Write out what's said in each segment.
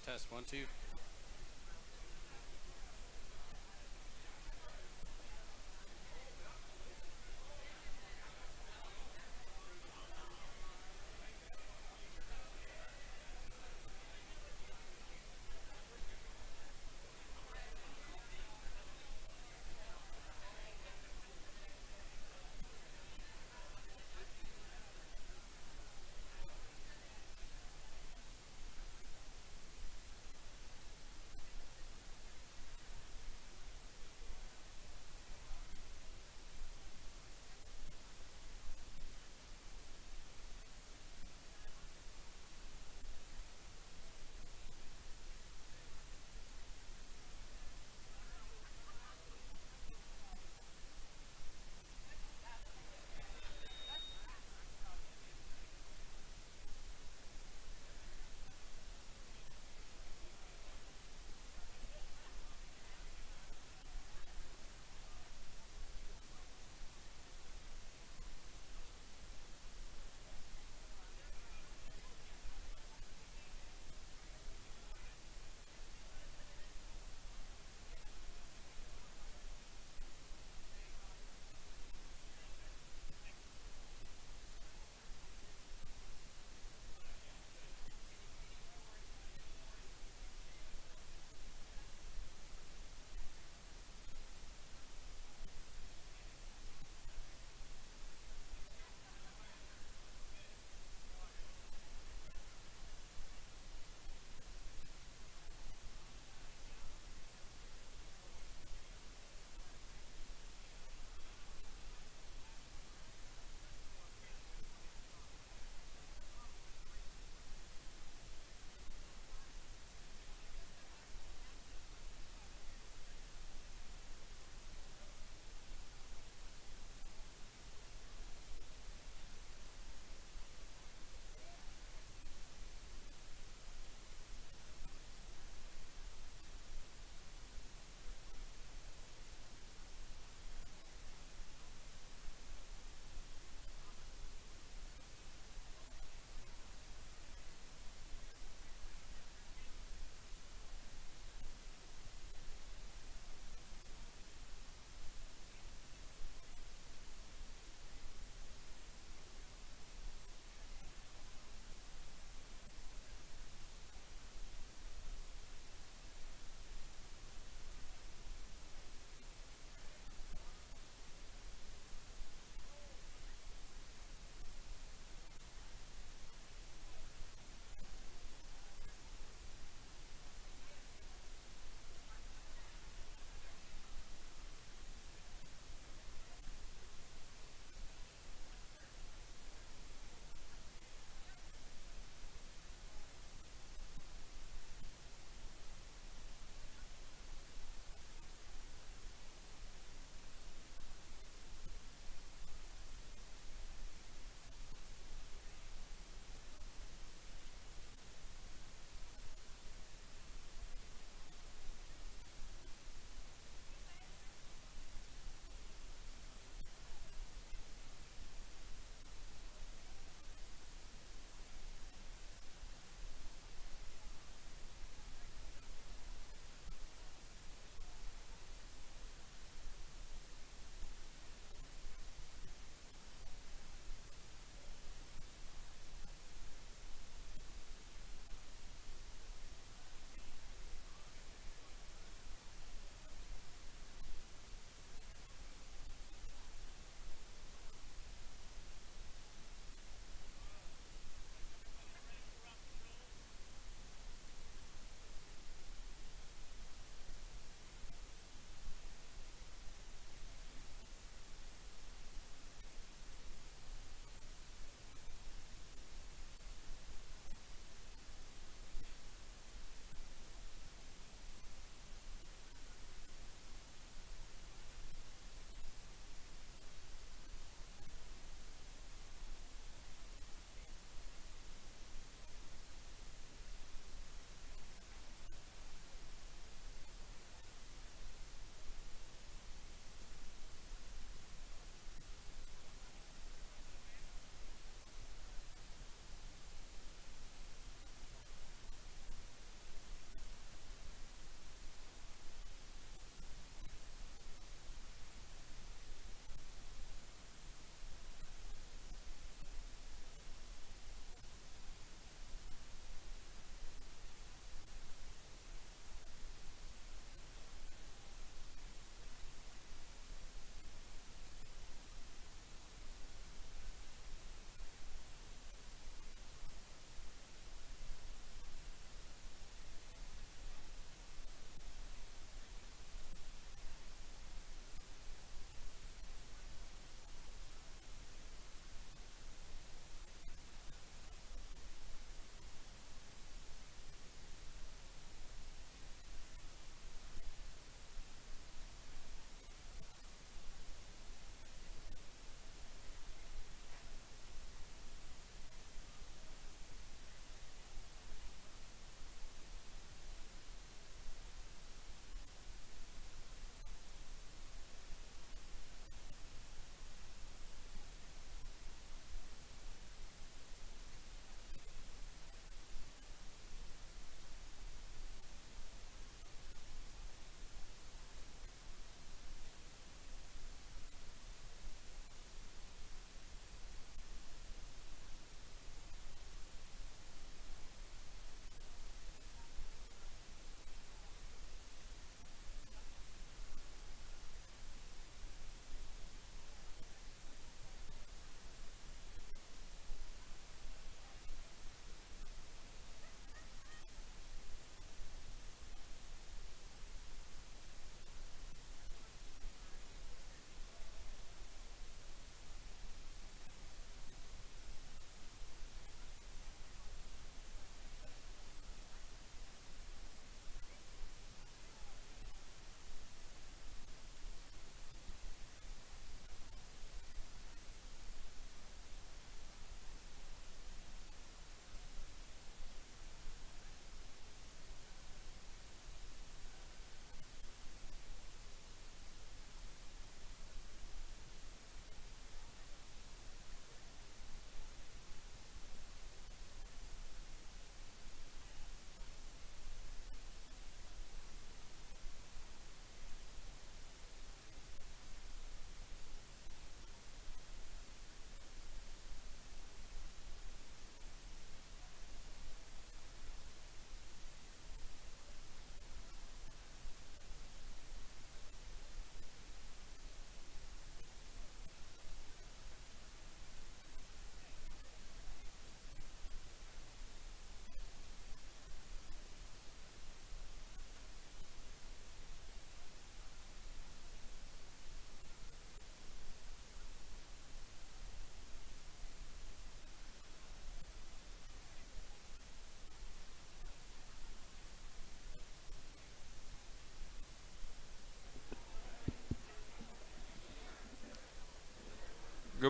Test 1 2.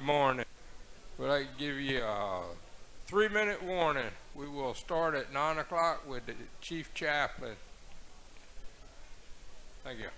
morning. We'd like to give you a 3-minute warning. We will start at 9 o'clock with the Chief Chaplain. Thank you.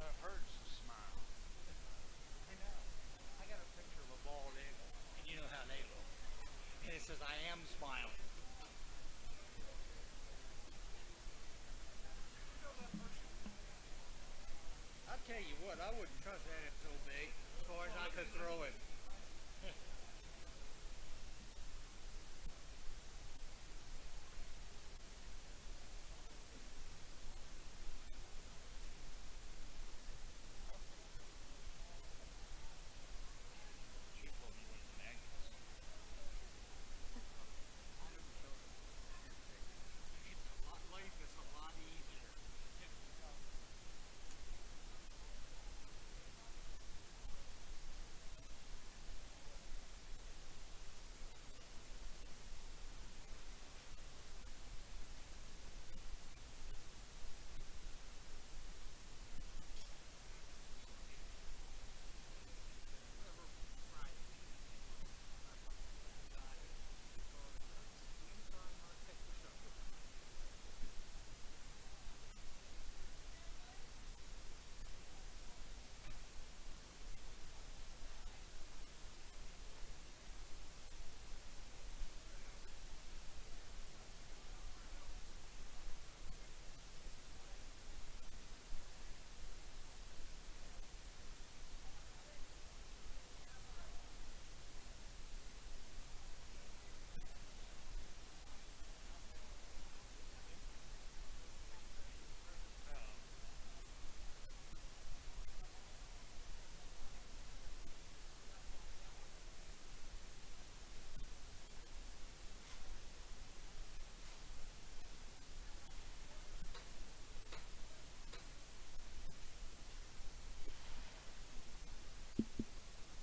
That hurts to smile. I know. I got a picture of a bald eagle, and you know how they look. And it says, I am smiling. I'll tell you what, I wouldn't trust that if so big, as far as I could throw it. She told me one of the magnets. It's a lot, life is a lot easier.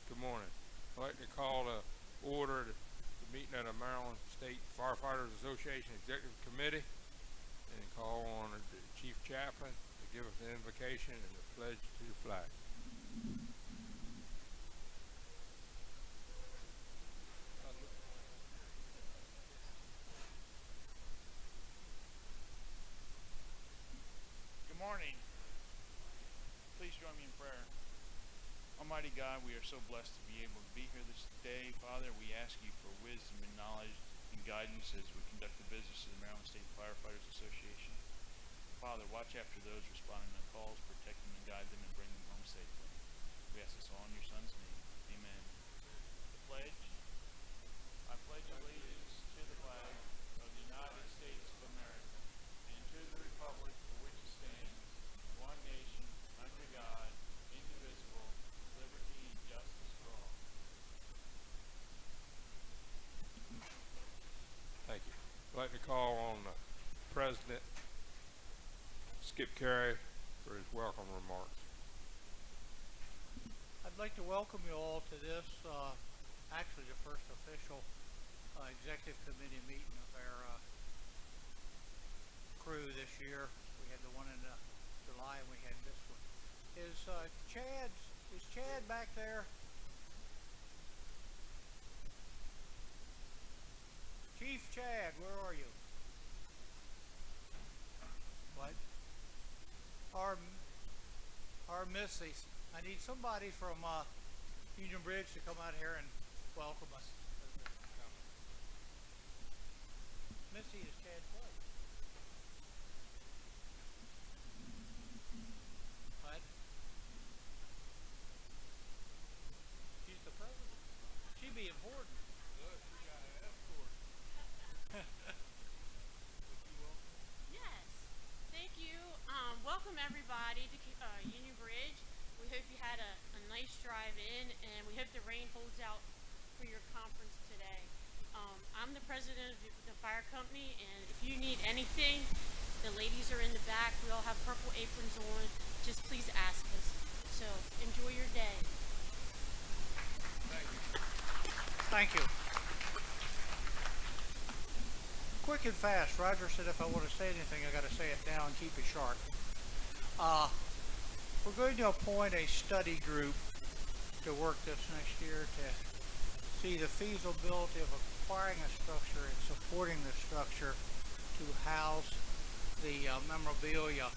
Good morning. I'd like to call to order the meeting of the Maryland State Firefighters Association Executive Committee and call on the Chief Chaplain to give us the invocation and the pledge to the flag. Good morning. Please join me in prayer. Almighty God, we are so blessed to be able to be here this day. Father, we ask you for wisdom and knowledge and guidance as we conduct the business of the Maryland State Firefighters Association. Father, watch after those responding to calls, protect them and guide them and bring them home safely. We ask this all in your Son's name. Amen. The pledge. I pledge allegiance to the flag of the United States of America and to the republic for which it stands, one nation, under God, indivisible, with liberty and justice for all. Thank you. I'd like to call on the President, Skip Carey, for his welcome remarks. I'd like to welcome you all to this, actually the first official executive committee meeting of our crew this year. We had the one in July and we had this one. Is Chad back there? Chief Chad, where are you? What? Our Missies. I need somebody from Union Bridge to come out here and welcome us. Missy is Chad's wife. What? She's the president. She'd be important. Look, we got an escort. Yes, thank you. Welcome everybody to Union Bridge. We hope you had a nice drive in, and we hope the rain holds out for your conference today. I'm the president of the fire company, and if you need anything, the ladies are in the back. We all have purple aprons on. Just please ask us. So enjoy your day. Thank you. Thank you. Quick and fast. Roger said if I want to say anything, I got to say it now and keep it sharp. We're going to appoint a study group to work this next year to see the feasibility of acquiring a structure and supporting the structure to house the memorabilia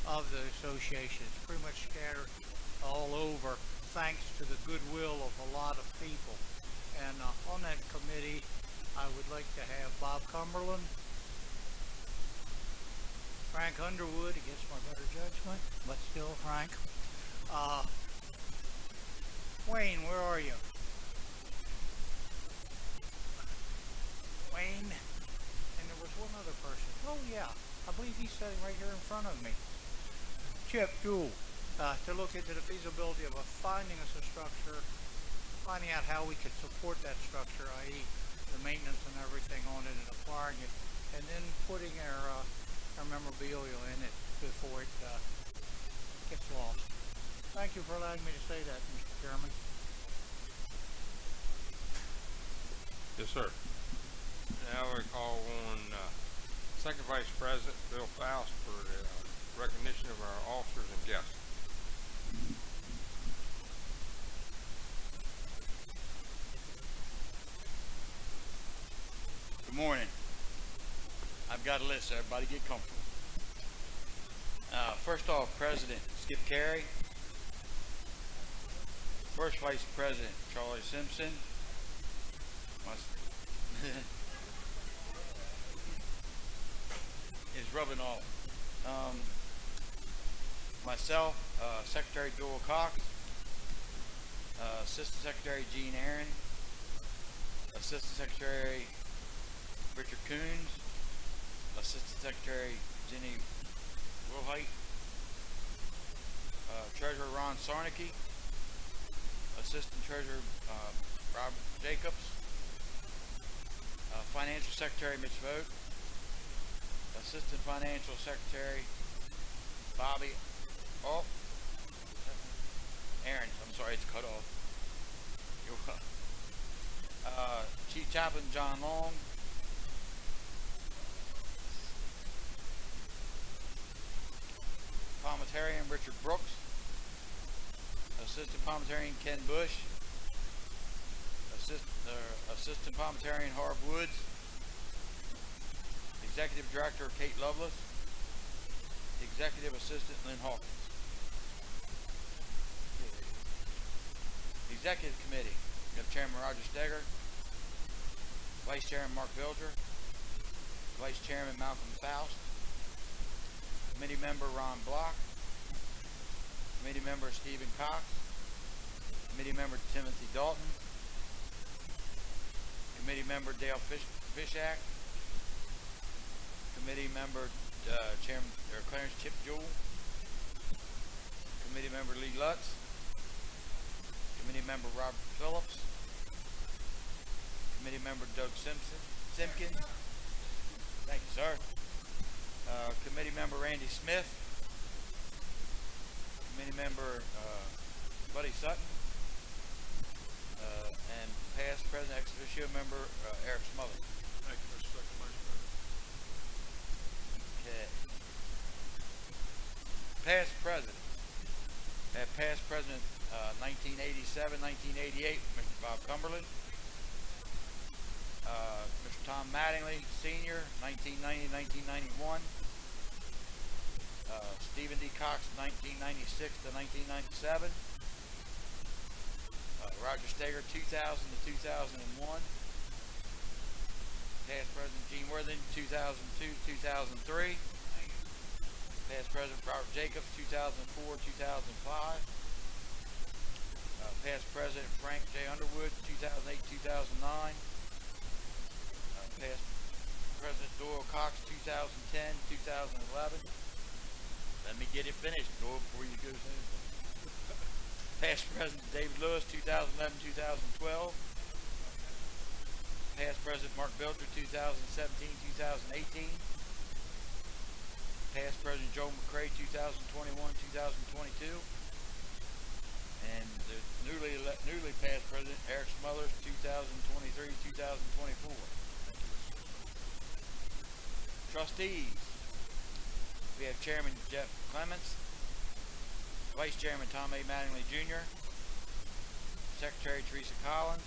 of the association. It's pretty much scattered all over thanks to the goodwill of a lot of people. And on that committee, I would like to have Bob Cumberland, Frank Underwood, against my better judgment, but still Frank. Wayne, where are you? Wayne, and there was one other person. Oh yeah, I believe he's sitting right here in front of me. Chip Jewell, to look into the feasibility of finding us a structure, finding out how we could support that structure, i.e. the maintenance and everything on it and acquiring it, and then putting our memorabilia in it before it gets lost. Thank you for allowing me to say that, Mr. Chairman. Yes, sir. Now we call on Second Vice President Bill Faust for the recognition of our officers and guests. Good morning. I've got a list, so everybody get comfortable. First off, President Skip Carey. First Vice President Charlie Simpson. Is rubbing off. Myself, Secretary Joel Cox, Assistant Secretary Gene Aaron, Assistant Secretary Richard Coons, Assistant Secretary Jenny Wilhite, Treasurer Ron Sarnicki, Assistant Treasurer Rob Jacobs, Financial Secretary Mitch Vogt, Assistant Financial Secretary Bobby Aaron, I'm sorry, it's cut off. Chief Chaplain John Long. Parliamentarian Richard Brooks. Assistant Parliamentarian Ken Bush. Assistant Parliamentarian Harv Woods. Executive Director Kate Lovelace. Executive Assistant Lynn Hawkins. Executive Committee, we have Chairman Roger Steger, Vice Chairman Mark Bilger, Vice Chairman Malcolm Faust, Committee Member Ron Block, Committee Member Stephen Cox, Committee Member Timothy Dalton, Committee Member Dale Fishak, Committee Member Chairman Clarence Chip Jewell, Committee Member Lee Lutz, Committee Member Robert Phillips, Committee Member Doug Simpkins. Thank you, sir. Committee Member Randy Smith, Committee Member Buddy Sutton, and past President ex officio Member Eric Smothers. Thank you, Mr. Second Vice President. Okay. Past President. Have past President 1987, 1988, Mr. Bob Cumberland. Mr. Tom Mattingly, Sr., 1990, 1991. Stephen D. Cox, 1996 to 1997. Roger Steger, 2000 to 2001. Past President Gene Worthing, 2002, 2003. Past President Robert Jacobs, 2004, 2005. Past President Frank J. Underwood, 2008, 2009. Past President Doyle Cox, 2010, 2011. Let me get it finished, Doyle, before you go soon. Past President David Lewis, 2011, 2012. Past President Mark Bilger, 2017, 2018. Past President Joe McCray, 2021, 2022. And the newly past President Eric Smothers, 2023, 2024. Trustees. We have Chairman Jeff Clements, Vice Chairman Tom A. Mattingly Jr., Secretary Teresa Collins,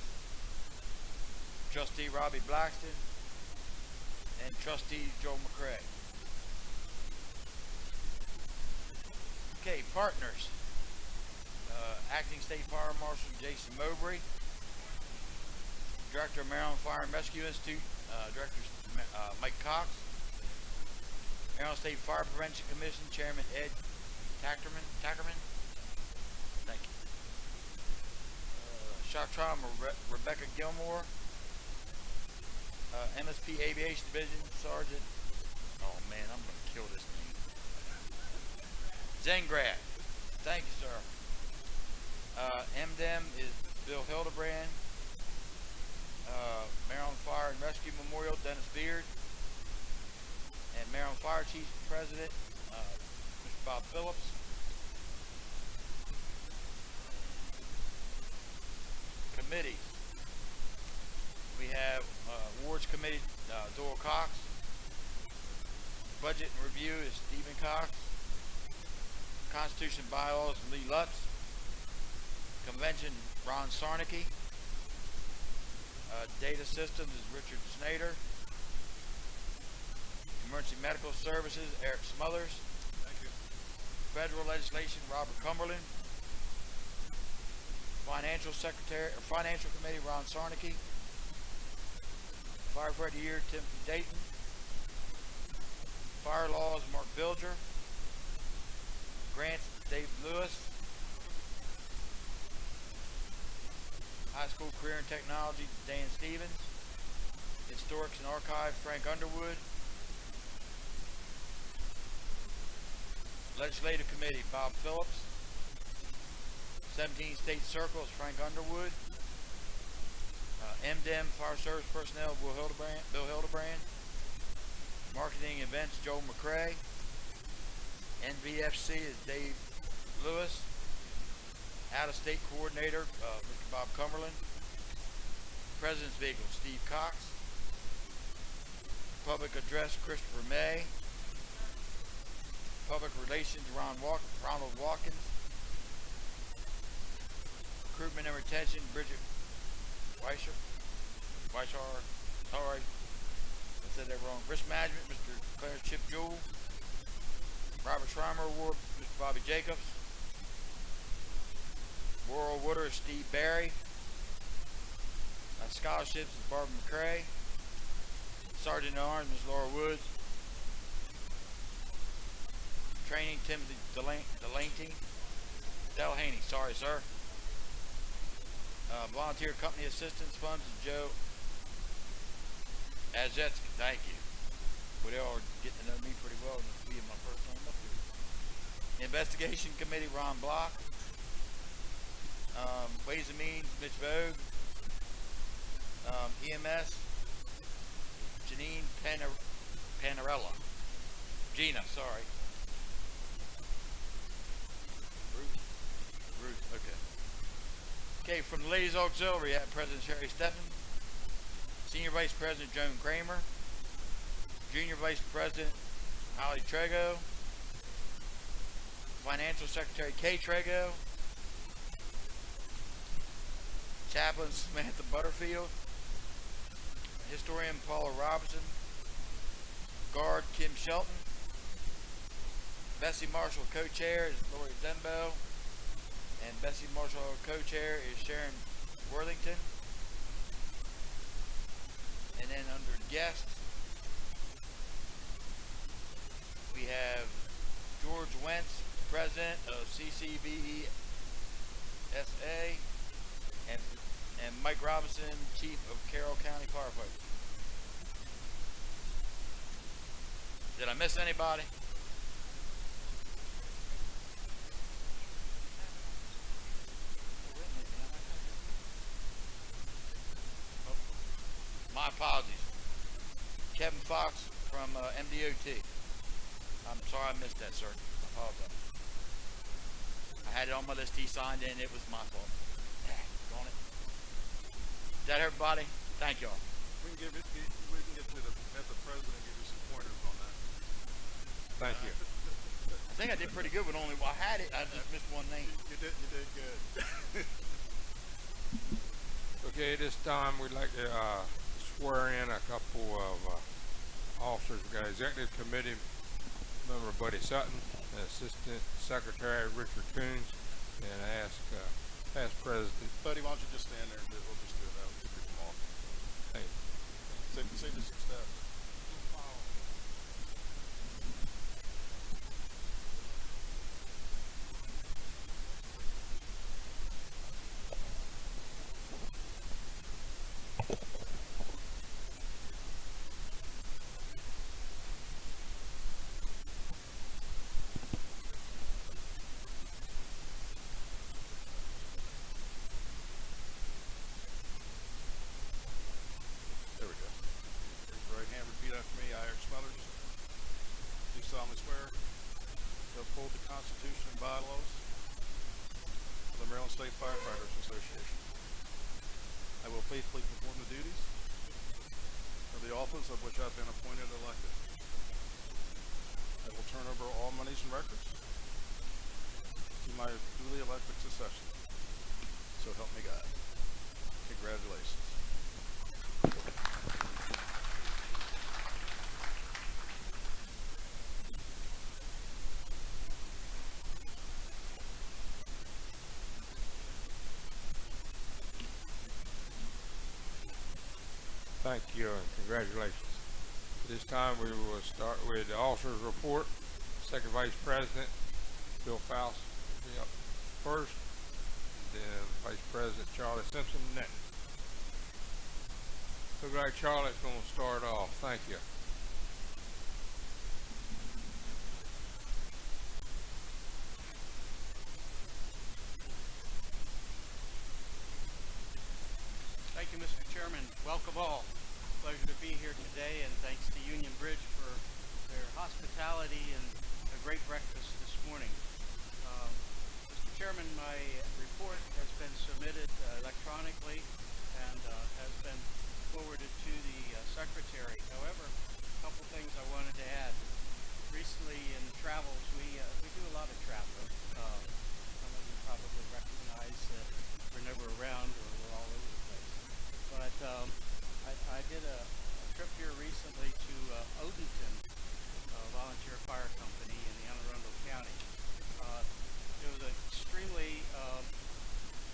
Trustee Robbie Blackston, and Trustee Joe McCray. Okay, partners. Acting State Fire Marshal Jason Mowbray, Director of Maryland Fire and Rescue Institute, Director Mike Cox, Maryland State Fire Prevention Commission Chairman Ed Tackerman. Thank you. Shock Trauma Rebecca Gilmore, MSP Aviation Division Sergeant. Oh man, I'm gonna kill this name. Zengrad. Thank you, sir. MDEM is Bill Hildebrand. Maryland Fire and Rescue Memorial Dennis Beard. And Maryland Fire Chief President Mr. Bob Phillips. Committees. We have Awards Committee Doyle Cox. Budget and Review is Stephen Cox. Constitution Bylaws Lee Lutz. Convention Ron Sarnicki. Data Systems is Richard Snyder. Emergency Medical Services Eric Smothers. Thank you. Federal Legislation Robert Cumberland. Financial Committee Ron Sarnicki. Firefighter Year Timothy Dayton. Fire Laws Mark Bilger. Grants Dave Lewis. High School Career and Technology Dan Stevens. Historics and Archives Frank Underwood. Legislative Committee Bob Phillips. 17 State Circles Frank Underwood. MDEM Fire Service Personnel Bill Hildebrand. Marketing Events Joe McCray. NVFC is Dave Lewis. Out-of-State Coordinator Mr. Bob Cumberland. President's Vehicle, Steve Cox. Public Address, Christopher May. Public Relations, Ronald Watkins. Recruitment and Retention, Bridget Weisher. Sorry, I said that wrong. Risk Management, Mr. Clarence Chip Jewell. Robert Schreimer Award, Mr. Bobby Jacobs. Rural Water, Steve Barry. Scholarships is Barbara McCrae. Sergeant at Arms, Ms. Laura Woods. Training, Timothy Delahaney, sorry sir. Volunteer Company Assistance Funds, Joe Azetsky, thank you. Well, they all are getting to know me pretty well, and this will be my first time up here. Investigation Committee, Ron Block. Ways and Means, Mitch Vogue. EMS, Janine Panarella. Gina, sorry. Ruth, okay. Okay, from the Ladies Auxiliary, I have President Sherry Steffen, Senior Vice President Joan Kramer, Junior Vice President Holly Trego, Financial Secretary Kay Trego, Chaplain Samantha Butterfield, Historian Paula Robinson, Guard Kim Shelton, Bessie Marshall Co-Chair is Lori Zenbo, and Bessie Marshall Co-Chair is Sharon Worthington. And then under guests, we have George Wentz, President of CCBESA, and Mike Robinson, Chief of Carroll County Firefighters. Did I miss anybody? My apologies. Kevin Fox from MDOT. I'm sorry I missed that, sir. I apologize. I had it on my list. He signed in. It was my fault. Darn it. Is that everybody? Thank y'all. We can get to the president and give you some pointers on that. Thank you. I think I did pretty good with only I had it. I just missed one name. You did good. Okay, this time we'd like to swear in a couple of officers. We got Executive Committee Member Buddy Sutton, Assistant Secretary Richard Coons, and I ask past President. Buddy, why don't you just stand there and we'll just do it out. We'll pick them off. Hey, Save us some steps. There we go. Raise your right hand, repeat after me. I, Eric Smothers, do solemnly swear to uphold the Constitution and bylaws of the Maryland State Firefighters Association. I will faithfully perform the duties of the office of which I've been appointed and elected. I will turn over all monies and records to my duly elected successor. So help me God. Congratulations. thank you and congratulations. This time we will start with the officers' report. Second Vice President Bill Faust will be up first, then Vice President Charlie Simpson next. Look like Charlie's going to start off. Thank you. Thank you, Mr. Chairman. Welcome all. Pleasure to be here today, and thanks to Union Bridge for their hospitality and a great breakfast this morning. Mr. Chairman, my report has been submitted electronically and has been I did a trip here recently to Odenton Volunteer Fire Company in the Anne Arundel County. It was an extremely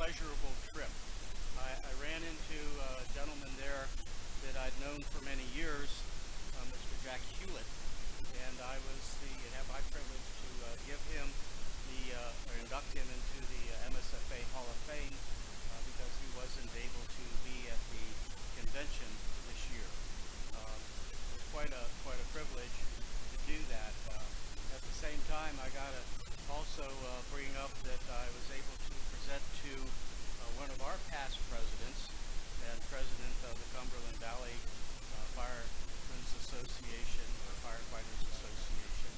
pleasurable trip. I ran into a gentleman there that I'd known for many years, Mr. Jack Hewlett, and I had my privilege to give him or induct him into the MSFA Hall of Fame because he wasn't able to be at the convention this year. It was quite a privilege to do that. At the same time, I got to also bring up that I was able to present to one of our past presidents and president of the Cumberland Valley Firemen's Association or Firefighters Association.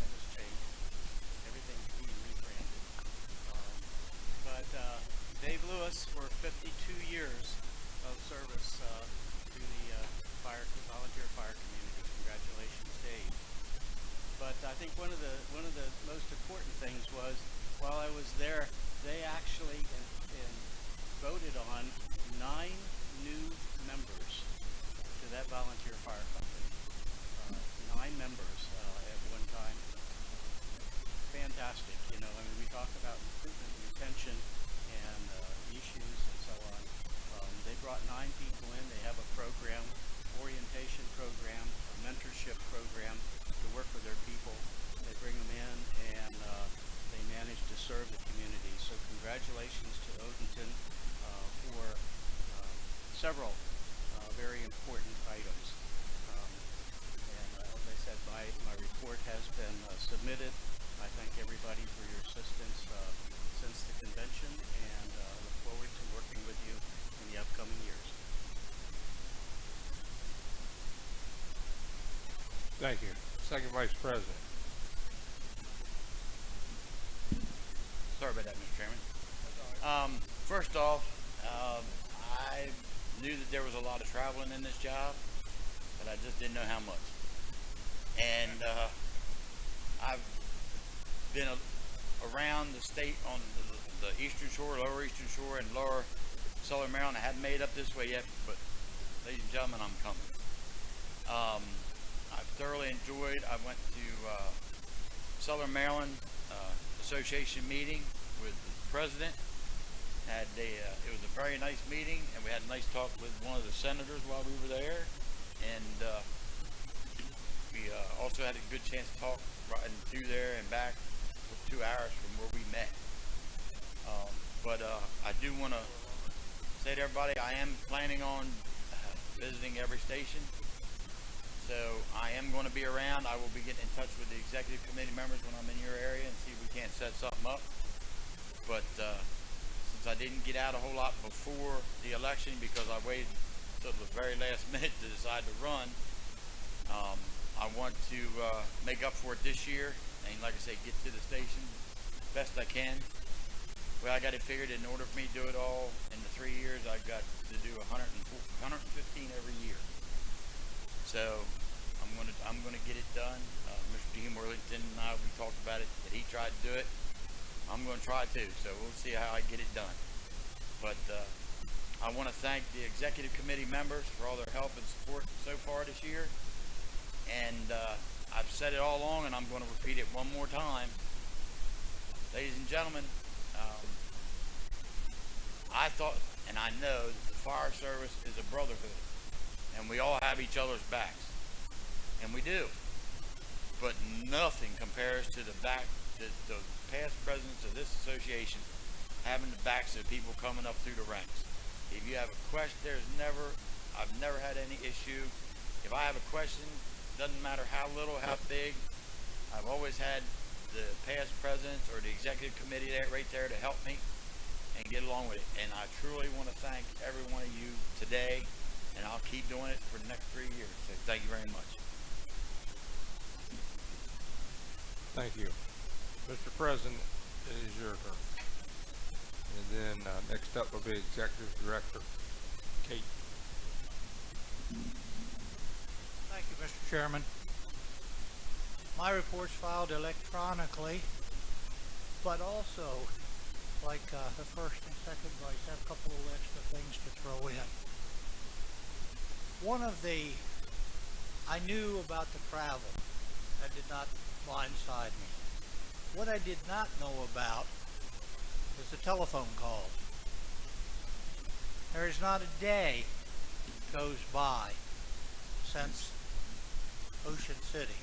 That has changed. Everything's being rebranded. But Dave Lewis for 52 years of service to the volunteer fire community. Congratulations, Dave. But I think one of the most important things was while I was there, they actually voted on 9 new members to that volunteer fire company. 9 members at one time. Fantastic, you know. I mean, we talk about recruitment, retention, and issues and so on. They brought 9 people in. They have a program, orientation program, a mentorship program to work with their people. They bring them in and they manage to serve the community. So congratulations to Odenton for several very important items. And as I said, my report has been submitted. I thank everybody for your assistance since the convention and look forward to working with you in the upcoming years. Thank you. Second Vice President. Sorry about that, Mr. Chairman. First off, I knew that there was a lot of traveling in this job, but I just didn't know how much. And I've been around the state on the eastern shore, lower eastern shore, and lower southern Maryland. I haven't made it up this way yet, but ladies and gentlemen, I'm coming. I've thoroughly enjoyed. I went to Southern Maryland Association meeting with the president. It was a very nice meeting, and we had a nice talk with one of the senators while we were there, and we also had a good chance to talk riding through there and back for 2 hours from where we met. But I do want to say to everybody, I am planning on visiting every station. So I am going to be around. I will be getting in touch with the executive committee members when I'm in your area and see if we can't set something up. But since I didn't get out a whole lot before the election because I waited till the very last minute to decide to run, I want to make up for it this year and, like I say, get to the station best I can. Well, I got it figured in order for me to do it all in the 3 years, I've got to do 115 every year. So I'm gonna get it done. Mr. Dean Worthington and I, we talked about it, that he tried to do it. I'm gonna try too, so we'll see how I get it done. But I want to thank the executive committee members for all their help and support so far this year. And I've said it all along, and I'm going to repeat it one more time. Ladies and gentlemen, I thought, and I know, that the fire service is a brotherhood, and we all have each other's backs, and we do. But nothing compares to the past presidents of this association having the backs of people coming up through the ranks. If you have a question, I've never had any issue. If I have a question, doesn't matter how little, how big, I've always had the past presidents or the executive committee right there to help me and get along with it. And I truly want to thank every one of you today, and I'll keep doing it for the next 3 years. So thank you very much. Thank you. Mr. President, it is your turn. And then next up will be Executive Director Kate. Thank you, Mr. Chairman. My report's filed electronically, but also, like the first and second vice, have a couple of extra things to throw in. I knew about the travel. That did not blindside me. What I did not know about is the telephone calls. There is not a day goes by since Ocean City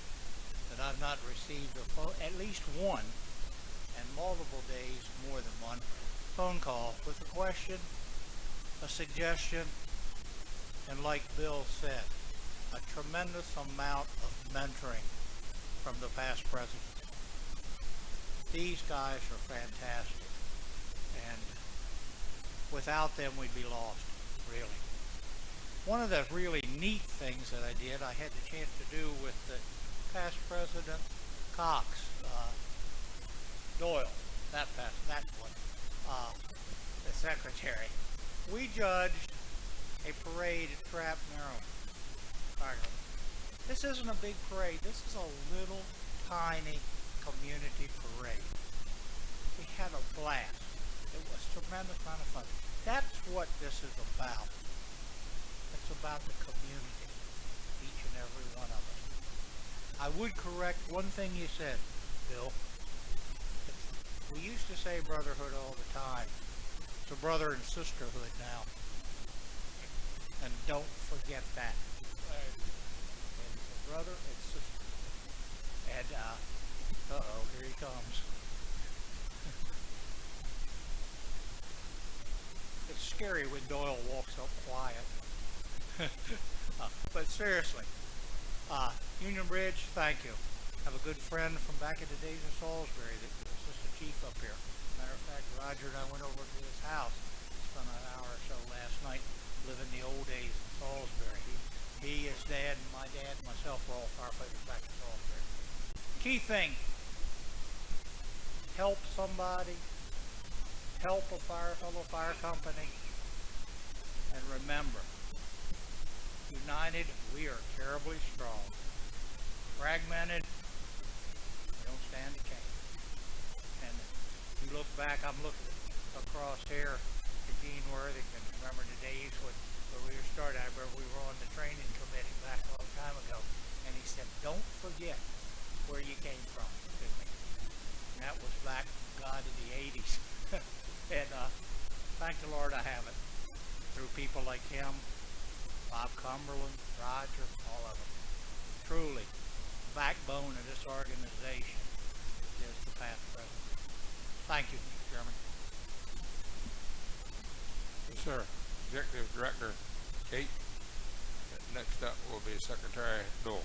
that I've not received a phone, at least one, and multiple days, more than one, phone call with a question, a suggestion, and like Bill said, a tremendous amount of mentoring from the past presidents. These guys are fantastic, and without them we'd be lost, really. One of the really neat things that I did, I had the chance to do with the past president Cox, Doyle, that one, the secretary. We judged a parade at Trap, Maryland. This isn't a big parade. This is a little tiny community parade. We had a blast. It was a tremendous amount of fun. That's what this is about. It's about the community, each and every one of us. I would correct one thing you said, Bill. We used to say brotherhood all the time. It's a brother and sisterhood now. And don't forget that. It's a brother and sister. And, uh-oh, here he comes. It's scary when Doyle walks up quiet. But seriously, Union Bridge, thank you. I have a good friend from back in the days of Salisbury that was assistant chief up here. Matter of fact, Roger and I went over to his house, spent an hour or so last night, living the old days in Salisbury. He, his dad, and my dad, and myself were all firefighters back in Salisbury. Key thing, help somebody, help a fellow fire company, and remember, united, we are terribly strong. Fragmented, we don't stand a chance. And if you look back, I'm looking across here to Gene Worthington. Remember the days when we were started? I remember we were on the training committee back a long time ago, and he said, "Don't forget where you came from." To me. And that was back, God, in the '80s. And thank the Lord I have it through people like him, Bob Cumberland, Roger, all of them. Truly, the backbone of this organization is the past president. Thank you, Mr. Chairman. Yes, sir. Executive Director Kate. Next up will be Secretary Dole.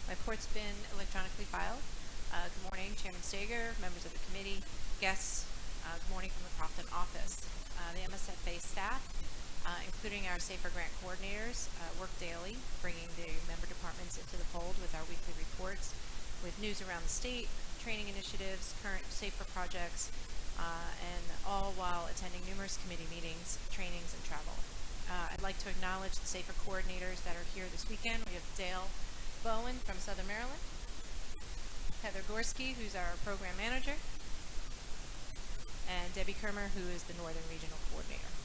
Report's been electronically filed. Good morning, Chairman Stager, members of the committee, guests. Good morning from the Crofton office. The MSFA staff, including our Safer Grant coordinators, work daily, bringing the member departments into the fold with our weekly reports, with news around the state, training initiatives, current Safer projects, and all while attending numerous committee meetings, trainings, and travel. I'd like to acknowledge the Safer coordinators that are here this weekend. We have Dale Bowen from Southern Maryland, Heather Gorski, who's our program manager, and Debbie Kermer, who is the Northern Regional Coordinator.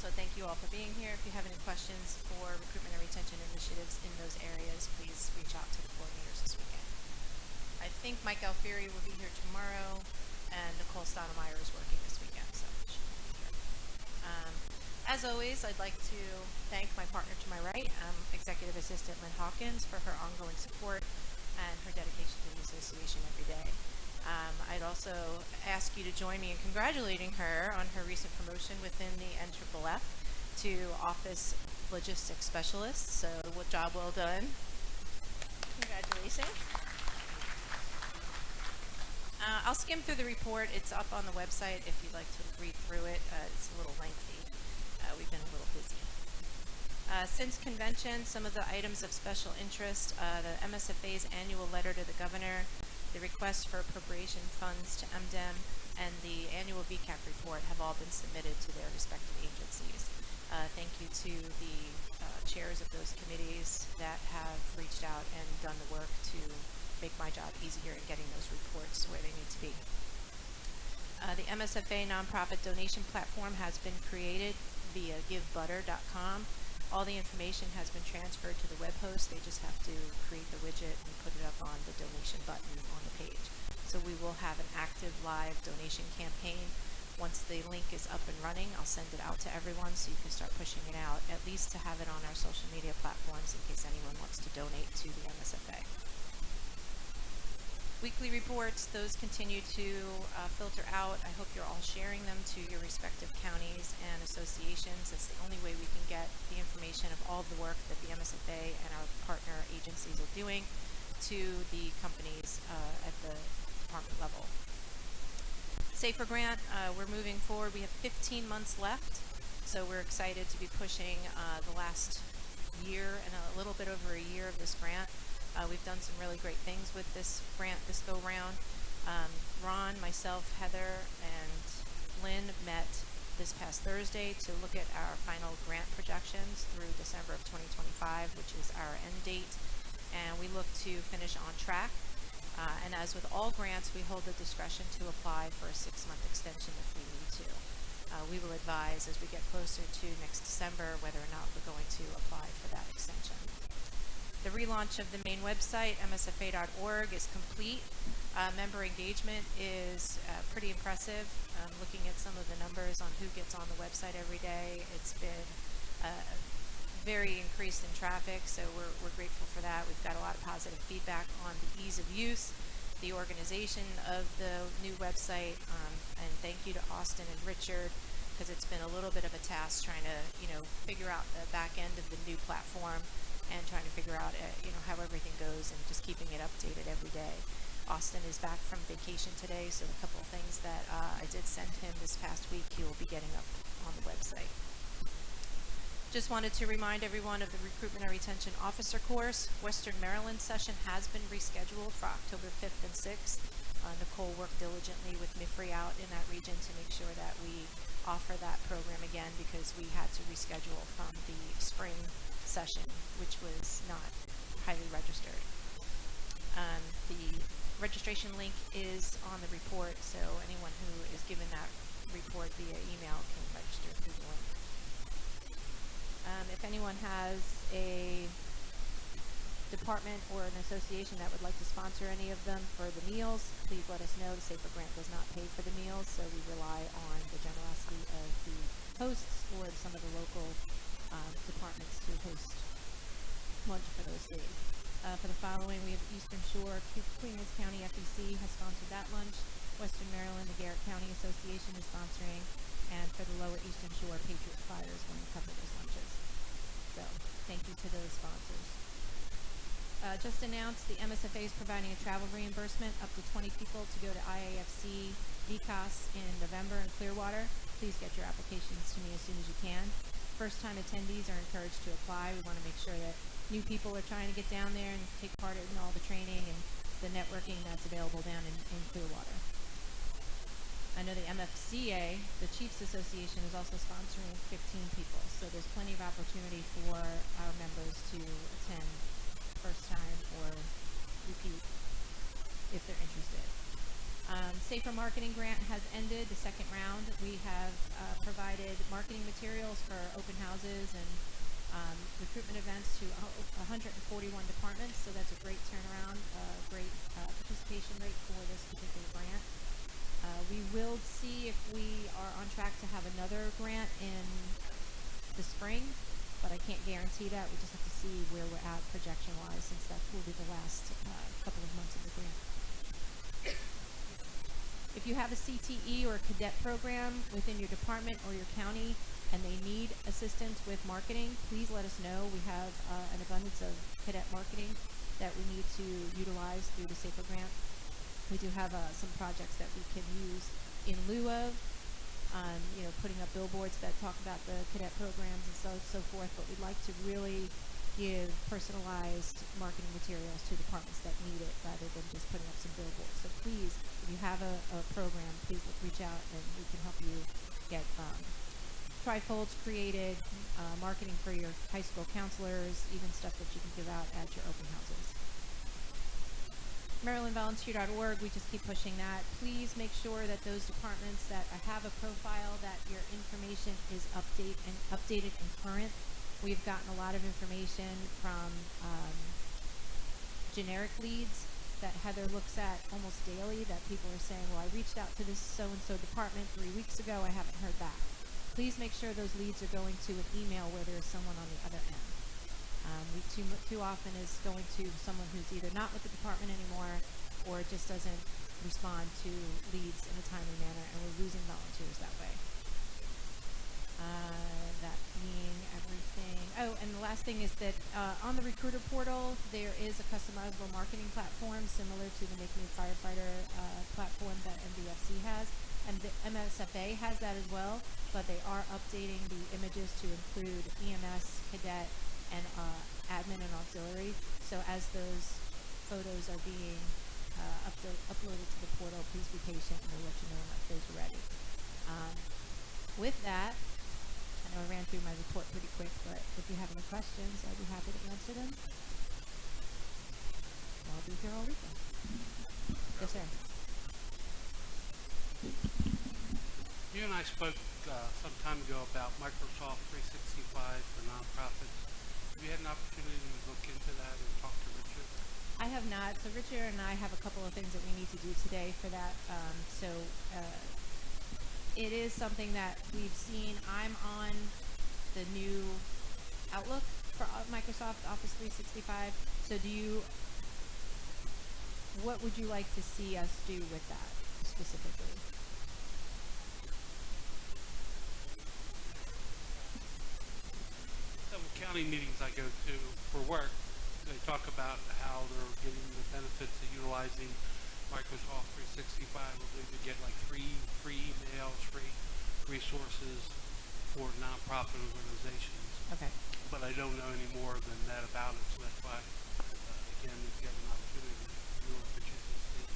So thank you all for being here. If you have any questions for recruitment and retention initiatives in those areas, please reach out to the coordinators this weekend. I think Mike Alfieri will be here tomorrow, and Nicole Stonemeyer is working this weekend, so she will be here. As always, I'd like to thank my partner to my right, Executive Assistant Lynn Hawkins, for her ongoing support and her dedication to the association every day. I'd also ask you to join me in congratulating her on her recent promotion within the NFFF to Office Logistics Specialist. So, job well done. Congratulations. I'll skim through the report. It's up on the website if you'd like to read through it. It's a little lengthy. We've been a little busy. Since convention, some of the items of special interest, the MSFA's annual letter to the governor, The request for appropriation funds to MDEM and the annual VCAP report have all been submitted to their respective agencies. Thank you to the chairs of those committees that have reached out and done the work to make my job easier in getting those reports where they need to be. The MSFA nonprofit donation platform has been created via givebutter.com. All the information has been transferred to the web host. They just have to create the widget and put it up on the donation button on the page. So we will have an active live donation campaign. Once the link is up and running, I'll send it out to everyone so you can start pushing it out, at least to have it on our social media platforms in case anyone wants to donate to the MSFA. Weekly reports, those continue to filter out. I hope you're all sharing them to your respective counties and associations. It's the only way we can get the information of all the work that the MSFA and our partner agencies are doing to the companies at the department level. Safer Grant, we're moving forward. We have 15 months left, so we're excited to be pushing the last year and a little bit over a year of this grant. We've done some really great things with this grant this go round. Ron, myself, Heather, and Lynn met this past Thursday to look at our final grant projections through December of 2025, which is our end date, and we look to finish on track. And as with all grants, we hold the discretion to apply for a 6-month extension if we need to. We will advise as we get closer to next December whether or not we're going to apply for that extension. The relaunch of the main website, msfa.org, is complete. Member engagement is pretty impressive. Looking at some of the numbers on who gets on the website every day, it's been very increased in traffic, so we're grateful for that. We've got a lot of positive feedback on the ease of use, the organization of the new website, and thank you to Austin and Richard, because it's been a little bit of a task trying to, figure out the back end of the new platform and trying to figure out, how everything goes and just keeping it updated every day. Austin is back from vacation today, so a couple of things that I did send him this past week, he will be getting up on the website. Just wanted to remind everyone of the Recruitment and Retention Officer course. Western Maryland session has been rescheduled for October 5th and 6th. Nicole worked diligently with MIFRE out in that region to make sure that we offer that program again because we had to reschedule from the spring session, which was not highly registered. The registration link is on the report, so anyone who is given that report via email can register through the link. If anyone has a department or an association that would like to sponsor any of them for the meals, please let us know. The Safer Grant does not pay for the meals, so we rely on the generosity of the hosts or some of the local departments to host lunch for those days. For the following, we have Eastern Shore, Queen Anne's County FEC has sponsored that lunch. Western Maryland, the Garrett County Association is sponsoring, and for the Lower Eastern Shore, Patriot Fire is going to cover those lunches. So, thank you to those sponsors. Just announced the MSFA is providing a travel reimbursement up to 20 people to go to IAFC VCAS in November in Clearwater. Please get your applications to me as soon as you can. First-time attendees are encouraged to apply. We want to make sure that new people are trying to get down there and take part in all the training and the networking that's available down in Clearwater. I know the MFCA, the Chiefs Association, is also sponsoring 15 people, so there's plenty of opportunity for our members to attend first time or repeat if they're interested. Safer Marketing Grant has ended the second round. We have provided marketing materials for open houses and recruitment events to 141 departments, so that's a great turnaround, great participation rate for this particular grant. We will see if we are on track to have another grant in the spring, but I can't guarantee that. We just have to see where we're at projection-wise, since that will be the last couple of months of the grant. If you have a CTE or a cadet program within your department or your county and they need assistance with marketing, please let us know. We have an abundance of cadet marketing that we need to utilize through the Safer Grant. We do have some projects that we can use in lieu of, putting up billboards that talk about the cadet programs and so forth, but we'd like to really give personalized marketing materials to departments that need it rather than just putting up some billboards. So please, if you have a program, please reach out and we can help you get trifolds created, marketing for your high school counselors, even stuff that you can give out at your open houses. MarylandVolunteer.org, we just keep pushing that. Please make sure that those departments that have a profile, that your information is updated and current. We've gotten a lot of information from generic leads that Heather looks at almost daily, that people are saying, well, I reached out to this so-and-so department 3 weeks ago, I haven't heard back. Please make sure those leads are going to an email where there's someone on the other end. We too often is going to someone who's either not with the department anymore or just doesn't respond to leads in a timely manner, and we're losing volunteers that way. That being everything. Oh, and the last thing is that on the recruiter portal, there is a customizable marketing platform similar to the Make Me a Firefighter platform that MVFC has. And the MSFA has that as well, but they are updating the images to include EMS, cadet, and admin and auxiliary. So as those photos are being uploaded to the portal, please be patient and we'll let you know if those are ready. With that, I know I ran through my report pretty quick, but if you have any questions, I'd be happy to answer them. I'll be here all weekend. Yes, sir. You and I spoke some time ago about Microsoft 365 for nonprofits. Have you had an opportunity to look into that and talk to Richard? I have not. So Richard and I have a couple of things that we need to do today for that. It is something that we've seen. I'm on the new Outlook for Microsoft Office 365. So what would you like to see us do with that specifically? Some county meetings I go to for work, they talk about how they're getting the benefits of utilizing Microsoft 365. I believe they get like free emails, free resources for nonprofit organizations. Okay. But I don't know any more than that about it, so that's why, again, if you have an opportunity, you or Richard to see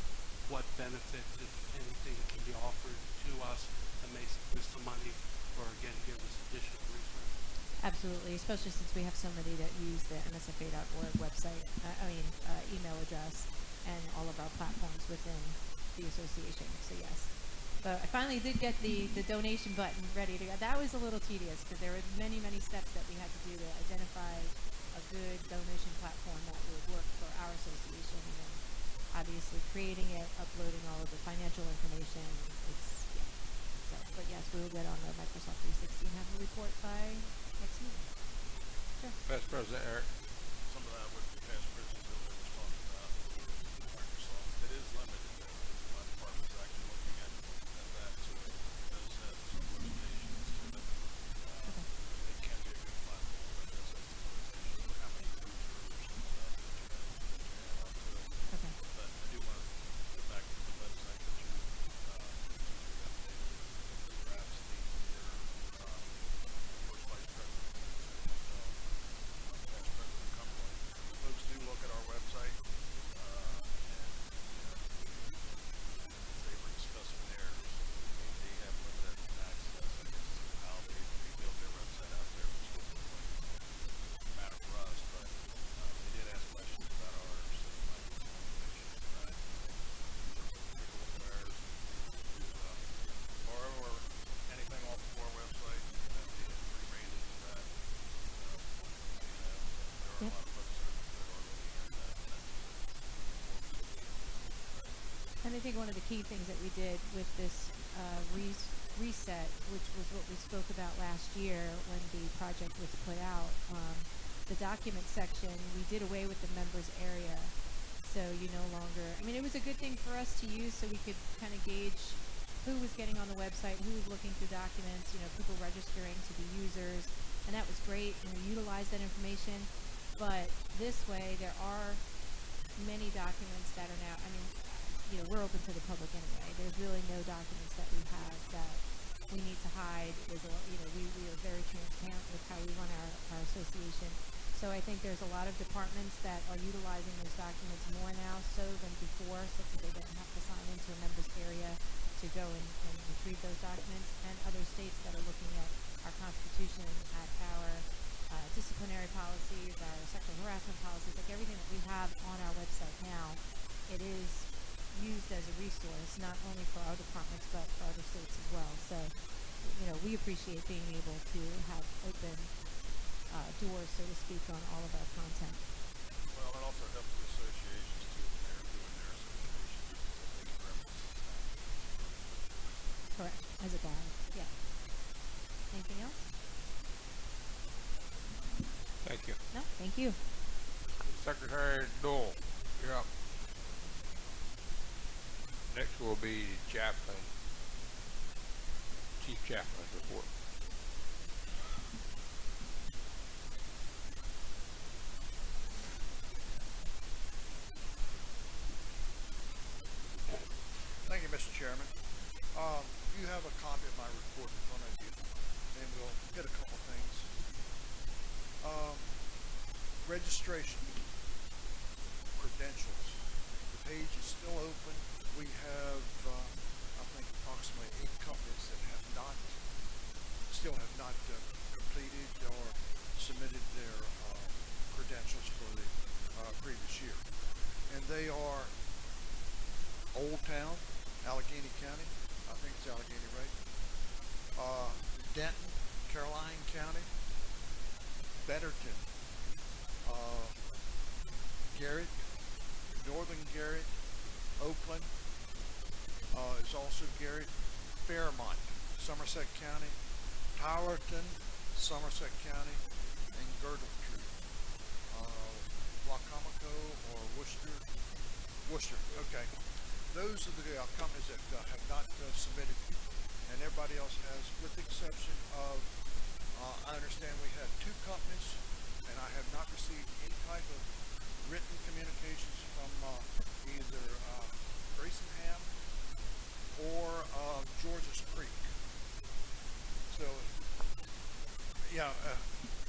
what benefits, if anything, can be offered to us that may save us some money or, again, give us additional resources. Absolutely, especially since we have so many that use the MSFA.org website, email address, and all of our platforms within the association. So yes, but I finally did get the donation button ready to go. That was a little tedious because there were many steps that we had to do to identify a good donation platform that would work for our association, and then obviously creating it, uploading all of the financial information. But yes, we will get on the Microsoft 360 and have a report by next meeting. Sure. Vice President Eric. Some of that what past president was talking about with Microsoft. It is limited though. My department is actually looking at that, so it does have some limitations to it. It can be a good platform, but it does have some limitations for how many users and stuff that you have onto it. Okay. But I do want to go back to the website that you updated. Perhaps your first vice president and past President Cumberland. Folks do look at our website, and they were discussing theirs. They have limited access, I guess, to how they build their website out there, which doesn't really matter for us, but they did ask questions about ours, so it might be some information for that. Take a look at ours. Borrow or anything off of our website, they have pre-rated that. There are a lot of folks that are looking at that. And I think one of the key things that we did with this reset, which was what we spoke about last year when the project was put out, the document section, we did away with the members area. So you no longer, it was a good thing for us to use so we could kind of gauge who was getting on the website, who was looking through documents, people registering to be users, and that was great, and we utilized that information. But this way, there are many documents that are now, we're open to the public anyway. There's really no documents that we have that we need to hide. We are very transparent with how we run our association. So I think there's a lot of departments that are utilizing those documents more now so than before, so that they didn't have to sign into a members area to go and retrieve those documents, and other states that are looking at our Constitution, at our disciplinary policies, our sexual harassment policies, like everything that we have on our website now. It is used as a resource not only for our departments but for other states as well. So, we appreciate being able to have open doors, so to speak, on all of our content. Well, it also helps the associations too when they're doing their association because they can reference that. Correct. As a guide. Yeah. Anything else? Thank you. No? Thank you. Secretary Dole, you're up. Next will be Chaplain, Chief Chaplain's report. Thank you, Mr. Chairman. You have a copy of my report in front of you, and we'll hit a couple things. Registration, credentials. The page is still open. We have, I think, approximately 8 companies that still have not completed or submitted their credentials for the previous year. And they are Old Town, Allegheny County, I think it's Allegheny, right? Denton, Caroline County, Betterton, Garrett, Northern Garrett, Oakland is also Garrett, Fairmont, Somerset County, Tylerton, Somerset County, and Girdletree. Wacomico or Worcester, okay. Those are the companies that have not submitted, and everybody else has, with the exception of, I understand we have 2 companies, and I have not received any type of written communications from either Gracenham or George's Creek. So, yeah,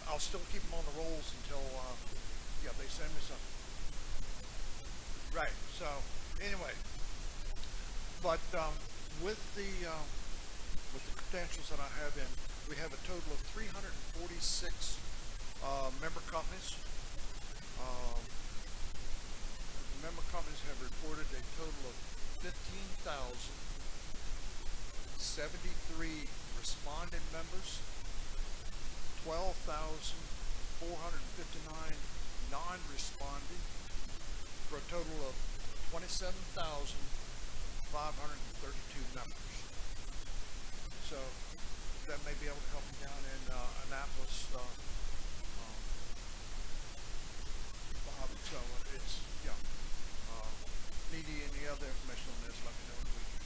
I'll still keep them on the rolls until, they send me something. Right, so, anyway. But with the credentials that I have in, we have a total of 346 member companies. The member companies have reported a total of 15,073 responded members, 12,459 non-responding, for a total of 27,532 members. So that may be able to help you down in Annapolis. So it's, need any other information on this, let me know and we can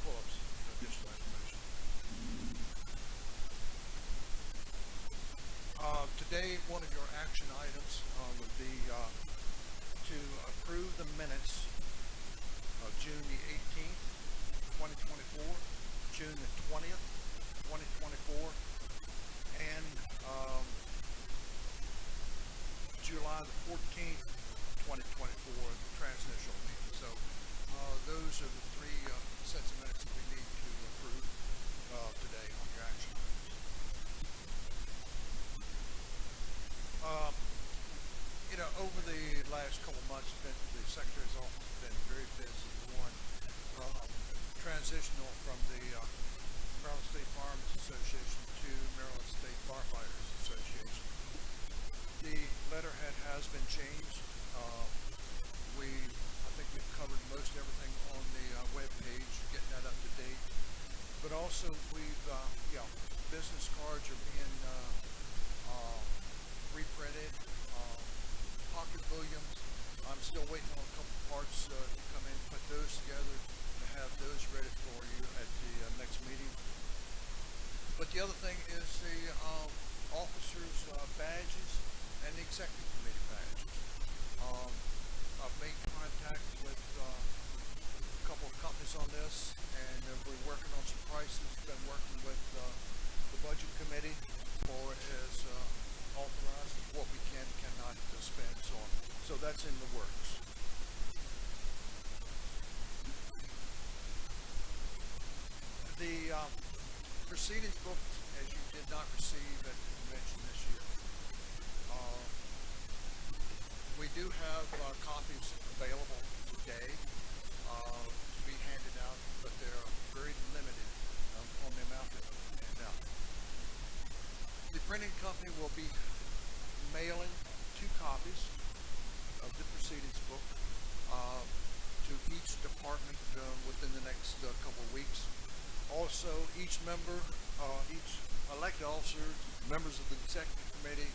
pull up some additional information. Today, one of your action items would be to approve the minutes of June the 18th, 2024, June the 20th, 2024, and July the 14th, 2024, the transitional meeting. So those are the 3 sets of minutes that we need to approve today on your action items. Over the last couple of months, the Secretary's office has been very busy. One, transitional from the Maryland State Firemen's Association to Maryland State Firefighters Association. The letterhead has been changed. I think we've covered most everything on the web page, getting that up to date. But also business cards are being reprinted. Pocket bullions, I'm still waiting on a couple parts to come in, put those together to have those ready for you at the next meeting. But the other thing is the officers' badges and the executive committee badges. I've made contact with a couple of companies on this, and we're working on some prices. Been working with the budget committee for as authorized what we can not spend, so that's in the works. The proceedings book, as you did not receive at the convention this year, we do have copies available today to be handed out, but they're very limited on the amount that we can hand out. The printing company will be mailing 2 copies of the proceedings book to each department within the next couple of weeks. Also, each member, each elected officer, members of the executive committee,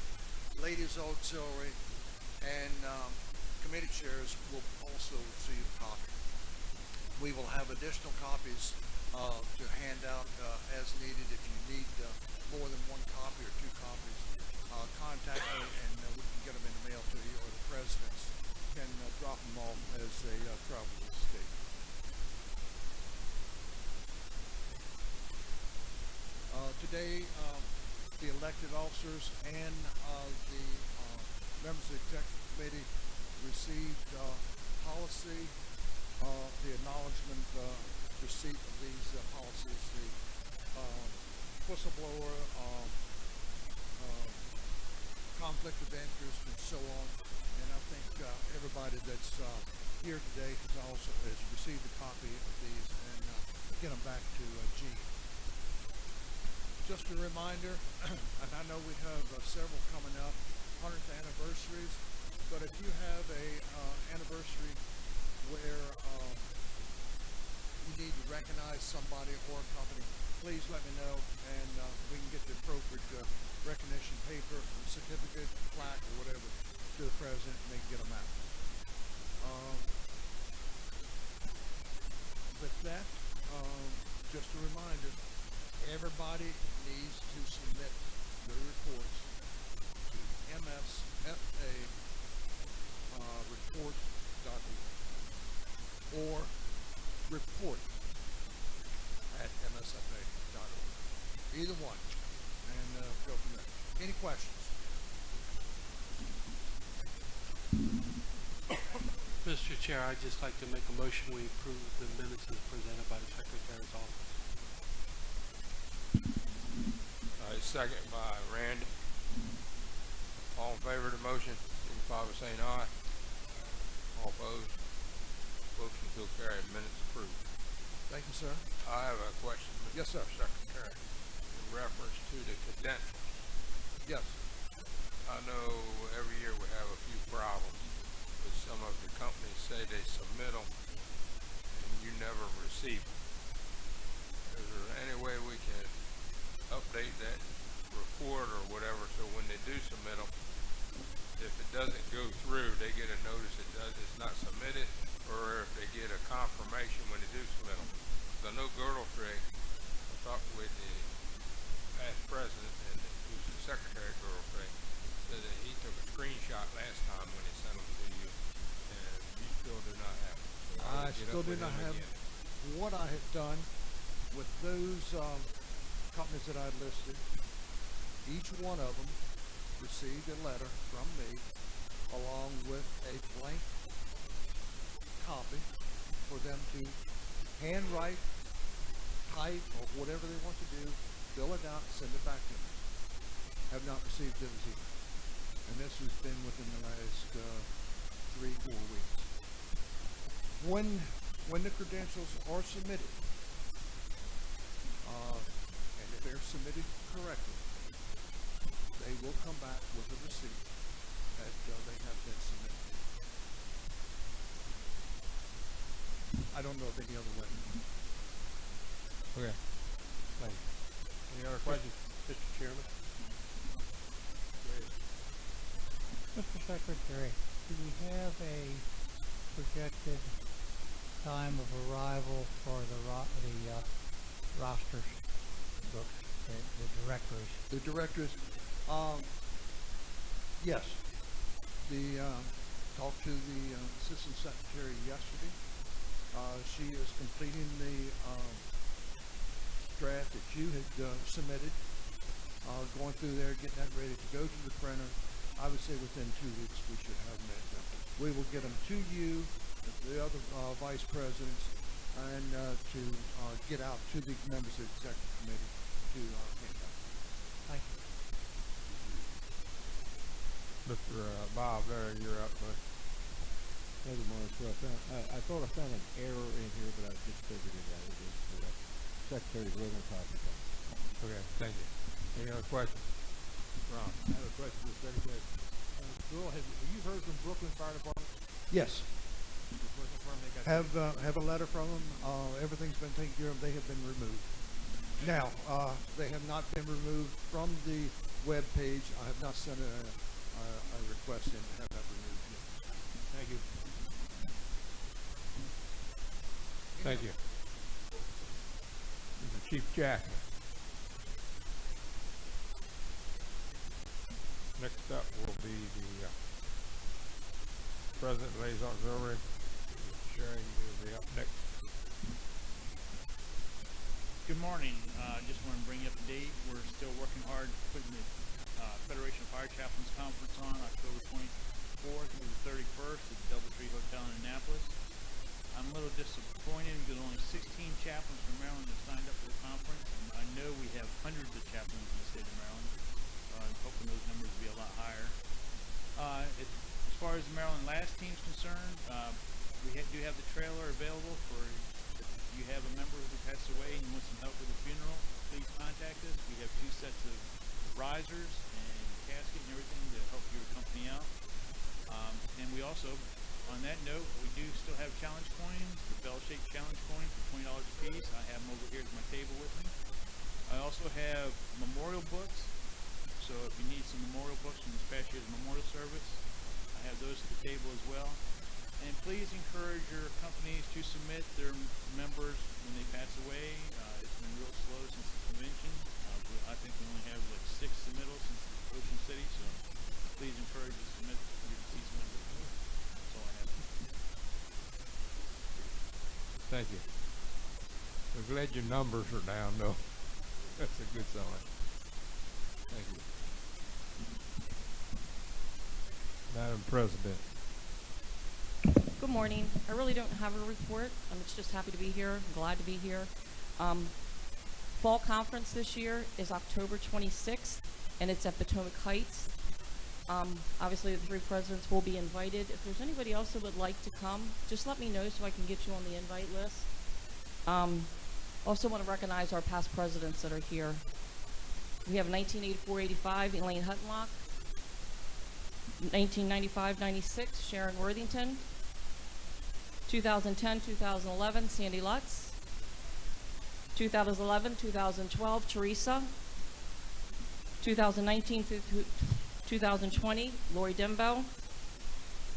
ladies auxiliary, and committee chairs will also receive a copy. We will have additional copies to hand out as needed. If you need more than 1 copy or 2 copies, contact me and we can get them in the mail to you, or the presidents can drop them off as they travel the state. Today, the elected officers and the members of the executive committee received policy, the acknowledgement receipt of these policies, the whistleblower, conflict of interest, and so on. And I think everybody that's here today has received a copy of these, and get them back to Gene. Just a reminder, and I know we have several coming up, 100th anniversaries, but if you have a anniversary where you need to recognize somebody or a company, please let me know, and we can get the appropriate recognition paper, certificate, plaque, or whatever to the president, and they can get them out. With that, just a reminder, everybody needs to submit their reports to MSFA report.org or report at MSFA.org. Either one, and go from there. Any questions? Mr. Chair, I'd just like to make a motion we approve the minutes as presented by the Secretary's office. Second by Randy. All in favor of the motion, signify by saying aye. All opposed? Motion to carry. Minutes approved. Thank you, sir. I have a question. Yes, sir. Secretary, in reference to the credentials. Yes. I know every year we have a few problems with some of the companies say they submit them and you never receive them. Is there any way we can update that report or whatever, so when they do submit them, if it doesn't go through, they get a notice it's not submitted, or if they get a confirmation when they do submit them? So I know Girdletree, I talked with the past president and who's the secretary of Girdletree, said that he took a screenshot last time when he sent them to you, and you still do not have them. So I still do not have again. what I have done with those companies that I listed. Each one of them received a letter from me along with a blank copy for them to handwrite, type, or whatever they want to do, fill it out, send it back to me. Have not received those either. And this has been within the last 3-4 weeks. When the credentials are submitted, and if they're submitted correctly, they will come back with a receipt that they have been submitted. I don't know of any other way. Okay. Thank you. Any other questions? Mr. Chairman? Mr. Secretary, do we have a projected time of arrival for the rosters books, the directories? The directors, yes. Talked to the assistant secretary yesterday. She is completing the draft that you had submitted, going through there, getting that ready to go to the printer. I would say within 2 weeks we should have them in. We will get them to you, the other vice presidents, and to get out to the members of the executive committee to hand out. Thank you. Mr. Bob, there, you're up, bud. Thank you, Morris. So I thought I found an error in here, but I just figured it out. It was the secretary's regular copy. Okay, thank you. Any other questions? Ron? I have a question for the secretary. Bill, have you heard from Brooklyn Fire Department? Yes. Just want to confirm they got Have a letter from them. Everything's been taken care of. They have been removed. Now, they have not been removed from the web page. I have not sent a request in to have that removed yet. Thank you. Thank you. Mr. Chief Jackson. Next up will be the President Lays Auxiliary. Sherry, you'll be up next. Good morning. Just want to bring you up to date. We're still working hard putting the Federation of Fire Chaplains Conference on October 24th through the 31st at the Doubletree Hotel in Annapolis. I'm a little disappointed because only 16 chaplains from Maryland have signed up for the conference. And I know we have hundreds of chaplains in the state of Maryland. I'm hoping those numbers will be a lot higher. As far as the Maryland Last team's concerned, we do have the trailer available for if you have a member who passed away and you want some help with the funeral, please contact us. We have 2 sets of risers and casket and everything to help your company out. And we also, on that note, we do still have challenge coins, the bell-shaped challenge coin for $20 a piece. I have them over here at my table with me. I also have memorial books. So if you need some memorial books from this past year's memorial service, I have those at the table as well. And please encourage your companies to submit their members when they pass away. It's been real slow since the convention. I think we only have like 6 submittals since Ocean City, so please encourage you to submit your deceased members. That's all I have. Thank you. We're glad your numbers are down, though. That's a good sign. Thank you. Madam President. Good morning. I really don't have a report. I'm just happy to be here. I'm glad to be here. Fall conference this year is October 26th, and it's at Potomac Heights. Obviously, the 3 presidents will be invited. If there's anybody else that would like to come, just let me know so I can get you on the invite list. Also want to recognize our past presidents that are here. We have 1984-85, Elaine Huttenlock. 1995-96, Sharon Worthington. 2010-2011, Sandy Lutz. 2011-2012, Teresa. 2019-2020, Lori Dembo.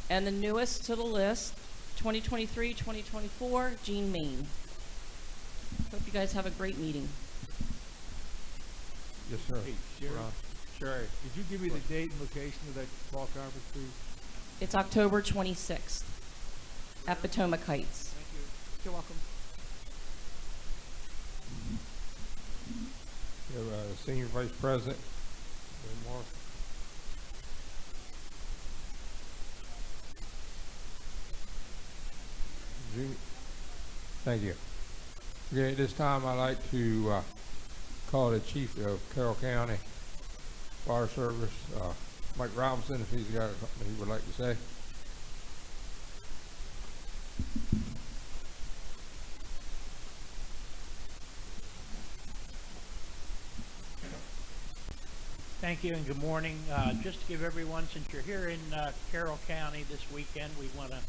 And the newest to the list, 2023-2024, Jean Main. Hope you guys have a great meeting. Yes, sir. Hey, Sherry. Ron. Sherry. Could you give me the date and location of that fall conference, please? It's October 26th at Potomac Heights. Thank you. You're welcome. We have Senior Vice President, Bill Morris. Thank you. Okay, at this time I'd like to call the Chief of Carroll County Fire Service, Mike Robinson, if he's got something he would like to say. Thank you and good morning. Just to give everyone, since you're here in Carroll County this weekend, we want to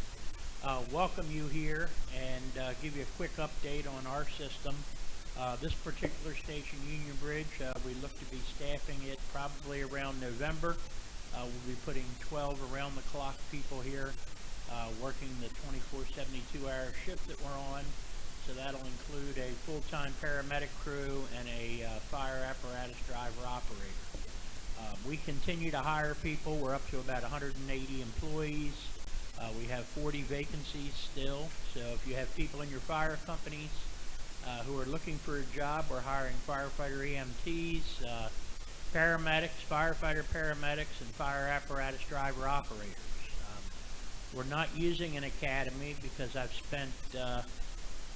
welcome you here and give you a quick update on our system. This particular station, Union Bridge, we look to be staffing it probably around November. We'll be putting 12 around-the-clock people here, working the 24/, 72-hour shift that we're on. So that'll include a full-time paramedic crew and a fire apparatus driver-operator. We continue to hire people. We're up to about 180 employees. We have 40 vacancies still. So if you have people in your fire companies who are looking for a job, we're hiring firefighter EMTs, paramedics, firefighter paramedics, and fire apparatus driver operators. We're not using an academy because I've spent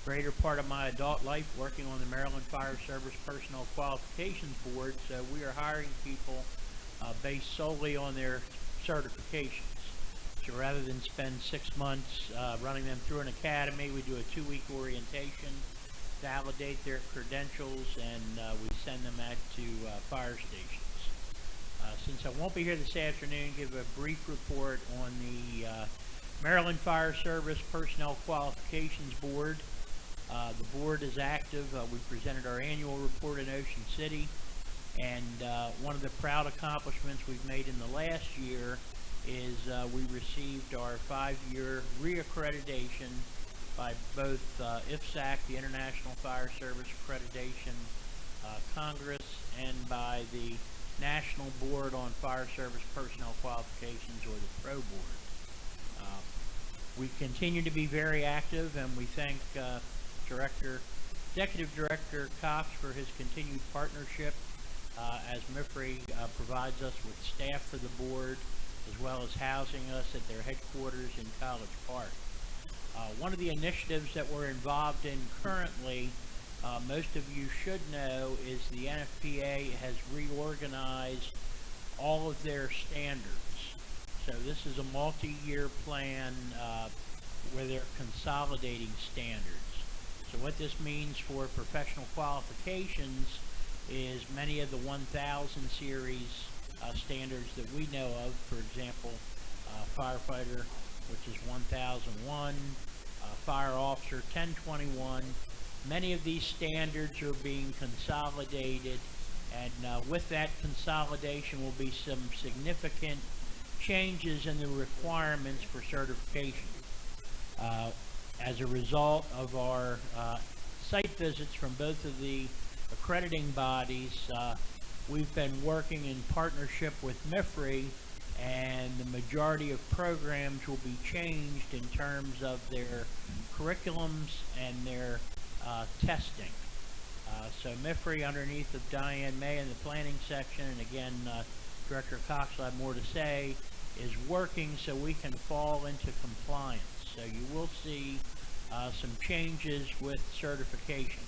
greater part of my adult life working on the Maryland Fire Service Personnel Qualifications Board, so we are hiring people based solely on their certifications. So rather than spend 6 months running them through an academy, we do a 2-week orientation, validate their credentials, and we send them out to fire stations. Since I won't be here this afternoon, give a brief report on the Maryland Fire Service Personnel Qualifications Board. The board is active. We presented our annual report in Ocean City, and one of the proud accomplishments we've made in the last year is we received our 5-year reaccreditation by both IFSAC, the International Fire Service Accreditation Congress, and by the National Board on Fire Service Personnel Qualifications, or the PRO Board. We continue to be very active, and we thank Executive Director Cox for his continued partnership as MFRE provides us with staff for the board, as well as housing us at their headquarters in College Park. One of the initiatives that we're involved in currently, most of you should know, is the NFPA has reorganized all of their standards. So this is a multi-year plan where they're consolidating standards. So what this means for professional qualifications is many of the 1000 series standards that we know of, for example, firefighter, which is 1001, fire officer 1021. Many of these standards are being consolidated, and with that consolidation will be some significant changes in the requirements for certification. As a result of our site visits from both of the accrediting bodies, we've been working in partnership with MFRE, and the majority of programs will be changed in terms of their curriculums and their testing. So MFRE, underneath of Diane May in the planning section, and again, Director Cox will have more to say, is working so we can fall into compliance. So you will see some changes with certification.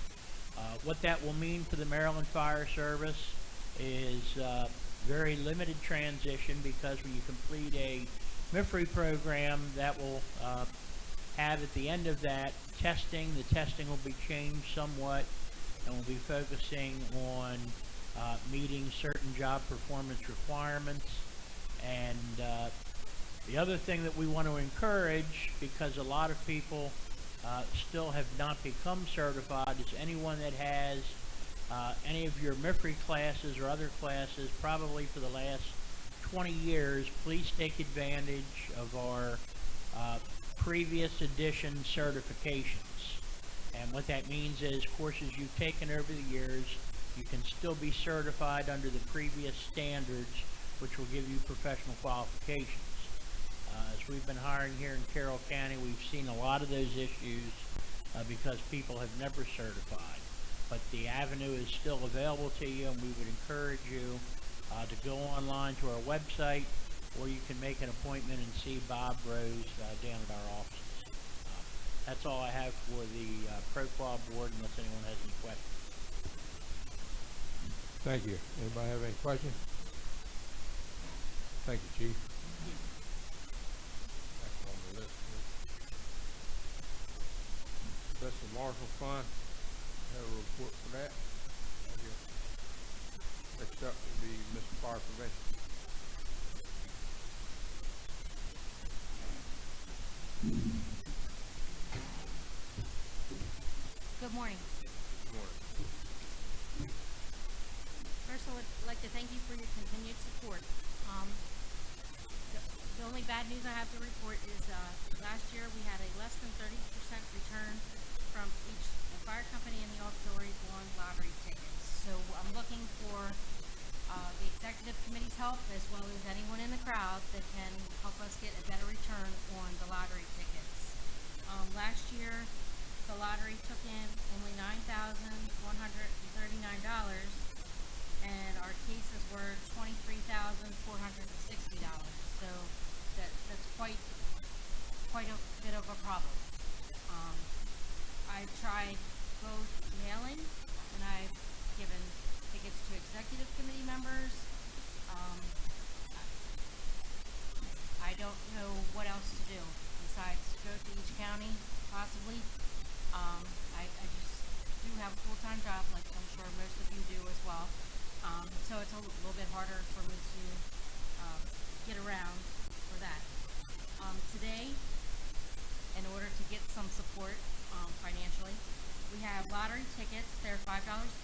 What that will mean for the Maryland Fire Service is very limited transition, because when you complete a MFRE program, that will have at the end of that testing. The testing will be changed somewhat, and we'll be focusing on meeting certain job performance requirements. And the other thing that we want to encourage, because a lot of people still have not become certified, is anyone that has any of your MFRE classes or other classes probably for the last 20 years, please take advantage of our previous edition certifications. And what that means is courses you've taken over the years, you can still be certified under the previous standards, which will give you professional qualifications. As we've been hiring here in Carroll County, we've seen a lot of those issues because people have never certified. But the avenue is still available to you, and we would encourage you to go online to our website, or you can make an appointment and see Bob Rose down at our offices. That's all I have for the ProQual board, unless anyone has any questions. Thank you. Anybody have any questions? Thank you, Chief. That's on the list. Special Marshal Fund, have a report for that. Next up will be Mr. Fire Prevention. Good morning. Good morning. First, I would like to thank you for your continued support. The only bad news I have to report is last year we had a less than 30% return from each the fire company and the auxiliary on lottery tickets. So I'm looking for the executive committee's help, as well as anyone in the crowd that can help us get a better return on the lottery tickets. Last year, the lottery took in only $9,139, and our cases were $23,460. So that's quite a bit of a problem. I've tried both mailing, and I've given tickets to executive committee members. I don't know what else to do besides go to each county, possibly. I just do have a full-time job, like I'm sure most of you do as well. So it's a little bit harder for me to get around for that. Today, in order to get some support financially, we have lottery tickets. They're $5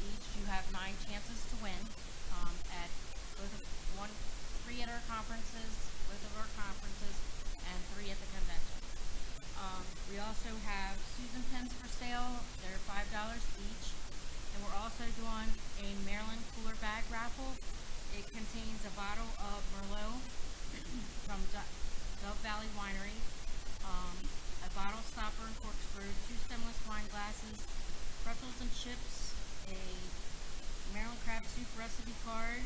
each. You have 9 chances to win at three at our conferences, both of our conferences, and 3 at the convention. We also have Susan pens for sale. They're $5 each. And we're also doing a Maryland cooler bag raffle. It contains a bottle of Merlot from Dove Valley Winery, a bottle stopper and corkscrew, 2 stemless wine glasses, pretzels and chips, a Maryland crab soup recipe card,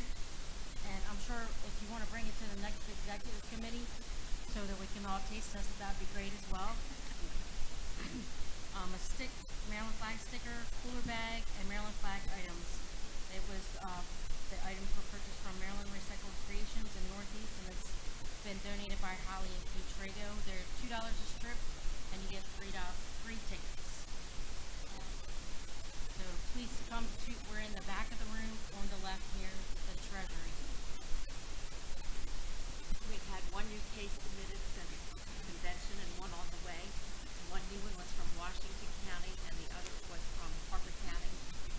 and I'm sure if you want to bring it to the next executive committee so that we can all taste test it, that'd be great as well. A Maryland flag sticker, cooler bag, and Maryland flag items. It was the items were purchased from Maryland Recycled Creations in Northeast, and it's been donated by Holly and Kate Trago. They're $2 a strip, and you get free tickets. So please come to. We're in the back of the room on the left near the Treasury. We've had 1 new case submitted since the convention and 1 on the way. 1 new one was from Washington County and the other was from Harper County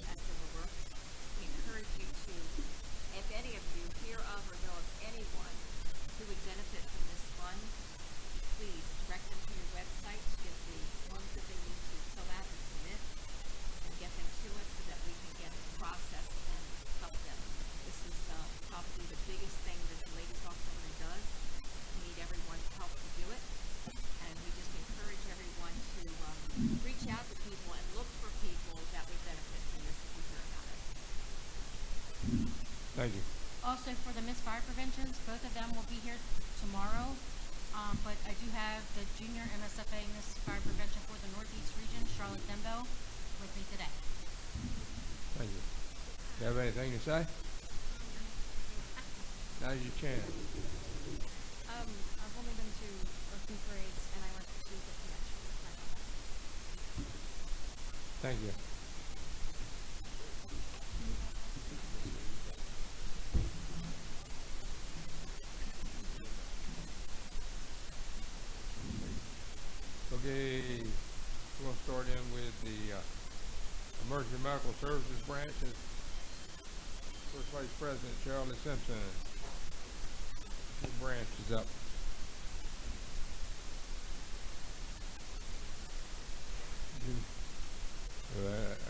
at Civil Works. We encourage you to, if any of you hear of or know of anyone who would benefit from this fund, please direct them to your website to get the ones that they need to fill out and submit and get them to us so that we can get it processed and help them. This is probably the biggest thing that the Ladies Auxiliary does. We need everyone's help to do it, and we just encourage everyone to reach out to people and look for people that would benefit from this if we hear about it. Thank you. Also for the Miss Fire Preventions, both of them will be here tomorrow. But I do have the junior MSFA Miss Fire Prevention for the Northeast region, Charlotte Dembo, with me today. Thank you. Do you have anything to say? Now's your chance. I've only been to a few parades, and I went to the convention. Thank you. Okay, we're going to start in with the Emergency Medical Services branches. First Vice President Charlie Simpson. Your branch is up.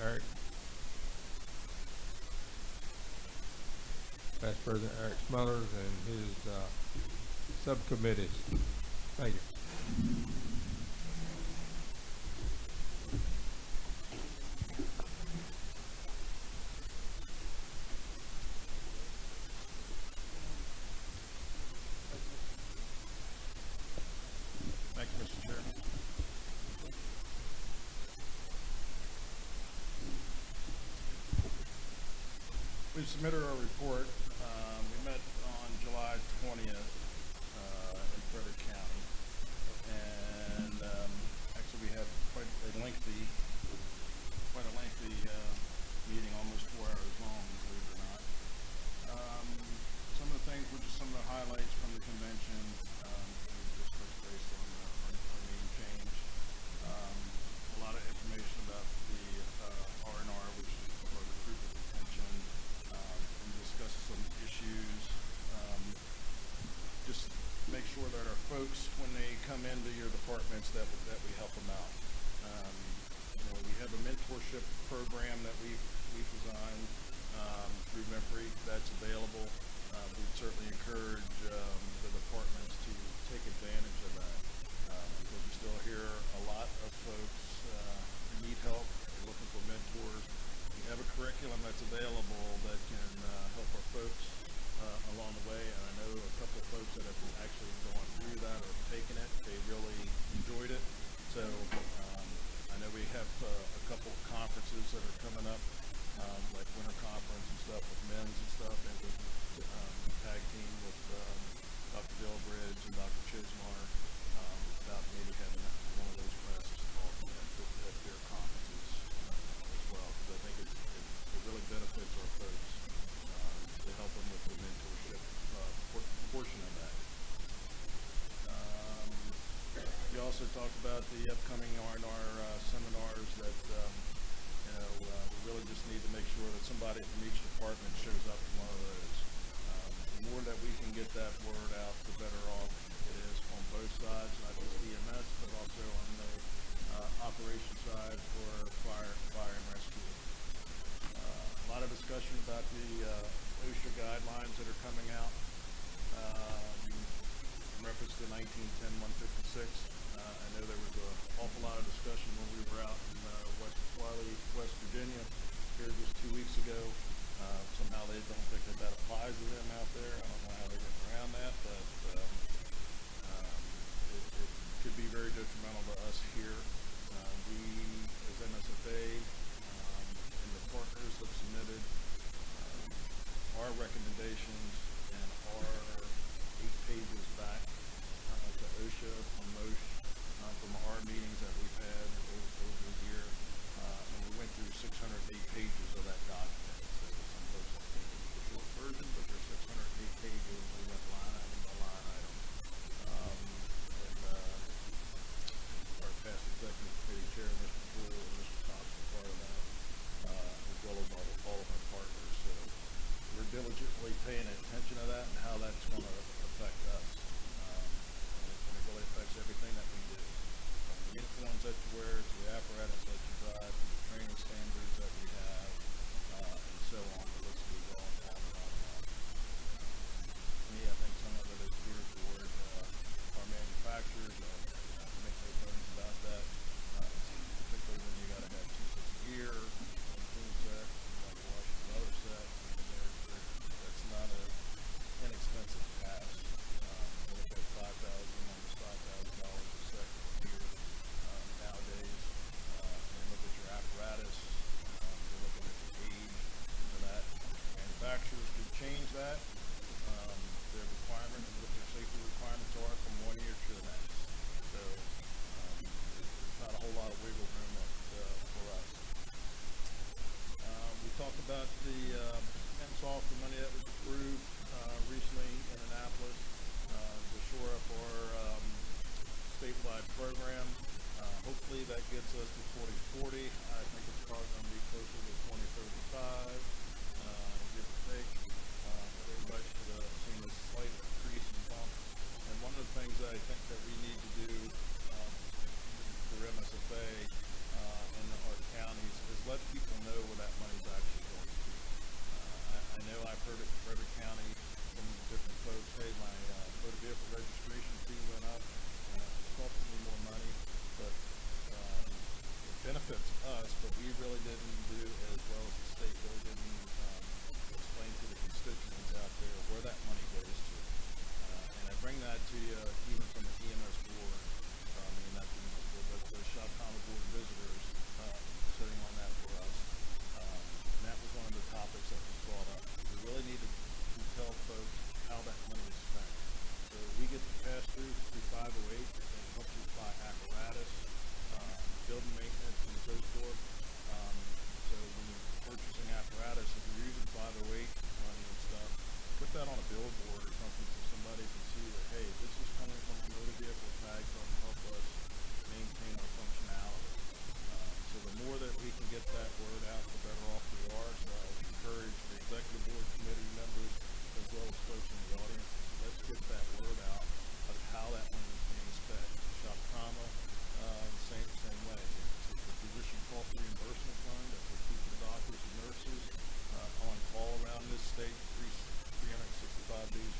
Eric. Vice President Eric Smothers and his subcommittees. Thank you. Thank you, Mr. Chairman. We've submitted our report. We met on July 20th in Frederick County, and actually we had quite a lengthy meeting, almost 4 hours long, believe it or not. Some of the things were just some of the highlights from the convention. We just touched base on our name change. A lot of information about the R&R, which is for recruitment retention. We discussed some issues. Just make sure that our folks, when they come into your departments, that we help them out. We have a mentorship program that we've designed through MEPRE that's available. We'd certainly encourage the departments to take advantage of that because we still hear a lot of folks who need help, they're looking for mentors. We have a curriculum that's available that can help that have actually gone through that or taken it, they really enjoyed it. So I know we have a couple of conferences that are coming up, like winter conference and stuff with men's and stuff, and we tag team with Dr. Bridge and Dr. Chismar about maybe having one of those classes taught at their conferences as well, because I think it really benefits our folks to help them with the mentorship portion of that. You also talked about the upcoming R&R seminars that we really just need to make sure that somebody from each department shows up to one of those. The more that we can get that word out, the better off it is on both sides, not just EMS, but also on the operation side for fire and rescue. A lot of discussion about the OSHA guidelines that are coming out in reference to 1910-156. I know there was an awful lot of discussion when we were out in West Virginia here just 2 weeks ago. Somehow they don't think that applies to them out there. I don't know how they get around that, but it could be very detrimental to us here. We, as MSFA, and the partners have submitted our recommendations and our 8 pages back to OSHA from our meetings that we've had over the year, and we went through 608 pages of that document. So some folks I think it's the short version, but there's 608 pages. We went line item by line item, and our past executive committee chair, Mr. Poole, and Mr. Thompson, part of that, as well as all of our partners. So we're diligently paying attention to that and how that's going to affect us. And it really affects everything that we do. From the uniforms that you wear, to the apparatus that you drive, to the training standards that we have, and so on. The list goes on and on and on and on. To me, I think some of it is geared toward our manufacturers. Make no bones about that. Particularly when you got to have 2 sets of gear, one clean set, you got to wash another set. That's not an inexpensive task. You look at almost $5,000 a set of gear nowadays. And look at your apparatus. You're looking at the age of that. Manufacturers could change that. Their requirements, what their safety requirements are from 1 year to the next. So there's not a whole lot of wiggle room for us. We talked about the MSFA, the money that was approved recently in Annapolis to shore up our statewide program. Hopefully that gets us to 2040. I think it's probably going to be closer to 2035, give or take. Everybody should have seen a slight increase in bump. And one of the things that I think that we need to do for MSFA in our counties is let people know where that money's actually going to. I know I've heard it from every county from different folks. Hey, my motor vehicle registration fee went up. It's costing me more money, but it benefits us. But we really didn't do, as well as the state really didn't explain to the constituents out there where that money goes to. And I bring that to you even from the EMS board. Not the EMS board, but the shop common board of visitors sitting on that for us. And that was one of the topics that was brought up. We really need to tell folks how that money is spent. So we get the pass through 508 and helps you buy apparatus, building maintenance, and so forth. So when you're purchasing apparatus, if you're using 508 money and stuff, put that on a billboard or something so somebody can see that, hey, this is coming from a motor vehicle tag to help us maintain our functionality. So the more that we can get that word out, the better off we are. So I encourage the executive board committee members as well as folks in the audience, let's get that word out of how that money is being spent. Shop trauma, same way. It's the physician cost reimbursement fund that will keep the doctors and nurses on call around this state 365 days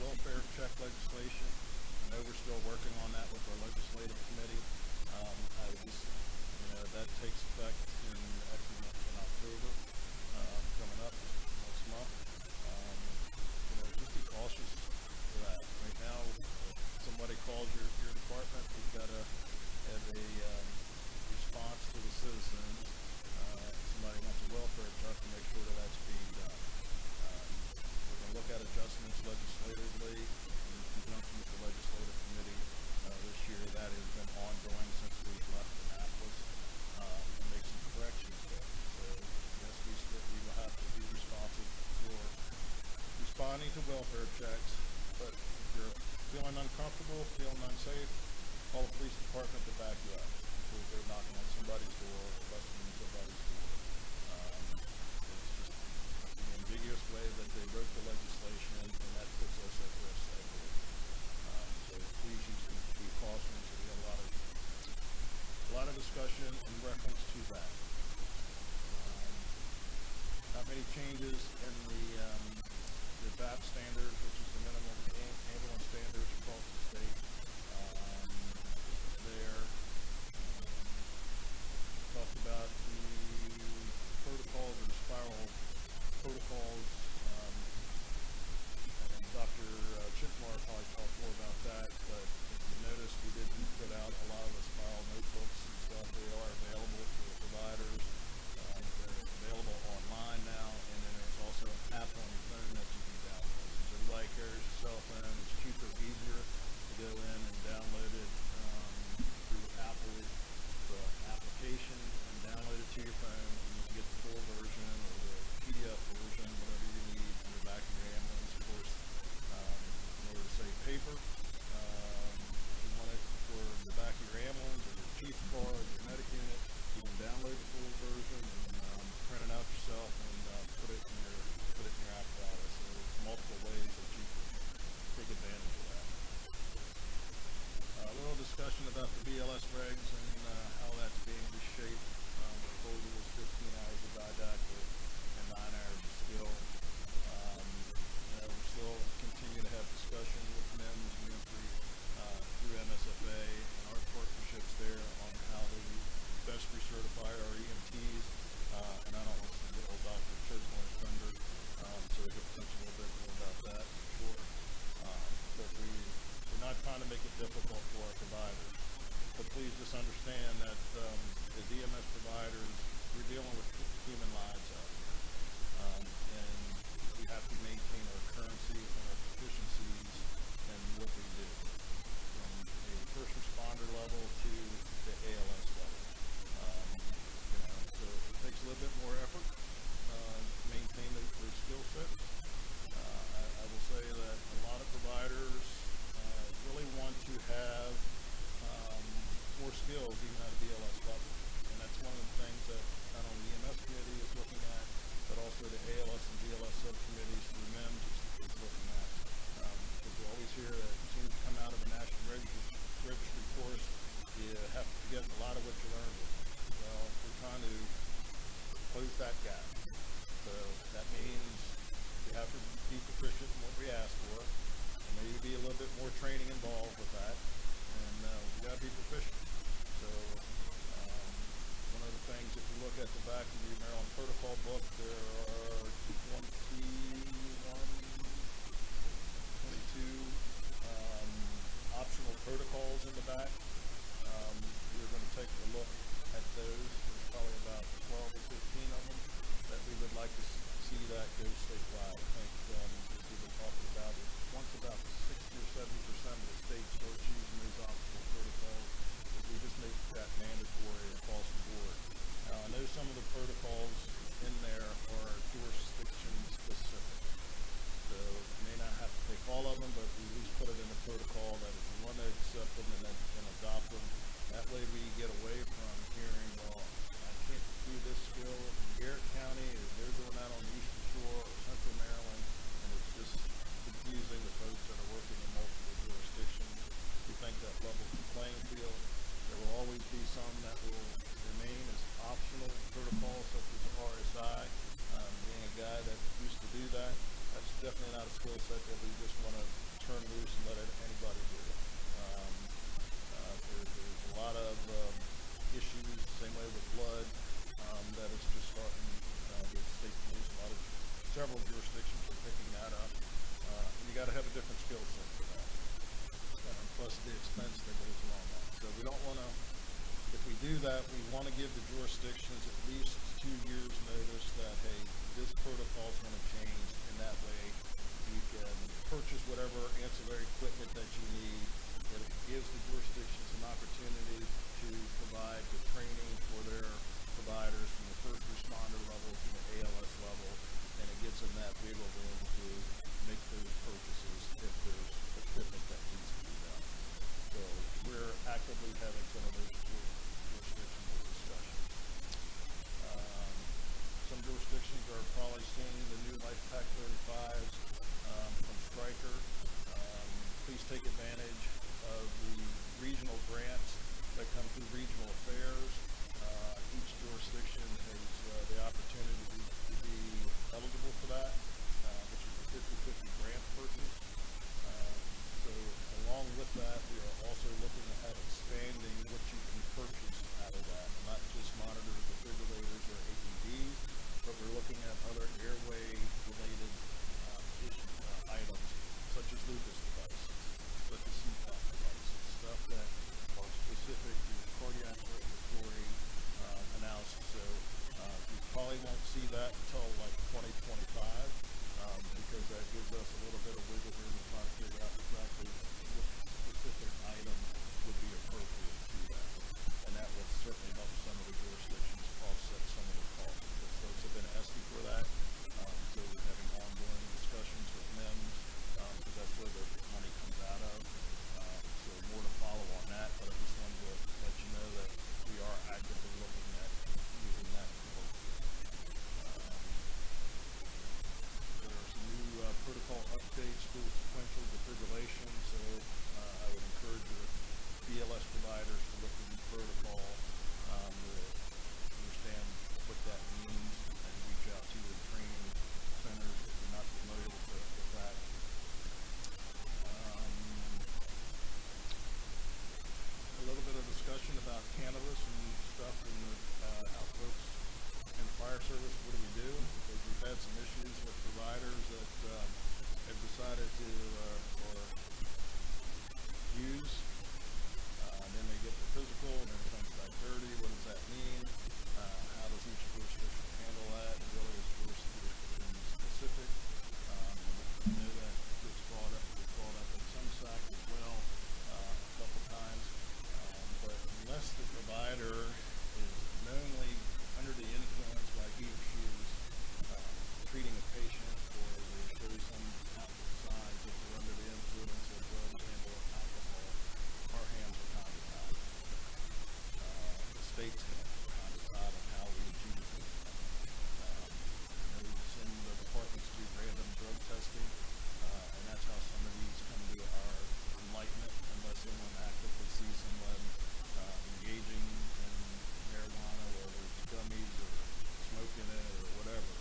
welfare check legislation. I know we're still working on that with our legislative committee. I would just, that takes effect actually in October, coming up next month. Just be cautious for that. Right now, if somebody calls your department, you've got to have a response to the citizens. Somebody wants a welfare check to make sure that that's being done. We're going to look at adjustments legislatively in conjunction with the legislative committee this year. That has been ongoing since we've left Annapolis, and make some corrections there. So yes, we will have to be responsive for responding to welfare checks, but if you're feeling uncomfortable, feeling unsafe, call the police department to back you up before they're knocking on somebody's door or busting in somebody's door. It's just the ambiguous way that they wrote the legislation, and that puts us at risk, I believe. So please use be cautions. We had a lot of discussion in reference to that. Not many changes in the VAP standards, which is the minimum ambulance standards across the state. Talked about the protocols and spiral protocols. And Dr. Chitmore probably talked more about that, but if you notice, we did put out a lot of the spiral notebooks and stuff. They are available for the providers. They're available online now, and then there's also an app on your phone that you can download. So everybody carries a cell phone. It's cheaper, easier to go in and download it through Apple application and download it to your phone, and you can get the full version or the PDF version, whatever you need in the back of your ambulance. Of course, in order to save paper, if you want it for the back of your ambulance or your chief car or your medic unit, you can download the full version and print it out yourself and put it in your apparatus. So there's multiple ways that you can take advantage of that. A little discussion about the BLS regs and how that's being reshaped. The proposal was 15 hours of didactic and 9 hours of skill. We still continue to have discussion with NIMS and through MSFA and our partnerships there on how to best recertify our EMTs. And I don't want to get old Dr. Chismore's thunder, so we can touch a little bit more about that for sure. But we're not trying to make it difficult for our providers. But please just understand that as EMS providers, we're dealing with human lives out there. And we have to maintain our currency and our proficiencies in what we do, from a first responder level to the ALS level. So it takes a little bit more effort to maintain their skill sets. I will say that a lot of providers really want to have more skills even at a BLS level. And that's one of the things that not only the EMS committee is looking at, but also the ALS and BLS subcommittees through MIMS is looking at. Because we always hear that as soon as you come out of a national registry course, you have to forget a lot of what you learned. Well, we're trying to close that gap. So that means you have to be proficient in what we ask for. There may be a little bit more training involved with that, and we got to be proficient. So one of the things, if you look at the back of the Maryland Protocol book, there are 22 optional protocols in the back. We're going to take a look at those. There's probably about 12 or 15 of them that we would like to see that go statewide. I think as we were talking about it, once about 60 or 70% of the states start using those optional protocols, if we just make that mandatory across the board. I know some of the protocols in there are jurisdiction specific. So you may not have to take all of them, but we at least put it in the protocol that if you want to accept them and adopt them, that way we get away from hearing, well, I can't do this skill in Garrett County, or they're doing that on the Eastern Shore or Central Maryland, and it's just confusing the folks that are working in multiple jurisdictions. We think that levels the playing field. There will always be some that will remain as optional protocols, such as RSI. Being a guy that used to do that, that's definitely not a skill concept that we just want to turn loose and let anybody do it. There's a lot of issues, same way with blood, that is just starting with state police. Several jurisdictions are picking that up. And you got to have a different skill set for that. Plus the expense that goes along with that. So we don't want to, if we do that, we want to give the jurisdictions at least 2 years notice that, hey, this protocol is going to change, and that way you can purchase whatever ancillary equipment that you need. It gives the jurisdictions an opportunity to provide the training for their providers from the first responder level to the ALS level, and it gives them that wiggle room to make those purchases if there's equipment that needs to be done. So we're actively having some of those jurisdictional discussions. Some jurisdictions are probably seeing the new Life Pack 35s from Stryker. Please take advantage of the regional grants that come through regional affairs. Each jurisdiction has the opportunity to be eligible for that, which is a 50-50 grant purchase. So along with that, we are also looking at expanding what you can purchase out of that, not just monitors, defibrillators, or AEDs, but we're looking at other airway-related items, such as Lucas devices, such as CPAP devices, stuff that are specific to cardiac respiratory analysis. So we probably won't see that until like 2025, because that gives us a little bit of wiggle room to try to figure out exactly what specific item would be appropriate to that. And that will certainly help some of the jurisdictions offset some of the costs, because folks have been asking for that. So we're having ongoing discussions with NIMS, because that's where the money comes out of. So more to follow on that, but I just wanted to let you know that we are actively looking at using that for. There are some new protocol updates for sequential defibrillation, so I would encourage your BLS providers to look at the protocol, to understand what that means, and reach out to your training centers if you're not familiar with that. A little bit of discussion about cannabis and stuff, and how folks in the fire service, what do we do? Because we've had some issues with providers that have decided to use, and then they get the physical, and then it comes back dirty. What does that mean? How does each jurisdiction handle that? It really is jurisdiction specific. I know that gets brought up at some SAC as well, a couple times. But unless the provider is knowingly under the influence while he or she is treating a patient, or they show some outward signs that they're under the influence of drugs and or alcohol, our hands are kind of tied. The state's hands are kind of tied on how we adjudicate. Some of the departments do random drug testing, and that's how some of these come to our enlightenment, unless someone actively sees someone engaging in marijuana, whether it's gummies or smoking it or whatever.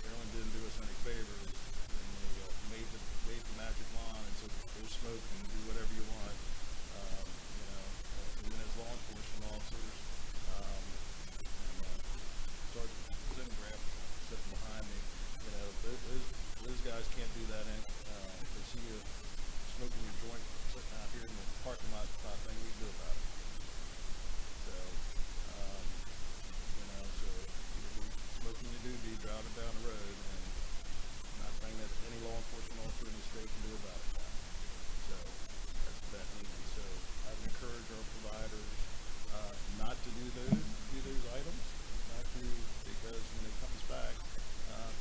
Maryland didn't do us any favors when they waved the magic wand and said, go smoke and do whatever you want. Even as law enforcement officers, Sergeant Zingraf sitting behind me, those guys can't do that. They see you smoking your joint sitting out here in the parking lot, type thing we do about it. So, so you're smoking your doobie, driving down the road, and not a thing that any law enforcement officer in the state can do about it now. So that's what that means. So I would encourage our providers not to do those items, not to, because when it comes back,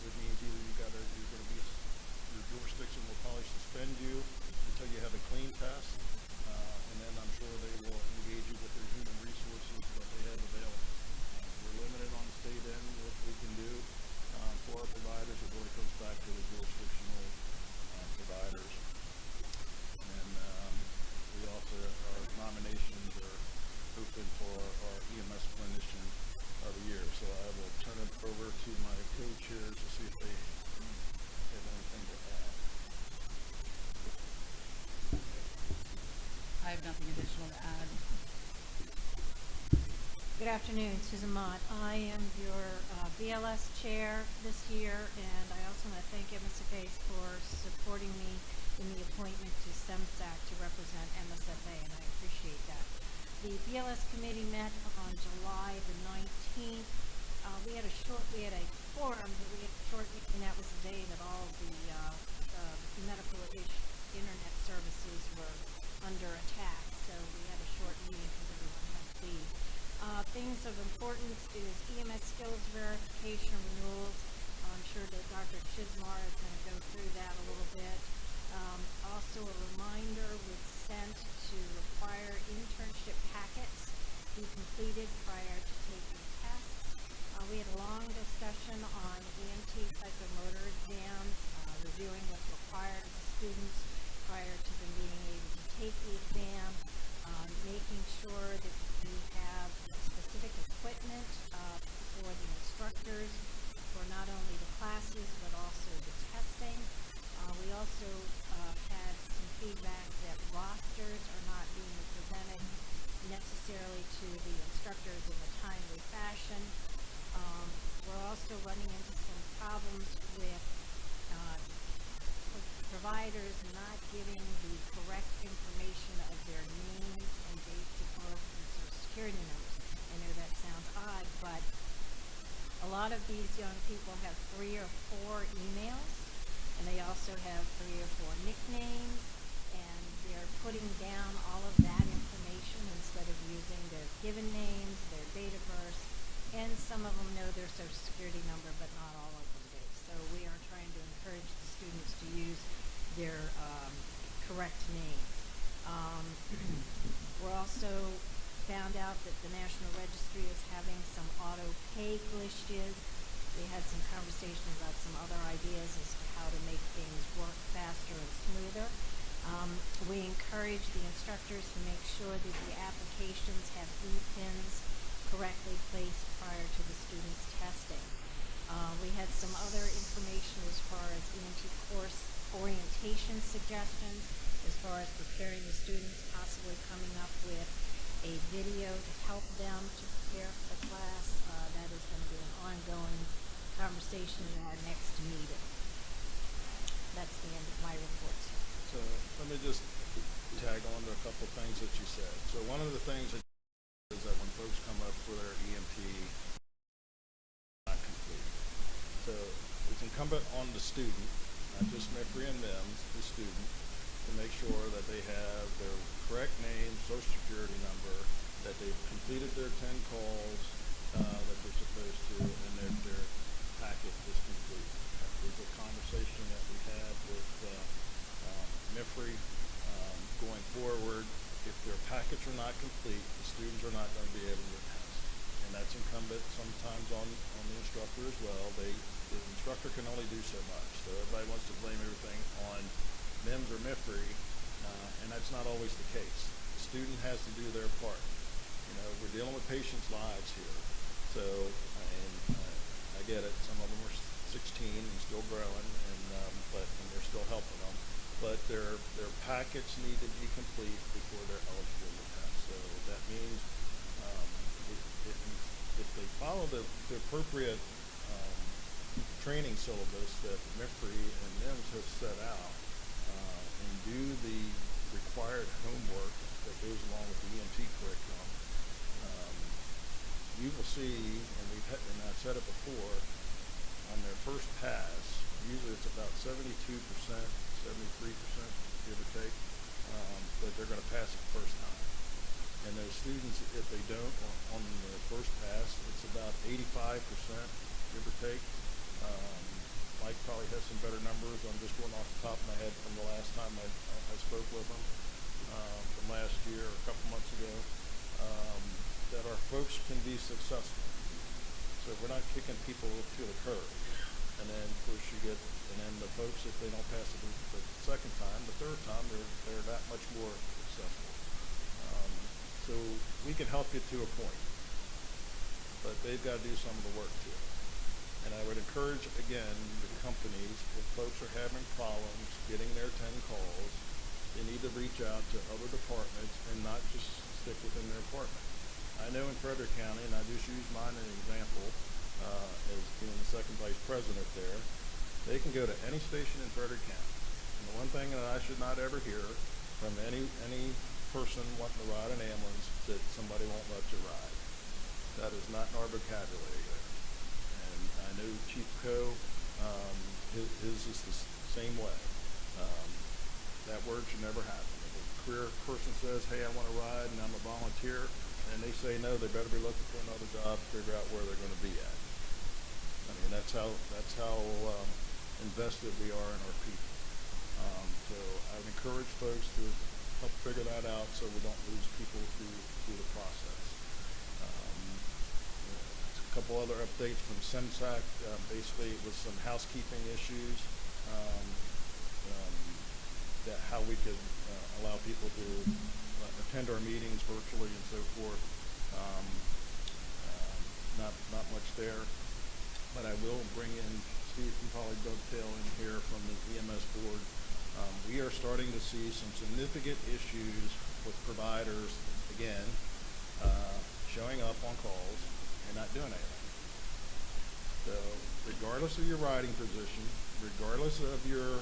it means either you're going to be, your jurisdiction will probably suspend you until you have a clean test, and then I'm sure they will engage you with their human resources that they have available. We're limited on the state end what we can do for have nothing additional to add. Good afternoon, Susan Mott. I am your BLS chair this year, and I also want to thank MSFA for supporting me in the appointment to STEMSAC to represent MSFA, and I appreciate that. The BLS committee met on July the 19th. We had a forum, but we had a short meeting. That was the day that all of the medical-ish internet services were under attack, so we had a short meeting because everyone had to leave. Things of importance is EMS skills verification renewals. I'm sure that Dr. Chismar is going to go through that a little bit. Also a reminder was sent to require internship packets be completed prior to taking tests. We had a long discussion on EMT psychomotor exams, reviewing what's required of the students prior to them being able to take the exam, making sure that we have specific equipment for the instructors for not only the classes but also the testing. We also had some feedback that rosters are not being presented necessarily to the instructors in a timely fashion. We're also running into some problems with providers not giving the correct information of their names and dates of birth and social security numbers. I know that sounds odd, but a lot of these young people have 3 or 4 emails, and they also have 3 or 4 nicknames, and they're putting down all of that information instead of using their given names, their date of birth, and some of them know their social security number, but not all of them do. So we are trying to encourage the students to use their correct name. We're also found out that the National Registry is having some auto pay glitches. We had some conversation about some other ideas as to how to make things work faster and smoother. We encourage the instructors to make sure that the applications have e-pins correctly placed prior to the students' testing. We had some other information as far as EMT course orientation suggestions, as far as preparing the students, possibly coming up with a video to help them to prepare for the class. That is going to be an ongoing conversation at our next meeting. That's the end of my report, sir. So let me just tag on to a couple of things that you said. So one of the things that is that when folks come up for their EMT, not complete. So it's incumbent on the student, not just MIFRE and NIMS, the student, to make sure that they have their correct name, social security number, that they've completed their 10 calls that they're supposed to, and that their packet is complete. That was a conversation that we had with MIFRE going forward. If their packets are not complete, the students are not going to be able to test. And that's incumbent sometimes on the instructor as well. The instructor can only do so much. So everybody wants to blame everything on NIMS or MIFRE, and that's not always the case. The student has to do their part. You know, we're dealing with patients' lives here. So, I get it. Some of them are 16 and still growing, and they're still helping them. But their packets need to be complete before they're eligible to test. So that means if they follow the appropriate training syllabus that MIFRE and NIMS have set out, and do the required homework that goes along with the EMT curriculum, you will see, and I've said it before, on their first pass, usually it's about 72%, 73%, give or take, that they're going to pass it the first time. And those students, if they don't on the first pass, it's about 85%, give or take. Mike probably has some better numbers. I'm just going off the top of my head from the last time I spoke with him, from last year or a couple months ago, that our folks can be successful. So we're not kicking people to the curb. And then, of course, and then the folks, if they don't pass it the second time, the third time, they're that much more successful. So we can help you to a point, but they've got to do some of the work too. And I would encourage, again, the companies, if folks are having problems getting their 10 calls, they need to reach out to other departments and not just stick within their department. I know in Frederick County, and I just use mine as an example, as being the second vice president there, they can go to any station in Frederick County. And the one thing that I should not ever hear from any person wanting to ride an ambulance that somebody won't let you ride. That is not in our vocabulary there. And I know Chief Co, his is the same way. That word should never happen. If a career person says, hey, I want to ride and I'm a volunteer, and they say no, they better be looking for another job to figure out where they're going to be at. I mean, that's how invested we are in our people. So I would encourage folks to help figure that out so we don't lose people through the process. A couple other updates from SEMSAC. Basically, it was some housekeeping issues. That how we could allow people to attend our meetings virtually and so forth. Not much there, but I will bring in, Steve can probably dovetail in here from the EMS board. We are starting to see some significant issues with providers, again, showing up on calls and not doing anything. So regardless of your riding position, regardless of your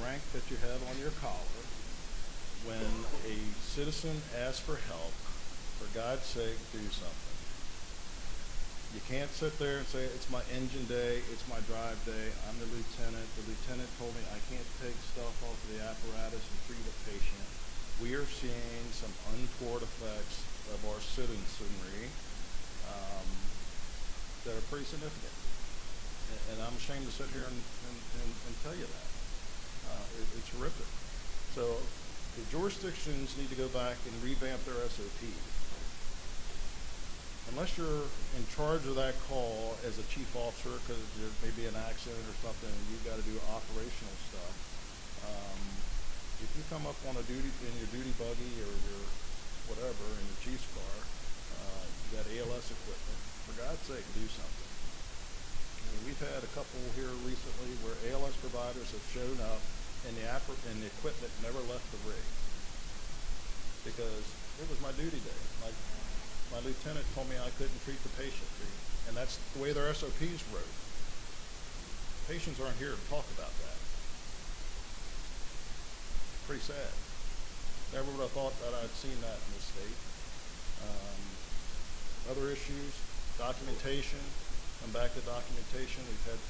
rank that you have on your collar, when a citizen asks for help, for God's sake, do something. You can't sit there and say, it's my engine day, it's my drive day, I'm the lieutenant told me I can't take stuff off of the apparatus and treat a patient. We are seeing some untoward effects of our citizenry that are pretty significant. And I'm ashamed to sit here and tell you that. It's horrific. So the jurisdictions need to go back and revamp their SOPs. Unless you're in charge of that call as a chief officer because there may be an accident or something and you've got to do operational stuff, if you come up on a duty in your duty buggy or your whatever in your chief's car, you got ALS equipment, for God's sake, do something. I mean, we've had a couple here recently where ALS providers have shown up and the equipment never left the rig because it was my duty day. My lieutenant told me I couldn't treat the patient, and that's the way their SOPs wrote. Patients aren't here to talk about that. Pretty sad. Never would have thought that I'd seen that in this state. Other issues, documentation. I'm back to documentation. We've had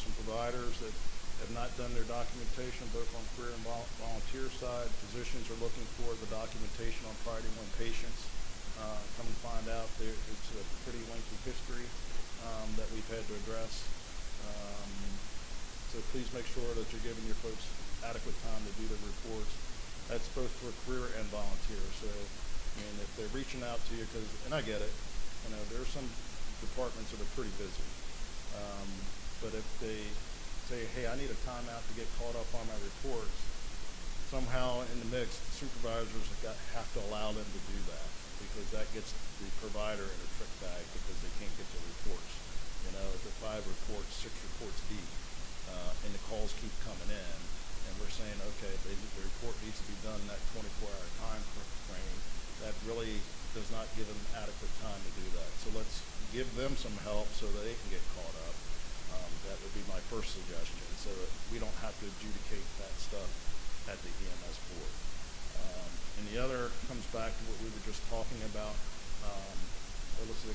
some providers that have not done their documentation, both on career and volunteer side. Physicians are looking for the documentation on priority 1 patients. Come to find out it's a pretty lengthy history that we've had to address. So please make sure that you're giving your folks adequate time to do their reports. That's both for career and volunteer. So, I mean, if they're reaching out to you, and I get it, there are some departments that are pretty busy. But if they say, hey, I need a timeout to get caught up on my reports, somehow in the mix, the supervisors have to allow them to do that because that gets the provider in a trick bag because they can't get the reports. If the 5 reports, 6 reports deep, and the calls keep coming in, and we're saying, okay, the report needs to be done in that 24-hour time frame, that really does not give them adequate time to do that. So let's give them some help so that they can get caught up. That would be my first suggestion, so that we don't have to adjudicate that stuff at the EMS board. And the other comes back to what we were just talking about, illicit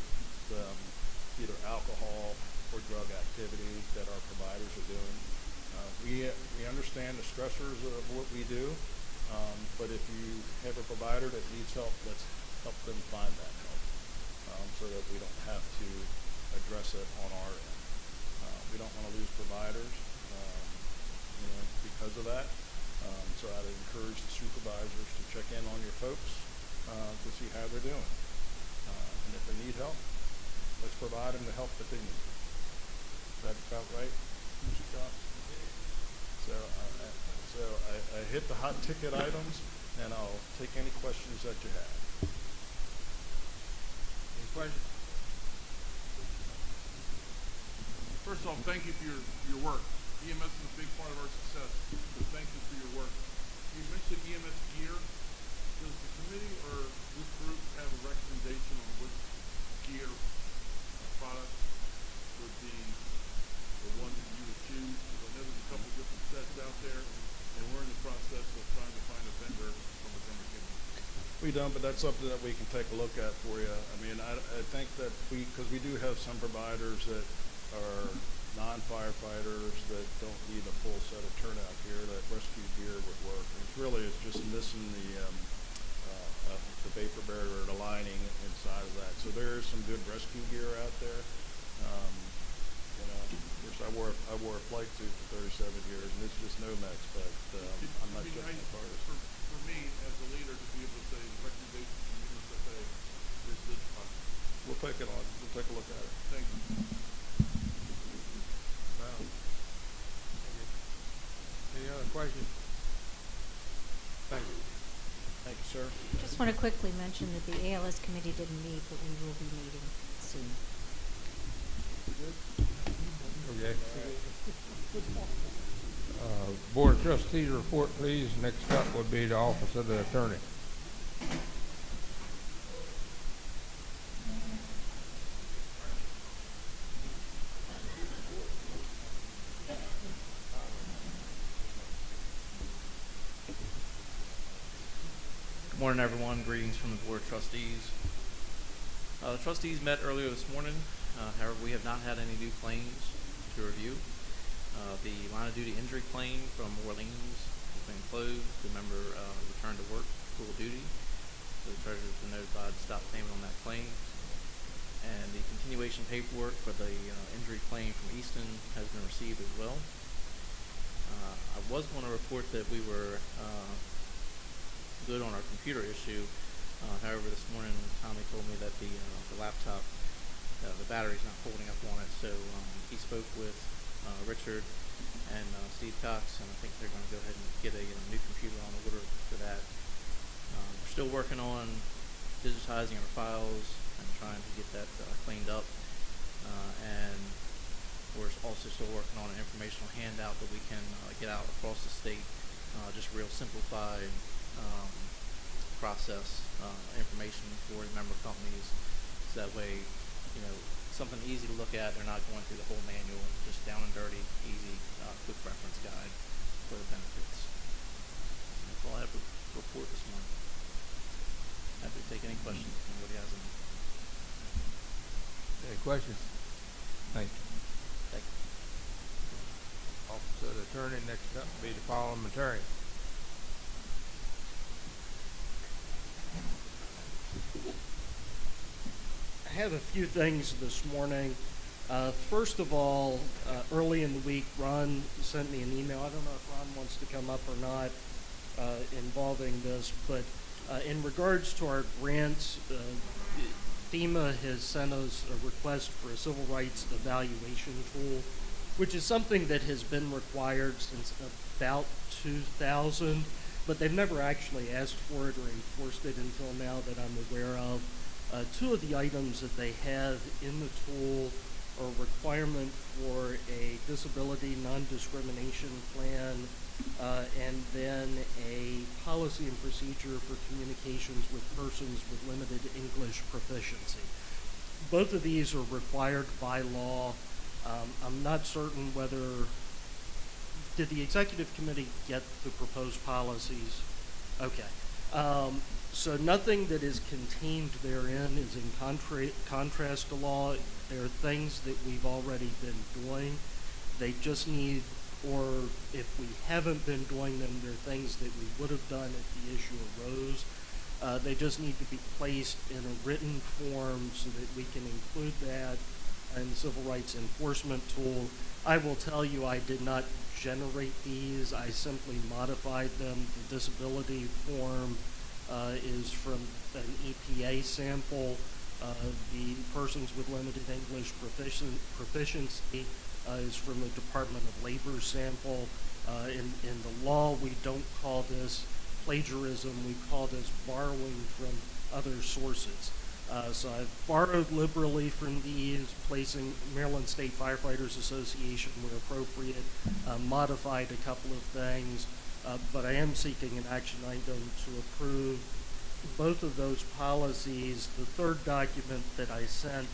either alcohol or drug activity that our providers are doing. We understand the stressors of what we do, but if you have a provider that needs help, let's help them find that help so that we don't have to address it on our end. We don't want to lose providers because of that. So I'd encourage the supervisors to check in on your folks to see how they're doing. And if they need help, let's provide them the help that they need. Is that about right, Mr. Johnson? So I hit the hot ticket items, and I'll take any questions that you have. Any questions? First off, thank you for your work. EMS is a big part of our success, so thank you for your work. You mentioned EMS there, and we're in the process of trying to find a vendor from Montgomery County. We don't, but that's something that we can take a look at for you. I mean, I think that because we do have some providers that are non-firefighters that don't need a full set of turnout gear, that rescue gear would work. And it's just missing the vapor barrier or the lining inside of that. So there is some good rescue gear out there. You know, of course, I wore a flight suit for 37 years, and it's just Nomex, but I'm not It'd be just nice the artist. for me as a leader to be able to say the recommendation from the MSFA is this product. We'll take it on. We'll take a look at it. Thank you. Wow. Any other questions? Thank you. Thank you, sir. Just want to quickly mention that the ALS committee didn't meet, but we will be meeting soon. Okay. Board of Trustees report, please. Next up would be the Office of the Attorney. Good morning, everyone. Greetings from the Board of Trustees. The trustees met earlier this morning. However, we have not had any new claims to review. The line of duty injury claim from Orleans has been closed. The member returned to work full duty. So the treasurer has been notified to stop payment on that claim. And the continuation paperwork for the injury claim from Easton has been received as well. I was going to report that we were good on our computer issue. However, this morning Tommy told me that the laptop, the battery's not holding up on it. So he spoke with Richard and Steve Cox, and I think they're going to go ahead and get a new computer on order for that. We're still working on digitizing our files and trying to get that cleaned up. And we're also still working on an informational handout that we can get out across the state, just real simplified process information for the member companies, so that way, you know, something easy to look at. They're not going through the whole manual, just down and dirty, easy, quick reference guide for the benefits. That's all I have to report this morning. Happy to take any questions if anybody has any. Any questions? Thank you. Thank you. Office of the Attorney, next up will be the parliamentarian. I have a few things this morning. First of all, early in the week, Ron sent me an email. I don't know if Ron wants to come up or not involving this, but in regards to our grants, FEMA has sent us a request for a civil rights evaluation tool, which is something that has been required since about 2000, but they've never actually asked for it or enforced it until now that I'm aware of. Two of the items that they have in the tool are a requirement for a disability non-discrimination plan and then a policy and procedure for communications with persons with limited English proficiency. Both of these are required by law. I'm not certain whether, did the executive committee get the proposed policies? Okay. So nothing that is contained therein is in contrast to law. There are things that we've already been doing. They just need, or if we haven't been doing them, they're things that we would have done if the issue arose. They just need to be placed in a written form so that we can include that in the Civil Rights Enforcement tool. I will tell you I did not generate these. I simply modified them. The disability form is from an EPA sample. The persons with limited English proficiency is from the Department of Labor sample. In the law, we don't call this plagiarism. We call this borrowing from other sources. So I've borrowed liberally from these, placing Maryland State Firefighters Association where appropriate, modified a couple of things, but I am seeking an action item to approve both of those policies. The third document that I sent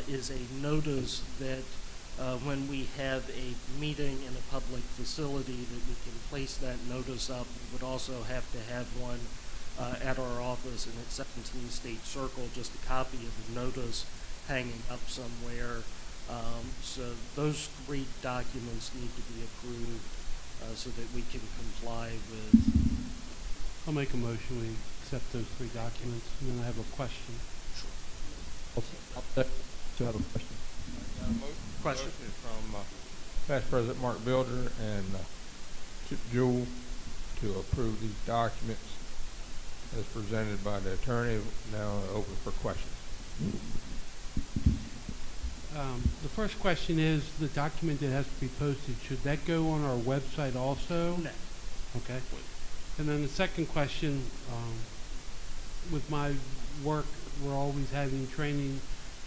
is a notice that when we have a meeting in a public facility that we can place that notice up. We would also have to have one at our office and at 17 State Circle, just a copy of the notice hanging up somewhere. So those 3 documents need to be approved so that we can comply with. I'll make a motion, we accept those 3 documents, and then I have a question. So I have a question. Question? Motion from Past President Mark Bilger and Chip Jewell to approve these documents as presented by the attorney. Now open for questions. The first question is, the document that has to be posted, should that go on our website also? No. Okay. And then the second question, with my work, we're always having training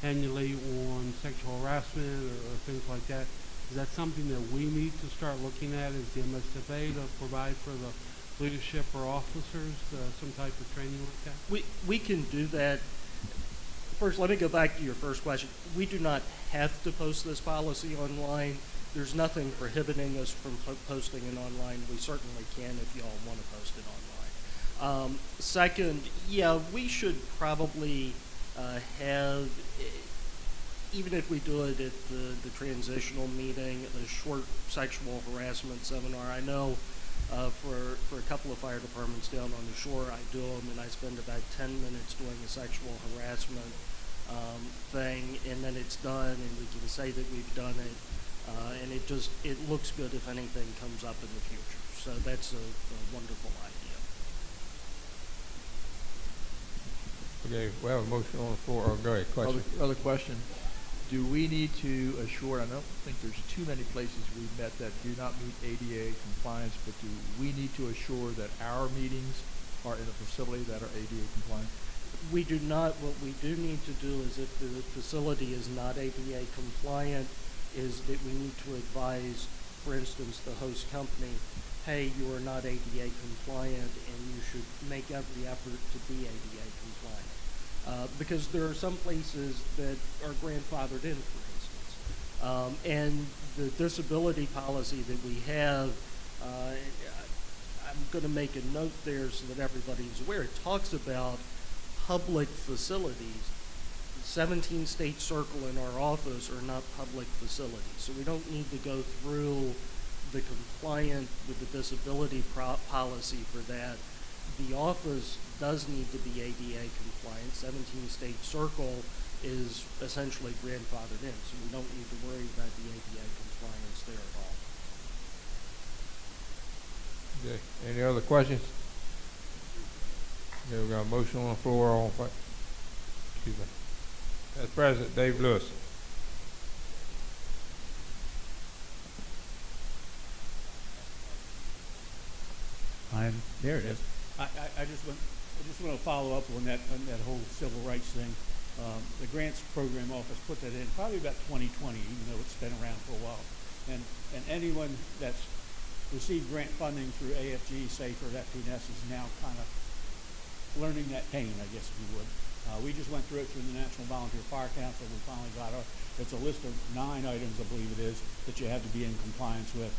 annually on sexual harassment or things like that. Is that something that we need to start looking at as the MSFA to provide for the leadership or officers, some type of training like that? We can do that. First, let me go back to your first question. We do not have to post this policy online. There's nothing prohibiting us from posting it online. We certainly can if you all want to post it online. Second, yeah, we should probably have, even if we do it at the transitional meeting, a short sexual harassment seminar. I know for a couple of fire departments down on the shore, I do them, and I spend about 10 minutes doing a sexual harassment thing, and then it's done, and we can say that we've done it, and it looks good if anything comes up in the future. So that's a wonderful idea. Okay, we have a motion on the floor. Oh, go ahead. Question. Other question. Do we need to assure, I don't think there's too many places we've met that do not meet ADA compliance, but do we need to assure that our meetings are in a facility that are ADA compliant? We do not. What we do need to do is, if the facility is not ADA compliant, is that we need to advise, for instance, the host company, hey, you are not ADA compliant and you should make every effort to be ADA compliant. Because there are some places that are grandfathered in, for instance. And the disability policy that we have, I'm going to make a note there so that everybody's aware. It talks about public facilities. 17 State Circle in our office are not public facilities. So we don't need to go through the compliant with the disability policy for that. The office does need to be ADA compliant. 17 State Circle is essentially grandfathered in, so we don't need to worry about the ADA compliance there at all. Okay. Any other questions? Okay, we got a motion on the floor. All in excuse me. That's President Dave Lewis. There it is. I just want to follow up on that whole civil rights thing. The grants program office put that in probably about 2020, even though it's been around for a while. And anyone that's received grant funding through AFG, SAFER, FPNS is now kind of learning that pain, I guess, if you would. We just went through it through the National Volunteer Fire Council. We finally got it's a list of 9 items, I believe it is, that you had to be in compliance with.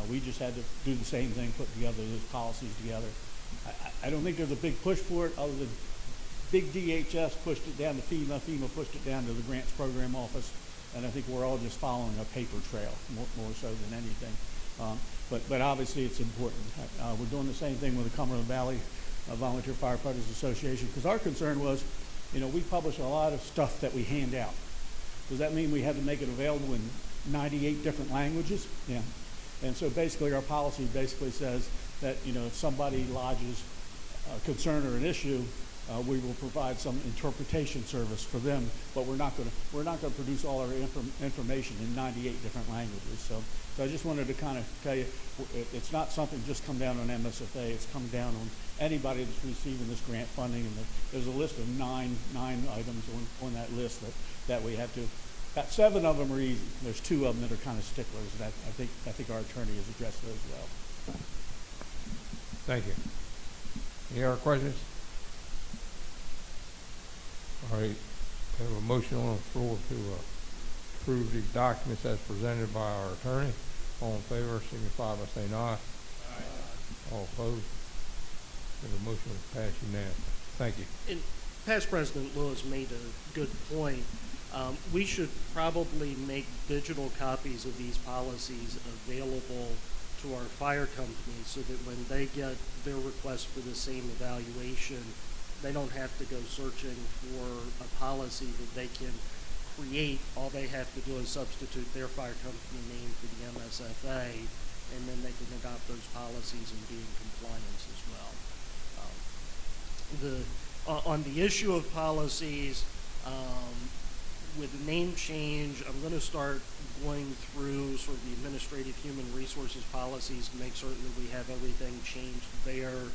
We just had to do the same thing, put together those policies together. I don't think there's a big push for it, other than big DHS pushed it down to FEMA, FEMA pushed it down to the grants program office, and I think we're all just following a paper trail more so than anything. But obviously it's important. We're doing the same thing with the Cumberland Valley Volunteer Firefighters Association, because our concern was, we publish a lot of stuff that we hand out. Does that mean we have to make it available in 98 different languages? Yeah. And so basically our policy basically says that, if somebody lodges a concern or an issue, we will provide some interpretation service for them, but we're not going to produce all our information in 98 different languages. So I just wanted to kind of tell you, it's not something just come down on MSFA. It's come down on anybody that's receiving this grant funding, and there's a list of nine items on that list that we have to. About 7 of them are easy. There's 2 of them that are kind of sticklers, and I think our attorney has addressed those well. Thank you. Any other questions? All right. I have a motion on the floor to approve these documents as presented by our attorney. All in favor, signify by saying aye. Aye. All opposed? The motion will pass unanimously. Thank you. And past President Lewis made a good point. We should probably make digital copies of these policies available to our fire companies so that when they get their request for the same evaluation, they don't have to go searching for a policy that they can create. All they have to do is substitute their fire company name for the MSFA, and then they can adopt those policies and be in compliance as well. On the issue of policies, with the name change, I'm going to start going through sort of the administrative human resources policies to make certain that we have everything changed there.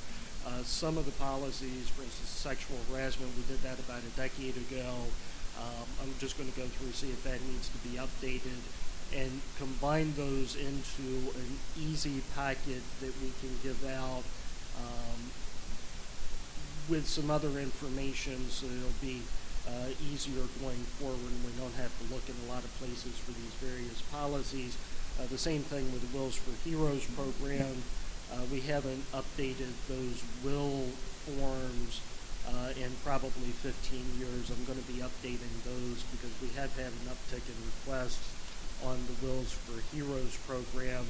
Some of the policies, for instance, sexual harassment, we did that about a decade ago. I'm just going to go through and see if that needs to be updated and combine those into an easy packet that we can give out with some other information, so it'll be easier going forward and we don't have to look in a lot of places for these various policies. The same thing with the Wills for Heroes program. We haven't updated those will forms in probably 15 years. I'm going to be updating those because we have had an uptick in requests on the Wills for Heroes program.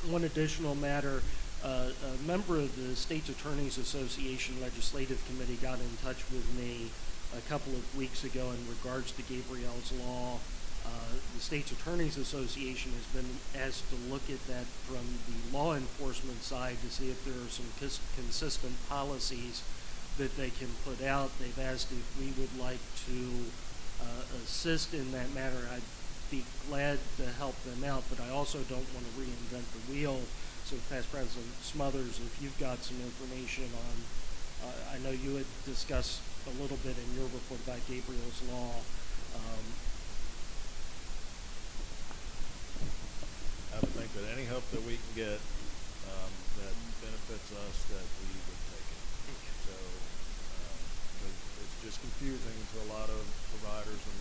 One additional matter, a member of the State's Attorneys Association Legislative Committee got in touch with me a couple of weeks ago in regards to Gabriel's Law. The State's Attorneys Association has been asked to look at that from the law enforcement side to see if there are some consistent policies that they can put out. They've asked if we would like to assist in that matter. I'd be glad to help them out, but I also don't want to reinvent the wheel. So Past President Smothers, if you've got some information on, I know you had discussed a little bit in your report about Gabriel's Law. I would think that any help that we can get that benefits us, that we would take it. So it's just confusing to a lot of providers and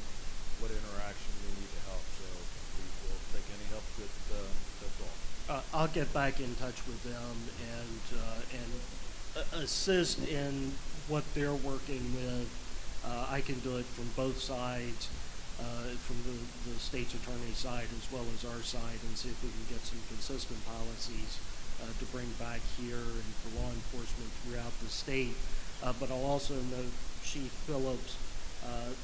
what interaction we need to help. So we will take any help that's on. I'll get back in touch with them and assist in what they're working with. I can do it from both sides. From the state's attorney side as well as our side, and see if we can get some consistent policies to bring back here and for law enforcement throughout the state. But I'll also note Chief Phillips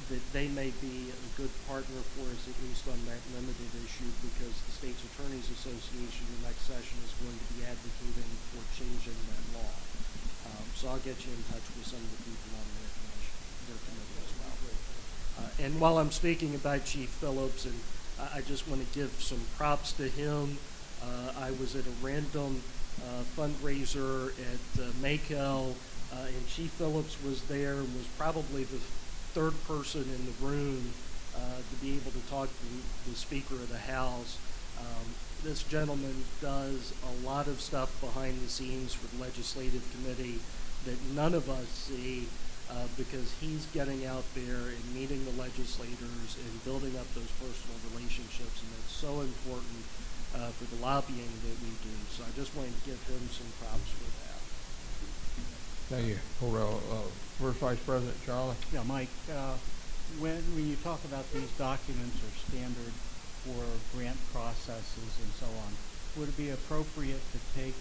that they may be a good partner for us, at least on that limited issue, because the State's Attorneys Association in the next session is going to be advocating for changing that law. So I'll get you in touch with some of the people on their committee as well. And while I'm speaking about Chief Phillips, and I just want to give some props to him. I was at a random fundraiser at Mako, and Chief Phillips was there and was probably the third person in the room to be able to talk to the Speaker of the House. This gentleman does a lot of stuff behind the scenes for the Legislative Committee that none of us see. Because he's getting out there and meeting the legislators and building up those personal relationships, and it's so important for the lobbying that we do. So I just want to give him some props for that. Thank you. First Vice President Charlie. Yeah, Mike, when you talk about these documents are standard for grant processes and so on, would it be appropriate to take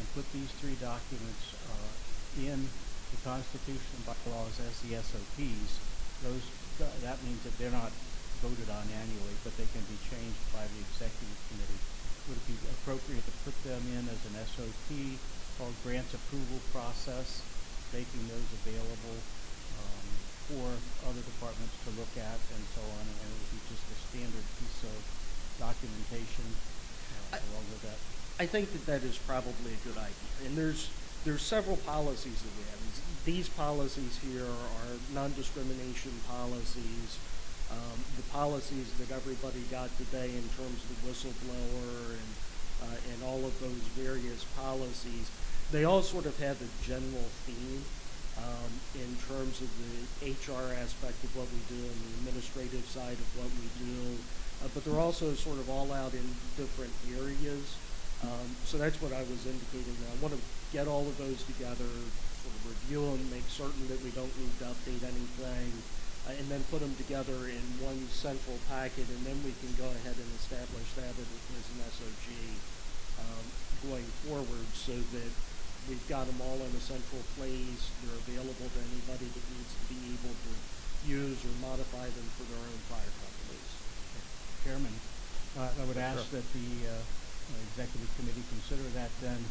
and put these three documents in the Constitution and bylaws as the SOPs? That means that they're not voted on annually, but they can be changed by the Executive Committee. Would it be appropriate to put them in as an SOP called Grants Approval Process, making those available for other departments to look at and so on, and it would be just a standard piece of documentation along with that? I think that is probably a good idea. And there's several policies that we have. These policies here are non-discrimination policies. The policies that everybody got today in terms of the whistleblower and all of those various policies, they all sort of have a general theme. in terms of the HR aspect of what we do and the administrative side of what we do. But they're also sort of all out in different areas. So that's what I was indicating. I want to get all of those together, sort of review them, make certain that we don't need to update anything, and then put them together in one central packet, and then we can go ahead and establish that as an SOG going forward, so that we've got them all in a central place. They're available to anybody that needs to be able to use or modify them for their own fire companies. Chairman, I would ask that the executive committee consider that then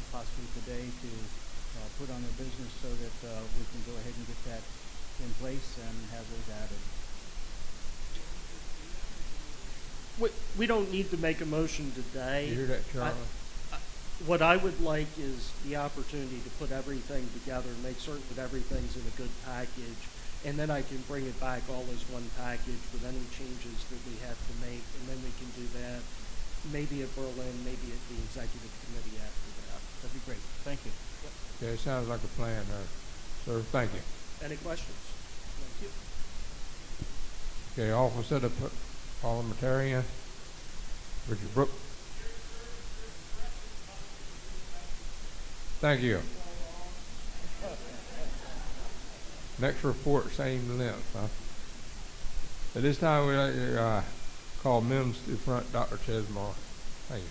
possibly today to put on their business so that we can go ahead and get that in place and have those added. We don't need to make a motion today. You hear that, Charlie? What I would like is the opportunity to put everything together, make certain that everything's in a good package, and then I can bring it back all as one package with any changes that we have to make, and then we can do that maybe at Berlin, maybe at the executive committee after that. That'd be great. Thank you. Okay, sounds like a plan there. Sir, thank you. Any questions? Thank you. Okay, Office of the Parliamentarian, Richard Brook. Thank you. Next report, same length, huh? At this time, we'd like to call MIMS to the front, Dr. Chesmar. Thank you.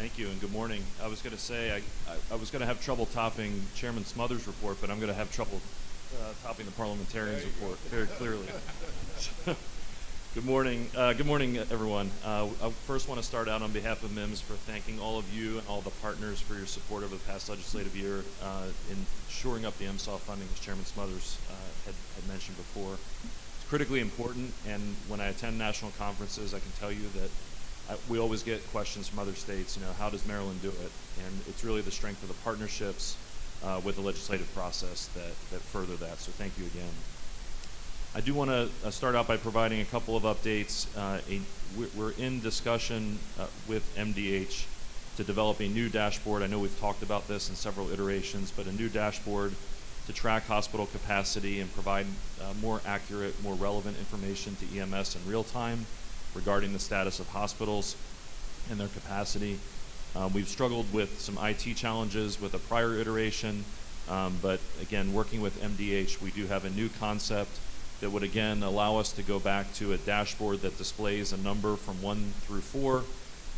Thank you and good morning. I was going to say I was going to have trouble topping Chairman Smothers' report, but I'm going to have trouble topping the parliamentarian's report very clearly. Good morning. Good morning, everyone. I first want to start out on behalf of MIMS for thanking all of you and all the partners for your support over the past legislative year in shoring up the MSFA funding, as Chairman Smothers had mentioned before. It's critically important, and when I attend national conferences, I can tell you that we always get questions from other states, how does Maryland do it? And it's really the strength of the partnerships with the legislative process that further that, so thank you again. I do want to start out by providing a couple of updates. We're in discussion with MDH to develop a new dashboard. I know we've talked about this in several iterations, but a new dashboard to track hospital capacity and provide more accurate, more relevant information to EMS in real time regarding the status of hospitals and their capacity. We've struggled with some IT challenges with a prior iteration, but again, working with MDH, we do have a new concept that would again allow us to go back to a dashboard that displays a number from 1 through 4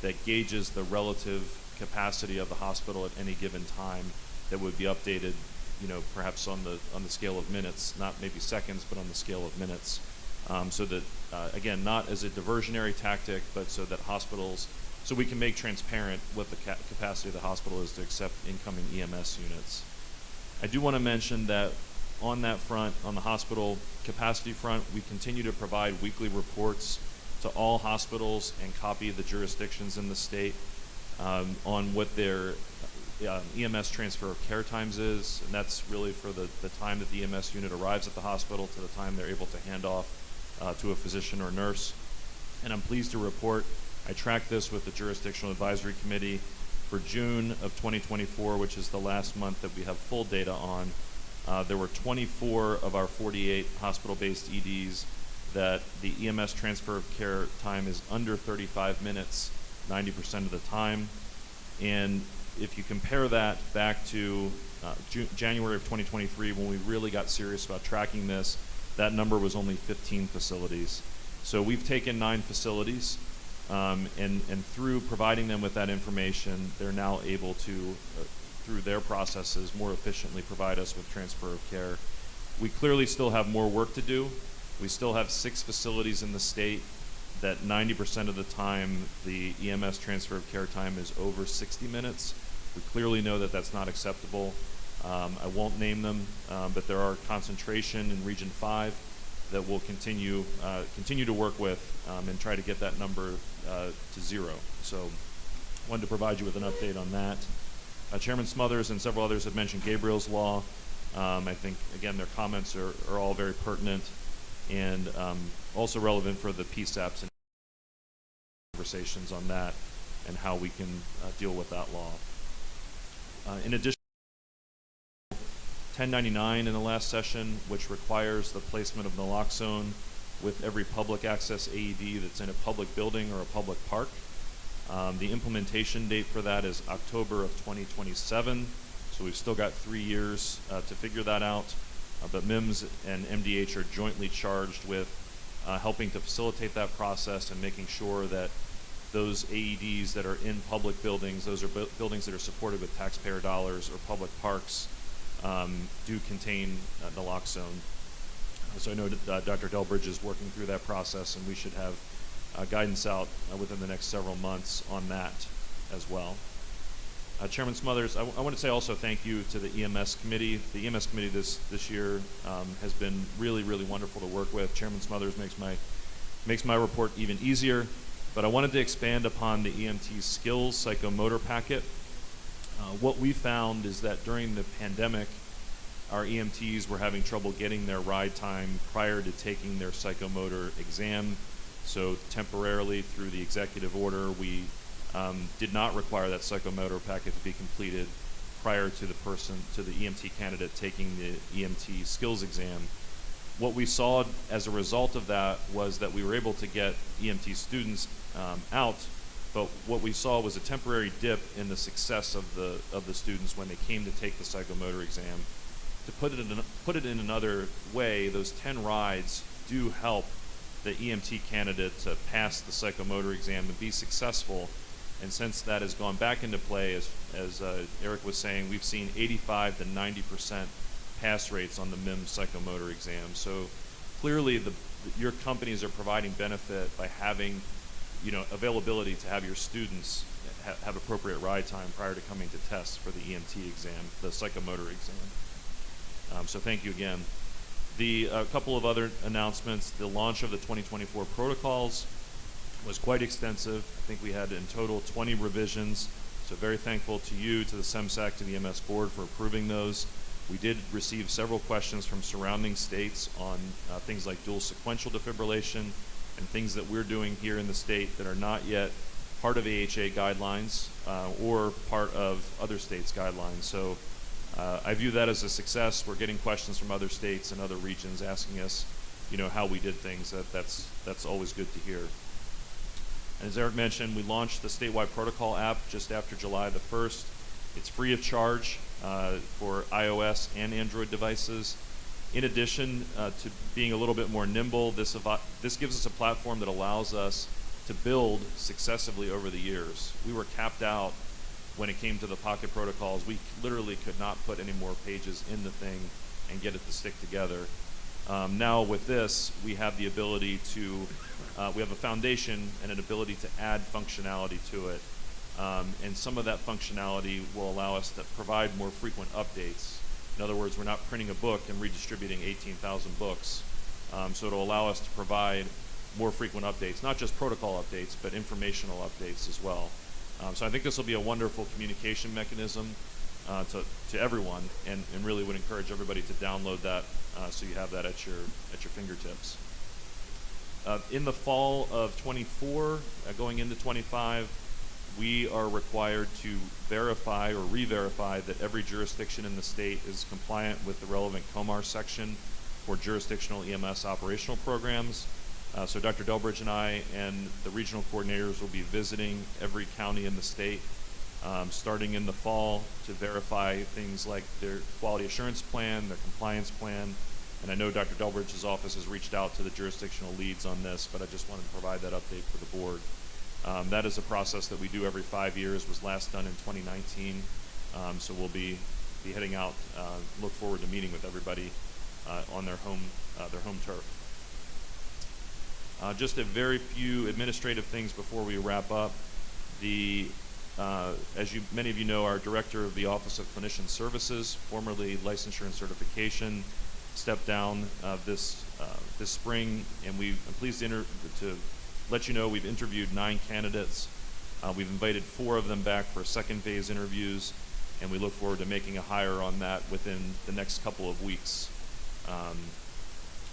that gauges the relative capacity of the hospital at any given time, that would be updated, perhaps on the scale of minutes, not maybe seconds, but on the scale of minutes. So that, again, not as a diversionary tactic, but so that hospitals, so we can make transparent what the capacity of the hospital is to accept incoming EMS units. I do want to mention that on that front, on the hospital capacity front, we continue to provide weekly reports to all hospitals and copy the jurisdictions in the state on what their EMS transfer of care times is, and that's really for the time that the EMS unit arrives at the hospital to the time they're able to hand off to a physician or nurse. And I'm pleased to report I tracked this with the Jurisdictional Advisory Committee for June of 2024, which is the last month that we have full data on. There were 24 of our 48 hospital-based EDs that the EMS transfer of care time is under 35 minutes 90% of the time. And if you compare that back to January of 2023, when we really got serious about tracking this, that number was only 15 facilities. So we've taken 9 facilities, and through providing them with that information, they're now able to, through their processes, more efficiently provide us with transfer of care. We clearly still have more work to do. We still have 6 facilities in the state that 90% of the time the EMS transfer of care time is over 60 minutes. We clearly know that that's not acceptable. I won't name them, but there are concentration in Region 5 that we'll continue to work with and try to get that number to 0. So wanted to provide you with an update on that. Chairman Smothers and several others have mentioned Gabriel's Law. I think, again, their comments are all very pertinent and also relevant for the PSAPs and conversations on that and how we can deal with that law. In addition, 1099 in the last session, which requires the placement of naloxone with every public access AED that's in a public building or a public park. The implementation date for that is October of 2027, so we've still got 3 years to figure that out. But MIMS and MDH are jointly charged with helping to facilitate that process and making sure that those AEDs that are in public buildings, those are buildings that are supported with taxpayer dollars, or public parks, do contain naloxone. So I know that Dr. Delbridge is working through that process, and we should have guidance out within the next several months on that as well. Chairman Smothers, I want to say also thank you to the EMS committee. The EMS committee this year has been really, really wonderful to work with. Chairman Smothers makes my report even easier. But I wanted to expand upon the EMT skills psychomotor packet. What we found is that during the pandemic, our EMTs were having trouble getting their ride time prior to taking their psychomotor exam. So temporarily, through the executive order, we did not require that psychomotor packet to be completed prior to the EMT candidate taking the EMT skills exam. What we saw as a result of that was that we were able to get EMT students out, but what we saw was a temporary dip in the success of the students when they came to take the psychomotor exam. To put it in another way, those 10 rides do help the EMT candidate to pass the psychomotor exam and be successful. And since that has gone back into play, as Eric was saying, we've seen 85 to 90% pass rates on the MIMS psychomotor exam. So clearly your companies are providing benefit by having availability to have your students have appropriate ride time prior to coming to test for the EMT exam, the psychomotor exam. So thank you again. A couple of other announcements. The launch of the 2024 protocols was quite extensive. I think we had in total 20 revisions. So very thankful to you, to the SEMSAC, to the MS board for approving those. We did receive several questions from surrounding states on things like dual sequential defibrillation and things that we're doing here in the state that are not yet part of AHA guidelines or part of other states' guidelines. So I view that as a success. We're getting questions from other states and other regions asking us, how we did things. That's always good to hear. And as Eric mentioned, we launched the statewide protocol app just after July the 1st. It's free of charge for iOS and Android devices. In addition to being a little bit more nimble, this gives us a platform that allows us to build successively over the years. We were capped out when it came to the pocket protocols. We literally could not put any more pages in the thing and get it to stick together. Now with this, we have the ability to, we have a foundation and an ability to add functionality to it. And some of that functionality will allow us to provide more frequent updates. In other words, we're not printing a book and redistributing 18,000 books. So it'll allow us to provide more frequent updates, not just protocol updates, but informational updates as well. So I think this will be a wonderful communication mechanism to everyone, and really would encourage everybody to download that so you have that at your fingertips. In the fall of 24, going into 25, we are required to verify or re-verify that every jurisdiction in the state is compliant with the relevant COMAR section for jurisdictional EMS operational programs. So Dr. Delbridge and I and the regional coordinators will be visiting every county in the state starting in the fall to verify things like their quality assurance plan, their compliance plan. And I know Dr. Delbridge's office has reached out to the jurisdictional leads on this, but I just wanted to provide that update for the board. That is a process that we do every 5 years, was last done in 2019. So we'll be heading out, look forward to meeting with everybody on their home turf. Just a very few administrative things before we wrap up. As many of you know, our director of the Office of Clinician Services, formerly Licensure and Certification, stepped down this spring, and I'm pleased to let you know we've interviewed 9 candidates. We've invited 4 of them back for second phase interviews, and we look forward to making a hire on that within the next couple of weeks.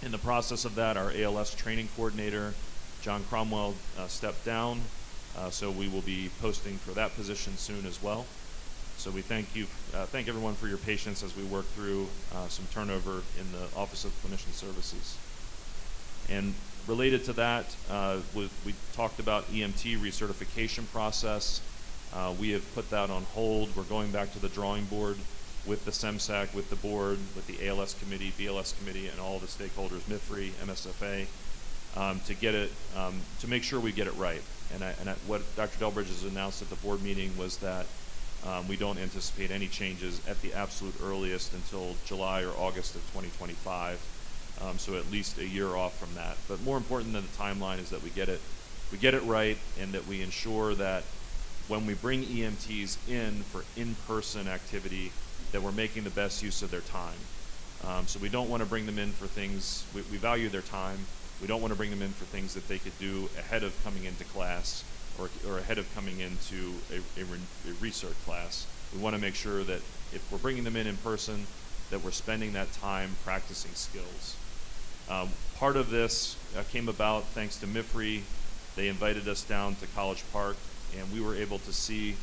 In the process of that, our ALS training coordinator, John Cromwell, stepped down. So we will be posting for that position soon as well. So we thank everyone for your patience as we work through some turnover in the Office of Clinician Services. And related to that, we talked about EMT recertification process. We have put that on hold. We're going back to the drawing board with the SEMSAC, with the board, with the ALS committee, BLS committee, and all the stakeholders, MIFRE, MSFA, to get it, to make sure we get it right. And what Dr. Delbridge has announced at the board meeting was that we don't anticipate any changes at the absolute earliest until July or August of 2025. So at least a year off from that. But more important than the timeline is that we get it right, and that we ensure that when we bring EMTs in for in-person activity, that we're making the best use of their time. So we don't want to bring them in for things, we value their time. We don't want to bring them in for things that they could do ahead of coming into class or ahead of coming into a research class. We want to make sure that if we're bringing them in person, that we're spending that time practicing skills. Part of this came about thanks to MIFRE. They invited us down to College Park, and we were able to see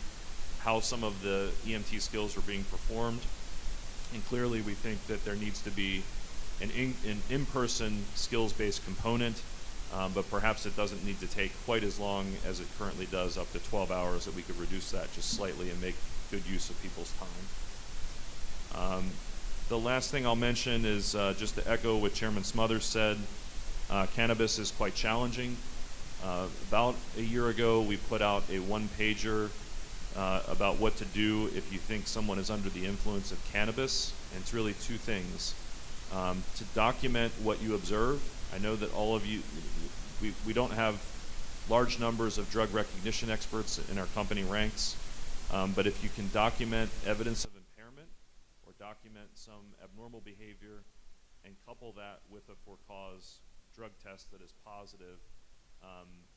how some of the EMT skills were being performed. And clearly we think that there needs to be an in-person skills-based component, but perhaps it doesn't need to take quite as long as it currently does, up to 12 hours, that we could reduce that just slightly and make good use of people's time. The last thing I'll mention is just to echo what Chairman Smothers said. Cannabis is quite challenging. About a year ago, we put out a one-pager about what to do if you think someone is under the influence of cannabis. And it's really two things. To document what you observe. I know that all of you, we don't have large numbers of drug recognition experts in our company ranks, but if you can document evidence of impairment or document some abnormal behavior and couple that with a for-cause drug test that is positive,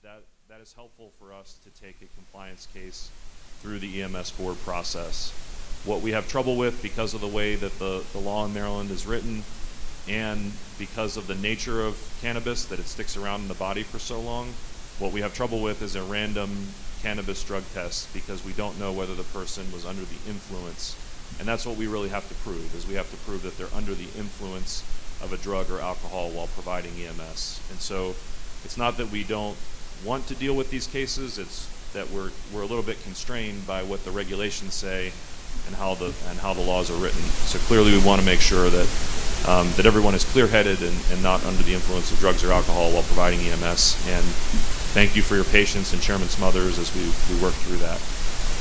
that is helpful for us to take a compliance case through the EMS board process. What we have trouble with, because of the way that the law in Maryland is written and because of the nature of cannabis, that it sticks around in the body for so long, what we have trouble with is a random cannabis drug test, because we don't know whether the person was under the influence. And that's what we really have to prove, is we have to prove that they're under the influence of a drug or alcohol while providing EMS. And so it's not that we don't want to deal with these cases, it's that we're a little bit constrained by what the regulations say and how the laws are written. So clearly we want to make sure that that everyone is clear-headed and not under the influence of drugs or alcohol while providing EMS. And thank you for your patience, and Chairman Smothers, as we work through that.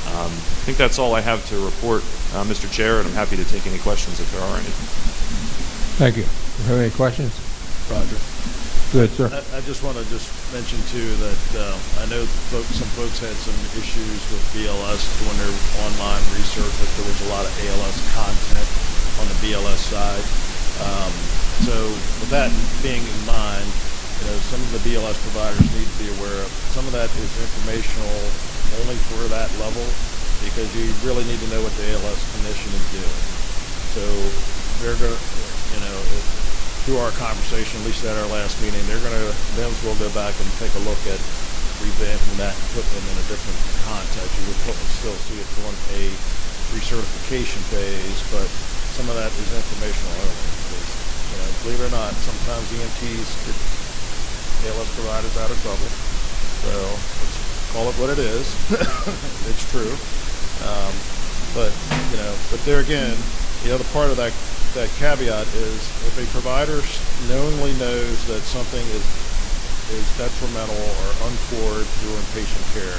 I think that's all I have to report, Mr. Chair, and I'm happy to take any questions if there are any. Thank you. Do you have any questions? Roger. Good, sir. I just want to mention too that I know some folks had some issues with BLS doing their online research, that there was a lot of ALS content on the BLS side. So with that being in mind, some of the BLS providers need to be aware of some of that is informational only for that level, because you really need to know what the ALS clinician is doing. So they're going to, through our conversation, at least at our last meeting, them will go back and take a look at revamping that and putting them in a different context. You would still see it going a recertification phase, but some of that is informational only. Because, believe it or not, sometimes EMTs get ALS providers out of trouble. So let's call it what it is. It's true. But there again, the part of that caveat is if a provider knowingly knows that something is detrimental or untoward during patient care,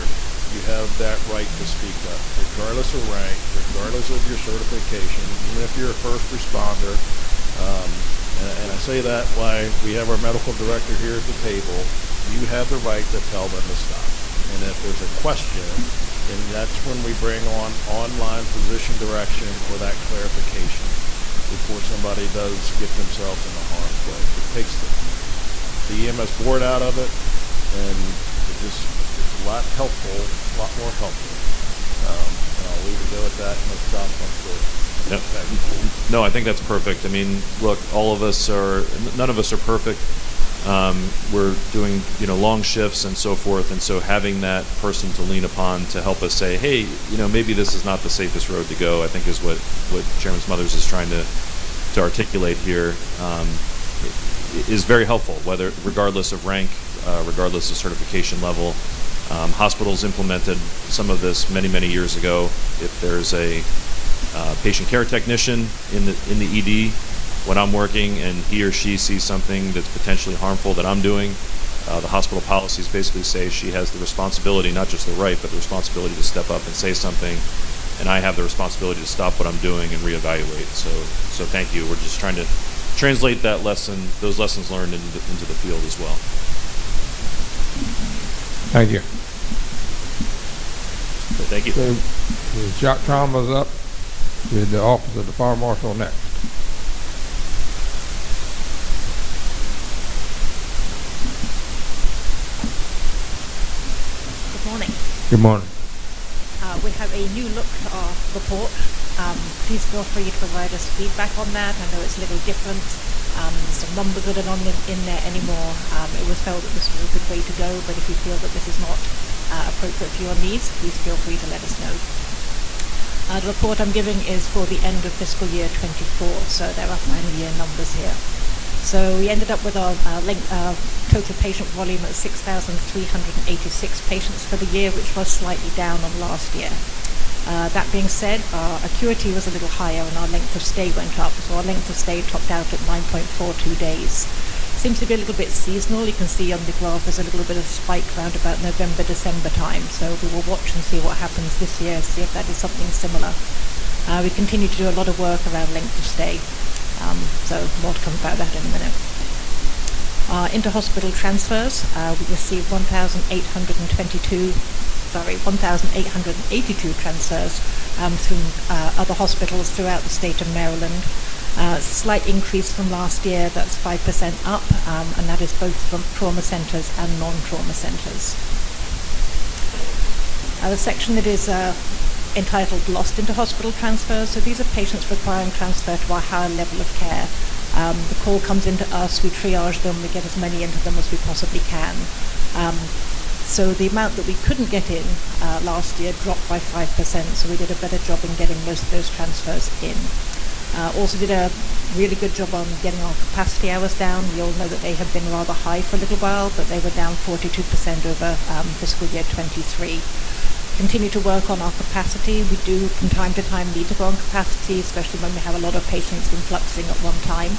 you have that right to speak up, regardless of rank, regardless of your certification, even if you're a first responder. And I say that why we have our medical director here at the table. You have the right to tell them to stop. And if there's a question, then that's when we bring on online physician direction for that clarification before somebody does get themselves in harm's way. It takes the EMS board out of it, and it's a lot more helpful. And I'll leave it go at that unless Doc wants to. Yep. No, I think that's perfect. I mean, look, none of us are perfect. We're doing, long shifts and so forth, and so having that person to lean upon to help us say, hey, maybe this is not the safest road to go, I think is what Chairman Smothers is trying to articulate here, is very helpful, regardless of rank, regardless of certification level. Hospitals implemented some of this many, many years ago. If there's a patient care technician in the ED when I'm working and he or she sees something that's potentially harmful that I'm doing, the hospital policies basically say she has the responsibility, not just the right, but the responsibility to step up and say something, and I have the responsibility to stop what I'm doing and reevaluate. So thank you. We're just trying to translate those lessons learned into the field as well. Thank you. Thank you. So, the shock trauma's up with the Office of the Fire Marshal next. Good morning. Good morning. We have a new look to our report. Please feel free to provide us feedback on that. I know it's a little different. There's some numbers that are not in there anymore. It was felt that this was a good way to go, but if you feel that this is not appropriate for your needs, please feel free to let us know. The report I'm giving is for the end of fiscal year 24, so there are final year numbers here. So we ended up with our total patient volume at 6,386 patients for the year, which was slightly down on last year. That being said, our acuity was a little higher and our length of stay went up. So our length of stay topped out at 9.42 days. Seems to be a little bit seasonal. You can see on the graph there's a little bit of spike around about November, December time. So we will watch and see what happens this year, see if that is something similar. We continue to do a lot of work around length of stay. So more to come about that in a minute. Inter-hospital transfers, we received 1,882 transfers through other hospitals throughout the state of Maryland. Slight increase from last year, that's 5% up, and that is both from trauma centers and non-trauma centers. The section that is entitled Lost Inter-Hospital Transfers, so these are patients requiring transfer to a higher level of care. The call comes into us, we triage them, we get as many into them as we possibly can. So the amount that we couldn't get in last year dropped by 5%, so we did a better job in getting most of those transfers in. Also did a really good job on getting our capacity hours down. We all know that they have been rather high for a little while, but they were down 42% over fiscal year 23. Continue to work on our capacity. We do from time to time need to go on capacity, especially when we have a lot of patients influxing at one time.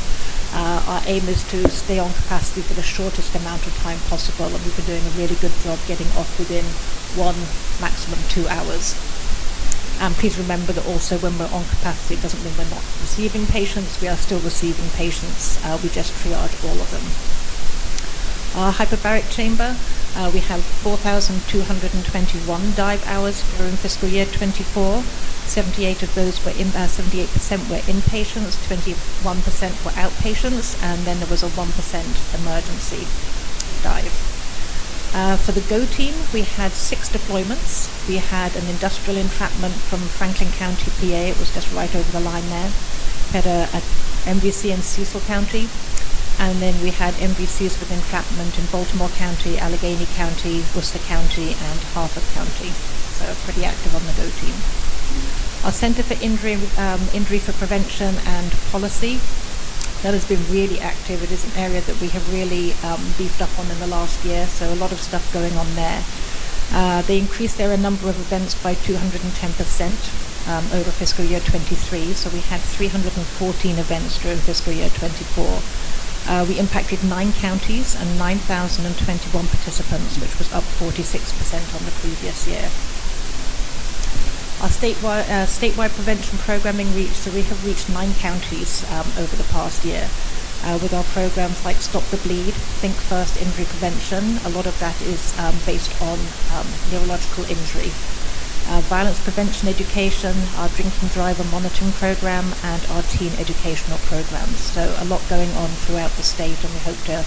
Our aim is to stay on capacity for the shortest amount of time possible, and we've been doing a really good job getting off within 1, maximum 2 hours. And please remember that also when we're on capacity, it doesn't mean we're not receiving patients. We are still receiving patients. We just triage all of them. Our hyperbaric chamber, we have 4,221 dive hours during fiscal year 24. 78% of those were inpatients, 21% were outpatients, and then there was a 1% emergency dive. For the GO team, we had 6 deployments. We had an industrial entrapment from Franklin County, PA. It was just right over the line there. We had a MVC in Cecil County. And then we had MVCs with entrapment in Baltimore County, Allegheny County, Worcester County, and Harford County. So pretty active on the GO team. Our Center for Injury for Prevention and Policy, that has been really active. It is an area that we have really beefed up on in the last year, so a lot of stuff going on there. They increased their number of events by 210% over fiscal year 23, so we had 314 events during fiscal year 24. We impacted 9 counties and 9,021 participants, which was up 46% on the previous year. Our statewide prevention programming so we have reached 9 counties over the past year with our programs like Stop the Bleed, Think First Injury Prevention. A lot of that is based on neurological injury. Violence prevention education, our drinking driver monitoring program, and our teen educational programs. So a lot going on throughout the state, and we hope to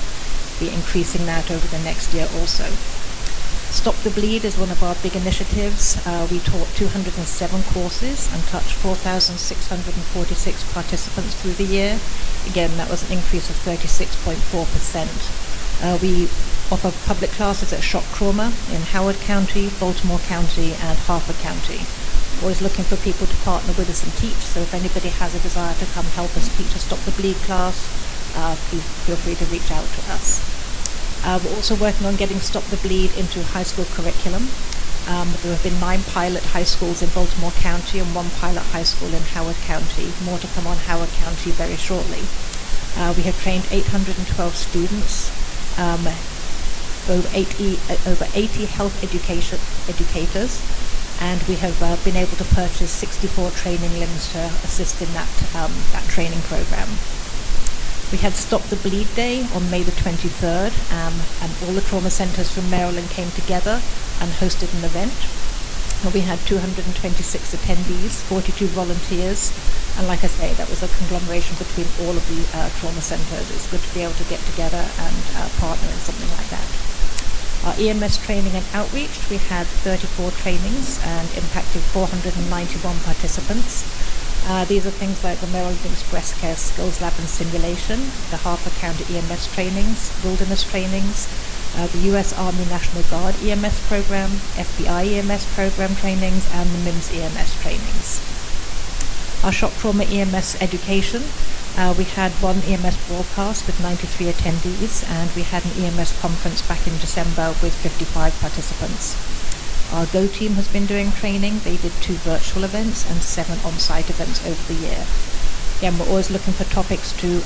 be increasing that over the next year also. Stop the Bleed is one of our big initiatives. We taught 207 courses and touched 4,646 participants through the year. Again, that was an increase of 36.4%. We offer public classes at shock trauma in Howard County, Baltimore County, and Harford County. Always looking for people to partner with us and teach, so if anybody has a desire to come help us teach a Stop the Bleed class, please feel free to reach out to us. We're also working on getting Stop the Bleed into high school curriculum. There have been 9 pilot high schools in Baltimore County and 1 pilot high school in Howard County. More to come on Howard County very shortly. We have trained 812 students, over 80 health educators, and we have been able to purchase 64 training limbs to assist in that training program. We had Stop the Bleed Day on May the 23rd, and all the trauma centers from Maryland came together and hosted an event. We had 226 attendees, 42 volunteers, and like I say, that was a conglomeration between all of the trauma centers. It's good to be able to get together and partner in something like that. Our EMS training and outreach, we had 34 trainings and impacted 491 participants. These are things like the Maryland Breast Care Skills Lab and Simulation, the Harford County EMS trainings, wilderness trainings, the U.S. Army National Guard EMS program, FBI EMS program trainings, and the MIMS EMS trainings. Our shock trauma EMS education, we had 1 EMS broadcast with 93 attendees, and we had an EMS conference back in December with 55 participants. Our Go team has been doing training. They did 2 virtual events and 7 on-site events over the year. Again, we're always looking for topics to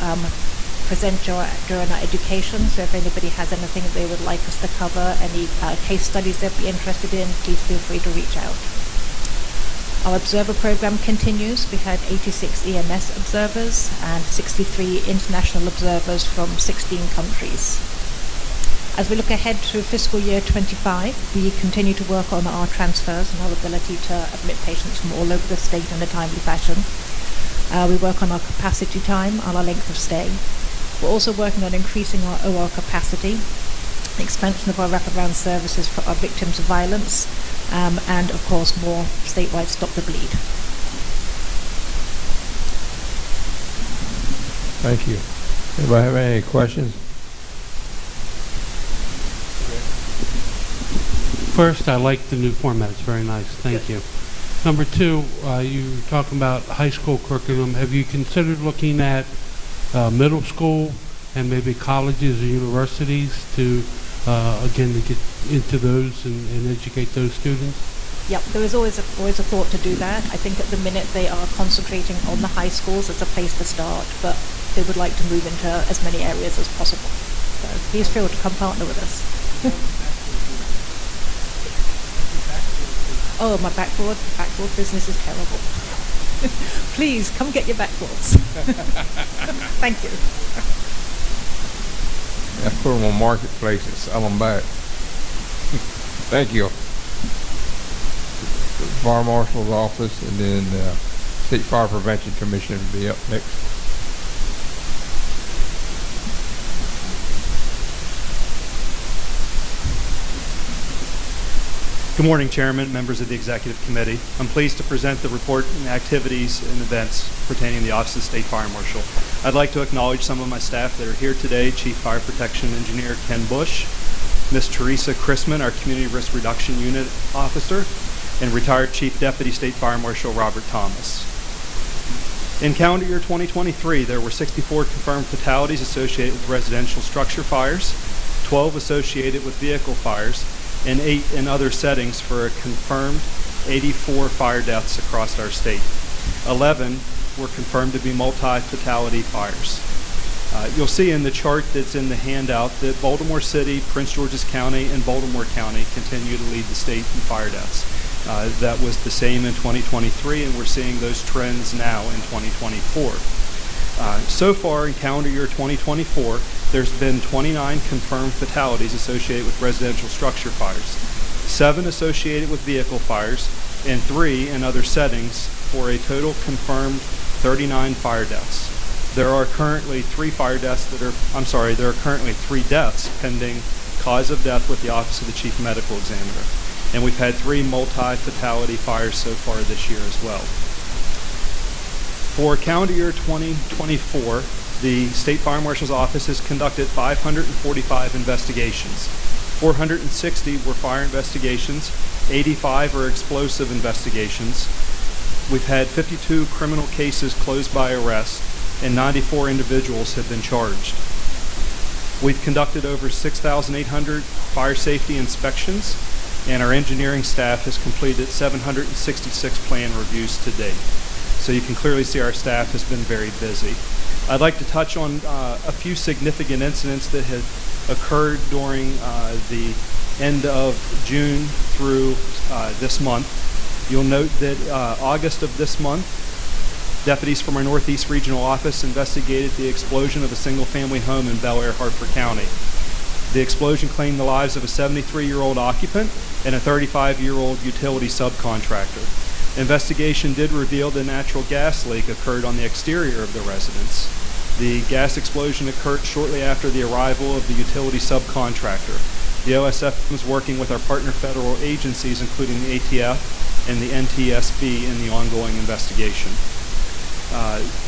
present during our education, so if anybody has anything they would like us to cover, any case studies they'd be interested in, please feel free to reach out. Our observer program continues. We had 86 EMS observers and 63 international observers from 16 countries. As we look ahead to fiscal year 25, we continue to work on our transfers and our ability to admit patients from all over the state in a timely fashion. We work on our capacity time and our length of stay. We're also working on increasing our OR capacity, expansion of our wraparound services for our victims of violence, and of course more statewide Stop the Bleed. Thank you. Anybody have any questions? First, I like the new format. It's very nice. Thank you. Number 2, you were talking about high school curriculum. Have you considered looking at middle school and maybe colleges or universities to, again, to get into those and educate those students? Yep, there is always a thought to do that. I think at the minute they are concentrating on the high schools as a place to start, but they would like to move into as many areas as possible. So please feel to come partner with us. Oh, my backboard business is terrible. Please, come get your backboards. Thank you. I put them on Marketplace and sell them back. Thank you. The Fire Marshal's office, and then State Fire Prevention Commission will be up next. Good morning, Chairman, members of the Executive Committee. I'm pleased to present the report and activities and events pertaining to the Office of the State Fire Marshal. I'd like to acknowledge some of my staff that are here today: Chief Fire Protection Engineer Ken Bush, Ms. Teresa Chrisman, our Community Risk Reduction Unit Officer, and retired Chief Deputy State Fire Marshal Robert Thomas. In calendar year 2023, there were 64 confirmed fatalities associated with residential structure fires, 12 associated with vehicle fires, and 8 in other settings, for a confirmed 84 fire deaths across our state. 11 were confirmed to be multi-fatality fires. You'll see in the chart that's in the handout that Baltimore City, Prince George's County, and Baltimore County continue to lead the state in fire deaths. That was the same in 2023, and we're seeing those trends now in 2024. So far in calendar year 2024, there's been 29 confirmed fatalities associated with residential structure fires, 7 associated with vehicle fires, and 3 in other settings, for a total confirmed 39 fire deaths. There are currently 3 deaths pending cause of death with the Office of the Chief Medical Examiner. And we've had 3 multi-fatality fires so far this year as well. For calendar year 2024, the State Fire Marshal's Office has conducted 545 investigations. 460 were fire investigations, 85 are explosive investigations. We've had 52 criminal cases closed by arrest, and 94 individuals have been charged. We've conducted over 6,800 fire safety inspections, and our engineering staff has completed 766 plan reviews to date. So you can clearly see our staff has been very busy. I'd like to touch on a few significant incidents that have occurred during the end of June through this month. You'll note that August of this month, deputies from our Northeast Regional Office investigated the explosion of a single-family home in Bel Air, Hartford County. The explosion claimed the lives of a 73-year-old occupant and a 35-year-old utility subcontractor. Investigation did reveal the natural gas leak occurred on the exterior of the residence. The gas explosion occurred shortly after the arrival of the utility subcontractor. The OSF is working with our partner federal agencies, including the ATF and the NTSB, in the ongoing investigation.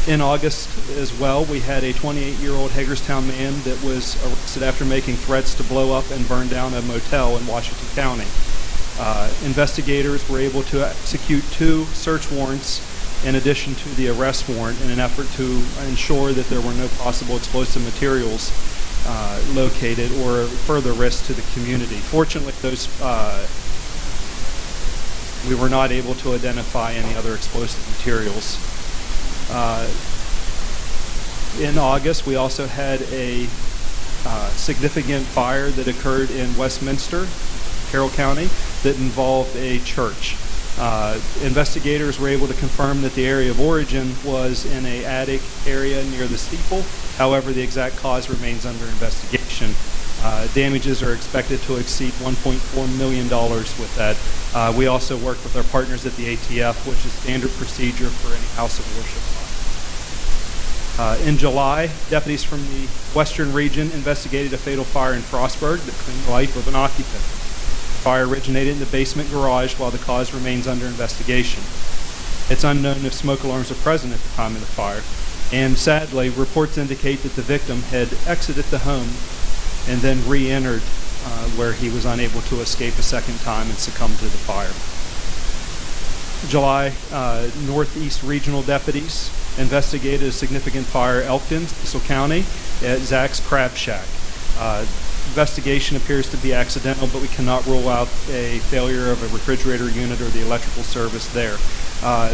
In August as well, we had a 28-year-old Hagerstown man that was arrested after making threats to blow up and burn down a motel in Washington County. Investigators were able to execute 2 search warrants in addition to the arrest warrant in an effort to ensure that there were no possible explosive materials located or further risk to the community. Fortunately, we were not able to identify any other explosive materials. In August, we also had a significant fire that occurred in Westminster, Carroll County, that involved a church. Investigators were able to confirm that the area of origin was in an attic area near the steeple. However, the exact cause remains under investigation. Damages are expected to exceed $1.4 million with that. We also work with our partners at the ATF, which is standard procedure for any house of worship fire. In July, deputies from the Western region investigated a fatal fire in Frostburg that claimed the life of an occupant. Fire originated in the basement garage while the cause remains under investigation. It's unknown if smoke alarms are present at the time of the fire, and sadly, reports indicate that the victim had exited the home and then re-entered where he was unable to escape a second time and succumbed to the fire. July, Northeast Regional deputies investigated a significant fire at Elkton, Cecil County, at Zach's Crab Shack. Investigation appears to be accidental, but we cannot rule out a failure of a refrigerator unit or the electrical service there.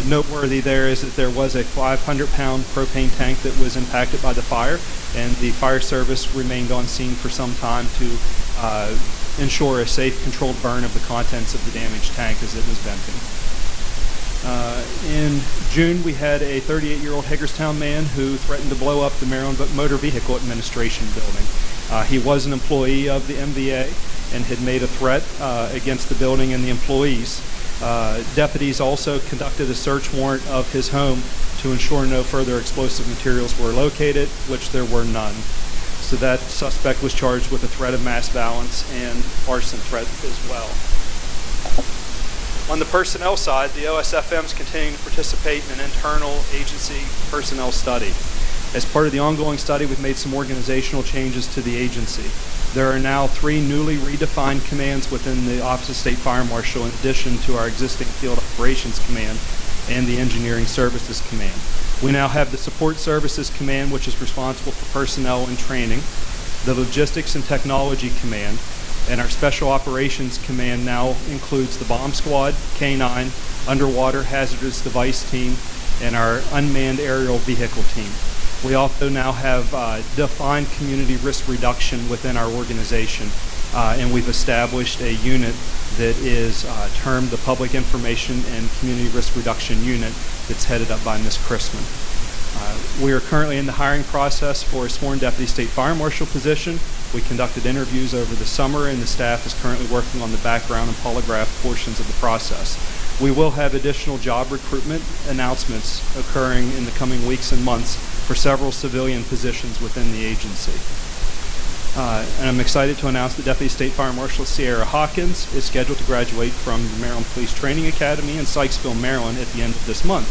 Noteworthy there is that there was a 500-pound propane tank that was impacted by the fire, and the fire service remained on scene for some time to ensure a safe, controlled burn of the contents of the damaged tank as it was venting. In June, we had a 38-year-old Hagerstown man who threatened to blow up the Maryland Motor Vehicle Administration building. He was an employee of the MVA and had made a threat against the building and the employees. Deputies also conducted a search warrant of his home to ensure no further explosive materials were located, which there were none. So that suspect was charged with a threat of mass violence and arson threat as well. On the personnel side, the OSFM is continuing to participate in an internal agency personnel study. As part of the ongoing study, we've made some organizational changes to the agency. There are now 3 newly redefined commands within the Office of State Fire Marshal, in addition to our existing Field Operations Command and the Engineering Services Command. We now have the Support Services Command, which is responsible for personnel and training, the Logistics and Technology Command, and our Special Operations Command now includes the Bomb Squad, K-9, Underwater Hazardous Device Team, and our Unmanned Aerial Vehicle Team. We also now have defined community risk reduction within our organization, and we've established a unit that is termed the Public Information and Community Risk Reduction Unit that's headed up by Ms. Chrisman. We are currently in the hiring process for a sworn Deputy State Fire Marshal position. We conducted interviews over the summer, and the staff is currently working on the background and polygraph portions of the process. We will have additional job recruitment announcements occurring in the coming weeks and months for several civilian positions within the agency. And I'm excited to announce that Deputy State Fire Marshal Sierra Hawkins is scheduled to graduate from the Maryland Police Training Academy in Sykesville, Maryland at the end of this month.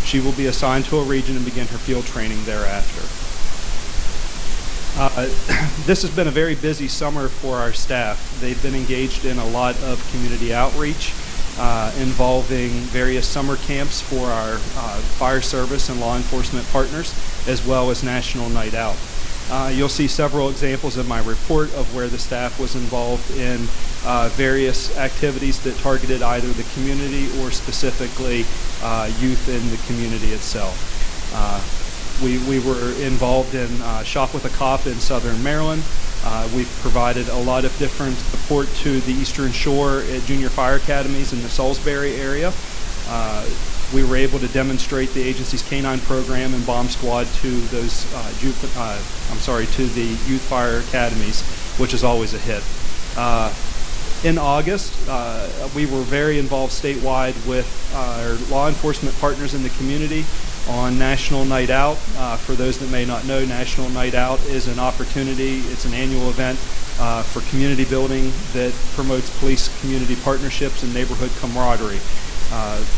She will be assigned to a region and begin her field training thereafter. This has been a very busy summer for our staff. They've been engaged in a lot of community outreach involving various summer camps for our fire service and law enforcement partners, as well as National Night Out. You'll see several examples in my report of where the staff was involved in various activities that targeted either the community or specifically youth in the community itself. We were involved in Shop with a Cop in Southern Maryland. We've provided a lot of different support to the Eastern Shore at junior fire academies in the Salisbury area. We were able to demonstrate the agency's canine program and bomb squad to those to the youth fire academies, which is always a hit. In August, we were very involved statewide with our law enforcement partners in the community on National Night Out. For those that may not know, National Night Out is an opportunity, it's an annual event for community building that promotes police community partnerships and neighborhood camaraderie.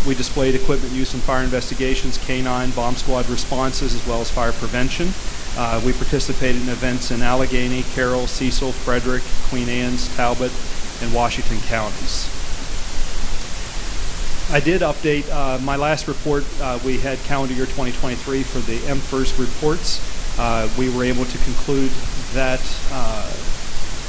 We displayed equipment use in fire investigations, canine, bomb squad responses, as well as fire prevention. We participated in events in Allegheny, Carroll, Cecil, Frederick, Queen Anne's, Talbot, and Washington counties. I did update my last report. We had calendar year 2023 for the MFERS reports. We were able to conclude that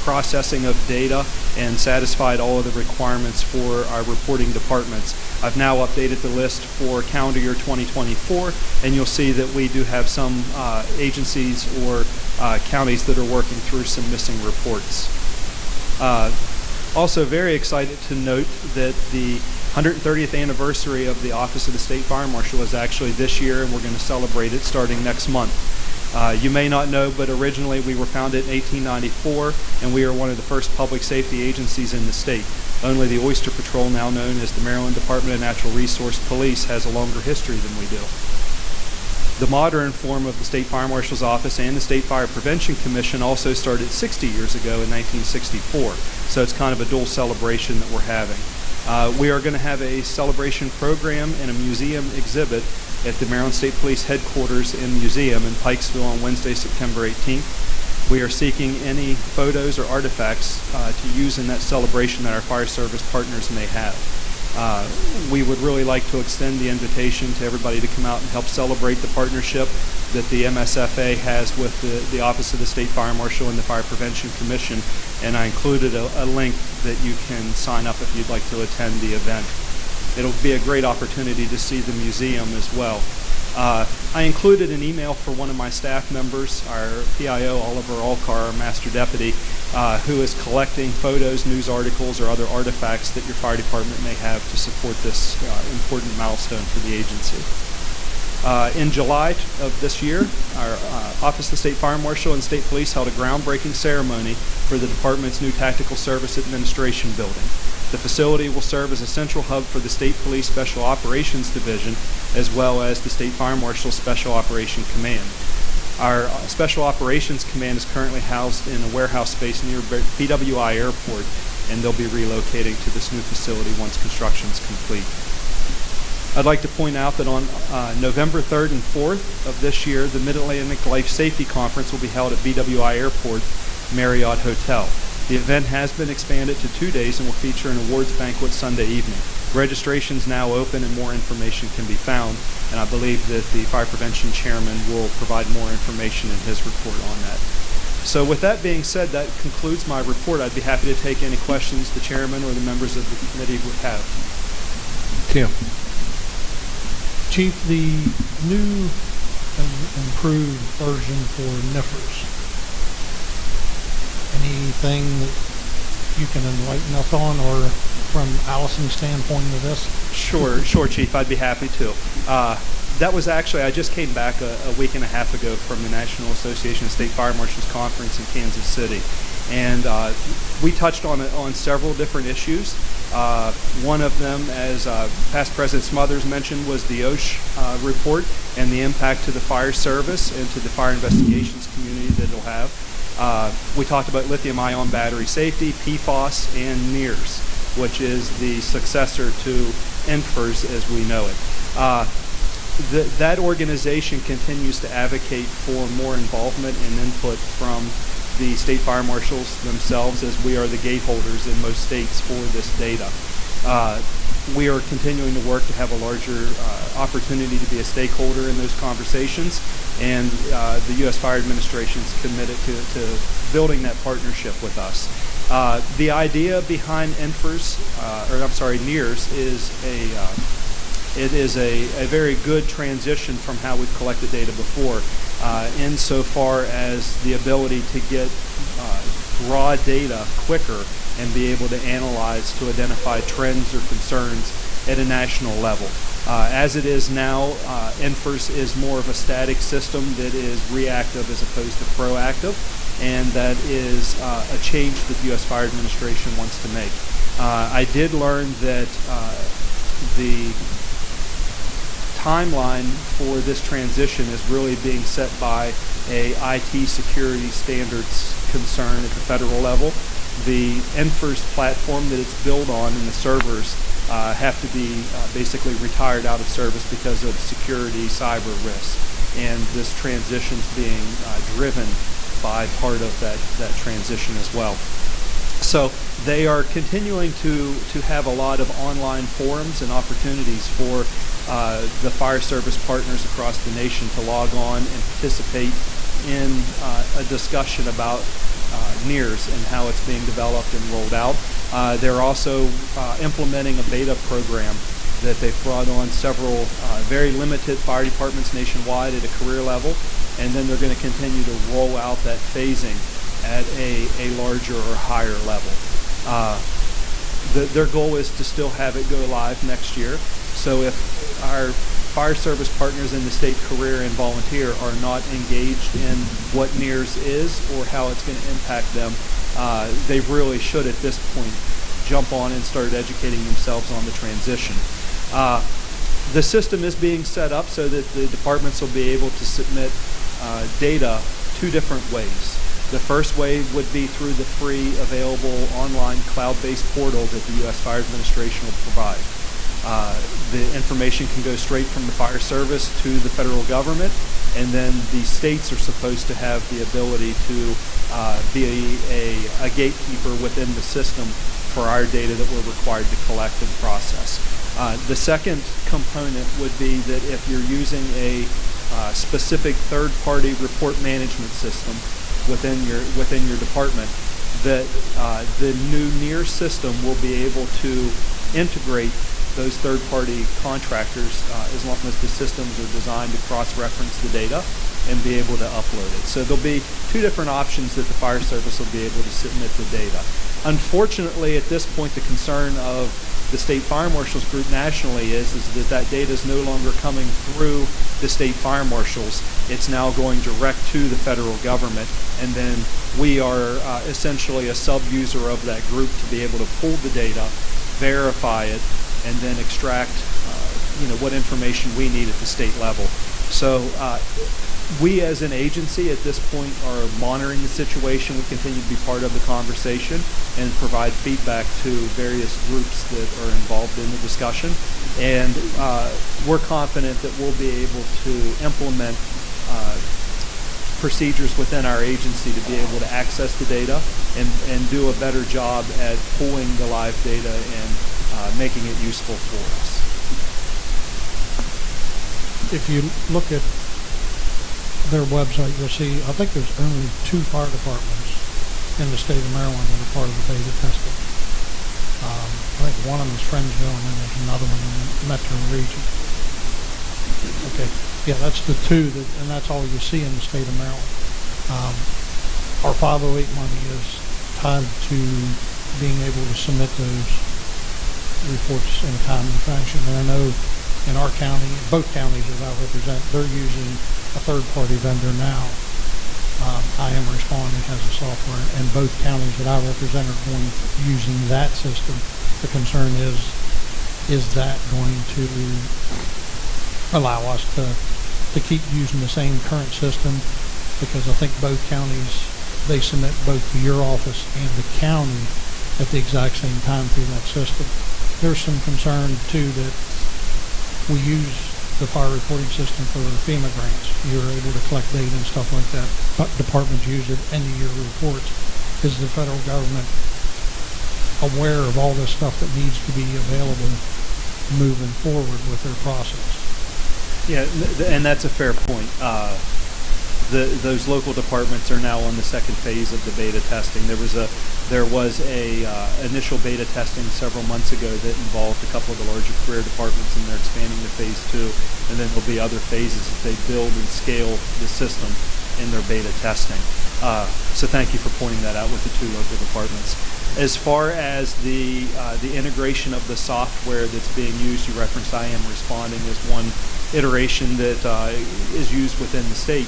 processing of data and satisfied all of the requirements for our reporting departments. I've now updated the list for calendar year 2024, and you'll see that we do have some agencies or counties that are working through some missing reports. Also very excited to note that the 130th anniversary of the Office of the State Fire Marshal is actually this year, and we're going to celebrate it starting next month. You may not know, but originally we were founded in 1894, and we are one of the first public safety agencies in the state. Only the Oyster Patrol, now known as the Maryland Department of Natural Resource Police, has a longer history than we do. The modern form of the State Fire Marshal's Office and the State Fire Prevention Commission also started 60 years ago in 1964, so it's kind of a dual celebration that we're having. We are going to have a celebration program and a museum exhibit at the Maryland State Police Headquarters and Museum in Pikesville on Wednesday, September 18th. We are seeking any photos or artifacts to use in that celebration that our fire service partners may have. We would really like to extend the invitation to everybody to come out and help celebrate the partnership that the MSFA has with the Office of the State Fire Marshal and the Fire Prevention Commission, and I included a link that you can sign up if you'd like to attend the event. It'll be a great opportunity to see the museum as well. I included an email for one of my staff members, our PIO, Oliver Alcar, our Master Deputy, who is collecting photos, news articles, or other artifacts that your fire department may have to support this important milestone for the agency. In July of this year, our Office of the State Fire Marshal and State Police held a groundbreaking ceremony for the department's new Tactical Service Administration building. The facility will serve as a central hub for the State Police Special Operations Division, as well as the State Fire Marshal Special Operation Command. Our Special Operations Command is currently housed in a warehouse space near BWI Airport, and they'll be relocating to this new facility once construction is complete. I'd like to point out that on November 3rd and 4th of this year, the Mid-Atlantic Life Safety Conference will be held at BWI Airport Marriott Hotel. The event has been expanded to 2 days and will feature an awards banquet Sunday evening. Registration is now open and more information can be found, and I believe that the Fire Prevention Chairman will provide more information in his report on that. So with that being said, that concludes my report. I'd be happy to take any questions the Chairman or the members of the committee would have. Tim. Chief, the new and improved version for NIFRS, anything that you can enlighten us on, or from Allison's standpoint of this? Sure, Chief. I'd be happy to. That was actually, I just came back a week and a half ago from the National Association of State Fire Marshals Conference in Kansas City, and we touched on several different issues. One of them, as past President Smothers mentioned, was the OSH report and the impact to the fire service and to the fire investigations community that it'll have. We talked about lithium-ion battery safety, PFAS, and NERS, which is the successor to MFERS as we know it. that organization continues to advocate for more involvement and input from the state fire marshals themselves, as we are the gate holders in most states for this data. We are continuing to work to have a larger opportunity to be a stakeholder in those conversations, and the U.S. Fire Administration is committed to building that partnership with us. The idea behind NERS is a very good transition from how we've collected data before, insofar as the ability to get raw data quicker and be able to analyze to identify trends or concerns at a national level. As it is now, NFIRS is more of a static system that is reactive as opposed to proactive, and that is a change that the U.S. Fire Administration wants to make. I did learn that the timeline for this transition is really being set by a IT security standards concern at the federal level. The NFIRS platform that it's built on and the servers have to be basically retired out of service because of security cyber risks, and this transition is being driven by part of that transition as well. So they are continuing to have a lot of online forums and opportunities for the fire service partners across the nation to log on and participate in a discussion about NERS and how it's being developed and rolled out. They're also implementing a beta program that they've brought on several very limited fire departments nationwide at a career level, and then they're going to continue to roll out that phasing at a larger or higher level. Their goal is to still have it go live next year. So if our fire service partners in the state career and volunteer are not engaged in what NERS is or how it's going to impact them, they really should at this point jump on and start educating themselves on the transition. The system is being set up so that the departments will be able to submit data two different ways. The first way would be through the free available online cloud-based portal that the U.S. Fire Administration will provide. The information can go straight from the fire service to the federal government, and then the states are supposed to have the ability to be a gatekeeper within the system for our data that we're required to collect and process. The second component would be that if you're using a specific third-party report management system within your department, that the new NERS system will be able to integrate those third-party contractors as long as the systems are designed to cross-reference the data and be able to upload it. So there'll be two different options that the fire service will be able to submit the data. Unfortunately, at this point, the concern of the state fire marshals group nationally is that data is no longer coming through the state fire marshals. It's now going direct to the federal government, and then we are essentially a sub-user of that group to be able to pull the data, verify it, and then extract what information we need at the state level. So we as an agency at this point are monitoring the situation. We continue to be part of the conversation and provide feedback to various groups that are involved in the discussion. And we're confident that we'll be able to implement procedures within our agency to be able to access the data and do a better job at pulling the live data and making it useful for us. If you look at their website, you'll see, I think there's only 2 fire departments in the state of Maryland that are part of the beta testing. I think one of them is Friendsville, and then there's another one in the metro region. Okay, yeah, that's the 2, and that's all you see in the state of Maryland. Our 508 money is tied to being able to submit those reports in a timely fashion. And I know in our county, both counties that I represent, they're using a third-party vendor now. I am responding has a software, and both counties that I represent are going using that system. The concern is that going to allow us to keep using the same current system? Because I think both counties, they submit both to your office and the county at the exact same time through that system. There's some concern too that we use the fire reporting system for FEMA grants. You're able to collect data and stuff like that. But departments use it, end-of-year reports. Is the federal government aware of all this stuff that needs to be available moving forward with their process? Yeah, and that's a fair point. Those local departments are now on the second phase of the beta testing. There was a initial beta testing several months ago that involved a couple of the larger career departments, and they're expanding to phase 2. And then there'll be other phases as they build and scale the system in their beta testing. So thank you for pointing that out with the 2 local departments. As far as the integration of the software that's being used, you referenced I Am Responding as one iteration that is used within the state.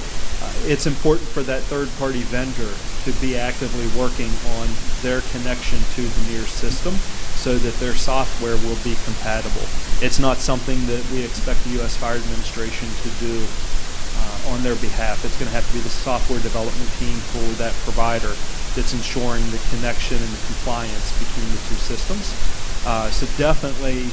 It's important for that third-party vendor to be actively working on their connection to the NEAR system so that their software will be compatible. It's not something that we expect the U.S. Fire Administration to do on their behalf. It's going to have to be the software development team for that provider that's ensuring the connection and the compliance between the 2 systems. So definitely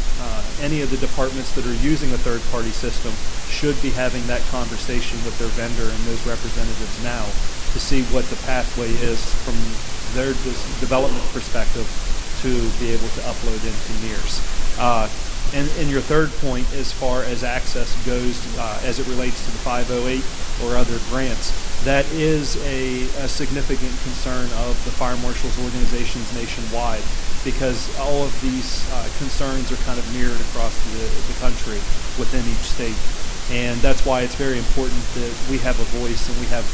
any of the departments that are using a third-party system should be having that conversation with their vendor and those representatives now to see what the pathway is from their development perspective to be able to upload into NEARS. And your third point, as far as access goes, as it relates to the 508 or other grants, that is a significant concern of the fire marshals organizations nationwide, because all of these concerns are kind of mirrored across the country within each state. And that's why it's very important that we have a voice and we have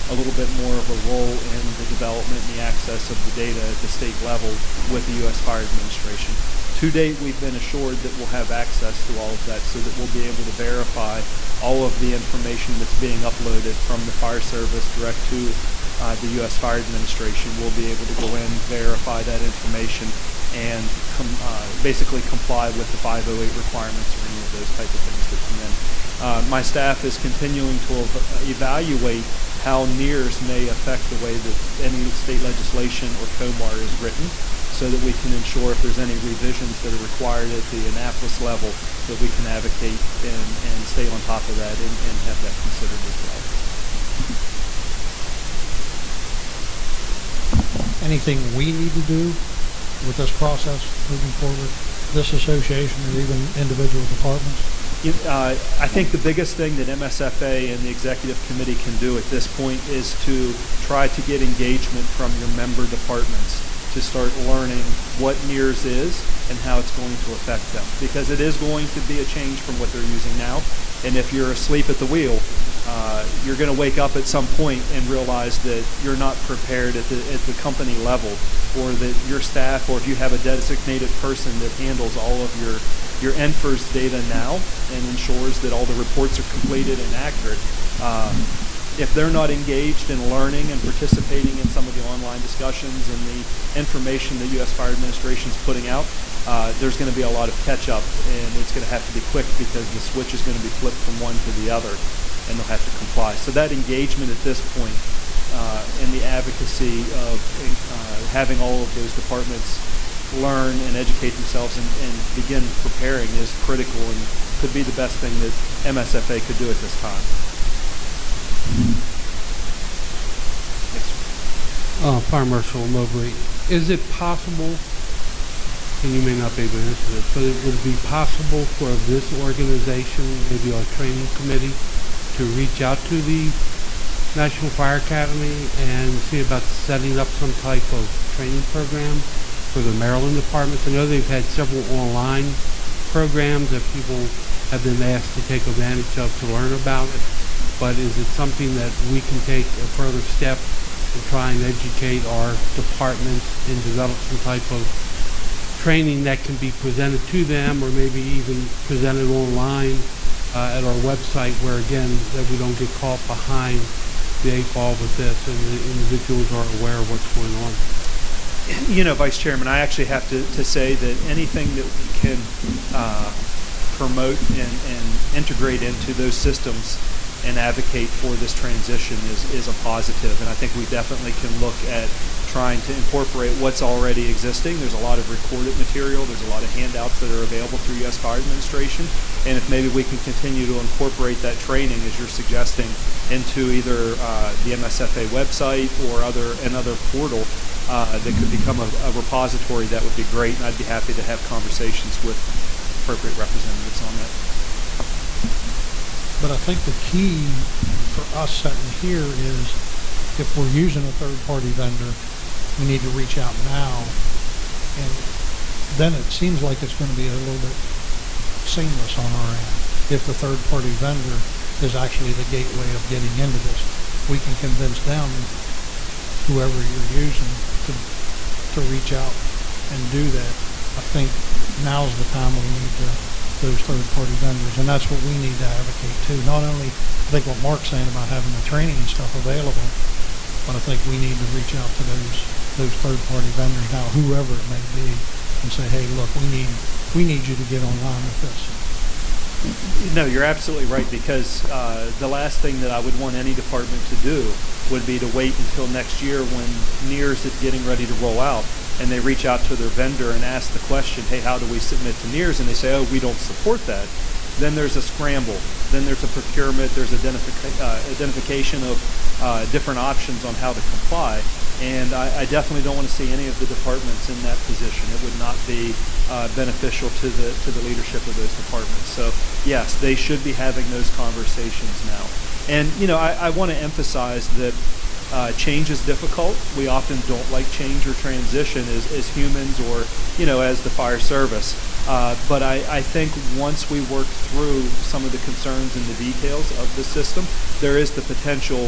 a little bit more of a role in the development and the access of the data at the state level with the U.S. Fire Administration. To date, we've been assured that we'll have access to all of that so that we'll be able to verify all of the information that's being uploaded from the fire service direct to the U.S. Fire Administration. We'll be able to go in, verify that information, and basically comply with the 508 requirements or any of those type of things that come in. My staff is continuing to evaluate how NEARS may affect the way that any state legislation or COMAR is written, so that we can ensure if there's any revisions that are required at the Annapolis level that we can advocate and stay on top of that and have that considered as well. Anything we need to do with this process moving forward, this association or even individual departments? I think the biggest thing that MSFA and the executive committee can do at this point is to try to get engagement from your member departments to start learning what NEARS is and how it's going to affect them, because it is going to be a change from what they're using now. And if you're asleep at the wheel, you're going to wake up at some point and realize that you're not prepared at the company level, or that your staff, or if you have a designated person that handles all of your NFIRS data now and ensures that all the reports are completed and accurate, if they're not engaged in learning and participating in some of the online discussions and the information the U.S. Fire Administration is putting out, there's going to be a lot of catch-up, and it's going to have to be quick because the switch is going to be flipped from one to the other, and they'll have to comply. So that engagement at this point and the advocacy of having all of those departments learn and educate themselves and begin preparing is critical and could be the best thing that MSFA could do at this time. Fire Marshal Mowbray, is it possible, and you may not be able to answer this, but would it be possible for this organization, maybe our training committee, to reach out to the National Fire Academy and see about setting up some type of training program for the Maryland departments? I know they've had several online programs that people have been asked to take advantage of to learn about it. But is it something that we can take a further step and try and educate our departments and develop some type of training that can be presented to them, or maybe even presented online at our website, where again, that we don't get caught behind the 8 ball with this and the individuals are aware of what's going on? You know, Vice Chairman, I actually have to say that anything that we can promote and integrate into those systems and advocate for this transition is a positive. And I think we definitely can look at trying to incorporate what's already existing. There's a lot of recorded material. There's a lot of handouts that are available through U.S. Fire Administration. And if maybe we can continue to incorporate that training, as you're suggesting, into either the MSFA website or another portal that could become a repository, that would be great. And I'd be happy to have conversations with appropriate representatives on that. But I think the key for us sitting here is if we're using a third-party vendor, we need to reach out now. And then it seems like it's going to be a little bit seamless on our end. If the third-party vendor is actually the gateway of getting into this, we can convince them, whoever you're using, to reach out and do that. I think now's the time we need those third-party vendors, and that's what we need to advocate too. Not only, I think what Mark's saying about having the training and stuff available, but I think we need to reach out to those third-party vendors now, whoever it may be, and say, hey, look, we need you to get online with this. No, you're absolutely right, because the last thing that I would want any department to do would be to wait until next year when NEARS is getting ready to roll out, and they reach out to their vendor and ask the question, hey, how do we submit to NEARS? And they say, oh, we don't support that. Then there's a scramble. Then there's a procurement. There's identification of different options on how to comply. And I definitely don't want to see any of the departments in that position. It would not be beneficial to the leadership of those departments. So yes, they should be having those conversations now. And I want to emphasize that change is difficult. We often don't like change or transition as humans or as the fire service. But I think once we work through some of the concerns and the details of the system, there is the potential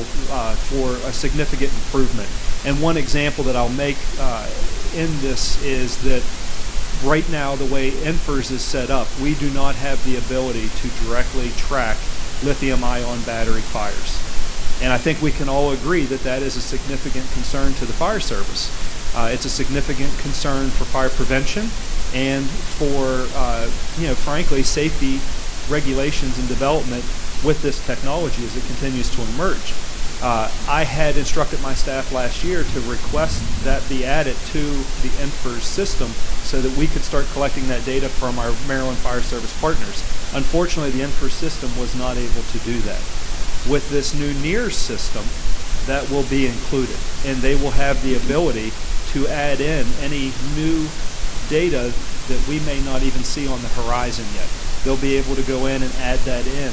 for a significant improvement. And one example that I'll make in this is that right now, the way NFIRS is set up, we do not have the ability to directly track lithium-ion battery fires. And I think we can all agree that that is a significant concern to the fire service. It's a significant concern for fire prevention and for, frankly, safety regulations and development with this technology as it continues to emerge. I had instructed my staff last year to request that be added to the NFIRS system so that we could start collecting that data from our Maryland Fire Service partners. Unfortunately, the NFIRS system was not able to do that. With this new NEARS system, that will be included, and they will have the ability to add in any new data that we may not even see on the horizon yet. They'll be able to go in and add that in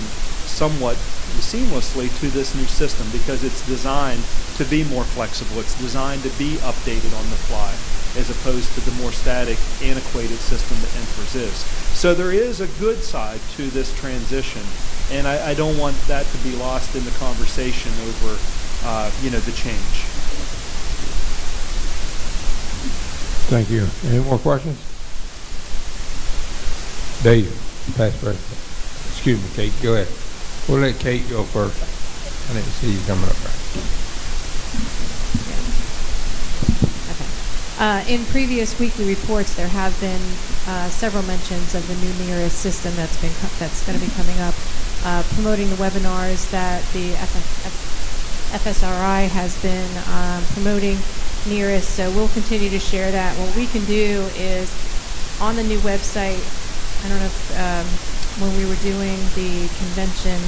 somewhat seamlessly to this new system because it's designed to be more flexible. It's designed to be updated on the fly as opposed to the more static, antiquated system that NFIRS is. So there is a good side to this transition, and I don't want that to be lost in the conversation over, the change. Thank you. Any more questions? Dave, Past President. Excuse me, Kate, go ahead. We'll let Kate go first. I didn't see you coming up there. In previous weekly reports, there have been several mentions of the new NEARS system that's going to be coming up, promoting the webinars that the FSRI has been promoting NEARS. So we'll continue to share that. What we can do is on the new website. I don't know if when we were doing the convention,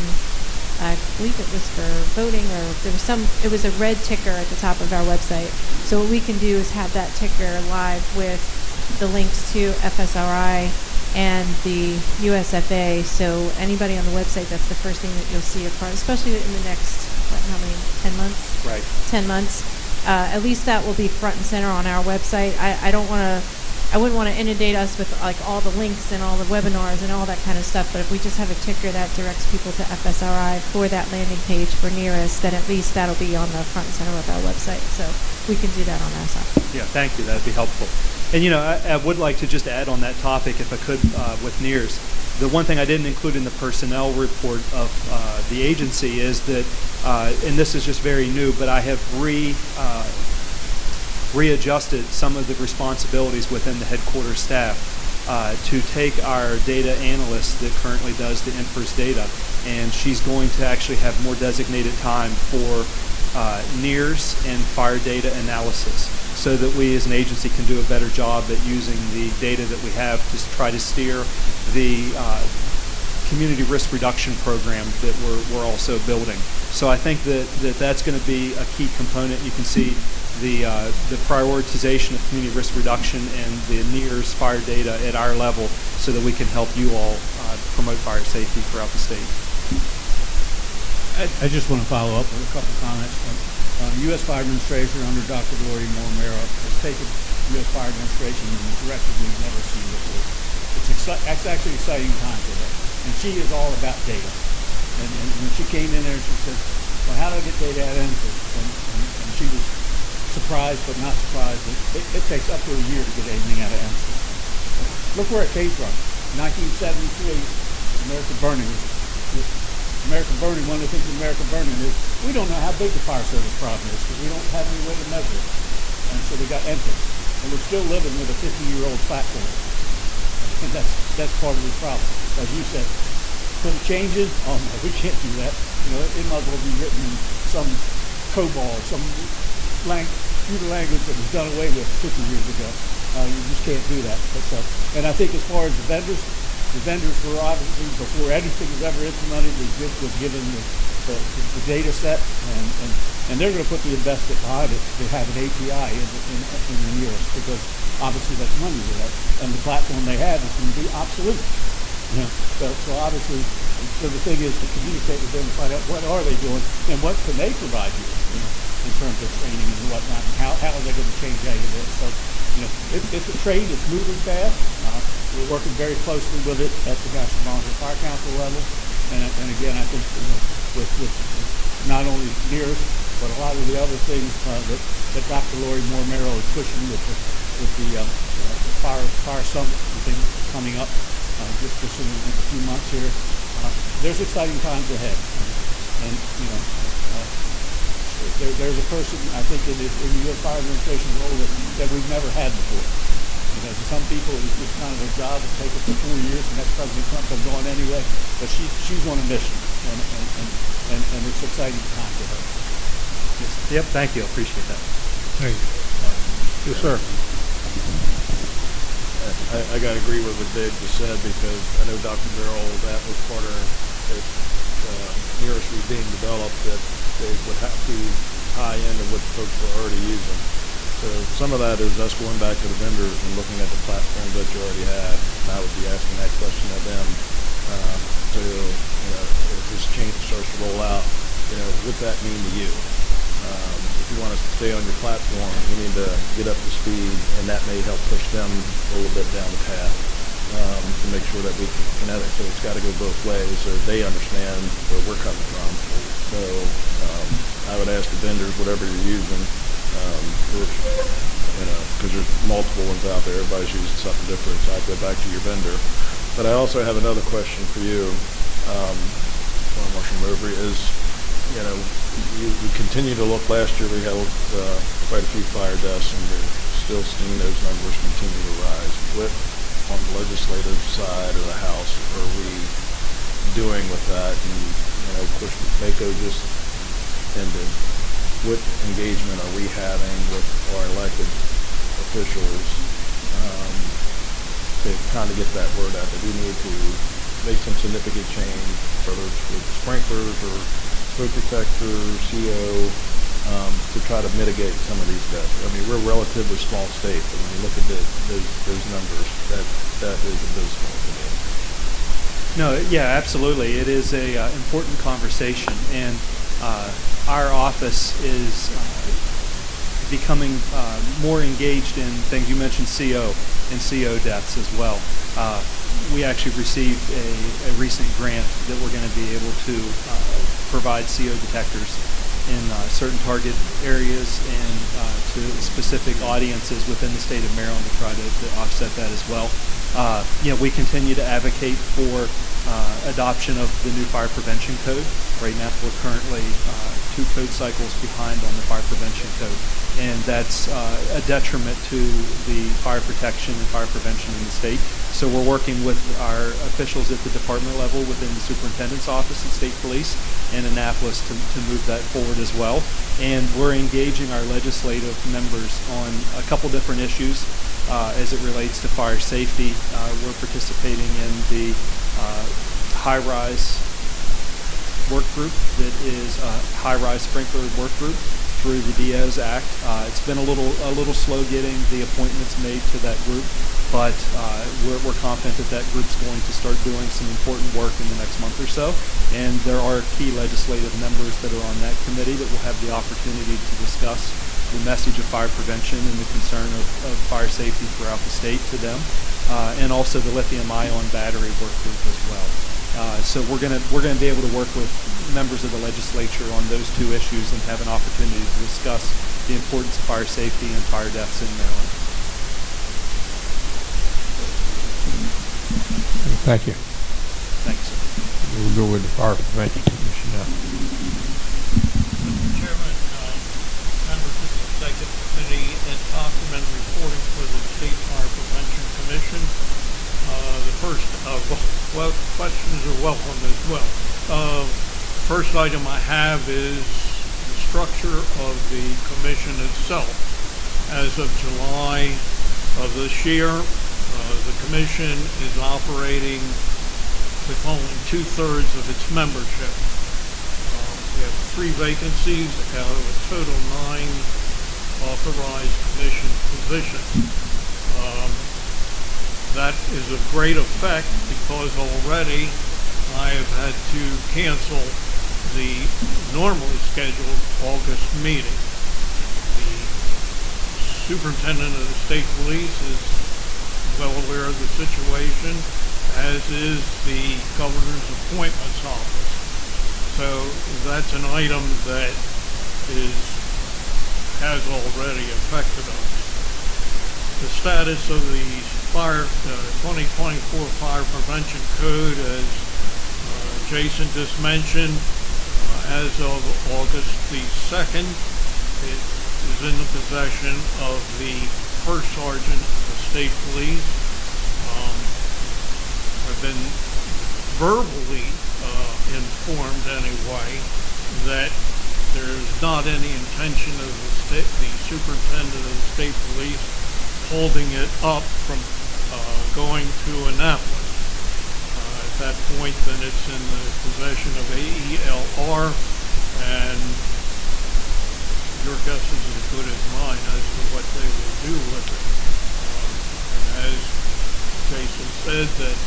I believe it was for voting, or there was it was a red ticker at the top of our website. So what we can do is have that ticker live with the links to FSRI and the USFA. So anybody on the website, that's the first thing that you'll see, especially in the next, how many, 10 months? Right. 10 months. At least that will be front and center on our website. I wouldn't want to inundate us with like all the links and all the webinars and all that kind of stuff, but if we just have a ticker that directs people to FSRI for that landing page for NEARS, then at least that'll be on the front and center of our website. So we can do that on our side. Yeah, thank you. That'd be helpful. And I would like to just add on that topic, if I could, with NEARS. The one thing I didn't include in the personnel report of the agency is that, and this is just very new, but I have readjusted some of the responsibilities within the headquarters staff to take our data analyst that currently does the INFRS data, and she's going to actually have more designated time for NERS and fire data analysis, so that we as an agency can do a better job at using the data that we have to try to steer the community risk reduction program that we're also building. So I think that's going to be a key component. You can see the prioritization of community risk reduction and the NERS fire data at our level, so that we can help you all promote fire safety throughout the state. I just want to follow up with a couple comments. U.S. Fire Administration under Dr. Lori Moore-Mero has taken U.S. Fire Administration in a direction we've never seen before. It's actually exciting time for her. And she is all about data. And when she came in there, she said, well, how do I get data out of INFRS? And she was surprised, but not surprised. It takes up to a year to get anything out of INFRS. Look where it came from. 1973, American Burning. American Burning, one of the things with American Burning is we don't know how big the fire service problem is because we don't have any way to measure it. And so they got INFRS. And we're still living with a 50-year-old platform. And that's part of the problem. As you said, could it change it? Oh no, we can't do that. You know, it might as well be written in some COBOL, some computer language that was done away with 50 years ago. You just can't do that. And I think as far as the vendors were obviously, before anything was ever implemented, was given the data set, and they're going to put the investment behind it to have an API in the nearest, because obviously that's money to that, and the platform they have is going to be obsolete. You know, so obviously, so the thing is to communicate with them and find out what are they doing and what can they provide you, in terms of training and whatnot, and how are they going to change how you do it. So, you know, it's a trade. It's moving fast. We're working very closely with it at the National Volunteer Fire Council level, and again, I think with not only NERS, but a lot of the other things that Dr. Lori Moore-Mero is pushing with the fire summit thing coming up just in a few months here. There's exciting times ahead, and you know, there's a person I think in the U.S. Fire Administration role that we've never had before. Because some people, it's just kind of their job to take it for 4 years, and that's President Trump is going anyway. But she's on a mission, and it's an exciting time for her. Yep, thank you. I appreciate that. Thank you. Yes, sir. I got to agree with what Dave just said, because I know Dr. Darrell, that was part of it, NERS was being developed, that they would have to tie into what folks were already using. So some of that is us going back to the vendors and looking at the platforms that you already had, and I would be asking that question of them. So, you know, if this change starts to roll out, you know, what that mean to you? If you want us to stay on your platform, you need to get up to speed, and that may help push them a little bit down the path to make sure that we can connect. So it's got to go both ways, so they understand where we're coming from. So I would ask the vendors, whatever you're using, you know, because there's multiple ones out there. Everybody's using something different, so I'd go back to your vendor. But I also have another question for you, Marshal Mowbray, is, you know, you continue to look. Last year we held quite a few fire deaths, and you're still seeing those numbers continue to rise. What, on the legislative side of the House, are we doing with that? And, you know, of course, MACO just ended. What engagement are we having with our elected officials to kind of get that word out that we need to make some significant change, whether it's with sprinklers or smoke detectors, CO, to try to mitigate some of these deaths? I mean, we're a relatively small state, but when you look at those numbers, that is abysmal to me. No, yeah, absolutely. It is a important conversation, and our office is becoming more engaged in things. You mentioned CO and CO deaths as well. We actually received a recent grant that we're going to be able to provide CO detectors in certain target areas and to specific audiences within the state of Maryland to try to offset that as well. We continue to advocate for adoption of the new fire prevention code. Right now, we're currently 2 code cycles behind on the fire prevention code, and that's a detriment to the fire protection and fire prevention in the state. So we're working with our officials at the department level within the superintendent's office and state police in Annapolis to move that forward as well. And we're engaging our legislative members on a couple different issues as it relates to fire safety. We're participating in the high-rise work group that is a high-rise sprinkler work group through the Diaz Act. It's been a little slow getting the appointments made to that group, but we're confident that group's going to start doing some important work in the next month or so. And there are key legislative members that are on that committee that will have the opportunity to discuss the message of fire prevention and the concern of fire safety throughout the state to them, and also the lithium-ion battery work group as well. So we're gonna be able to work with members of the legislature on those 2 issues and have an opportunity to discuss the importance of fire safety and fire deaths in Maryland. Thank you. Thanks. We'll go with the Fire Prevention Commission now. Mr. Chairman, members of the Executive Committee, Ed Cockerman reporting for the State Fire Prevention Commission. The first, questions are welcome as well. First item I have is the structure of the commission itself. As of July of this year, the commission is operating with only 2/3 of its membership. We have 3 vacancies out of a total 9 authorized commission positions. That is of great effect because already I have had to cancel the normally scheduled August meeting. The superintendent of the state police is well aware of the situation, as is the governor's appointments office. So that's an item that has already affected us. The status of the 2024 Fire Prevention Code, as Jason just mentioned, as of August the 2nd, it is in the possession of the first sergeant of the state police. I've been verbally informed anyway that there's not any intention of the superintendent of the state police holding it up from going to Annapolis. At that point, then it's in the possession of AELR, and your guess is as good as mine as to what they will do with it. And as Jason said, that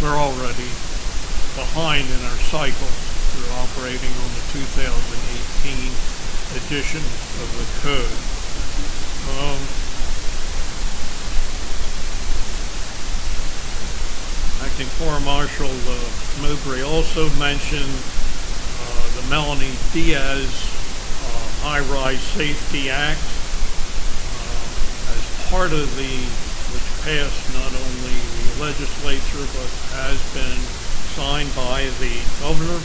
we're already behind in our cycle. We're operating on the 2018 edition of the code. Acting Fire Marshal Mowbray also mentioned the Melanie Diaz High-Rise Safety Act as part of which passed not only the legislature but has been signed by the governor.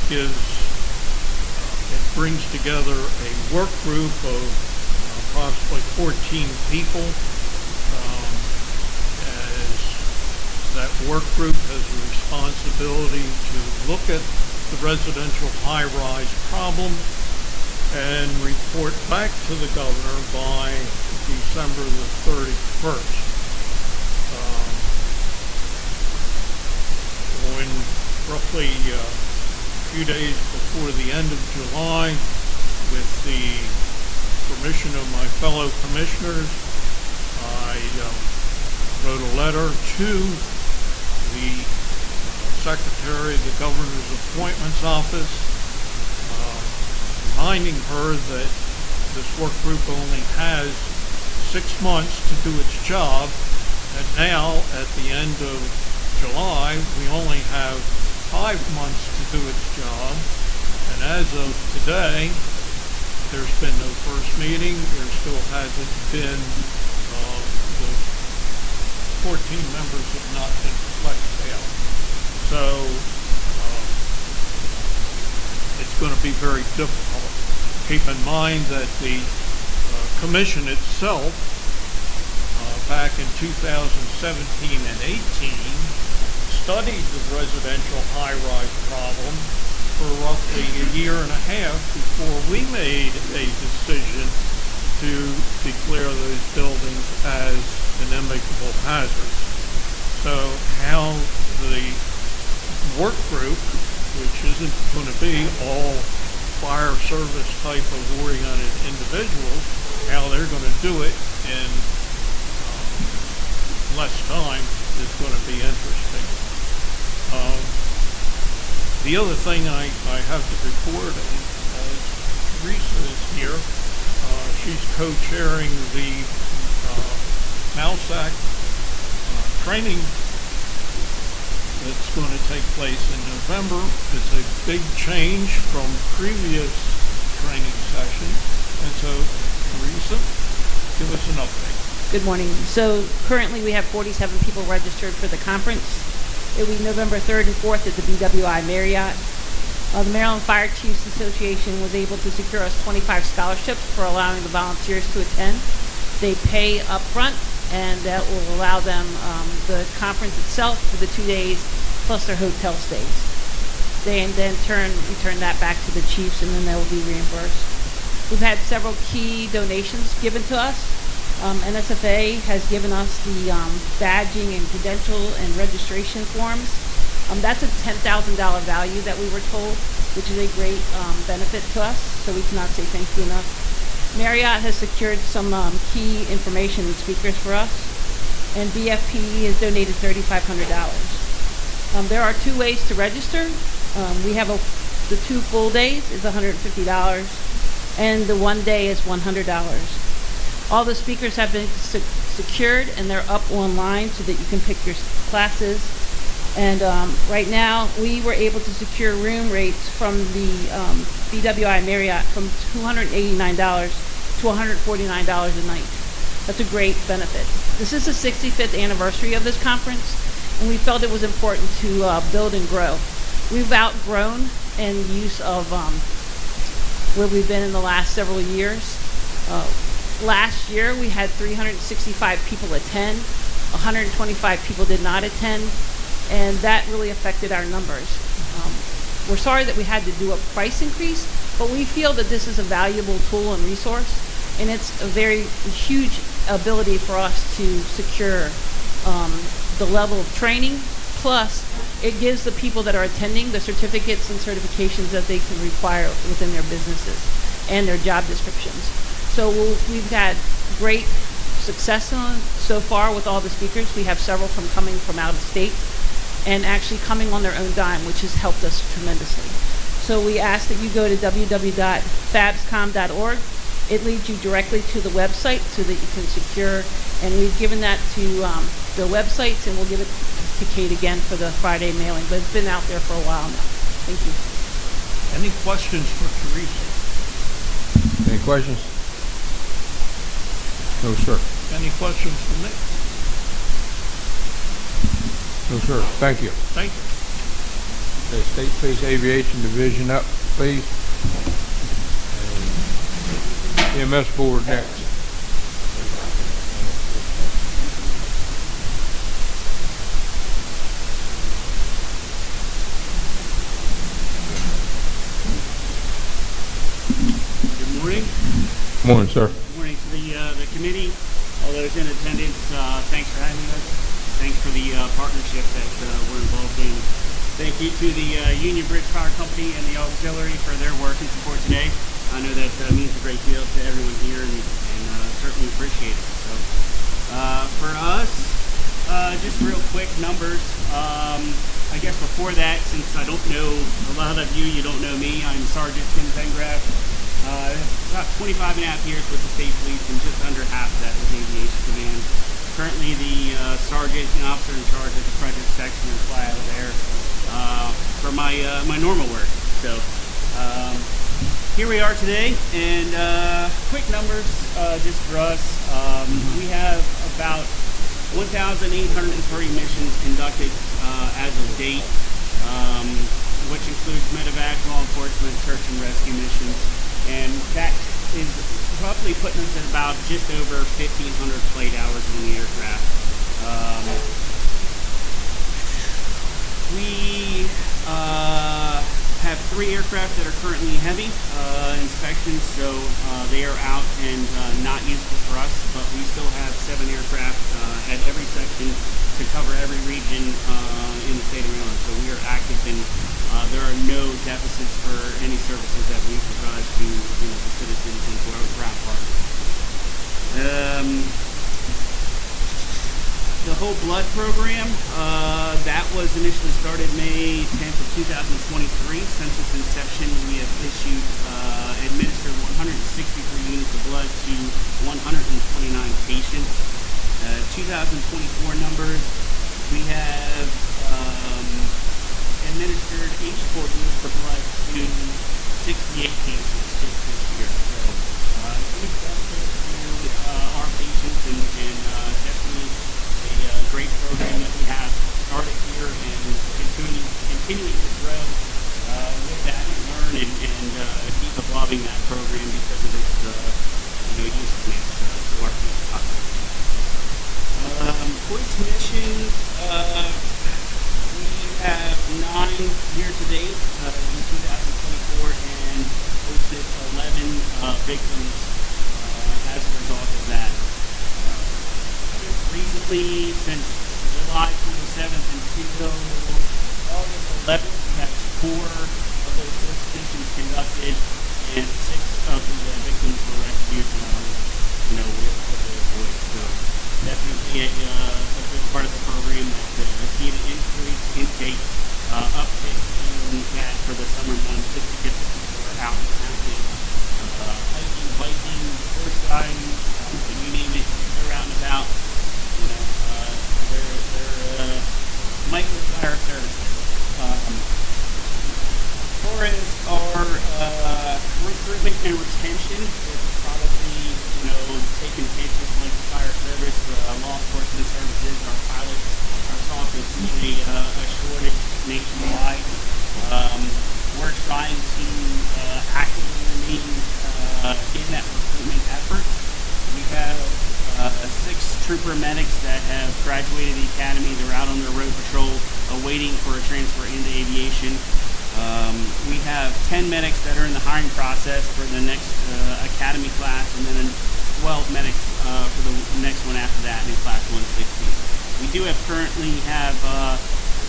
It brings together a work group of approximately 14 people. That work group has a responsibility to look at the residential high-rise problem and report back to the governor by December the 31st. When roughly a few days before the end of July, with the permission of my fellow commissioners, I wrote a letter to the secretary of the governor's appointments office, reminding her that this work group only has 6 months to do its job, and now at the end of July we only have 5 months to do its job. And as of today, there's been no first meeting. There still hasn't been, the 14 members have not been fleshed out. So it's going to be very difficult. Keep in mind that the commission itself, back in 2017 and 18, studied the residential high-rise problem for roughly a year and a half before we made a decision to declare those buildings as inimical hazards. So how the work group, which isn't going to be all fire service type of oriented individuals, how they're going to do it in less time is going to be interesting. The other thing I have to report, as Teresa is here, she's co-chairing the MALSAC training that's going to take place in November. It's a big change from previous training sessions. And so, Teresa, give us an update. Good morning. So currently we have 47 people registered for the conference. It will be November 3rd and 4th at the BWI Marriott. The Maryland Fire Chiefs Association was able to secure us 25 scholarships for allowing the volunteers to attend. They pay up front, and that will allow them the conference itself for the 2 days plus their hotel stays. They then return that back to the chiefs, and then they will be reimbursed. We've had several key donations given to us. MSFA has given us the badging and credential and registration forms. That's a $10,000 value that we were told, which is a great benefit to us, so we cannot say thank you enough. Marriott has secured some key information and speakers for us, and BFP has donated $3,500. There are 2 ways to register. We have the 2 full days is $150, and the 1 day is $100. All the speakers have been secured, and they're up online so that you can pick your classes. And right now, we were able to secure room rates from the BWI Marriott from $289 to $149 a night. That's a great benefit. This is the 65th anniversary of this conference, and we felt it was important to build and grow. We've outgrown in use of where we've been in the last several years. Last year, we had 365 people attend. 125 people did not attend, and that really affected our numbers. We're sorry that we had to do a price increase, but we feel that this is a valuable tool and resource, and it's a very huge ability for us to secure the level of training. Plus, it gives the people that are attending the certificates and certifications that they can require within their businesses and their job descriptions. So we've had great success so far with all the speakers. We have several coming from out of state and actually coming on their own dime, which has helped us tremendously. So we ask that you go to www.fabscom.org. It leads you directly to the website so that you can secure, and we've given that to the websites, and we'll give it to Kate again for the Friday mailing, but it's been out there for a while now. Thank you. Any questions for Teresa? Any questions? No, sir. Any questions for me? No, sir. Thank you. Thank you. Okay, State Space Aviation Division up, please. And EMS Board next. Good morning. Good morning, sir. Good morning to the committee, all those in attendance. Thanks for having us. Thanks for the partnership that we're involved in. Thank you to the Union Bridge Fire Company and the auxiliary for their work and support today. I know that means a great deal to everyone here, and certainly appreciate it. So, for us, just real quick numbers. I guess before that, since I don't know a lot of you don't know me, I'm Sergeant Tim Pengraff. About 25 and a half years with the State Police, and just under half of that with Aviation Command. Currently the sergeant and officer in charge of the Frederick section and fly out of there. for my normal work. So here we are today, and quick numbers just for us. We have about 1,830 missions conducted as of date, which includes medevac, law enforcement, search and rescue missions, and that is roughly putting us at about just over 1,500 flight hours on the aircraft. We have 3 aircraft that are currently heavy inspections, so they are out and not useful for us, but we still have 7 aircraft at every section to cover every region in the state of Maryland. So we are active, and there are no deficits for any services that we provide to the citizens and to our ground partners. The whole blood program, that was initially started May 10th of 2023. Since its inception, we have administered 163 units of blood to 129 patients. 2024 numbers, we have administered 84 units of blood to 68 patients just this year. So, huge benefit to our patients, and definitely a great program that we have started here and continuing to grow with that and learn and keep evolving that program because of its usefulness to our patient population. Police missions, we have 9 year to date in 2024 and hosted 11 victims as a result of that. Recently, since July 27th until August 11th, we had 4 of those missions conducted, and 6 of the victims were rescued with the voice. So definitely a good part of the program that seen an increase intake uptick in that for the summer months, just to get the people out and active, hiking, biking, horse riding, you name it, they're out and about. They're micro fire services. As far as our recruitment and retention, it's probably taking cases like the fire service, law enforcement services, our pilots are talking to a shortage nationwide. We're trying to actively remain in that recruitment effort. We have 6 trooper medics that have graduated the academy. They're out on their road patrol, waiting for a transfer into aviation. We have 10 medics that are in the hiring process for the next academy class, and then 12 medics for the next one after that in class 160. We do currently have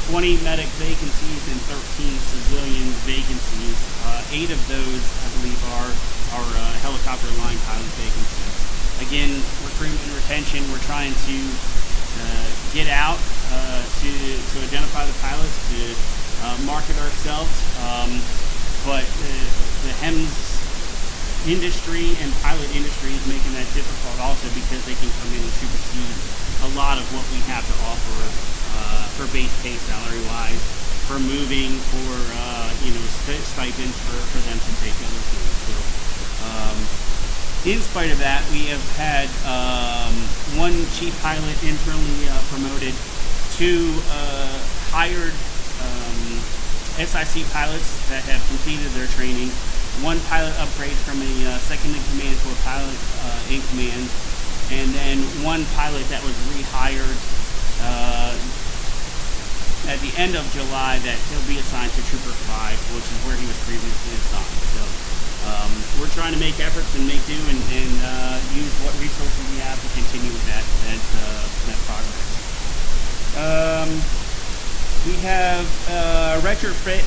20 medic vacancies and 13 civilian vacancies. 8 of those, I believe, are helicopter line pilot vacancies. Again, recruitment and retention, we're trying to get out to identify the pilots, to market ourselves, but the HEMS industry and pilot industry is making that difficult also because they can come in and supersede a lot of what we have to offer for base pay salary wise, for moving, for stipends for them to take other things. So in spite of that, we have had 1 chief pilot internally promoted, 2 hired SIC pilots that have completed their training, 1 pilot upgrade from a second in command to a pilot in command, and then 1 pilot that was rehired at the end of July that he'll be assigned to Trooper 5, which is where he was previously assigned. So we're trying to make efforts and make do and use what resources we have to continue with that progress. We have a retrofit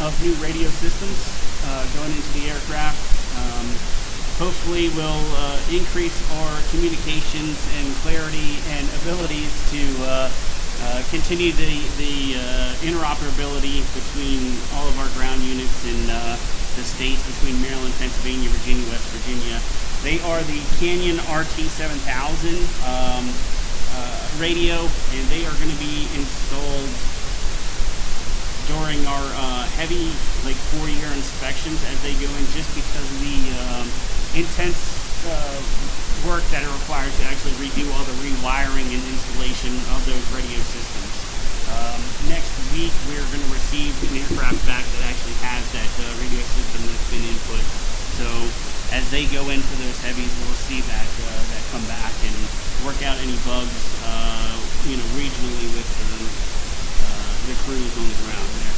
of new radio systems going into the aircraft. Hopefully will increase our communications and clarity and abilities to continue the interoperability between all of our ground units in the states, between Maryland, Pennsylvania, Virginia, West Virginia. They are the Canyon RT7000 radio, and they are going to be installed during our heavy, like 4-year inspections as they go in, just because of the intense work that it requires to actually redo all the rewiring and installation of those radio systems. Next week, we're going to receive an aircraft back that actually has that radio system that's been input. So as they go in for those heavies, we'll see that that come back and work out any bugs, regionally with the crews on the ground there.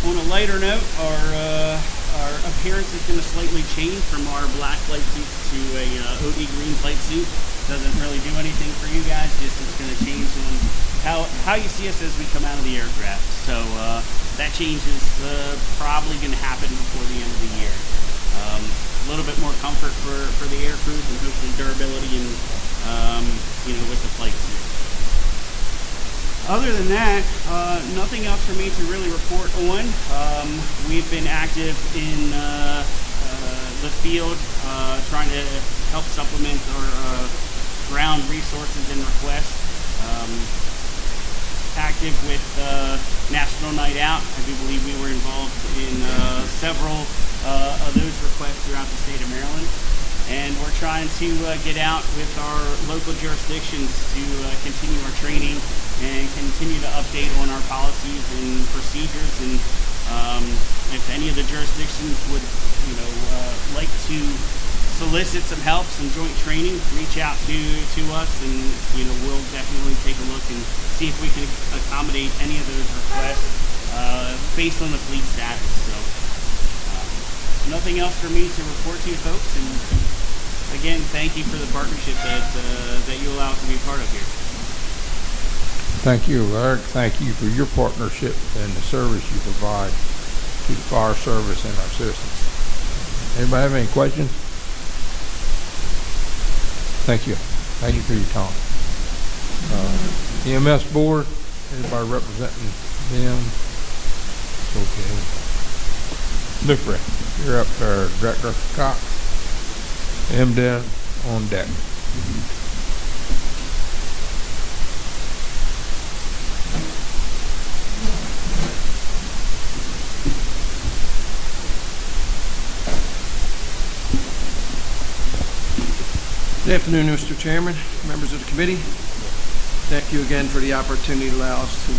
On a lighter note, our appearance is going to slightly change from our black flight suit to a OD green flight suit. Doesn't really do anything for you guys, just it's going to change on how you see us as we come out of the aircraft. So that change is probably going to happen before the end of the year. A little bit more comfort for the air crews and hopefully durability and with the flight suit. Other than that, nothing else for me to really report on. We've been active in the field, trying to help supplement our ground resources and requests. Active with National Night Out. I do believe we were involved in several of those requests throughout the state of Maryland. And we're trying to get out with our local jurisdictions to continue our training and continue to update on our policies and procedures. And if any of the jurisdictions would, like to solicit some help, some joint training, reach out to us, and we'll definitely take a look and see if we can accommodate any of those requests based on the fleet status. So nothing else for me to report to you folks, and again, thank you for the partnership that you allow us to be a part of here. Thank you, Eric. Thank you for your partnership and the service you provide to the fire service and our citizens. Anybody have any questions? Thank you. Thank you for your time. EMS board, anybody representing them? Okay. Lipper, you're up there, Director Cox. MDEN on deck. Good afternoon, Mr. Chairman, members of the committee. Thank you again for the opportunity to allow us to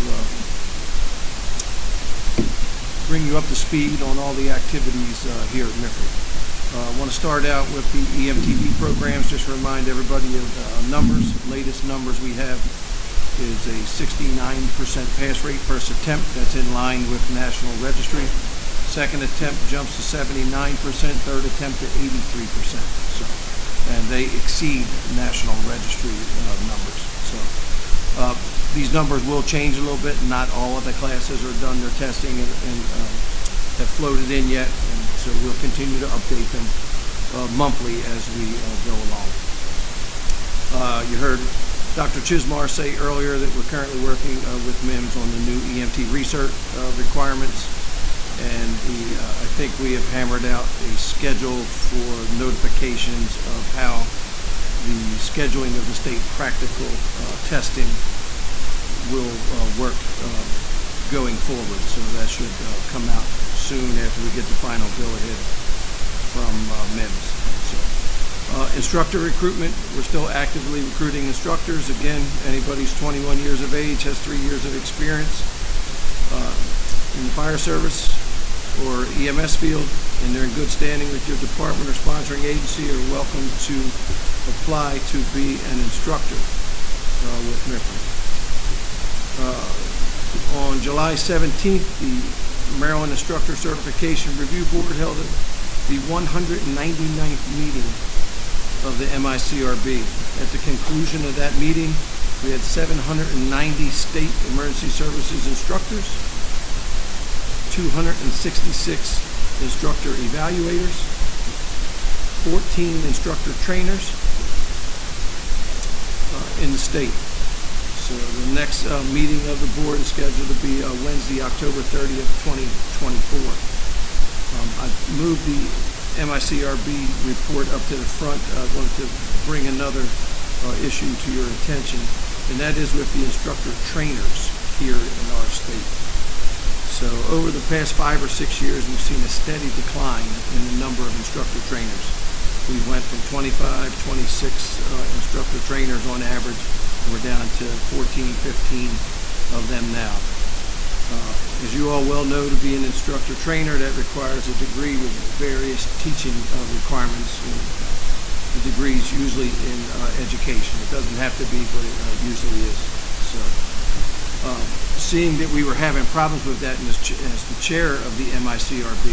bring you up to speed on all the activities here at MSFA. I want to start out with the EMTV programs, just to remind everybody of numbers. The latest numbers we have is a 69% pass rate first attempt. That's in line with National Registry. Second attempt jumps to 79%, third attempt to 83%. And they exceed National Registry numbers. So these numbers will change a little bit. Not all of the classes are done their testing and have floated in yet, and so we'll continue to update them monthly as we go along. You heard Dr. Chismar say earlier that we're currently working with MIMS on the new EMT research requirements. And I think we have hammered out a schedule for notifications of how the scheduling of the state practical testing will work going forward. So that should come out soon after we get the final go-ahead from MIMS. So, instructor recruitment, we're still actively recruiting instructors. Again, anybody who's 21 years of age, has 3 years of experience in the fire service or EMS field, and they're in good standing with your department or sponsoring agency, are welcome to apply to be an instructor with MSFA. On July 17th, the Maryland Instructor Certification Review Board held the 199th meeting of the MICRB. At the conclusion of that meeting, we had 790 state emergency services instructors, 266 instructor evaluators, 14 instructor trainers in the state. So the next meeting of the board is scheduled to be Wednesday, October 30th, 2024. I've moved the MICRB report up to the front. I wanted to bring another issue to your attention, and that is with the instructor trainers. here in our state. So over the past 5 or 6 years, we've seen a steady decline in the number of instructor trainers. We went from 25, 26 instructor trainers on average. We're down to 14, 15 of them now. As you all well know, to be an instructor trainer, that requires a degree with various teaching requirements. The degree is usually in education. It doesn't have to be, but it usually is. So, seeing that we were having problems with that, and as the chair of the MICRB,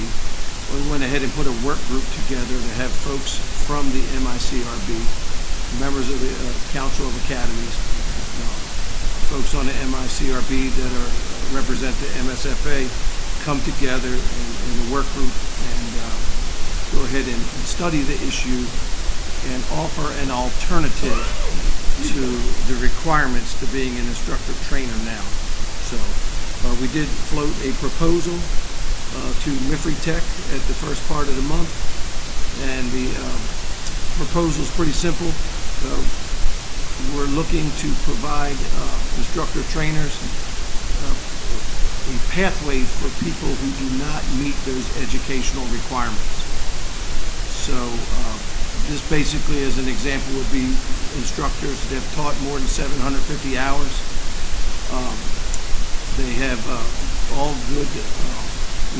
we went ahead and put a work group together to have folks from the MICRB, members of the Council of Academies, folks on the MICRB that represent the MSFA, come together in a work group and go ahead and study the issue and offer an alternative to the requirements to being an instructor trainer now. So we did float a proposal to MSFA Tech at the first part of the month, and the proposal is pretty simple. We're looking to provide instructor trainers a pathway for people who do not meet those educational requirements. So this basically, as an example, would be instructors that have taught more than 750 hours. They have all good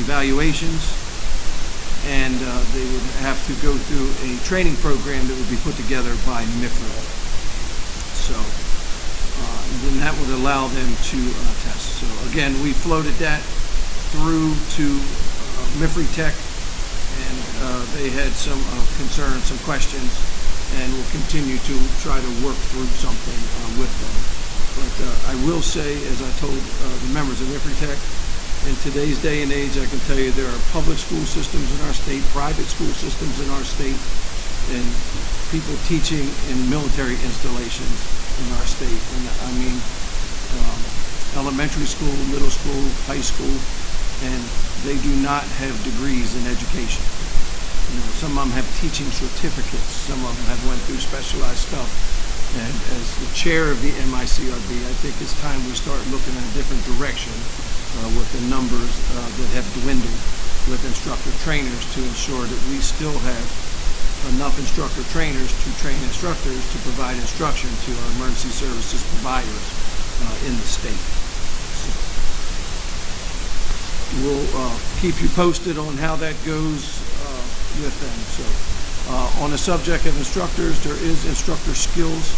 evaluations, and they would have to go through a training program that would be put together by MSFA. So then that would allow them to test. So again, we floated that through to MSFA Tech, and they had some concerns, some questions, and we'll continue to try to work through something with them. But I will say, as I told the members of MSFA Tech, in today's day and age, I can tell you there are public school systems in our state, private school systems in our state, and people teaching in military installations in our state. And I mean, elementary school, middle school, high school, and they do not have degrees in education. You know, some of them have teaching certificates. Some of them have went through specialized stuff. And as the chair of the MICRB, I think it's time we start looking in a different direction with the numbers that have dwindled with instructor trainers to ensure that we still have enough instructor trainers to train instructors to provide instruction to our emergency services providers in the state. So we'll keep you posted on how that goes with them. So on the subject of instructors, there is instructor skills.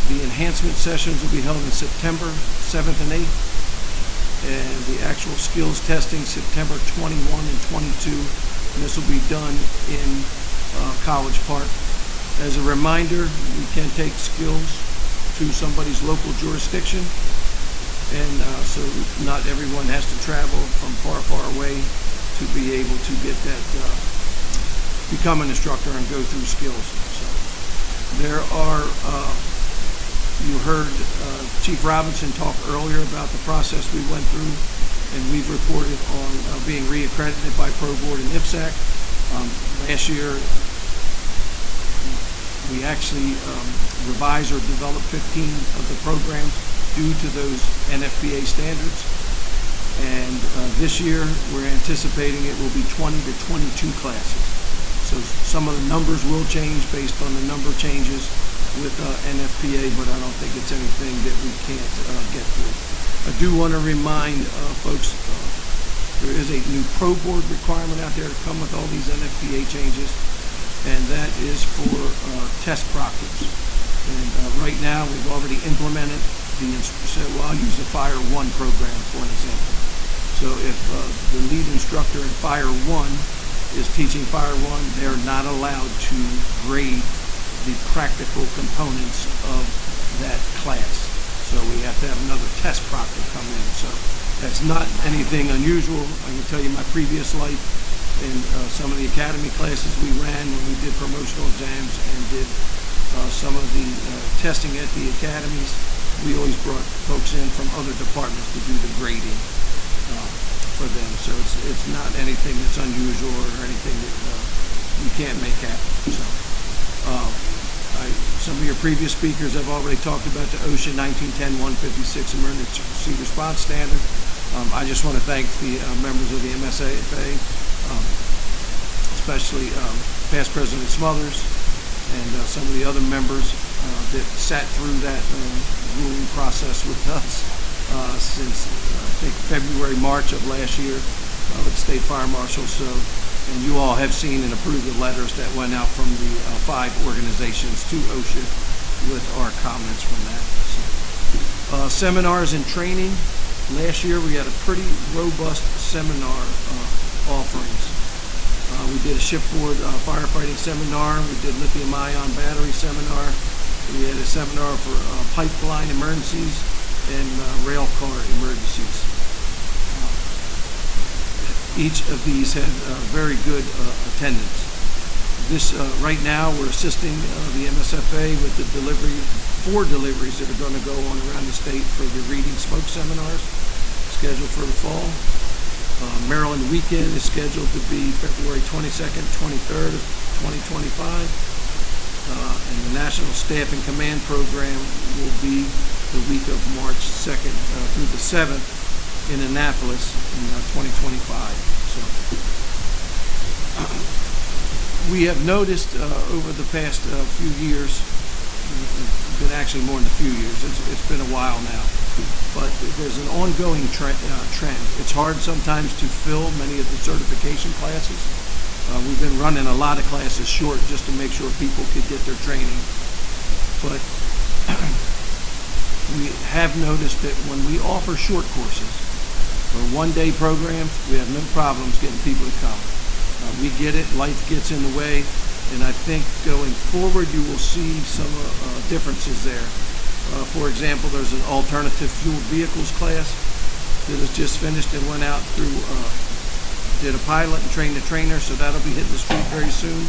The enhancement sessions will be held in September 7th and 8th, and the actual skills testing September 21 and 22, and this will be done in College Park. As a reminder, you can take skills to somebody's local jurisdiction, and so not everyone has to travel from far, far away to be able to get that, become an instructor and go through skills. So there are, you heard Chief Robinson talk earlier about the process we went through, and we've reported on being reaccredited by Pro Board and IPSAC. Last year, we actually revised or developed 15 of the programs due to those NFPA standards. And this year, we're anticipating it will be 20 to 22 classes. So some of the numbers will change based on the number changes with NFPA, but I don't think it's anything that we can't get through. I do want to remind folks, there is a new Pro Board requirement out there to come with all these NFPA changes, and that is for test proctors. And right now, we've already implemented well, I'll use the Fire 1 program for an example. So if the lead instructor in Fire 1 is teaching Fire 1, they're not allowed to grade the practical components of that class. So we have to have another test proctor come in. So that's not anything unusual. I can tell you my previous life in some of the academy classes we ran when we did promotional exams and did some of the testing at the academies, we always brought folks in from other departments to do the grading for them. So it's not anything that's unusual or anything that we can't make happen. So I Some of your previous speakers have already talked about the OSHA 1910-156 Emergency Response Standard. I just want to thank the members of the MSFA, especially past President Smothers and some of the other members that sat through that ruling process with us since I think February, March of last year with the State Fire Marshal. So, and you all have seen and approved the letters that went out from the 5 organizations to OSHA with our comments from that. So, seminars and training. Last year we had a pretty robust seminar offerings. We did a shipboard firefighting seminar. We did lithium-ion battery seminar. We had a seminar for pipeline emergencies and rail car emergencies. Each of these had very good attendance. This right now we're assisting the MSFA with the 4 deliveries that are going to go on around the state for the reading smoke seminars scheduled for the fall. Maryland weekend is scheduled to be February 22nd, 23rd of 2025. And the National Staff and Command Program will be the week of March 2nd through the 7th in Annapolis in 2025. So we have noticed over the past few years, been actually more than a few years, it's been a while now, but there's an ongoing trend. It's hard sometimes to fill many of the certification classes. We've been running a lot of classes short just to make sure people could get their training. But we have noticed that when we offer short courses or one-day programs, we have no problems getting people to come. We get it, life gets in the way, and I think going forward you will see some differences there. For example, there's an alternative fuel vehicles class that has just finished and went out through, did a pilot and trained a trainer, so that'll be hitting the street very soon.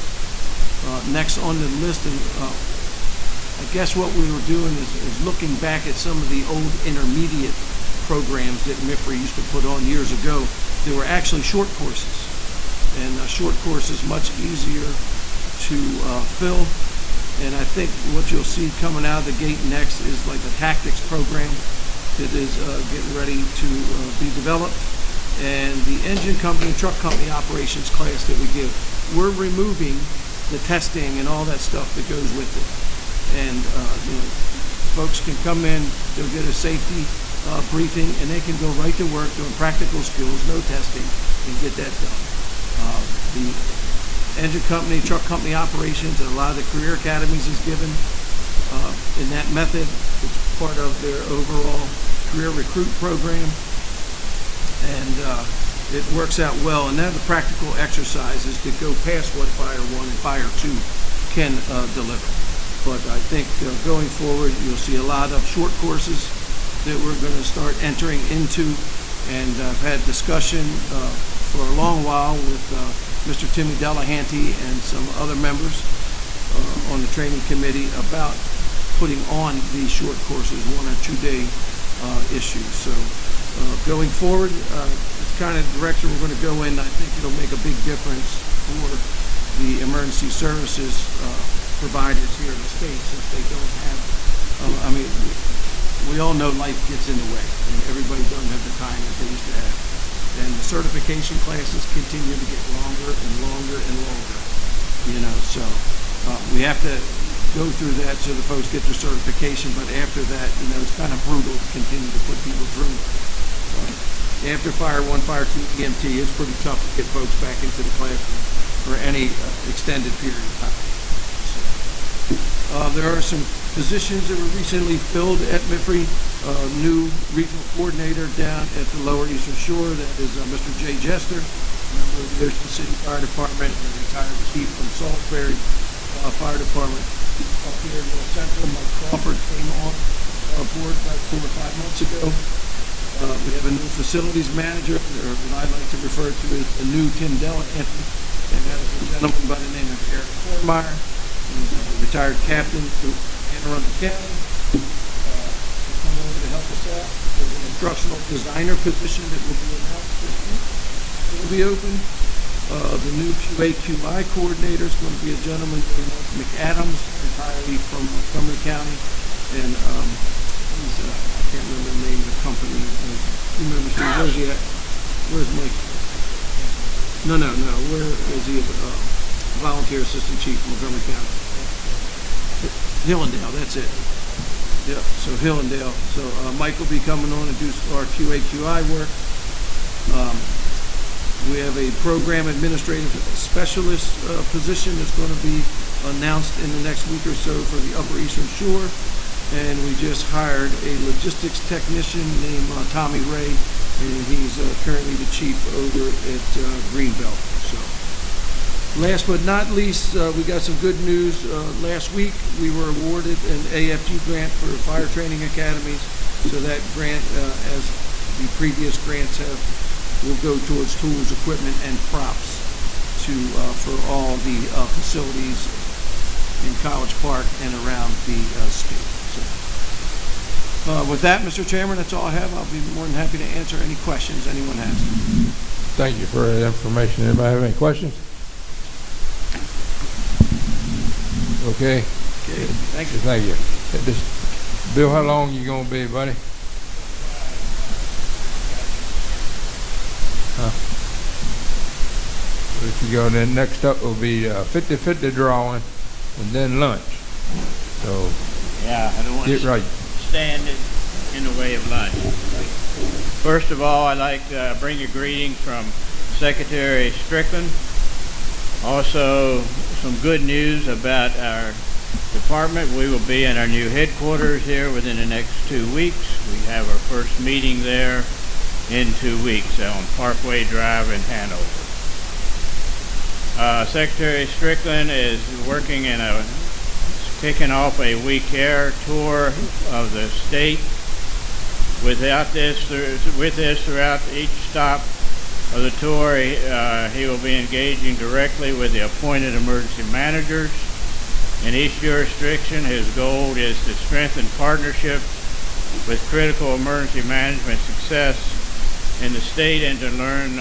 Next on the list, and I guess what we were doing is looking back at some of the old intermediate programs that MIFRE used to put on years ago. They were actually short courses, and a short course is much easier to fill. And I think what you'll see coming out of the gate next is like a tactics program that is getting ready to be developed. And the engine company, truck company operations class that we give, we're removing the testing and all that stuff that goes with it. And folks can come in, they'll get a safety briefing, and they can go right to work doing practical skills, no testing, and get that done. The engine company, truck company operations, and a lot of the career academies is given in that method. It's part of their overall career recruit program, and it works out well. And now the practical exercises that go past what Fire 1 and Fire 2 can deliver. But I think going forward, you'll see a lot of short courses that we're going to start entering into, and I've had discussion for a long while with Mr. Timmy Delahanty and some other members on the training committee about putting on these short courses, 1 or 2 day issues. So going forward, it's kind of the direction we're going to go in. I think it'll make a big difference for the emergency services providers here in the state, since they don't have, I mean, we all know life gets in the way, and everybody doesn't have the time that they used to have. And the certification classes continue to get longer and longer and longer, so we have to go through that so the folks get their certification, but after that, it's kind of brutal to continue to put people through. After Fire 1, Fire 2, EMT, it's pretty tough to get folks back into the classroom for any extended period of time. There are some positions that were recently filled at MIFRE. New regional coordinator down at the Lower Eastern Shore, that is Mr. Jay Jester, member of the Ocean City Fire Department, and retired chief from Salisbury Fire Department. Up here in North Central, Mike Crawford came on board about 4 or 5 months ago. We have a new facilities manager, or what I like to refer to as a new Tim Delahanty, and that is a gentleman by the name of Eric Kormeyer. He's a retired captain to Anne Arundel County. Come over to help us out. There's an instructional designer position that will be announced this week. It will be open. The new QA/QI coordinator is going to be a gentleman named McAdams, entirely from Montgomery County, and he's, I can't remember the name of the company. You remember, Steve, where's he at? Where's Mike? No, where is he? Volunteer Assistant Chief, Montgomery County. Hillendale, that's it. Yeah, so Hillendale. So Mike will be coming on and do our QA/QI work. We have a program administrative specialist position that's going to be announced in the next week or so for the Upper Eastern Shore. And we just hired a logistics technician named Tommy Ray, and he's currently the chief over at Greenbelt. So, last but not least, we got some good news. Last week, we were awarded an AFG grant for fire training academies. So that grant, as the previous grants have, will go towards tools, equipment, and props for all the facilities in College Park and around the state. So, with that, Mr. Chairman, that's all I have. I'll be more than happy to answer any questions anyone has. Thank you for that information. Anybody have any questions? Okay. Okay, thank you. Thank you. Bill, how long you gonna be, buddy? If you go, then next up will be 50-50 drawing and then lunch. So yeah, I don't want get to right. stand in the way of lunch. First of all, I'd like to bring you greetings from Secretary Strickland. Also, some good news about our department. We will be in our new headquarters here within the next 2 weeks. We have our first meeting there in 2 weeks on Parkway Drive in Hanover. Secretary Strickland is working kicking off a We Care tour of the state. With this, throughout each stop of the tour, he will be engaging directly with the appointed emergency managers. In each jurisdiction, his goal is to strengthen partnerships with critical emergency management success in the state and to learn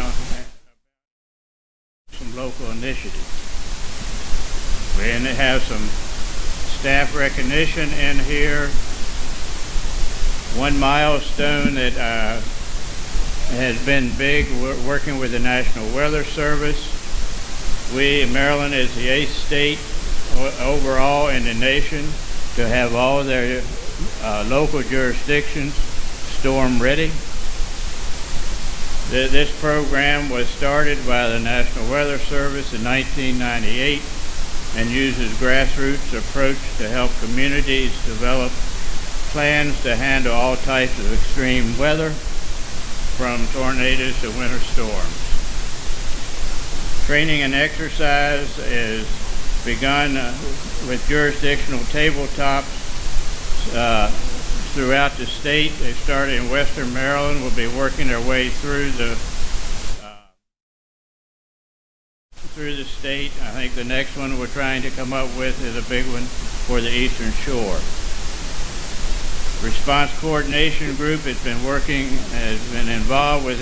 some local initiatives. We have some staff recognition in here. One milestone that has been big, working with the National Weather Service. Maryland is the 8th state overall in the nation to have all their local jurisdictions storm ready. This program was started by the National Weather Service in 1998 and uses grassroots approach to help communities develop plans to handle all types of extreme weather, from tornadoes to winter storms. Training and exercise is begun with jurisdictional tabletops throughout the state. They started in Western Maryland, will be working their way through the state. I think the next one we're trying to come up with is a big one for the Eastern Shore. Response Coordination Group has been involved with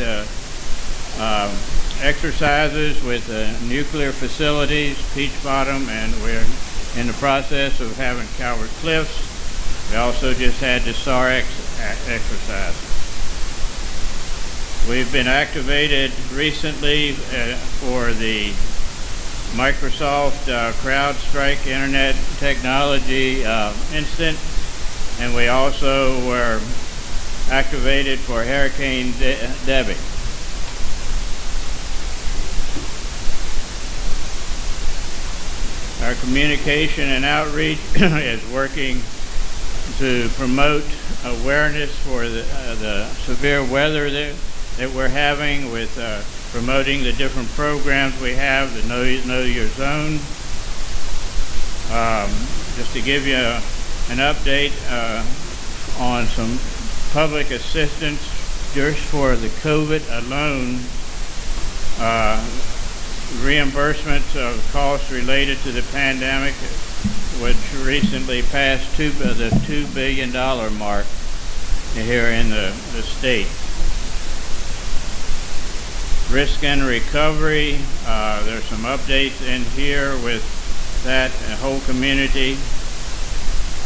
exercises with nuclear facilities, Peach Bottom, and we're in the process of having Calvert Cliffs. We also just had the SAR exercise. We've been activated recently for the Microsoft CrowdStrike Internet Technology incident, and we also were activated for Hurricane Debbie. Our communication and outreach is working to promote awareness for the severe weather that we're having, with promoting the different programs we have, the Know Your Zone. Just to give you an update on some public assistance just for the COVID alone, reimbursements of costs related to the pandemic, which recently passed the $2 billion mark here in the state. Risk and recovery, there's some updates in here with that whole community.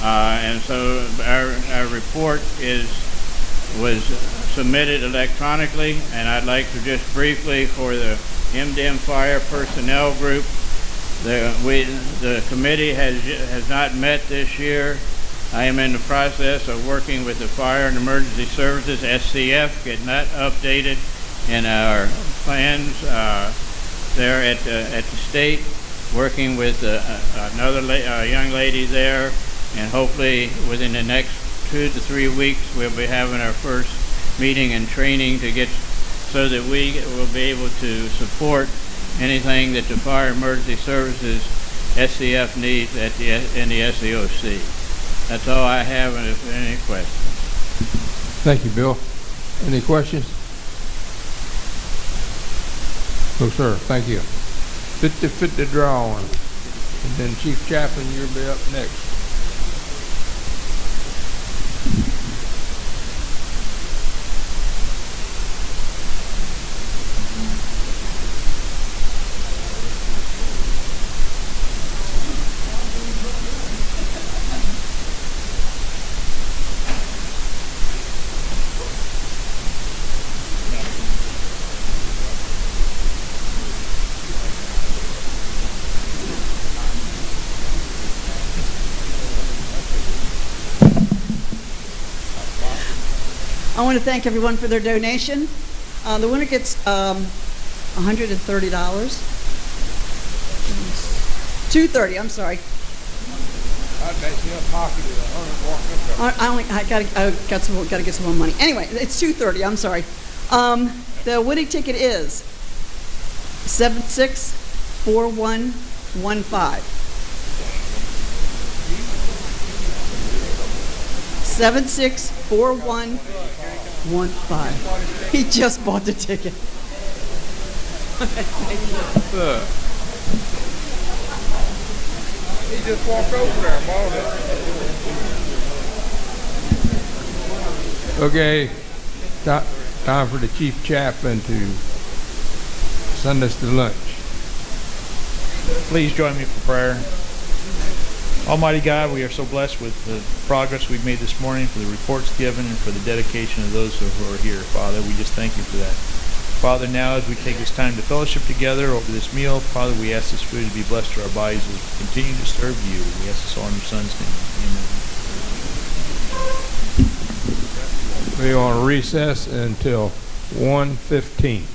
And so our report was submitted electronically, and I'd like to just briefly, for the MDM Fire Personnel Group, the committee has not met this year. I am in the process of working with the Fire and Emergency Services, SCF, getting that updated in our plans there at the state, working with another young lady there, and hopefully within the next 2 to 3 weeks we'll be having our first meeting and training to get so that we will be able to support anything that the Fire Emergency Services SCF needs in the SEOC. That's all I have, and if any questions. Thank you, Bill. Any questions? No, sir. Thank you. Fit the drawing. And then Chief Chaplain, you'll be up next. I want to thank everyone for their donation. The winner gets $130. $230, I'm sorry. I gotta get some more money. Anyway, it's $230, I'm sorry. The winning ticket is 764115. 764115. He just bought the ticket. He just walked over there and bought it. Okay, time for the Chief Chaplain to send us to lunch. Please join me for prayer. Almighty God, we are so blessed with the progress we've made this morning, for the reports given, and for the dedication of those who are here. Father, we just thank you for that. Father, now as we take this time to fellowship together over this meal, Father, we ask this food to be blessed to our bodies as we continue to serve you. We ask this all in your Son's name. Amen. We're on recess until 1:15.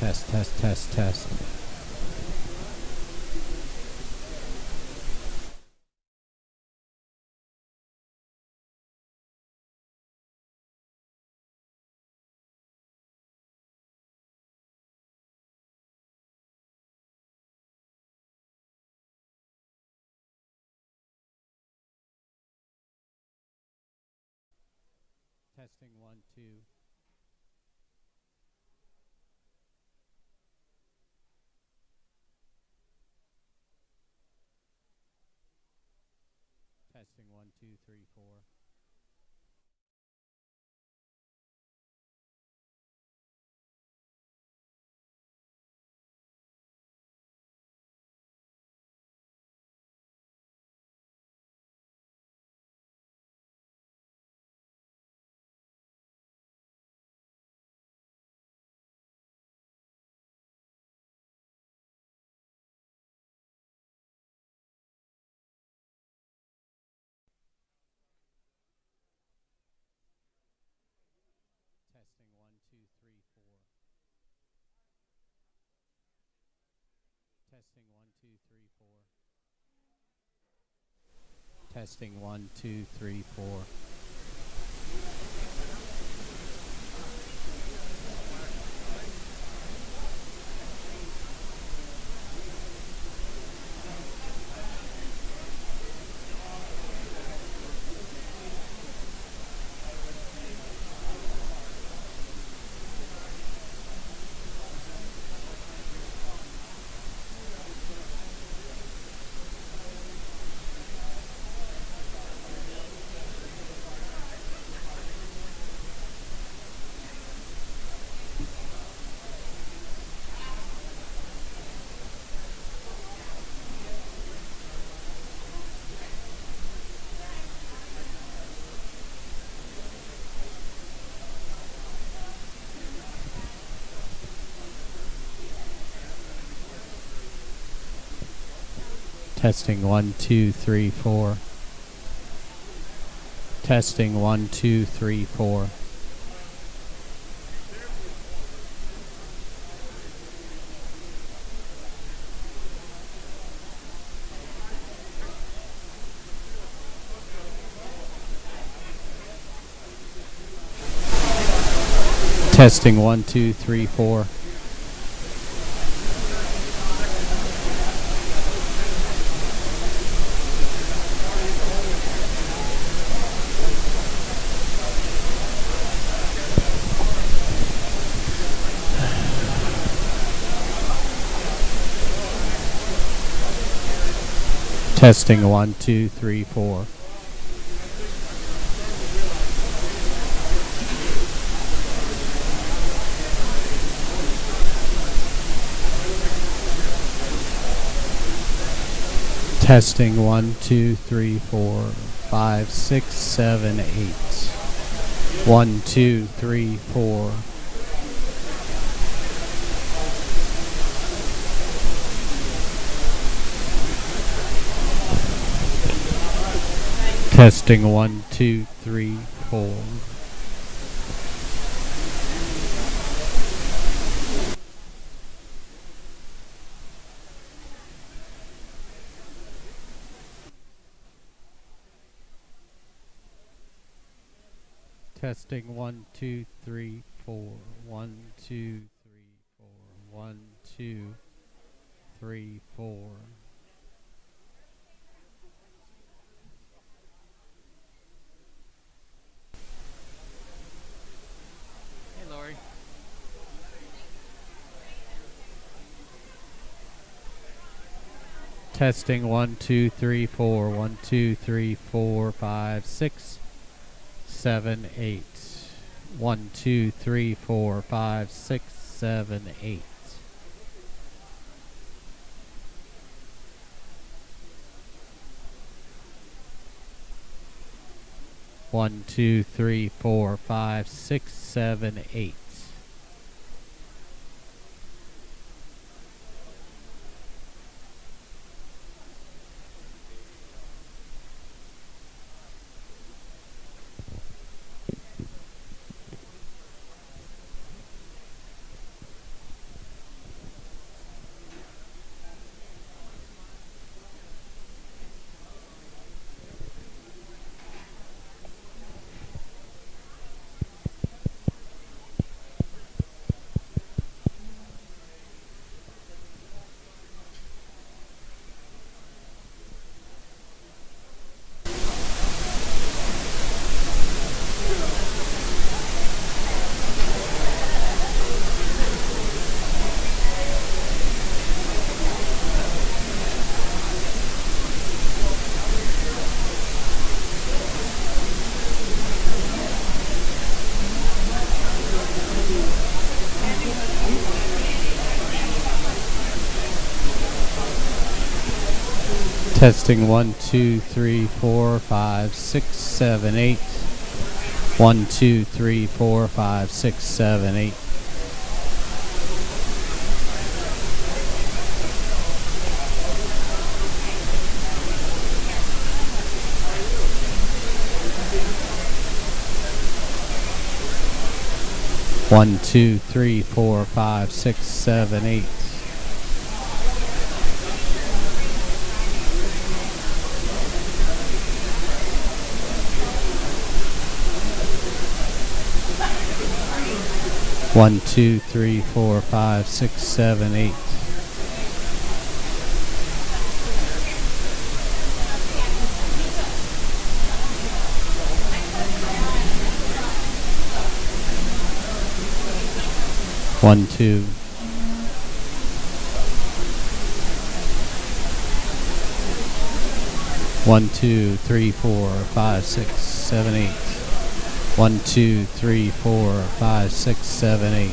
Test, test, test, test. Testing 1, 2. Testing 1, 2, 3, 4. Testing 1, 2, 3, 4. Testing 1, 2, 3, 4. Testing 1, 2, 3, 4. Testing 1, 2, 3, 4. Testing 1, 2, 3, 4. Testing 1, 2, 3, 4. Testing 1, 2, 3, 4. Testing 1, 2, 3, 4, 5, 6, 7, 8. 1, 2, 3, 4. Testing 1, 2, 3, 4. Testing 1, 2, 3, 4. 1, 2, 3, 4. 1, 2, 3, 4. Hey, Lori. Testing 1, 2, 3, 4. 1, 2, 3, 4, 5, 6, 7, 8. 1, 2, 3, 4, 5, 6, 7, 8. One, two, three, 4, 5, 6, 7, 8. Testing 1, 2, 3, 4, 5, 6, 7, 8. 1, 2, 3, 4, 5, 6, 7, 8. One, two, three, four, five, six, seven, 8. One, two, three, four, five, six, seven, 8. One, two. One, two, three, four, five, six, seven, 8. 1, 2, 3, 4, 5, 6, 7, 8.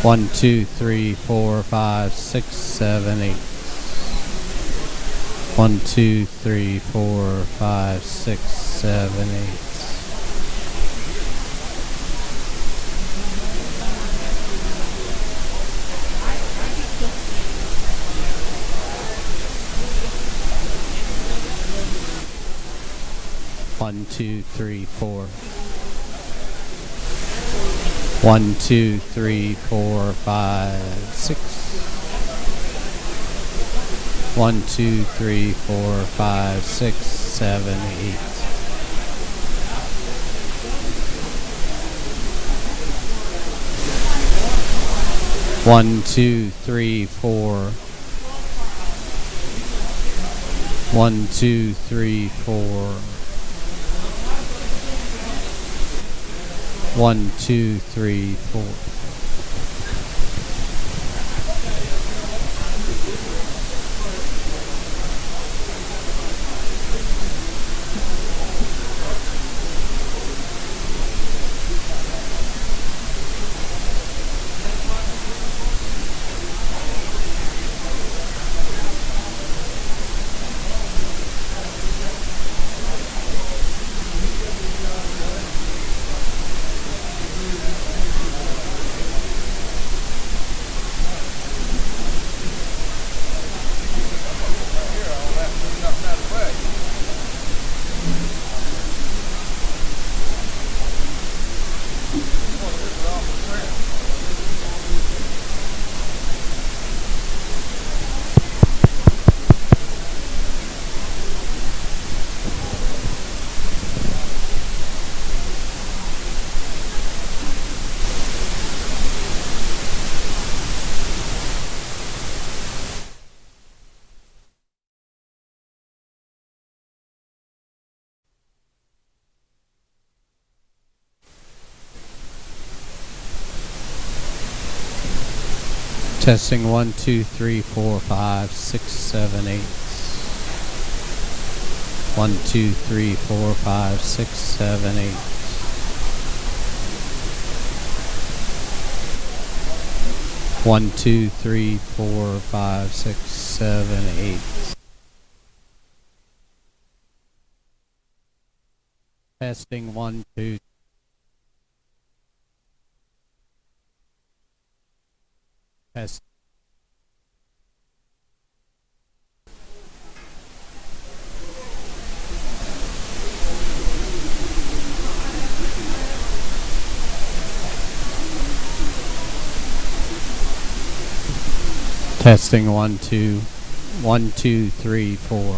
1, 2, 3, 4, 5, 6, 7, 8. 1, 2, 3, 4, 5, 6, 7, 8. One, two, three, four. 1, 2, 3, 4, 5, 6. 1, 2, 3, 4, 5, 6, 7, 8. 1, 2, 3, 4. 1, 2, 3, 4. 1, 2, 3, 4. Testing 1, 2, 3, 4, 5, 6, 7, 8. 1, 2, 3, 4, 5, 6, 7, 8. 1, 2, 3, 4, 5, 6, 7, 8. Testing 1, 2. Test. Testing 1, 2. 1, 2, 3, 4.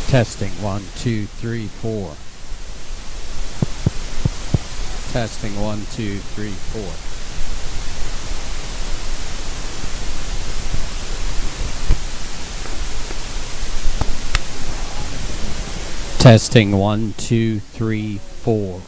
Testing 1, 2, 3, 4. Testing 1, 2, 3, 4. Testing 1, 2, 3, 4.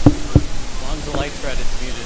As long as the light's red, it's muted.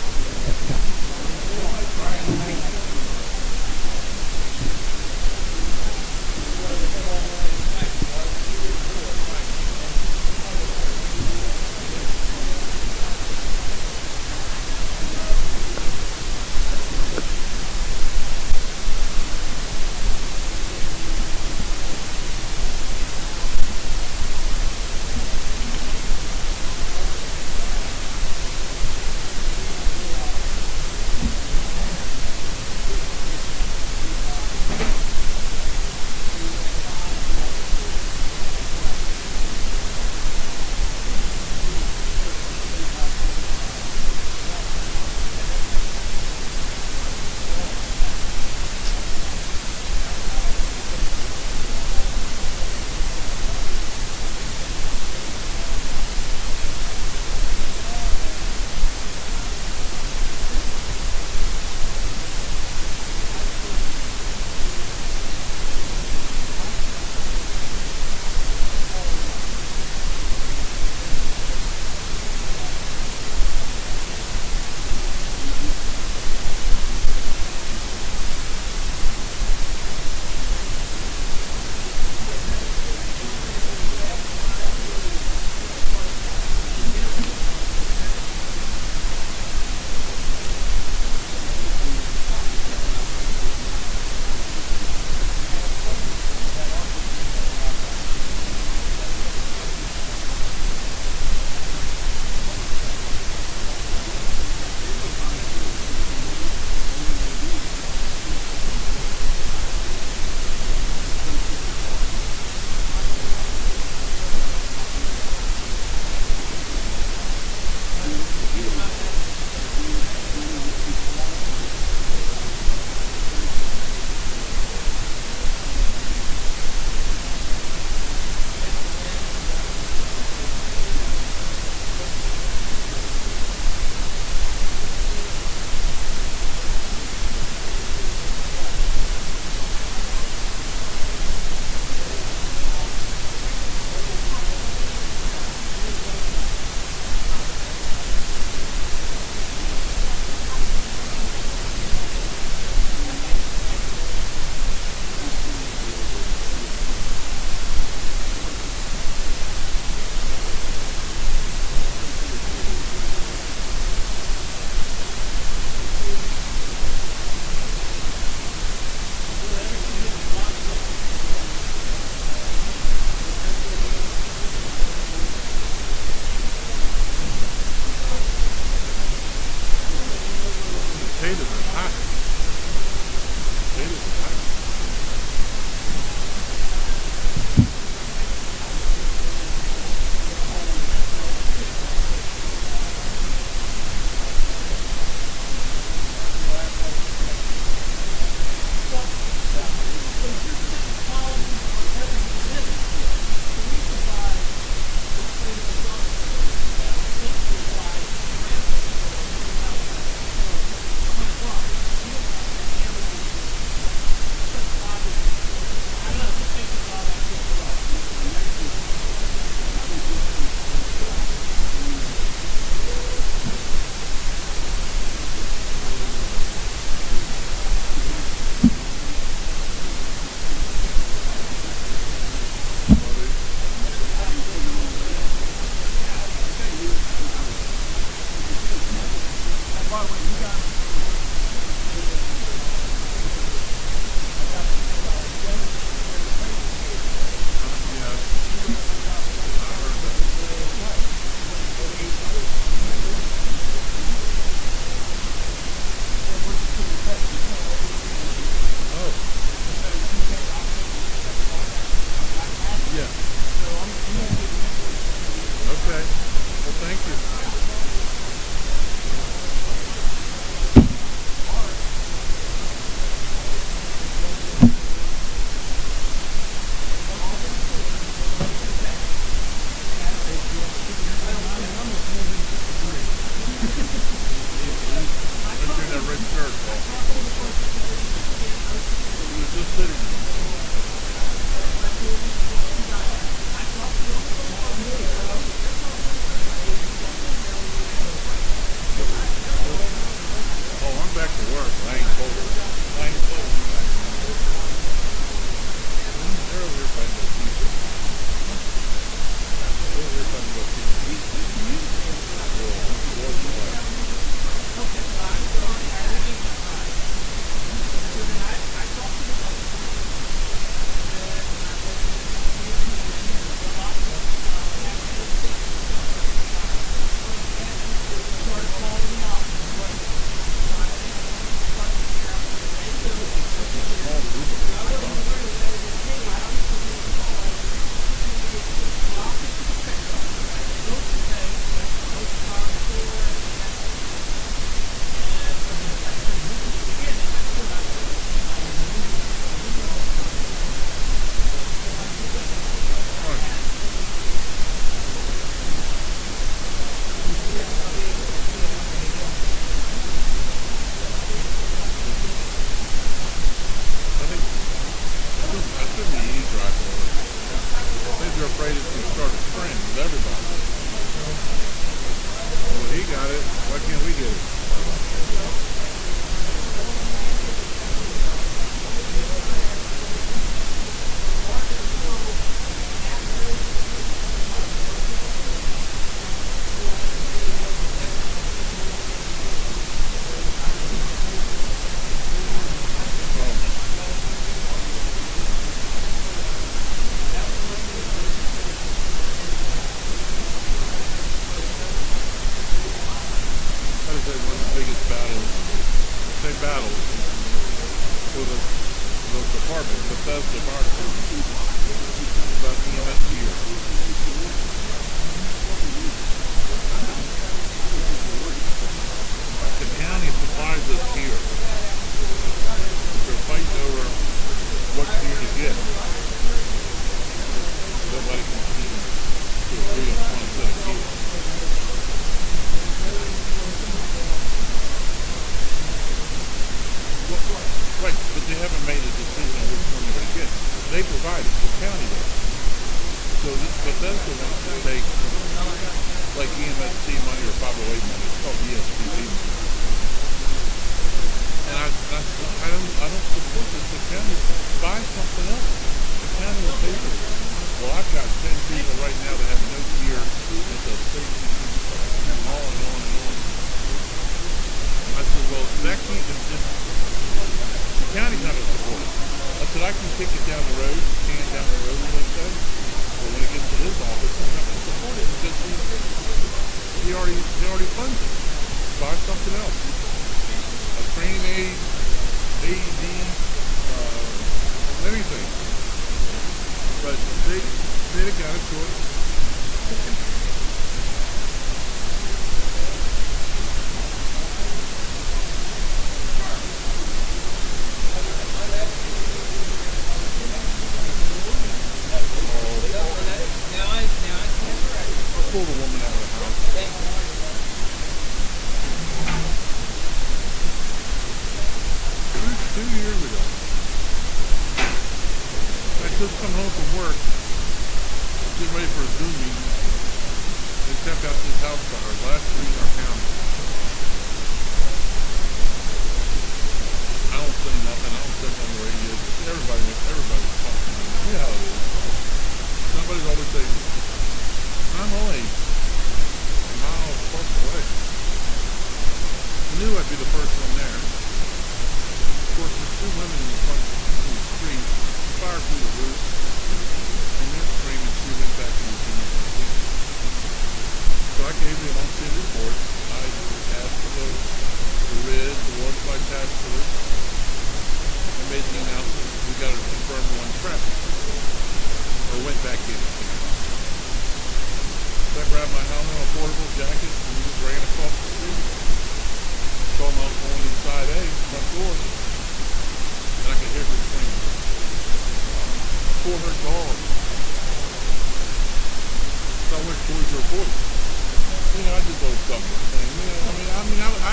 shirt off his shirt. He was just sitting there. Oh, I'm back to work. I ain't told her. I ain't told her. They're over here by the pizza. They're over here by the pizza. They're afraid it's going to start a trend with everybody. Well, he got it. Why can't we get it?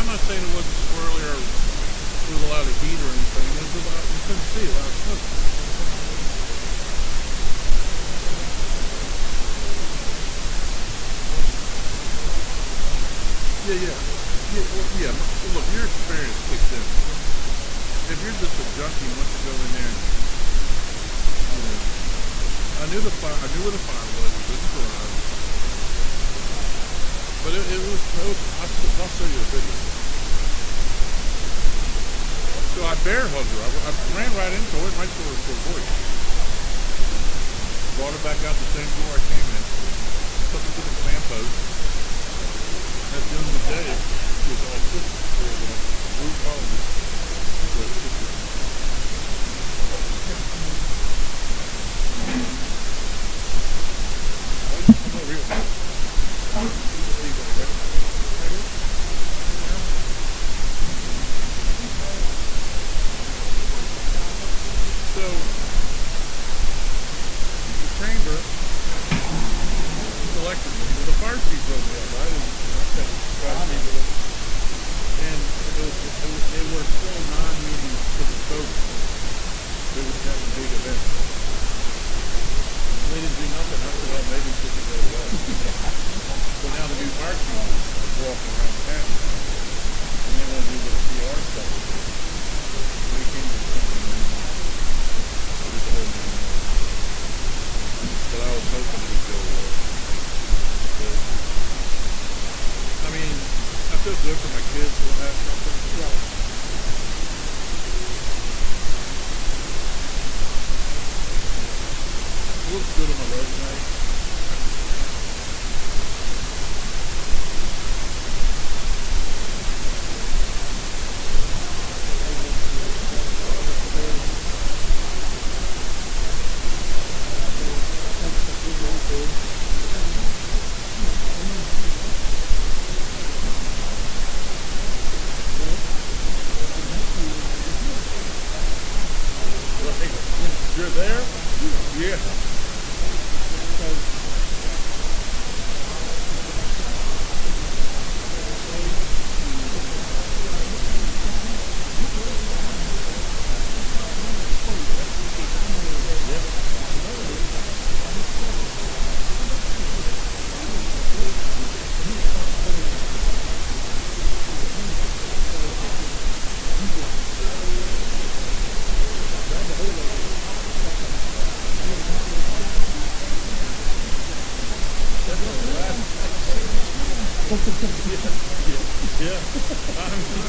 I'm not saying it wasn't earlier heat or anything. You couldn't see it. I was smoking. Yeah. Well, look, your experience kicks in. If you're just a junkie and want to go in there, I knew where the fire was. It was in the garage. But it was I'll show you a video. So I bear hugged her. I ran right into her, right to her voice. Brought her back out the same door I came in. Took her to the command post. At the end of the day, she was all twisted. There was a blue collar. Come over here. So, the chamber selected me. The fire chief wrote me up. I said, and they were still non-meetings to the COVID. They would have a big event. They didn't do nothing. I said, well, maybe we should go away. So now the new fire chief is walking around town. And they want to do the PR stuff. So he came to something new. But I was hoping it would go away. But, I mean, I feel good for my kids who have something. Yeah. It looks good on my resume. You're there? Yeah.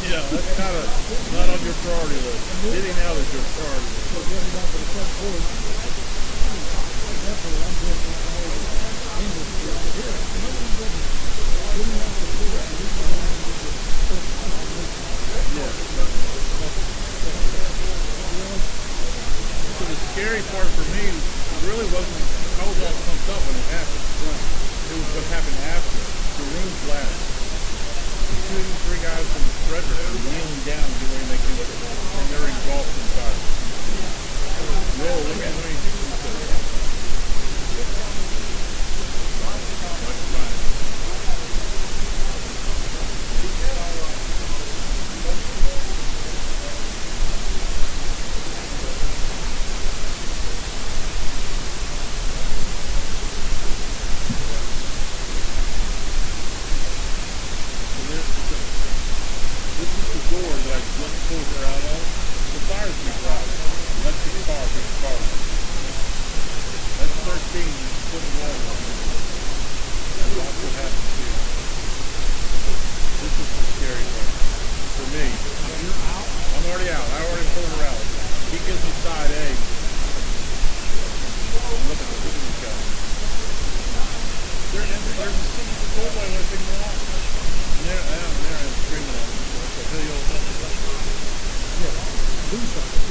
Yeah, that's kind of not on your priority list. Getting out is your priority list. So the scary part for me really wasn't, I was all pumped up when it happened. It was what happened after. The room flashed. 2 or 3 guys from the stretcher are kneeling down to get ready to make it, and they're engulfed in fire. Whoa, look at me. That's fine. This is the door that I just pulled her out of. The fire's been out. That's the car being started. That's 13 foot water. And watch what happens here. This is the scary part. For me. You're out? I'm already out. I already pulled her out. He gives me side A. Look at this guy. There's a doorway where they go off. And they're screaming at me.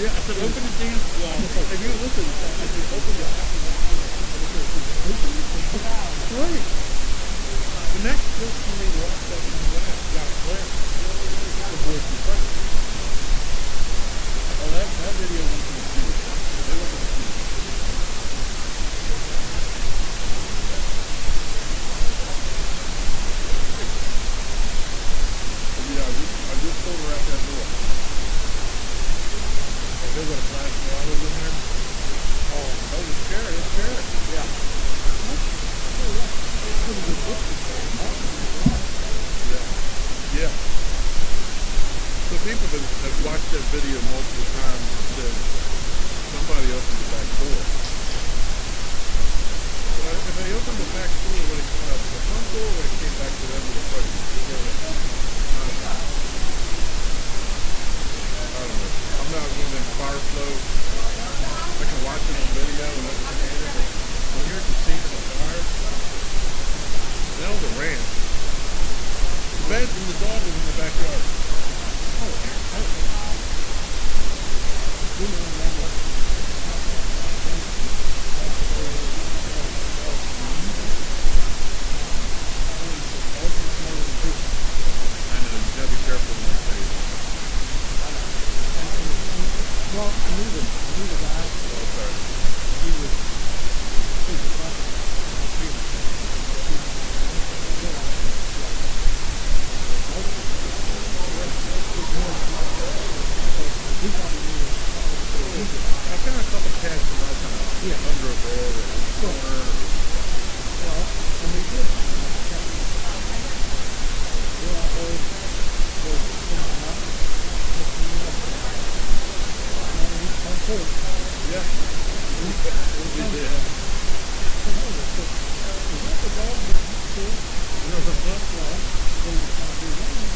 Yeah, I said, open the damn wall. If you listen, I said, open the right. The next person they walked up and got a flare. The boys in front. Oh, that video went to the street. They went to the street. Yeah, I just pulled her out that door. I've watched that video multiple times and said, somebody opened the back door. Well, if they opened the back door, would it come out the front door, or it came back to them with a question? I don't know. I'm not one of them fire flow. I can watch it on video and understand it, but when you're at the scene of a fire, that was a ranch. The bedroom, the dog was in the backyard. I know, you gotta be careful when you say it. Well, I knew the guy. Oh, sorry. He was a prophet. I found a couple cats in my town. Yeah. Under a bed or a corner. Well, and we did. We're out there, we're coming up, on foot. Yeah. We did. Is that the dog that you see? No, the front. Well, then it's not be running.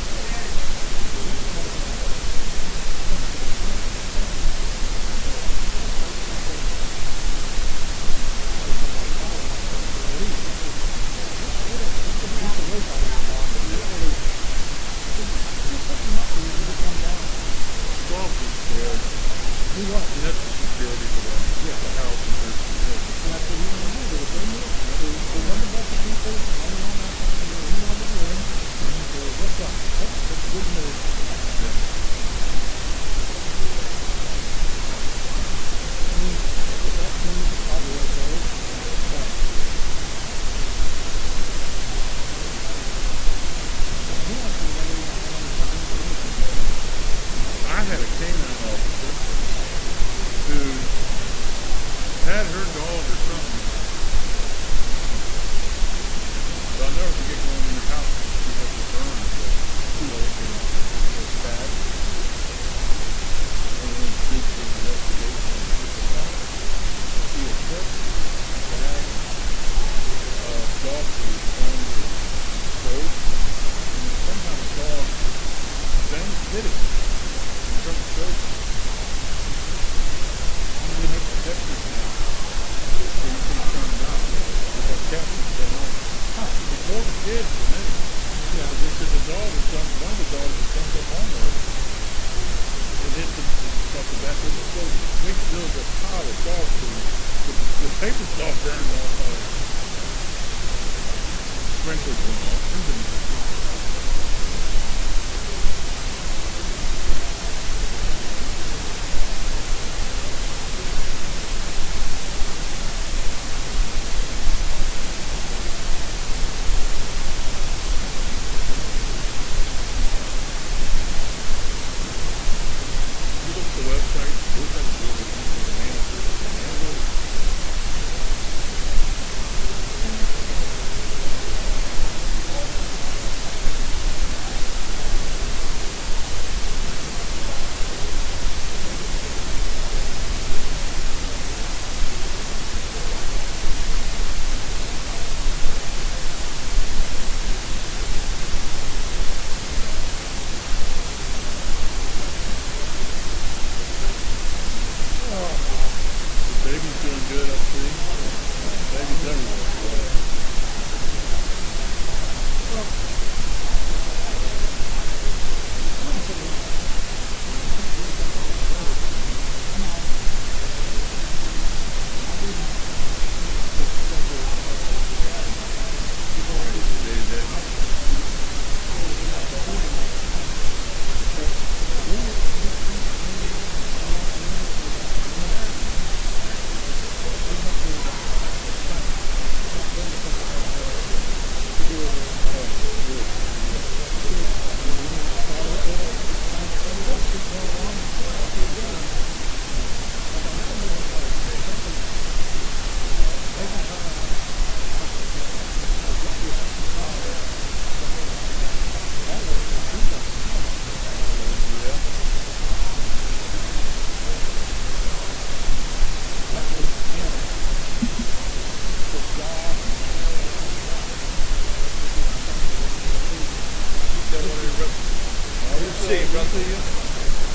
He was. And that's the security for the house and their security. And I said, you know, there was one more. There was a bunch of people running on outside, and he wanted to win. And he said, what's up? That's good news. I mean, that seems probably okay. But he wants to know how many times he was. I had a canine officer who had her dog or something. But I'll never forget going in the house and she had the burn so it can stab. And then did the investigation and took the house. She had put bag dog food on the stove. And then somehow the dog then hit it. From the stove. And then it's protected now. So you can't turn it out. But that cat was been on. Before the kids were in. Yeah, they said the dog was jumped, one of the dogs was jumped up on her. It hit the back of the stove. Next to there was a pile of dog food. The paper saw burned off sprinklers went off.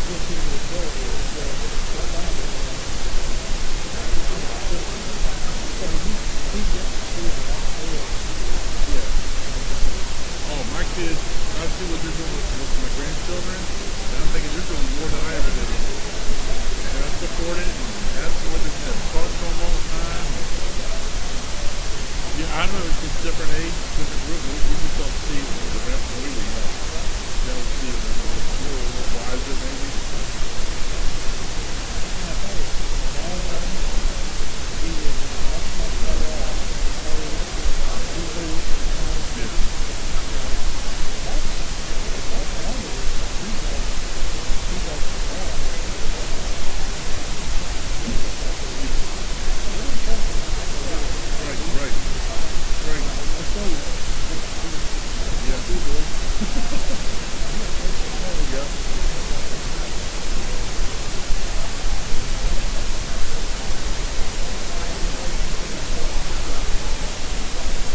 Oh, my kids, I see what they're doing with my grandchildren, and I'm thinking they're doing more than I ever did. And I support it, and that's what they're doing. Talk to them all the time. Yeah, I know it's just different age, different group. We just don't see it when we're really young. We don't see it when we're a little wiser, maybe.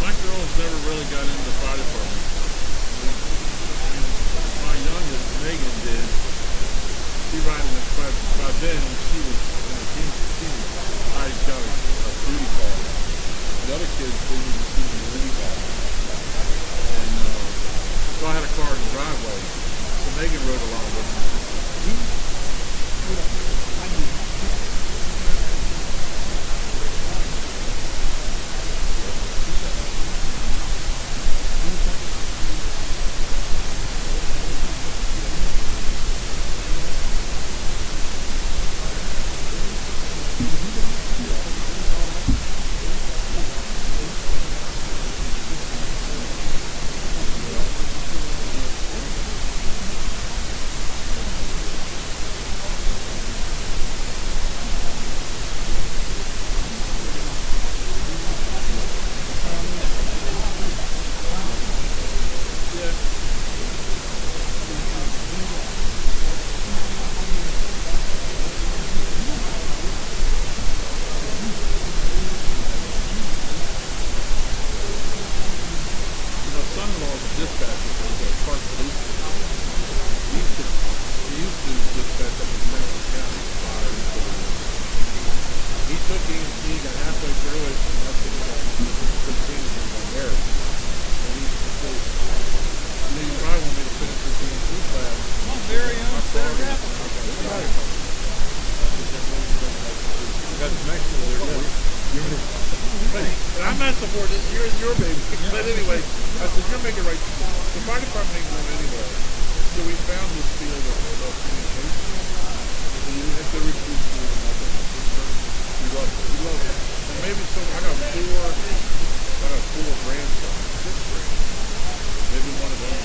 My girls never really got into the fire department. My youngest, Megan, did. She riding the fire. By then, she was I got a duty call. The other kids didn't even see me leave that. And so I had a car in the driveway. So Megan rode along with me. I'm not supporting it. You're your baby. But anyway, I said, you're making right. The fire department ain't going anywhere. So we found this field of communication. And you have to recruit people. We love it. And maybe so. I got four grandsons, 6 grandsons. Maybe one of them.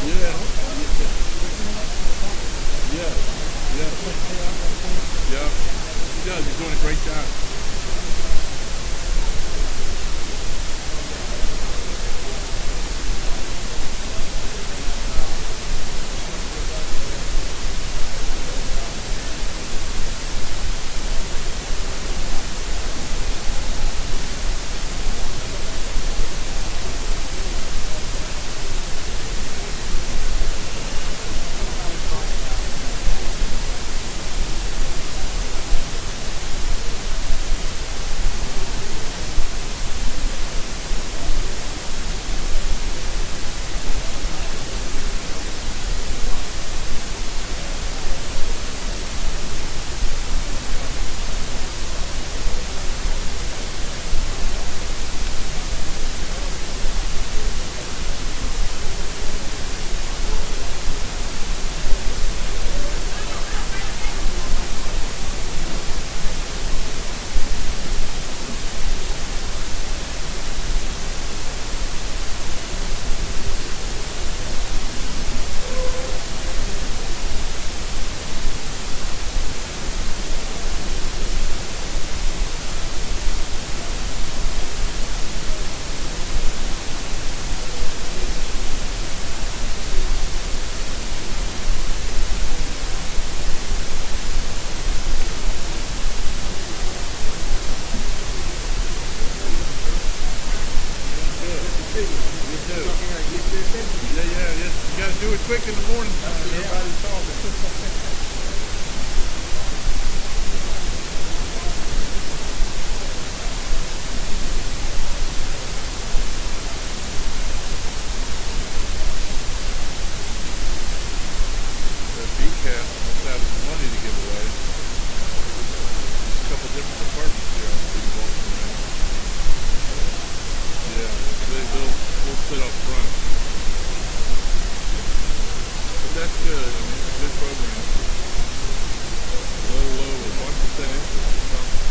Yeah. Yeah. He does. He's doing a great job. Yeah. You gotta do it quick in the morning time. Everybody's talking. The BCAS must have some money to give away. There's a couple different departments here I see walking around. Yeah, we'll sit up front. But that's good. I mean, it's a good program. A little low with 1% interest or something.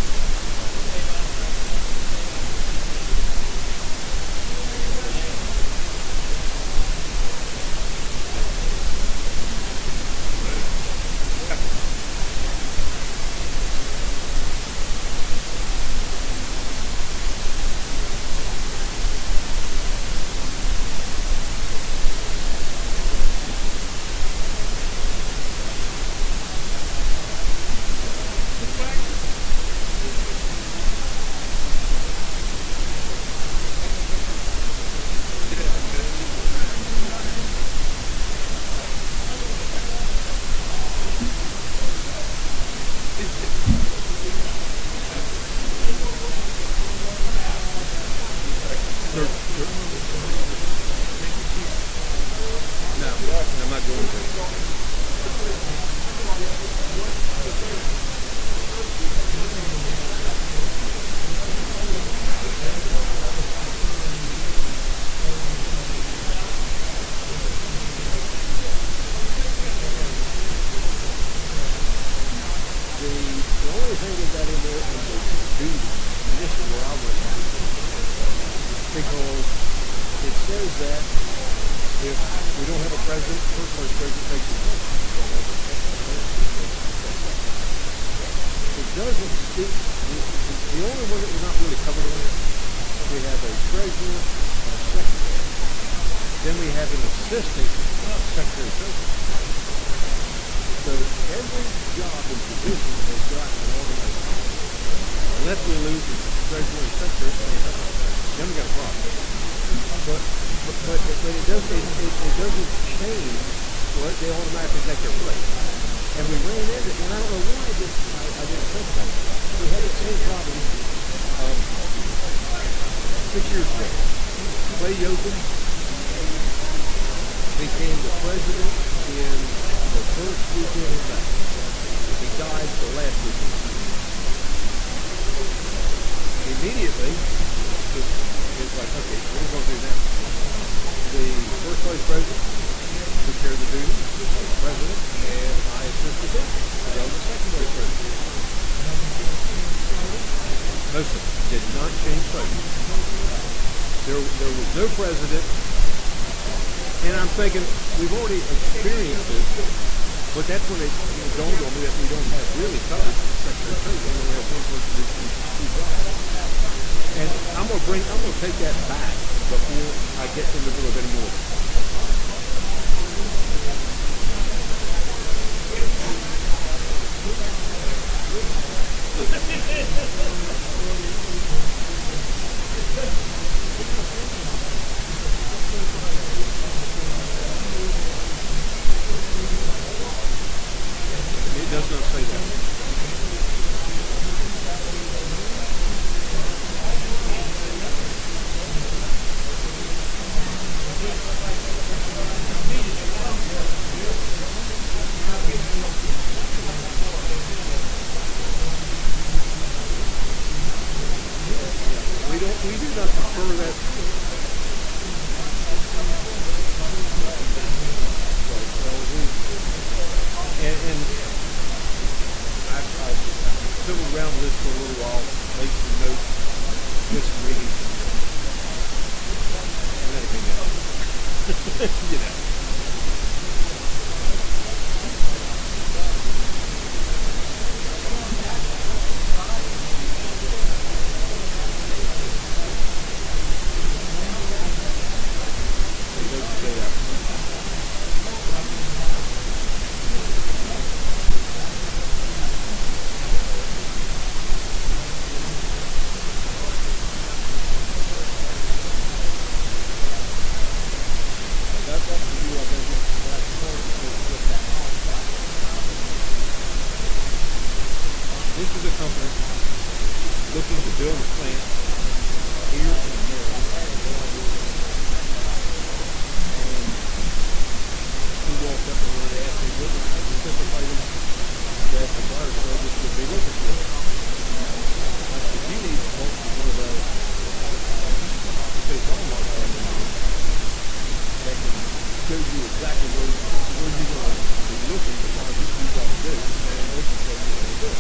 exactly where you're going to be looking because what you got to do, and this is what you're going to do.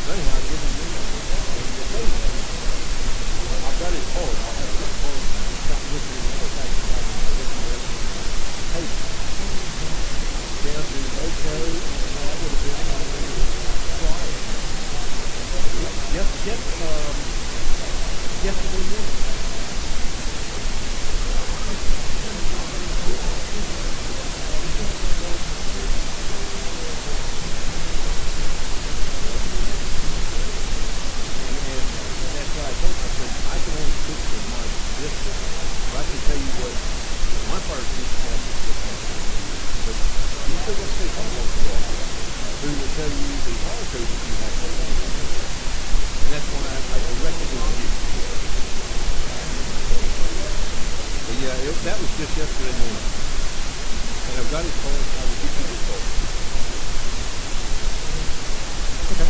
Anyhow, give him your number and your phone number. I've got his phone. I'll have his phone. It's not with me now. It's actually not with me. Hey, down to no code, and that would have been on the flyer. Yesterday morning. I can only speak for my district, but I can tell you what my fire chief has to do. But you still got to stay home once in a while. Who will tell you the fire code that you have to learn. And that's why I directed it to you. But yeah, that was just yesterday morning. And I've got his phone. I will give you his phone. Okay.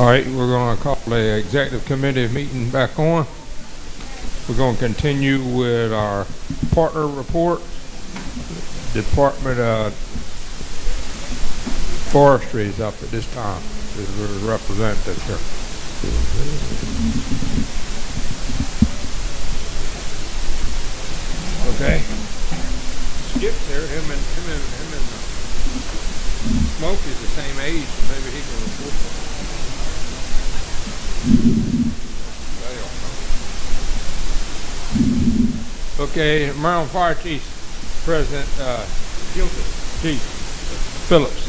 All right, we're going to call the executive committee meeting back on. We're going to continue with our partner report. Department of Forestry is up at this time. There's a representative here. Okay. Skip's there. Him and Smokey's the same age, so maybe he can report for him. Okay, Maryland Fire Chief President Chief Phillips.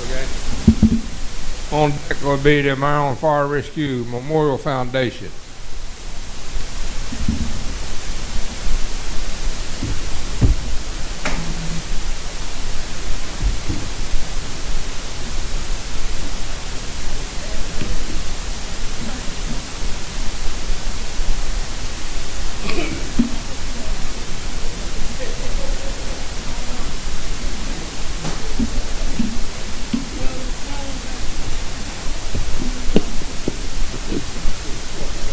Okay. On deck will be the Maryland Fire Rescue Memorial Foundation.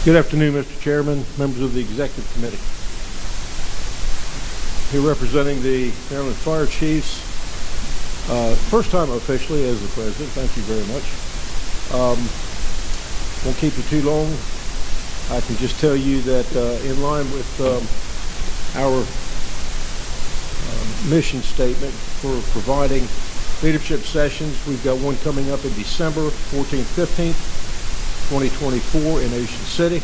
Good afternoon, Mr. Chairman, members of the Executive Committee. Here representing the Maryland Fire Chiefs, first time officially as the President. Thank you very much. Won't keep you too long. I can just tell you that in line with our mission statement for providing leadership sessions, we've got one coming up in December 14th, 15th. 2024 in Ocean City.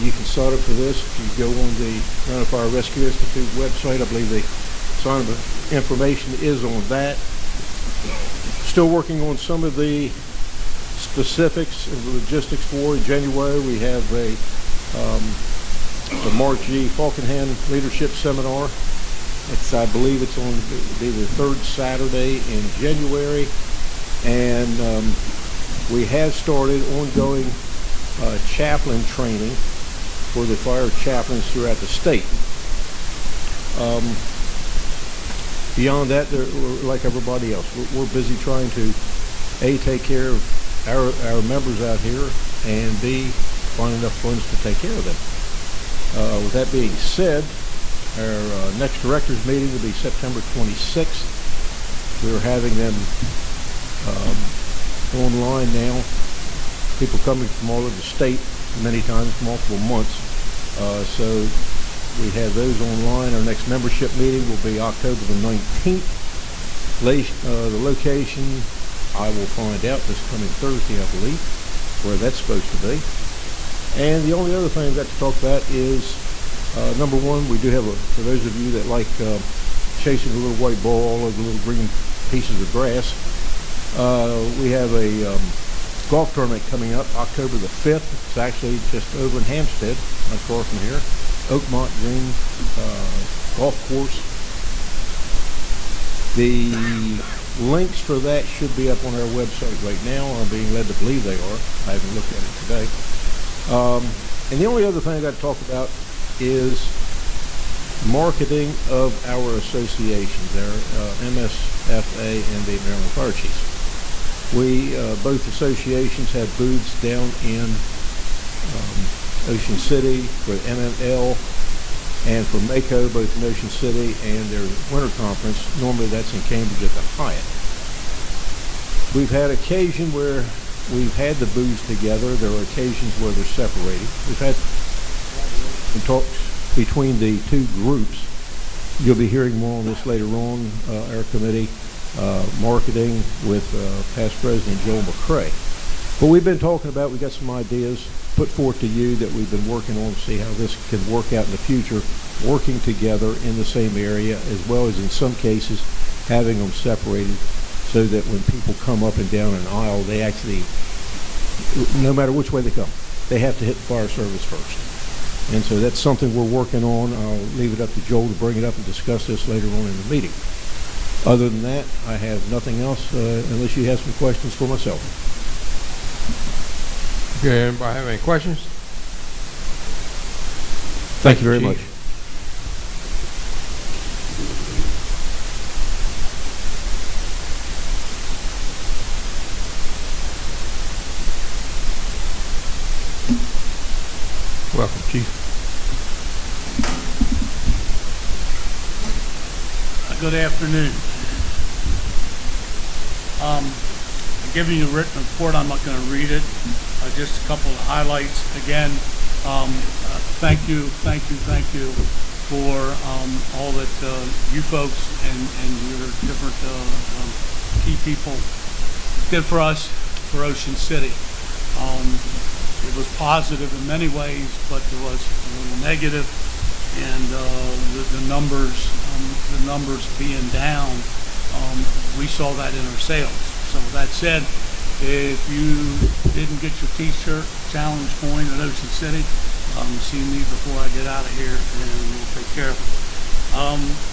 You can sign up for this if you go on the Maryland Fire Rescue Institute website. I believe the sign-up information is on that. Still working on some of the specifics and the logistics for in January. We have the Mark G. Falkenhand Leadership Seminar. I believe it's on the third Saturday in January, and we have started ongoing chaplain training for the fire chaplains throughout the state. Beyond that, we're like everybody else. We're busy trying to, A, take care of our members out here, and B, find enough funds to take care of them. With that being said, our next directors meeting will be September 26th. We're having them online now, people coming from all over the state, many times, multiple months. So we have those online. Our next membership meeting will be October the 19th. The location, I will find out this coming Thursday, I believe, where that's supposed to be. And the only other thing I've got to talk about is, number one, we do have, for those of you that like chasing a little white ball all over little green pieces of grass, we have a golf tournament coming up October the 5th. It's actually just over in Hampstead, not far from here. Oakmont Green Golf Course. The links for that should be up on our website right now. I'm being led to believe they are. I haven't looked at it today. And the only other thing I got to talk about is marketing of our associations, our MSFA and the Maryland Fire Chiefs. We, both associations, have booths down in Ocean City for MML and for Mako, both in Ocean City and their winter conference. Normally that's in Cambridge at the Hyatt. We've had occasion where we've had the booths together. There are occasions where they're separated. We've had some talks between the two groups. You'll be hearing more on this later on, our committee. Marketing with past President Joel McCrae. But we've been talking about, we got some ideas put forth to you that we've been working on to see how this can work out in the future, working together in the same area, as well as in some cases having them separated so that when people come up and down an aisle, they actually, no matter which way they come, they have to hit the fire service first. And so that's something we're working on. I'll leave it up to Joel to bring it up and discuss this later on in the meeting. Other than that, I have nothing else unless you have some questions for myself. Okay, anybody have any questions? Thank you very much. Chief. Good afternoon. I'm giving you a written report. I'm not going to read it. Just a couple of highlights. Again, thank you for all that you folks and your different key people did for us for Ocean City. It was positive in many ways, but there was a little negative, and the numbers being down, we saw that in our sales. So with that said, if you didn't get your T-shirt challenge coin at Ocean City, see me before I get out of here, and we'll take care of it.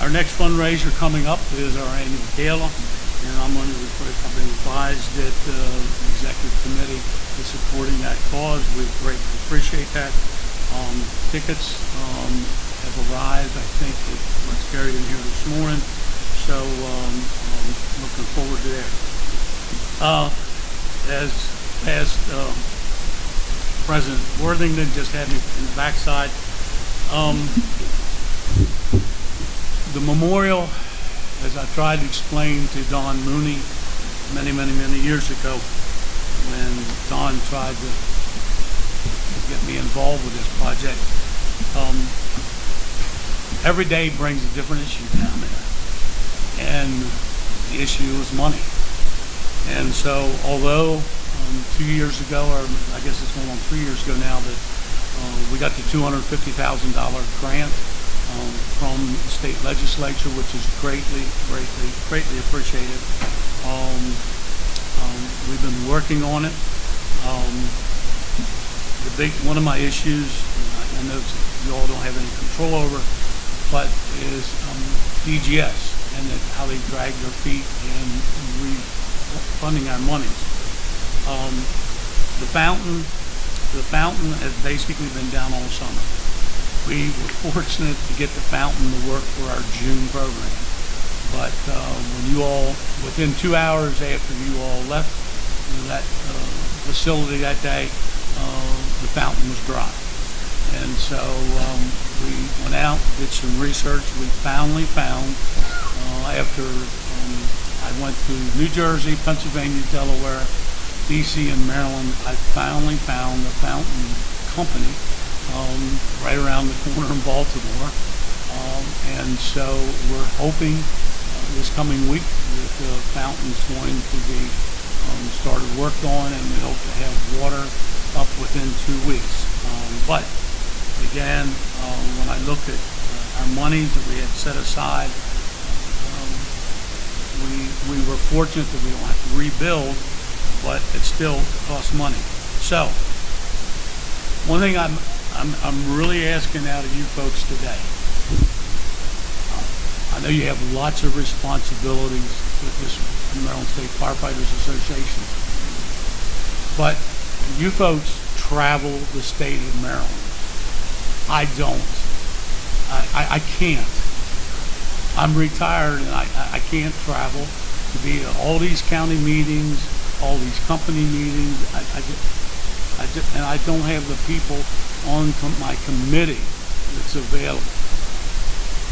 Our next fundraiser coming up is our annual gala, and I've been advised that the executive committee is supporting that cause. We greatly appreciate that. Tickets have arrived. I think it was carried in here this morning, so looking forward to that. As past President Worthington just had me in the backside. The memorial, as I tried to explain to Don Mooney many years ago, when Don tried to get me involved with this project, every day brings a different issue down there, and the issue is money. And so, although 2 years ago, or I guess it's going on 3 years ago now, that we got the $250,000 grant from the state legislature, which is greatly appreciated. We've been working on it. One of my issues, I know you all don't have any control over, but is DGS and how they drag their feet in refunding our monies. The fountain has basically been down all summer. We were fortunate to get the fountain to work for our June program. But when you all, within 2 hours after you all left that facility that day, the fountain was dry. And so we went out, did some research. We finally found, after I went to New Jersey, Pennsylvania, Delaware, DC, and Maryland, I finally found the fountain company right around the corner in Baltimore. And so we're hoping this coming week that the fountain's going to be started worked on, and we hope to have water up within 2 weeks. But again, when I look at our monies that we had set aside, we were fortunate that we don't have to rebuild, but it still costs money. So one thing I'm really asking out of you folks today, I know you have lots of responsibilities with this Maryland State Firefighters Association, but you folks travel the state of Maryland. I don't. I can't. I'm retired, and I can't travel to be at all these county meetings, all these company meetings. And I don't have the people on my committee that's available.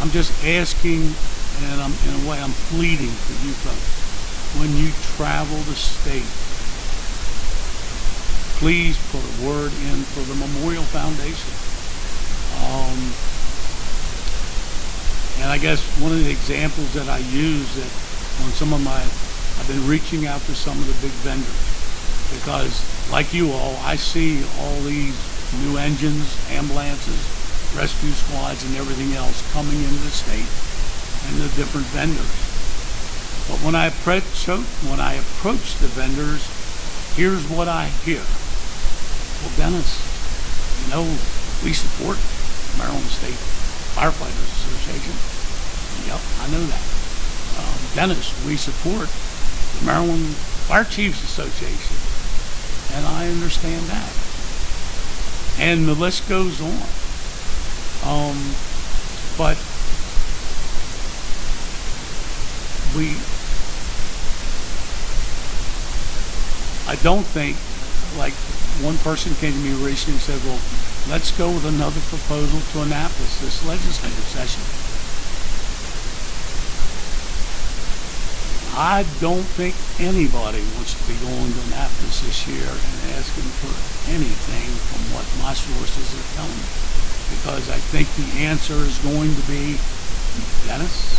I'm just asking, and in a way I'm pleading for you folks. When you travel the state, please put a word in for the Memorial Foundation. And I guess one of the examples that I use that on I've been reaching out to some of the big vendors, because like you all, I see all these new engines, ambulances, rescue squads, and everything else coming into the state, and the different vendors. But when I approach the vendors, here's what I hear. Well, Dennis, we support Maryland State Firefighters Association. Yep, I know that. Dennis, we support the Maryland Fire Chiefs Association. And I understand that. And the list goes on. But I don't think, like one person came to me recently and said, well, let's go with another proposal to Annapolis this legislative session. I don't think anybody wants to be going to Annapolis this year and asking for anything from what my sources are telling me. Because I think the answer is going to be, Dennis,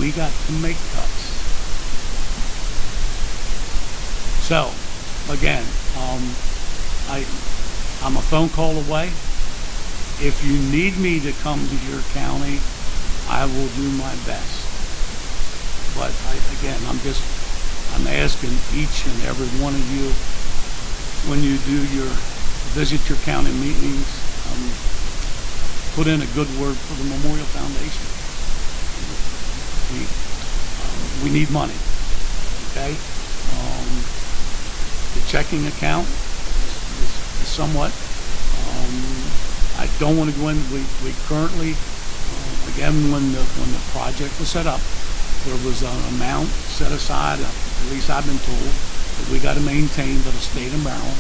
we got to make cuts. So, again, I'm a phone call away. If you need me to come to your county, I will do my best. But I'm asking each and every one of you, when you visit your county meetings, put in a good word for the Memorial Foundation. We need money, okay? The checking account is somewhat. I don't want to go in. We currently, again, when the project was set up, there was an amount set aside, at least I've been told, that we got to maintain by the state of Maryland,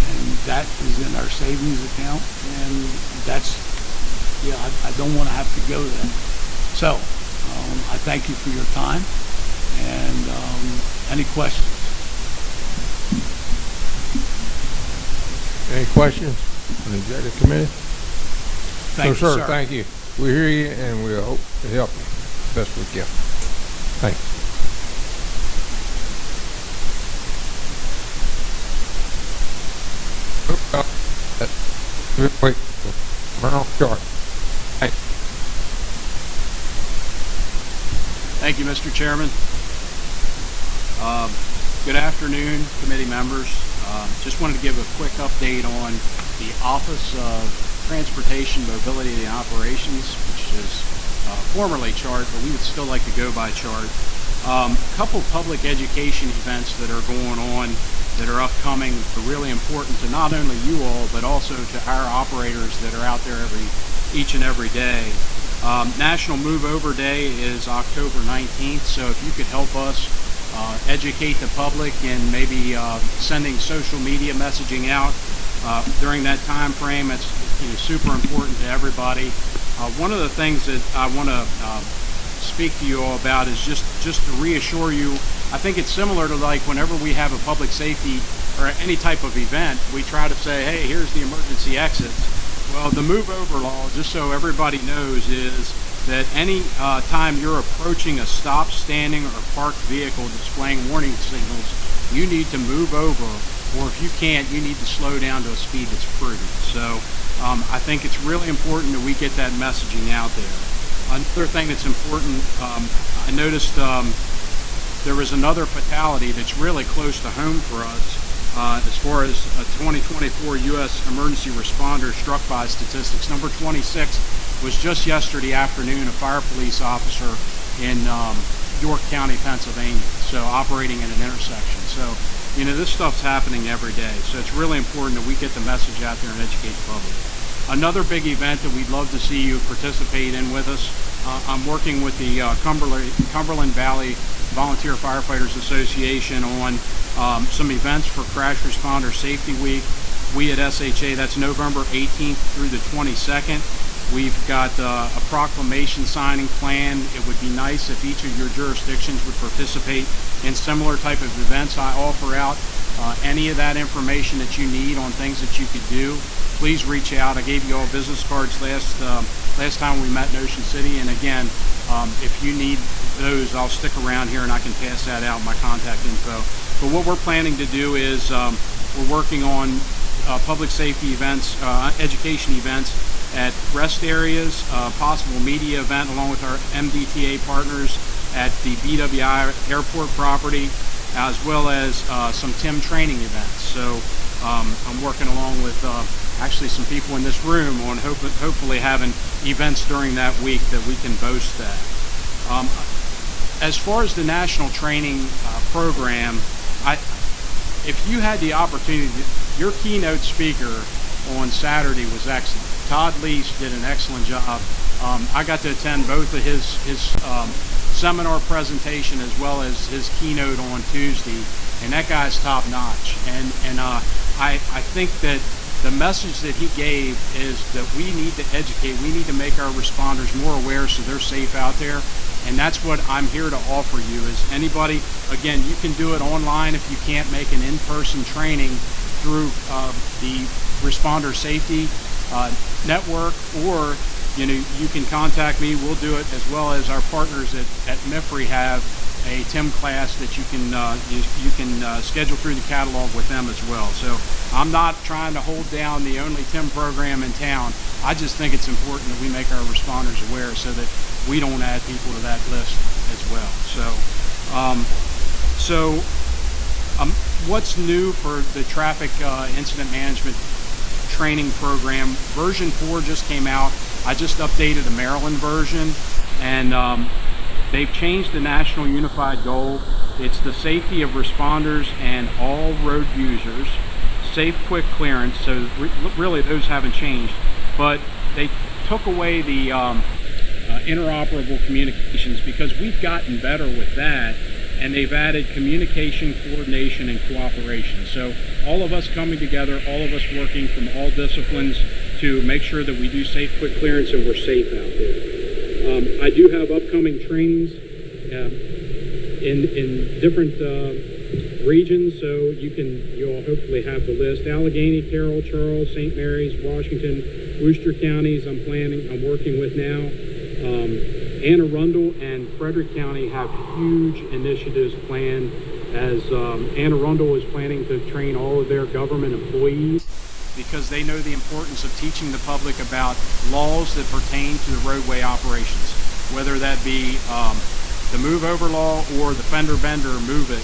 and that is in our savings account, and that's, I don't want to have to go there. So, I thank you for your time, and any questions? Any questions from the executive committee? Thank you, sir. Thank you. We hear you, and we hope to help you best we can. Thanks. Wait, run off chart. Thanks. Thank you, Mr. Chairman. Good afternoon, committee members. Just wanted to give a quick update on the Office of Transportation, Mobility, and Operations, which is formerly CHART, but we would still like to go by CHART. A couple public education events that are going on that are upcoming are really important to not only you all, but also to our operators that are out there each and every day. National Move Over Day is October 19th, so if you could help us educate the public and maybe sending social media messaging out during that time frame, it's super important to everybody. One of the things that I want to speak to you all about is just to reassure you. I think it's similar to like whenever we have a public safety or any type of event, we try to say, hey, here's the emergency exits. Well, the Move Over law, just so everybody knows, is that any time you're approaching a stopped, standing, or parked vehicle displaying warning signals, you need to move over, or if you can't, you need to slow down to a speed that's prudent. So I think it's really important that we get that messaging out there. Another thing that's important, I noticed there was another fatality that's really close to home for us as far as a 2024 U.S. emergency responder struck by statistics. Number 26 was just yesterday afternoon, a fire police officer in York County, Pennsylvania, so operating at an intersection. So, this stuff's happening every day, so it's really important that we get the message out there and educate the public. Another big event that we'd love to see you participate in with us, I'm working with the Cumberland Valley Volunteer Firefighters Association on some events for Crash Responder Safety Week. We at SHA, that's November 18th through the 22nd. We've got a proclamation signing plan. It would be nice if each of your jurisdictions would participate in similar type of events. I offer out any of that information that you need on things that you could do. Please reach out. I gave you all business cards last time we met in Ocean City, and again, if you need those, I'll stick around here and I can pass that out, my contact info. But what we're planning to do is we're working on public safety events, education events at rest areas, possible media event along with our MDTA partners at the BWI airport property, as well as some TIM training events. So I'm working along with actually some people in this room on hopefully having events during that week that we can boast that. As far as the national training program, if you had the opportunity, your keynote speaker on Saturday was excellent. Todd Lease did an excellent job. I got to attend both of his seminar presentation as well as his keynote on Tuesday, and that guy's top notch. And I think that the message that he gave is that we need to educate, we need to make our responders more aware so they're safe out there. And that's what I'm here to offer you is anybody, again, you can do it online if you can't make an in-person training through the Responder Safety Network, or you can contact me. We'll do it, as well as our partners at MSFA have a TIM class that you can schedule through the catalog with them as well. So I'm not trying to hold down the only TIM program in town. I just think it's important that we make our responders aware so that we don't add people to that list as well. So what's new for the traffic incident management training program? Version 4 just came out. I just updated the Maryland version, and they've changed the national unified goal. It's the safety of responders and all road users, safe, quick clearance. So really those haven't changed, but they took away the interoperable communications, because we've gotten better with that, and they've added communication, coordination, and cooperation. So all of us coming together, all of us working from all disciplines to make sure that we do safe, quick clearance and we're safe out there. I do have upcoming trainings in different regions, so you'll hopefully have the list. Allegheny, Carroll, Charles, St. Mary's, Washington, Worcester counties I'm working with now. Anne Arundel and Frederick County have huge initiatives planned, as Anne Arundel is planning to train all of their government employees, because they know the importance of teaching the public about laws that pertain to the roadway operations, whether that be the move over law or the fender bender move it.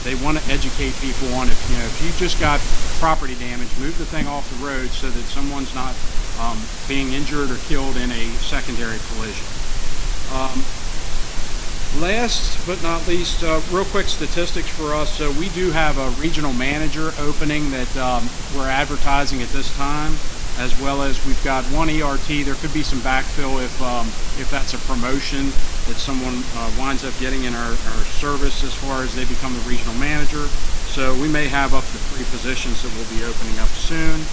They want to educate people on if you just got property damage, move the thing off the road so that someone's not being injured or killed in a secondary collision. Last but not least, real quick statistics for us. So we do have a regional manager opening that we're advertising at this time, as well as we've got one ERT. There could be some backfill if that's a promotion that someone winds up getting in our service as far as they become the regional manager. So we may have up to 3 positions that we'll be opening up soon.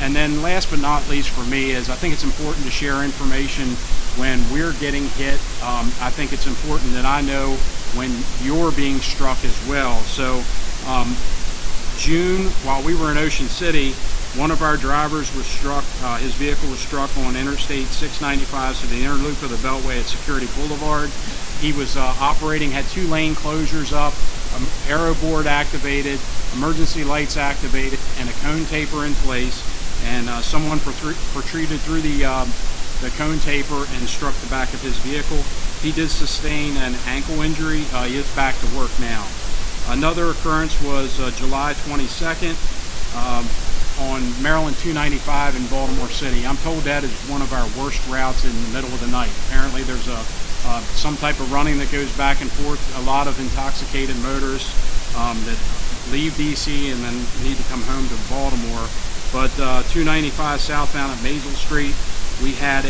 And then last but not least for me is I think it's important to share information when we're getting hit. I think it's important that I know when you're being struck as well. So June, while we were in Ocean City, one of our drivers was struck, his vehicle was struck on Interstate 695, so the inner loop of the Beltway at Security Boulevard. He was operating, had 2 lane closures up, aero board activated, emergency lights activated, and a cone taper in place. And someone protruded through the cone taper and struck the back of his vehicle. He did sustain an ankle injury. He is back to work now. Another occurrence was July 22nd on Maryland 295 in Baltimore City. I'm told that is one of our worst routes in the middle of the night. Apparently there's some type of running that goes back and forth. A lot of intoxicated motorists that leave DC and then need to come home to Baltimore. But 295 southbound at Mazel Street, we had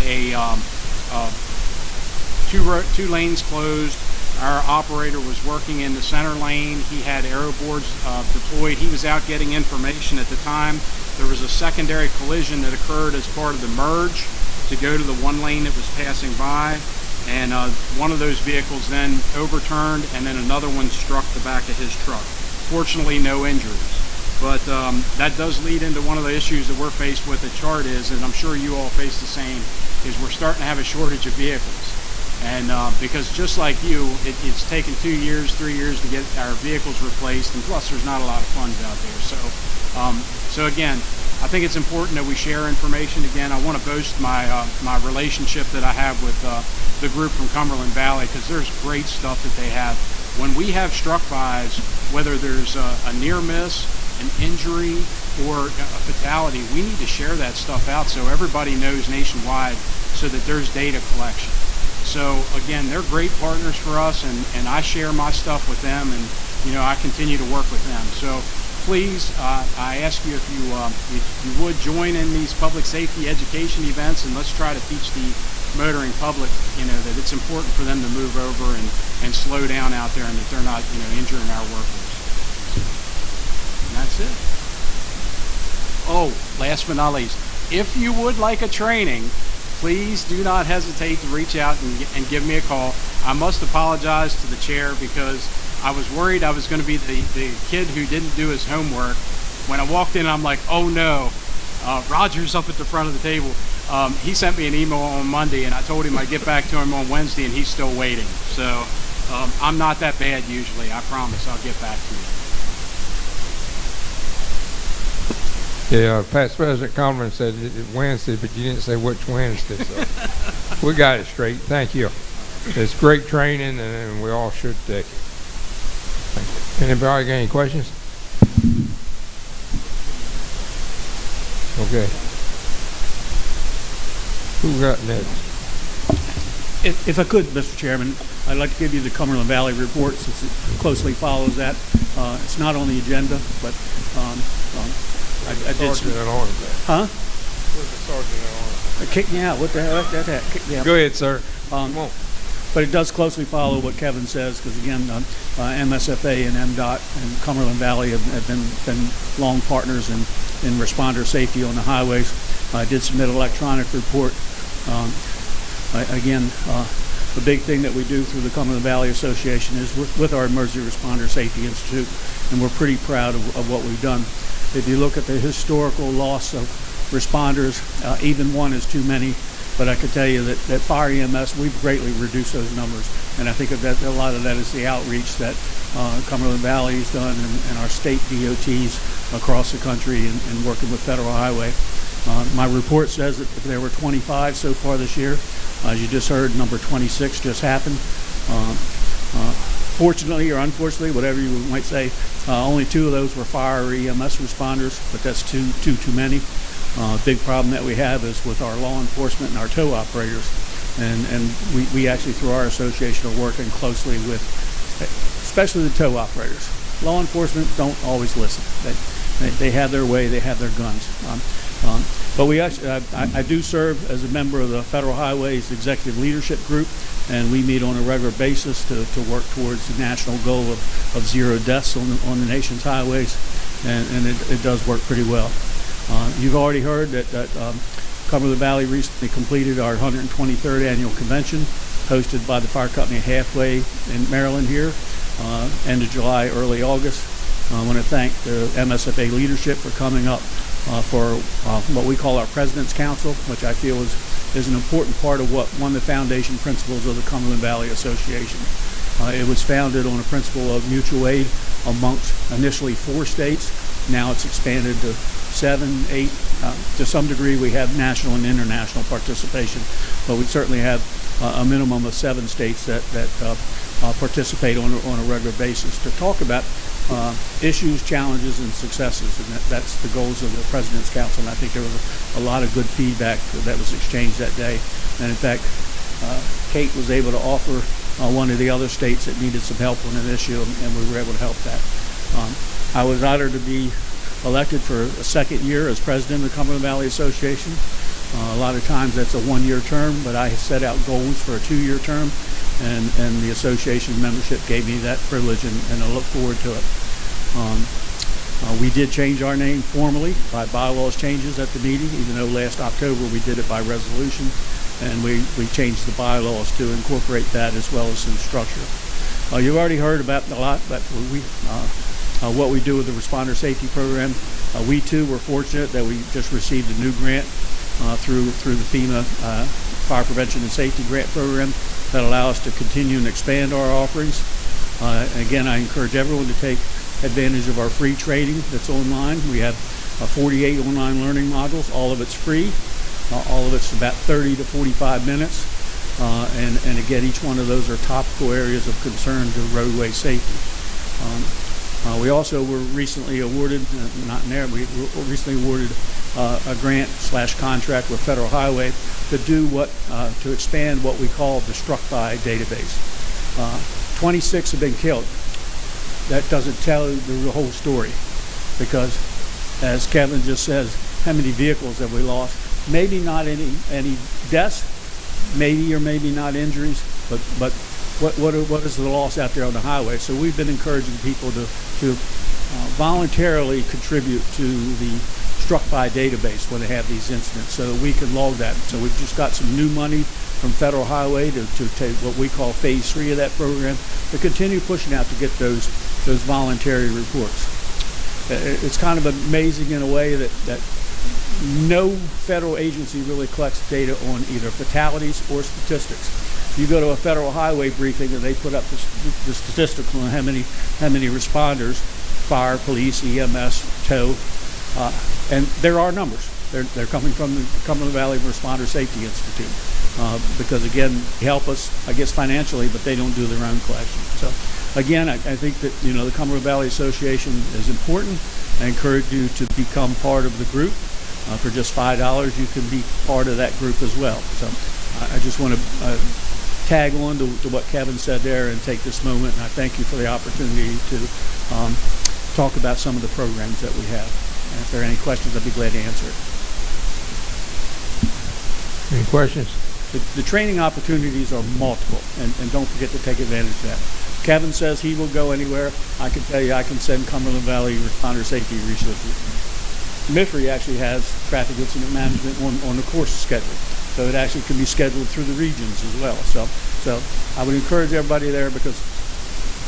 two lanes closed. Our operator was working in the center lane. He had aero boards deployed. He was out getting information at the time. There was a secondary collision that occurred as part of the merge to go to the one lane that was passing by. And one of those vehicles then overturned, and then another one struck the back of his truck. Fortunately, no injuries. But that does lead into one of the issues that we're faced with at Chart is, and I'm sure you all face the same, is we're starting to have a shortage of vehicles. And because just like you, it's taken 2 years, 3 years to get our vehicles replaced, and plus there's not a lot of funds out there. So again, I think it's important that we share information. Again, I want to boast my relationship that I have with the group from Cumberland Valley, because there's great stuff that they have. When we have struck-bys, whether there's a near miss, an injury, or a fatality, we need to share that stuff out so everybody knows nationwide, so that there's data collection. So again, they're great partners for us, and I share my stuff with them, and I continue to work with them. So please, I ask you if you would join in these public safety education events, and let's try to teach the motoring public, that it's important for them to move over and slow down out there, and that they're not, injuring our workers. And that's it. Oh, last but not least, if you would like a training, please do not hesitate to reach out and give me a call. I must apologize to the chair because I was worried I was going to be the kid who didn't do his homework. When I walked in, I'm like, oh no, Roger's up at the front of the table. He sent me an email on Monday, and I told him I'd get back to him on Wednesday, and he's still waiting. So I'm not that bad usually. I promise I'll get back to you. Yeah, past President Conlon said Wednesday, but you didn't say which Wednesday, so we got it straight. Thank you. It's great training, and we all should take it. Thank you. Anybody got any questions? Okay. Who got next? If I could, Mr. Chairman, I'd like to give you the Cumberland Valley report since it closely follows that. It's not on the agenda, but I did some... Huh? Where's the sergeant at arms? Kick me out. What the hell? Yeah. Go ahead, sir. Come on. But it does closely follow what Kevin says, because again, MSFA and MDOT and Cumberland Valley have been long partners in responder safety on the highways. I did submit an electronic report. The big thing that we do through the Cumberland Valley Association is with our Emergency Responder Safety Institute, and we're pretty proud of what we've done. If you look at the historical loss of responders, even one is too many. But I could tell you that Fire EMS, we've greatly reduced those numbers. And I think that a lot of that is the outreach that Cumberland Valley has done and our state DOTs across the country and working with Federal Highway. My report says that there were 25 so far this year. As you just heard, number 26 just happened. Fortunately or unfortunately, whatever you might say, only 2 of those were fire or EMS responders, but that's too many. Big problem that we have is with our law enforcement and our tow operators, and we actually through our association are working closely with, especially the tow operators. Law enforcement don't always listen. They have their way, they have their guns. But we actually, I do serve as a member of the Federal Highways Executive Leadership Group, and we meet on a regular basis to work towards the national goal of 0 deaths on the nation's highways, and it does work pretty well. You've already heard that Cumberland Valley recently completed our 123rd annual convention, hosted by the fire company Halfway in Maryland here, end of July, early August. I want to thank the MSFA leadership for coming up for what we call our President's Council, which I feel is an important part of one of the foundation principles of the Cumberland Valley Association. It was founded on a principle of mutual aid amongst initially 4 states. Now it's expanded to 7, 8. To some degree, we have national and international participation, but we certainly have a minimum of 7 states that participate on a regular basis to talk about issues, challenges, and successes, and that's the goals of the President's Council. And I think there was a lot of good feedback that was exchanged that day. And in fact, Kate was able to offer one of the other states that needed some help on an issue, and we were able to help that. I was honored to be elected for a 2nd year as president of the Cumberland Valley Association. A lot of times that's a 1-year term, but I set out goals for a 2-year term, and the association membership gave me that privilege, and I look forward to it. We did change our name formally by bylaws changes at the meeting, even though last October we did it by resolution, and we changed the bylaws to incorporate that as well as some structure. You've already heard about a lot, but what we do with the Responder Safety Program. We too were fortunate that we just received a new grant through the FEMA Fire Prevention and Safety Grant Program that allow us to continue and expand our offerings. Again, I encourage everyone to take advantage of our free training that's online. We have 48 online learning modules. All of it's free. All of it's about 30 to 45 minutes. And again, each one of those are topical areas of concern to roadway safety. We also were recently awarded, we recently awarded a grant/contract with Federal Highway to do to expand what we call the struck by database. 26 have been killed. That doesn't tell the whole story, because as Kevin just says, how many vehicles have we lost? Maybe not any deaths, maybe or maybe not injuries, but what is the loss out there on the highway? So we've been encouraging people to voluntarily contribute to the struck by database when they have these incidents, so that we can log that. So we've just got some new money from Federal Highway to take what we call phase 3 of that program, to continue pushing out to get those voluntary reports. It's kind of amazing in a way that no federal agency really collects data on either fatalities or statistics. You go to a Federal Highway briefing and they put up the statistics on how many responders, fire, police, EMS, tow, and there are numbers. They're coming from the Cumberland Valley Responder Safety Institute, because again, they help us, I guess, financially, but they don't do their own collection. So again, I think that, the Cumberland Valley Association is important. I encourage you to become part of the group. For just $5, you can be part of that group as well. So I just want to tag on to what Kevin said there and take this moment, and I thank you for the opportunity to talk about some of the programs that we have. And if there are any questions, I'd be glad to answer it. Any questions? The training opportunities are multiple, and don't forget to take advantage of that. Kevin says he will go anywhere. I can tell you I can send Cumberland Valley Responder Safety resources. MSFA actually has traffic incident management on the course schedule, so it actually can be scheduled through the regions as well. So I would encourage everybody there, because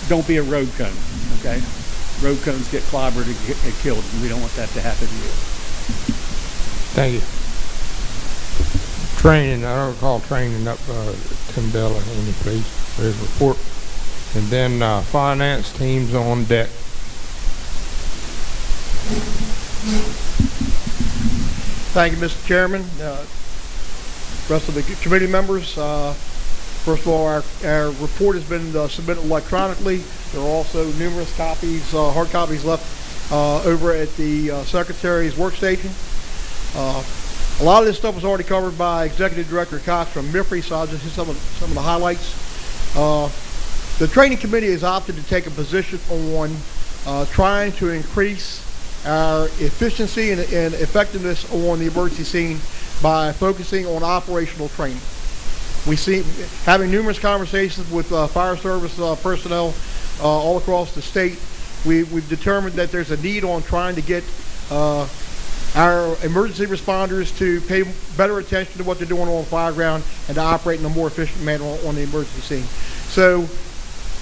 don't be a road cone, okay? Road cones get clobbered and get killed, and we don't want that to happen to you. Thank you. Training, I don't recall training up Tim Bell and Amy, please, for his report. And then finance teams on deck. Thank you, Mr. Chairman. Rest of the committee members, first of all, our report has been submitted electronically. There are also numerous copies, hard copies left over at the Secretary's workstation. A lot of this stuff was already covered by Executive Director Cox from MSFA, so I'll just hit some of the highlights. The training committee has opted to take a position on trying to increase our efficiency and effectiveness on the emergency scene by focusing on operational training. We see, having numerous conversations with fire service personnel all across the state, we've determined that there's a need on trying to get our emergency responders to pay better attention to what they're doing on the fire ground and to operate in a more efficient manner on the emergency scene. So,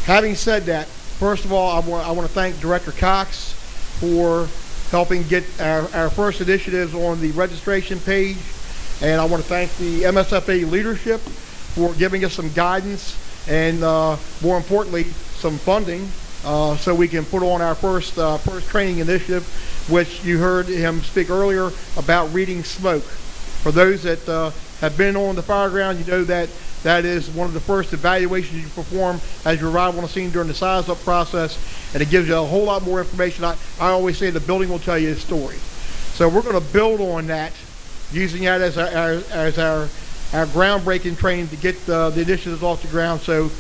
having said that, first of all, I want to thank Director Cox for helping get our first initiatives on the registration page, and I want to thank the MSFA leadership for giving us some guidance and, more importantly, some funding so we can put on our first training initiative, which you heard him speak earlier about reading smoke. For those that have been on the fire ground, you know that that is one of the first evaluations you perform as you arrive on the scene during the size-up process, and it gives you a whole lot more information. I always say the building will tell you a story. So we're going to build on that, using that as our groundbreaking training to get the initiatives off the ground. So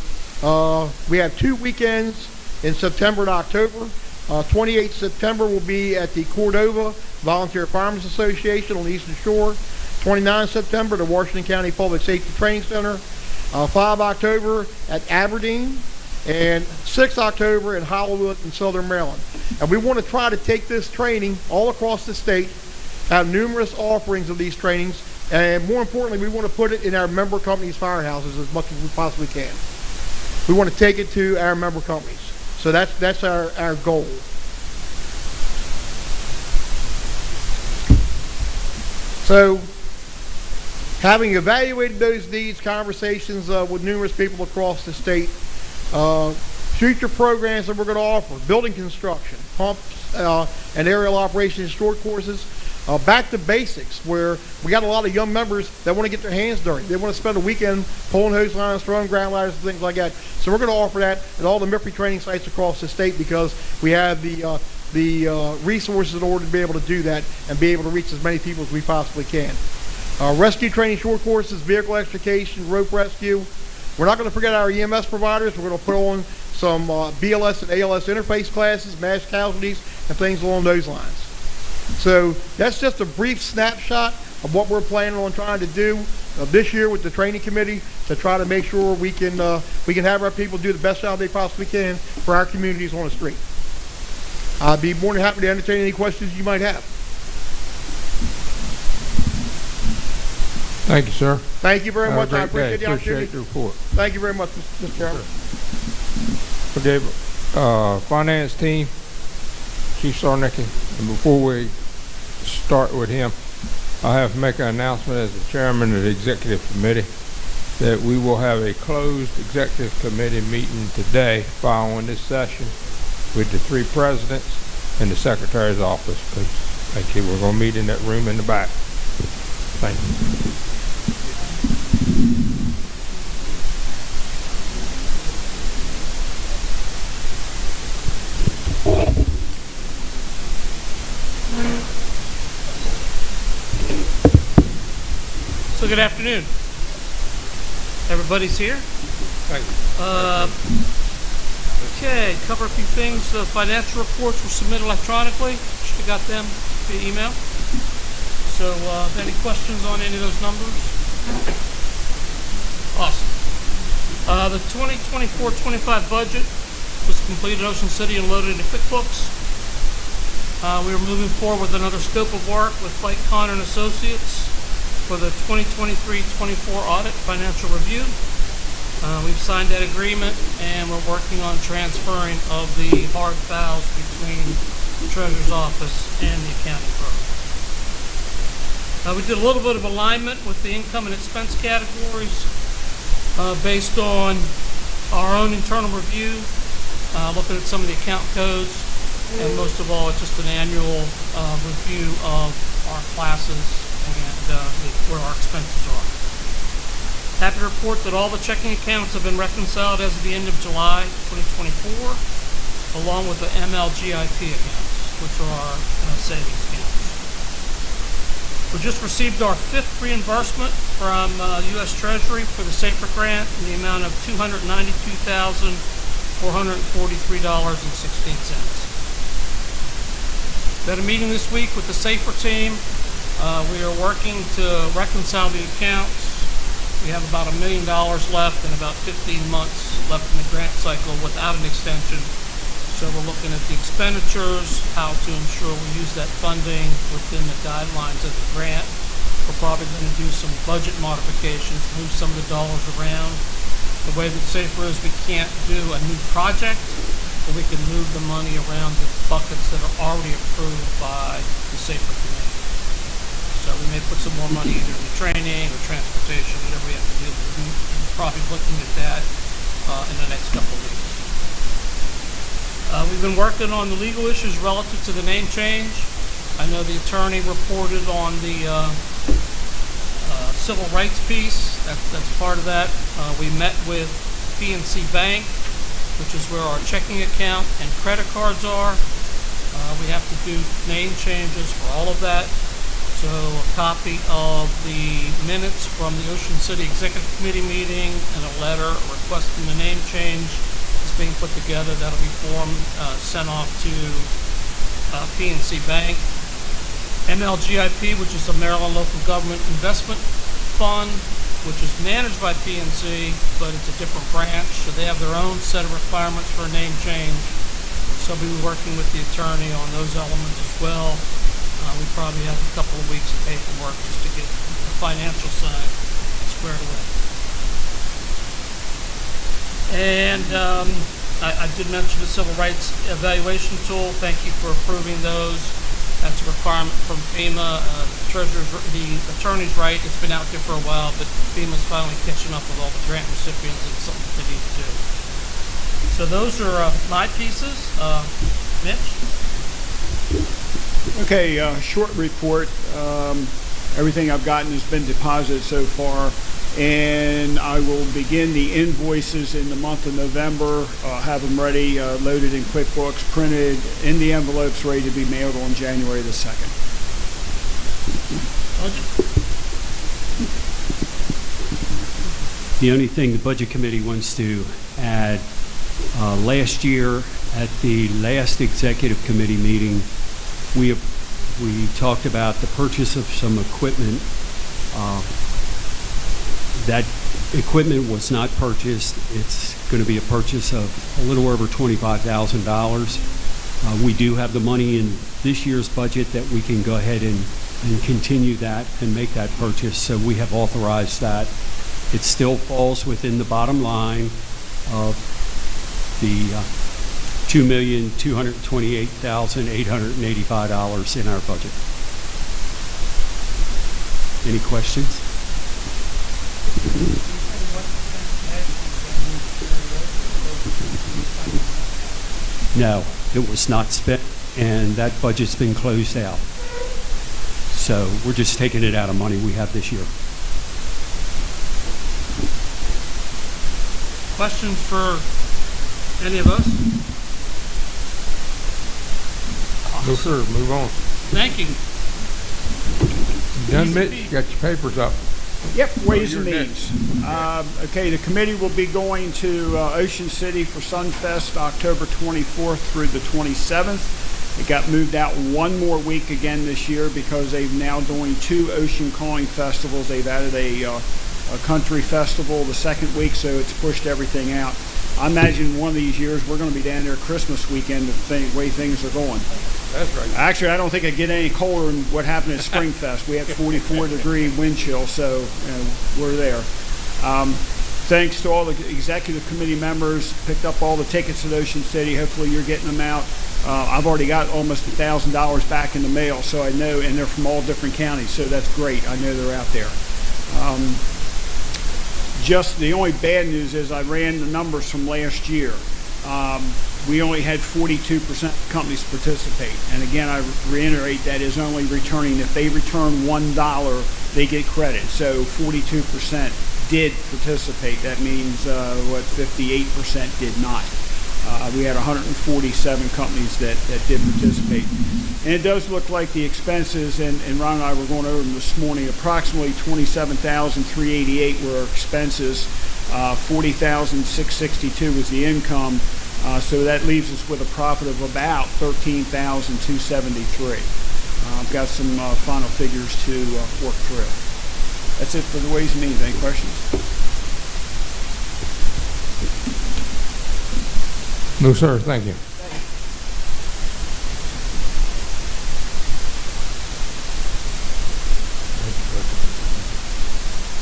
we have 2 weekends in September and October. 28th September will be at the Cordova Volunteer Firemen's Association on the Eastern Shore. 29th September, the Washington County Public Safety Training Center. 5 October at Aberdeen. And 6 October in Hollywood in Southern Maryland. And we want to try to take this training all across the state, have numerous offerings of these trainings, and more importantly, we want to put it in our member companies' firehouses as much as we possibly can. We want to take it to our member companies. So that's our goal. So, having evaluated those needs, conversations with numerous people across the state, future programs that we're going to offer: building construction, pumps, and aerial operations short courses. Back to basics, where we got a lot of young members that want to get their hands dirty. They want to spend a weekend pulling hose lines, throwing ground ladders, and things like that. So we're going to offer that at all the MSFA training sites across the state, because we have the resources in order to be able to do that and be able to reach as many people as we possibly can. Rescue training short courses, vehicle extrication, rope rescue. We're not going to forget our EMS providers. We're going to put on some BLS and ALS interface classes, mass casualties, and things along those lines. So that's just a brief snapshot of what we're planning on trying to do this year with the training committee to try to make sure we can have our people do the best job they possibly can for our communities on the street. I'd be more than happy to entertain any questions you might have. Thank you, sir. Thank you very Have much. a I great day. appreciate the opportunity. Appreciate the report. Thank you very much, Mr. Chairman. Okay, finance team, Chief Sarnicki, and before we start with him, I have to make an announcement as the chairman of the executive committee that we will have a closed executive committee meeting today following this session with the 3 presidents and the secretary's office, because thank you, we're going to meet in that room in the back. Thank you. So good afternoon. Everybody's here? Thank you. Okay, cover a few things. The financial reports were submitted electronically. Should have got them via email. So any questions on any of those numbers? Awesome. The 2024-25 budget was completed in Ocean City and loaded into QuickBooks. We are moving forward with another scope of work with Fight Connor and Associates for the 2023-24 audit financial review. We've signed that agreement and we're working on transferring of the hard files between the Treasurer's Office and the accounting firm. We did a little bit of alignment with the income and expense categories based on our own internal review, looking at some of the account codes, and most of all, it's just an annual review of our classes and where our expenses are. Happy to report that all the checking accounts have been reconciled as of the end of July 2024, along with the MLGIP accounts, which are our savings accounts. We just received our 5th reimbursement from U.S. Treasury for the SAFER grant in the amount of $292,443.16. We had a meeting this week with the SAFER team. We are working to reconcile the accounts. We have about $1 million left and about 15 months left in the grant cycle without an extension. So we're looking at the expenditures, how to ensure we use that funding within the guidelines of the grant. We're probably going to do some budget modifications, move some of the dollars around. The way that SAFER is, we can't do a new project, but we can move the money around the buckets that are already approved by the SAFER committee. So we may put some more money either into training or transportation, whatever we have to do. We're probably looking at that in the next couple of weeks. We've been working on the legal issues relative to the name change. I know the attorney reported on the civil rights piece. That's part of that. We met with PNC Bank, which is where our checking account and credit cards are. We have to do name changes for all of that. So a copy of the minutes from the Ocean City Executive Committee meeting and a letter requesting the name change is being put together. That'll be sent off to PNC Bank. MLGIP, which is the Maryland Local Government Investment Fund, which is managed by PNC, but it's a different branch, so they have their own set of requirements for a name change. So we'll be working with the attorney on those elements as well. We probably have a couple of weeks of paperwork just to get the financial side squared away. And I did mention the civil rights evaluation tool. Thank you for approving those. That's a requirement from FEMA. The attorney's right. It's been out there for a while, but FEMA's finally catching up with all the grant recipients, and it's something they need to do. So those are my pieces. Mitch? Okay, short report. Everything I've gotten has been deposited so far, and I will begin the invoices in the month of November, have them ready, loaded in QuickBooks, printed in the envelopes, ready to be mailed on January the 2nd. The only thing the Budget Committee wants to add, last year at the last Executive Committee meeting, we talked about the purchase of some equipment. That equipment was not purchased. It's going to be a purchase of a little over $25,000. We do have the money in this year's budget that we can go ahead and and continue that and make that purchase. So we have authorized that. It still falls within the bottom line of the $2,228,885 in our budget. Any questions? No, it was not spent, and that budget's been closed out. So we're just taking it out of money we have this year. Questions for any of us? No, sir, move on. Thank you. You done, Mitch? You got your papers up. Yep, Ways you're and Means. Okay, the committee will be going to Ocean City for Sunfest October 24th through the 27th. It got moved out one more week again this year because they've now doing 2 ocean calling festivals. They've added a country festival the second week, so it's pushed everything out. I imagine one of these years we're going to be down there Christmas weekend the way things are going. That's right. Actually, I don't think it'd get any colder than what happened at Springfest. We had 44-degree wind chill, so we're there. Thanks to all the executive committee members, picked up all the tickets at Ocean City. Hopefully you're getting them out. I've already got almost $1,000 back in the mail, so I know, and they're from all different counties, so that's great. I know they're out there. Just the only bad news is I ran the numbers from last year. We only had 42% of companies participate. And again, I reiterate that is only returning, if they return $1, they get credit. So 42% did participate. That means, 58% did not. We had 147 companies that did participate. And it does look like the expenses, and Ron and I were going over them this morning, approximately $27,388 were our expenses, $40,662 was the income, so that leaves us with a profit of about $13,273. I've got some final figures to work through. That's it for the Ways and Means. Any questions? No, sir, thank you.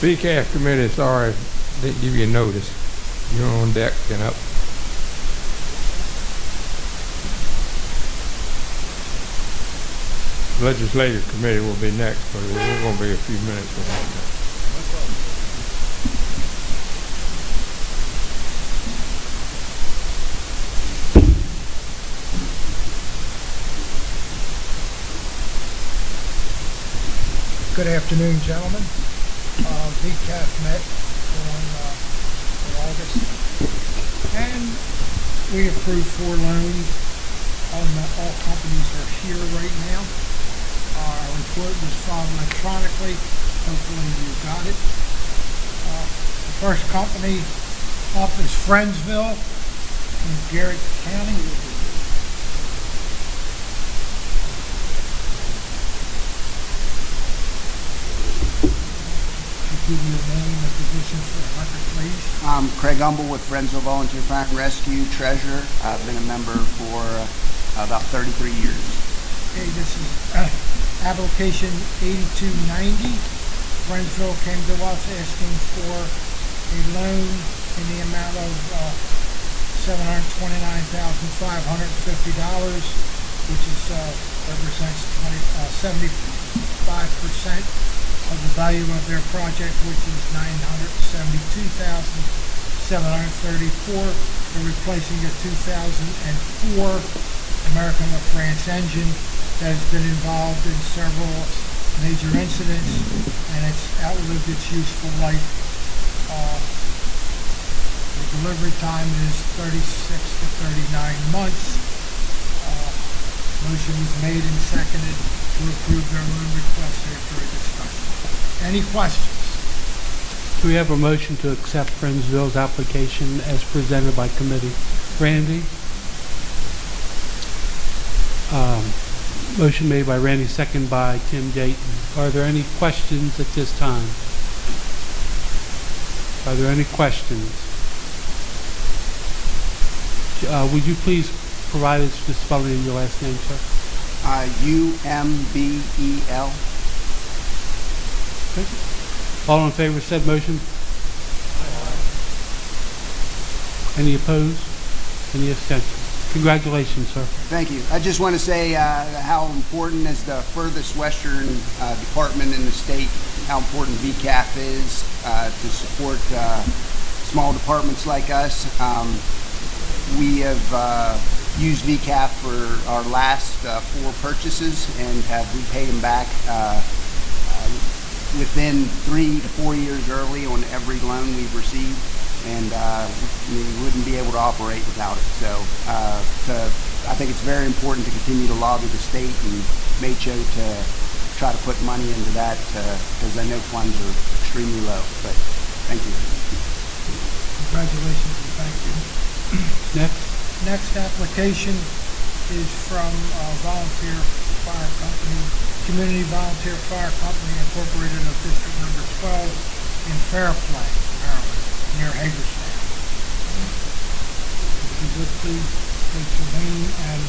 BCAF committee, sorry, didn't give you a notice. You're on deck and up. Legislative committee will be next, but we're going to be a few minutes behind that. Good afternoon, gentlemen. VCAF met in August, and we approved 4 loans. All companies are here right now. Our report was filed electronically. Hopefully you got it. The first company up is Friendsville in Garrett County. Give you a name and position for the record, please. I'm Craig Humble with Friendsville Volunteer Fire and Rescue, treasurer. I've been a member for about 33 years. Okay, this is application 8290. Friendsville came to us asking for a loan in the amount of $729,550, which is represents 75% of the value of their project, which is $972,734. They're replacing a 2004 American LaFrance engine that has been involved in several major incidents, and it's outlived its useful life. The delivery time is 36 to 39 months. Motion was made and seconded to approve their loan request after a discussion. Any questions? Do we have a motion to accept Friendsville's application as presented by committee? Randy? Motion made by Randy, second by Tim Dayton. Are there any questions at this time? Are there any questions? Would you please provide us the spelling of your last name, sir? UMBEL. All in favor of said motion? Any opposed? Any abstentions? Congratulations, sir. Thank you. I just want to say how important as the furthest western department in the state, how important VCAF is to support small departments like us. We have used VCAF for our last 4 purchases and have repaid them back within 3 to 4 years early on every loan we've received, and we wouldn't be able to operate without it. So I think it's very important to continue to lobby the state and MHO to try to put money into that because I know funds are extremely low. But thank you. Congratulations and thank you. Next. Next application is from Volunteer Fire Company, Community Volunteer Fire Company Incorporated of District Number 12 in Fairplay, Maryland, near Hagerstown. If you would please state your name and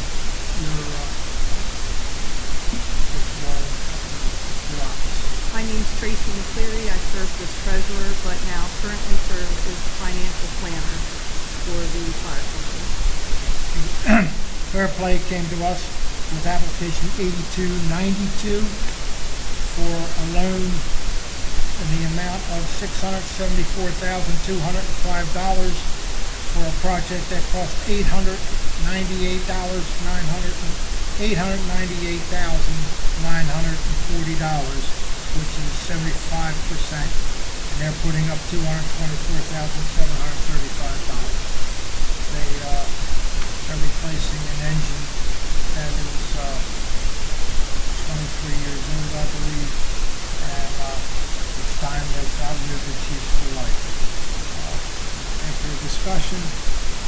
your office. My name's Tracy McCleary. I served as treasurer, but now currently serve as financial planner for the fire company. Fairplay came to us with application 8292 for a loan in the amount of $674,205 for a project that cost $898,940, which is 75%, and they're putting up $224,735. They're replacing an engine that is 23 years old, I believe, and it's time that outlived its useful life. After a discussion,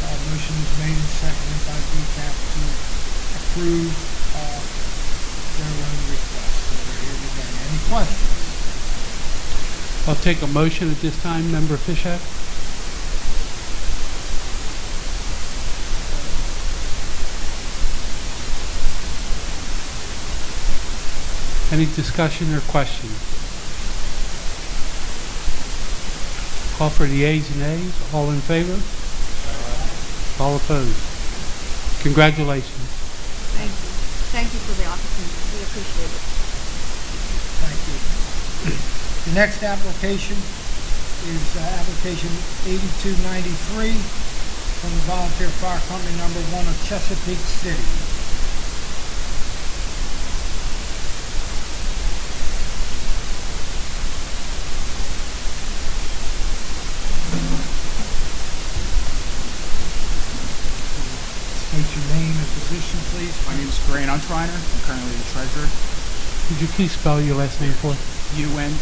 a motion was made and seconded by VCAP to approve their loan request. So they're here today. Any questions? I'll take a motion at this time. Member Fishak? Any discussion or questions? Call for the yeas and nays. All in favor? All opposed? Congratulations. Thank you. Thank you for the opportunity. We appreciate it. Thank you. The next application is application 8293 from the Volunteer Fire Company number 1 of Chesapeake City. State your name and position, please. My name is Grant Untriner. I'm currently the treasurer. Could you please spell your last name for us? UNTERREINER.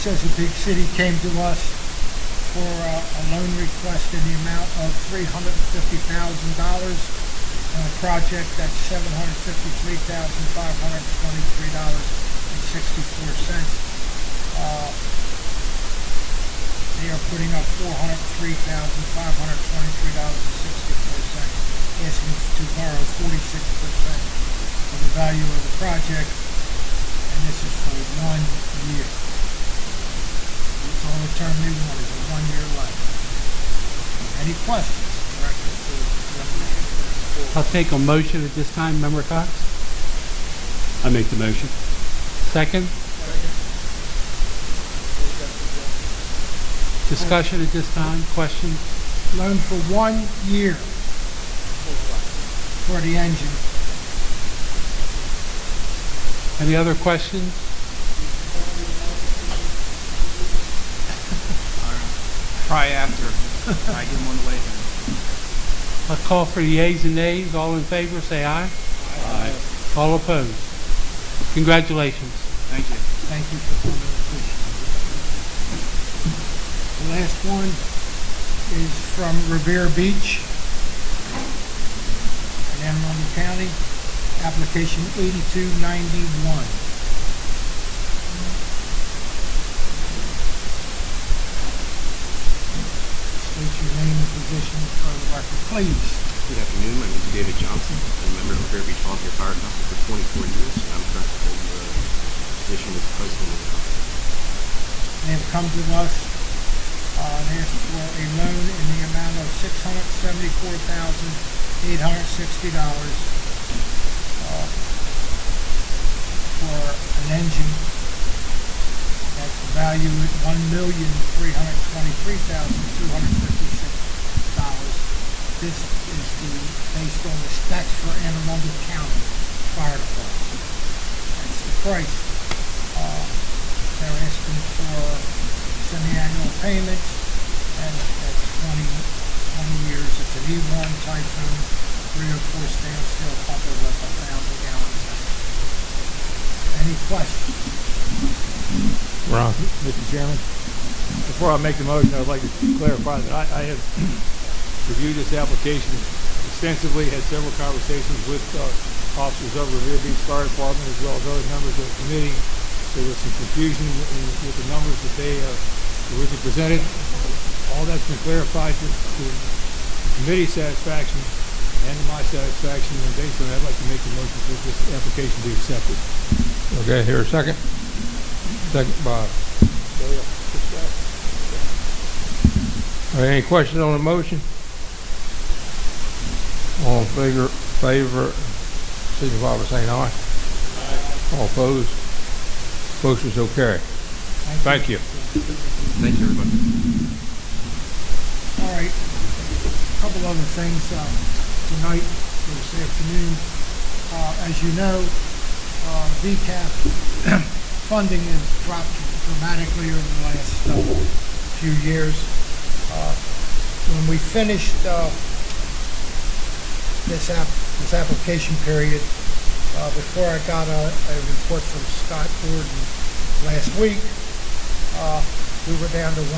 Chesapeake City came to us for a loan request in the amount of $350,000 on a project that's $753,523.64. They are putting up $403,523.64, asking to borrow 46% of the value of the project, and this is for 1 year. That's all the term they want is a 1-year life. Any questions? Directed to the young man. I'll take a motion at this time. Member Cox? I make the motion. Second? Discussion at this time? Questions? Loan for 1 year for the engine. Any other questions? Try after. I give them on the way home. I'll call for the yeas and nays. All in favor, say aye. Aye. All opposed? Congratulations. Thank you. Thank you for coming. Appreciate it. The last one is from Revere Beach in Anne Arundel County, application 8291. State your name and position, position for the record, please. Good afternoon. My name is David Johnson. I'm a member of the Fairview Volunteer Fire Company for 24 years, and I'm currently holding the position as president of the company. They have come to us and asked for a loan in the amount of $674,860 for an engine that's valued at $1,323,256. This is based on the stats for Anne Arundel County Fire Department. That's the price. They're asking for semi-annual payments, and that's 20 years. It's an E1 Typhoon 304 stainless steel pumper with a 1,000-gallon tank. Any questions? Ron? Mr. Chairman, before I make the motion, I would like to clarify that I have reviewed this application extensively, had several conversations with officers of Revere Beach Fire Department as well as other members of the committee. There was some confusion with the numbers that they originally presented. All that's been clarified to the committee's satisfaction and to my satisfaction, and based on that, I'd like to make the motion that this application be accepted. Okay, here a second. Second by. All right, any questions on the motion? All in favor, signify by saying aye. Aye. All opposed? Motion so carried. Thank you. Thank you, everybody. All right. A couple other things tonight or this afternoon. As you know, VCAP funding has dropped dramatically over the last few years. When we finished this application period, before I got a report from Scott Gordon last week, we were down to $1.9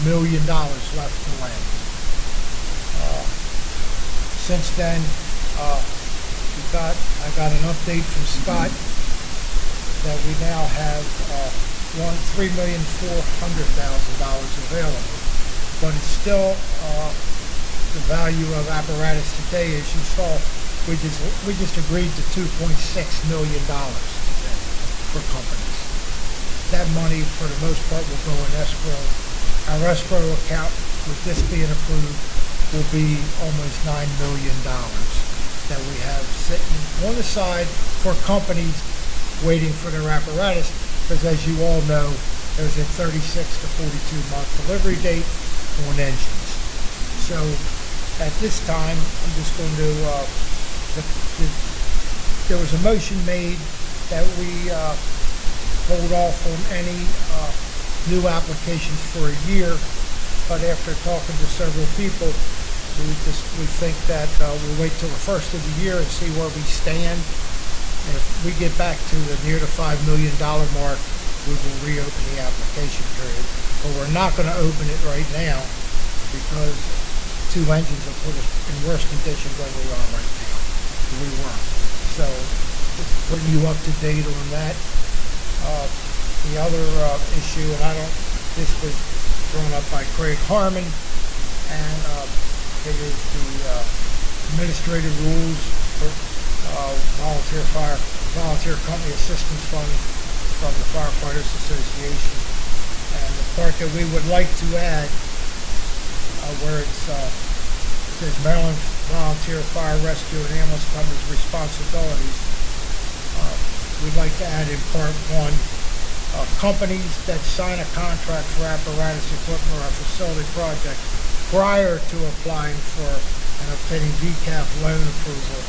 million left to lend. Since then, I got an update from Scott that we now have $3,400,000 available, but it's still the value of apparatus today, as you saw. We just agreed to $2.6 million today for companies. That money, for the most part, will go in escrow. Our escrow account, with this being approved, will be almost $9 million that we have sitting on the side for companies waiting for their apparatus, because as you all know, there's a 36 to 42 month delivery date on engines. So at this time, I'm just going to there was a motion made that we hold off on any new applications for a year, but after talking to several people, we think that we'll wait till the first of the year and see where we stand. And if we get back to near the $5 million mark, we will reopen the application period. But we're not going to open it right now because two engines will put us in worse condition than we are right now. We weren't. So just putting you up to date on that. The other issue, and this was thrown up by Craig Harmon, and it is the administrative rules for volunteer company assistance fund from the Firefighters Association. And the part that we would like to add, where it says Maryland Volunteer Fire Rescue and Ambulance Company's responsibilities, we'd like to add in part 1, companies that sign a contract for apparatus, equipment, or a facility project prior to applying for and obtaining VCAP loan approval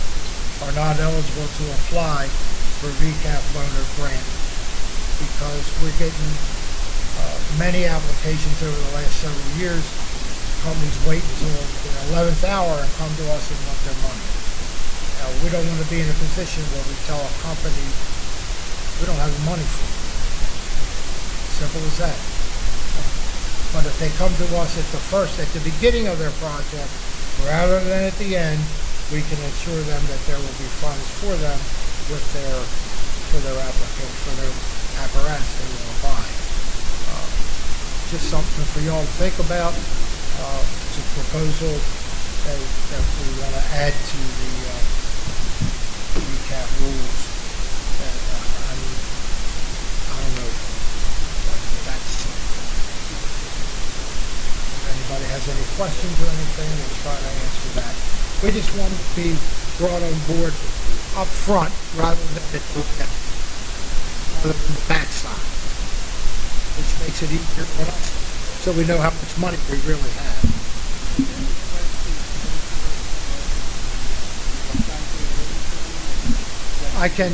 are not eligible to apply for VCAP loan or grant, because we're getting many applications over the last several years. Companies wait until the 11th hour and come to us and want their money. Now, we don't want to be in a position where we tell a company we don't have the money for it. Simple as that. But if they come to us at the beginning of their project, rather than at the end, we can assure them that there will be funds for them for their apparatus they want to buy. Just something for y'all to think about. it's a proposal that we want to add to the recap rules. I mean, I don't know if that's, if anybody has any questions or anything, we'll try to answer that. We just want to be brought on board up front rather than the backside, which makes it easier for us so we know how much money we really have. I can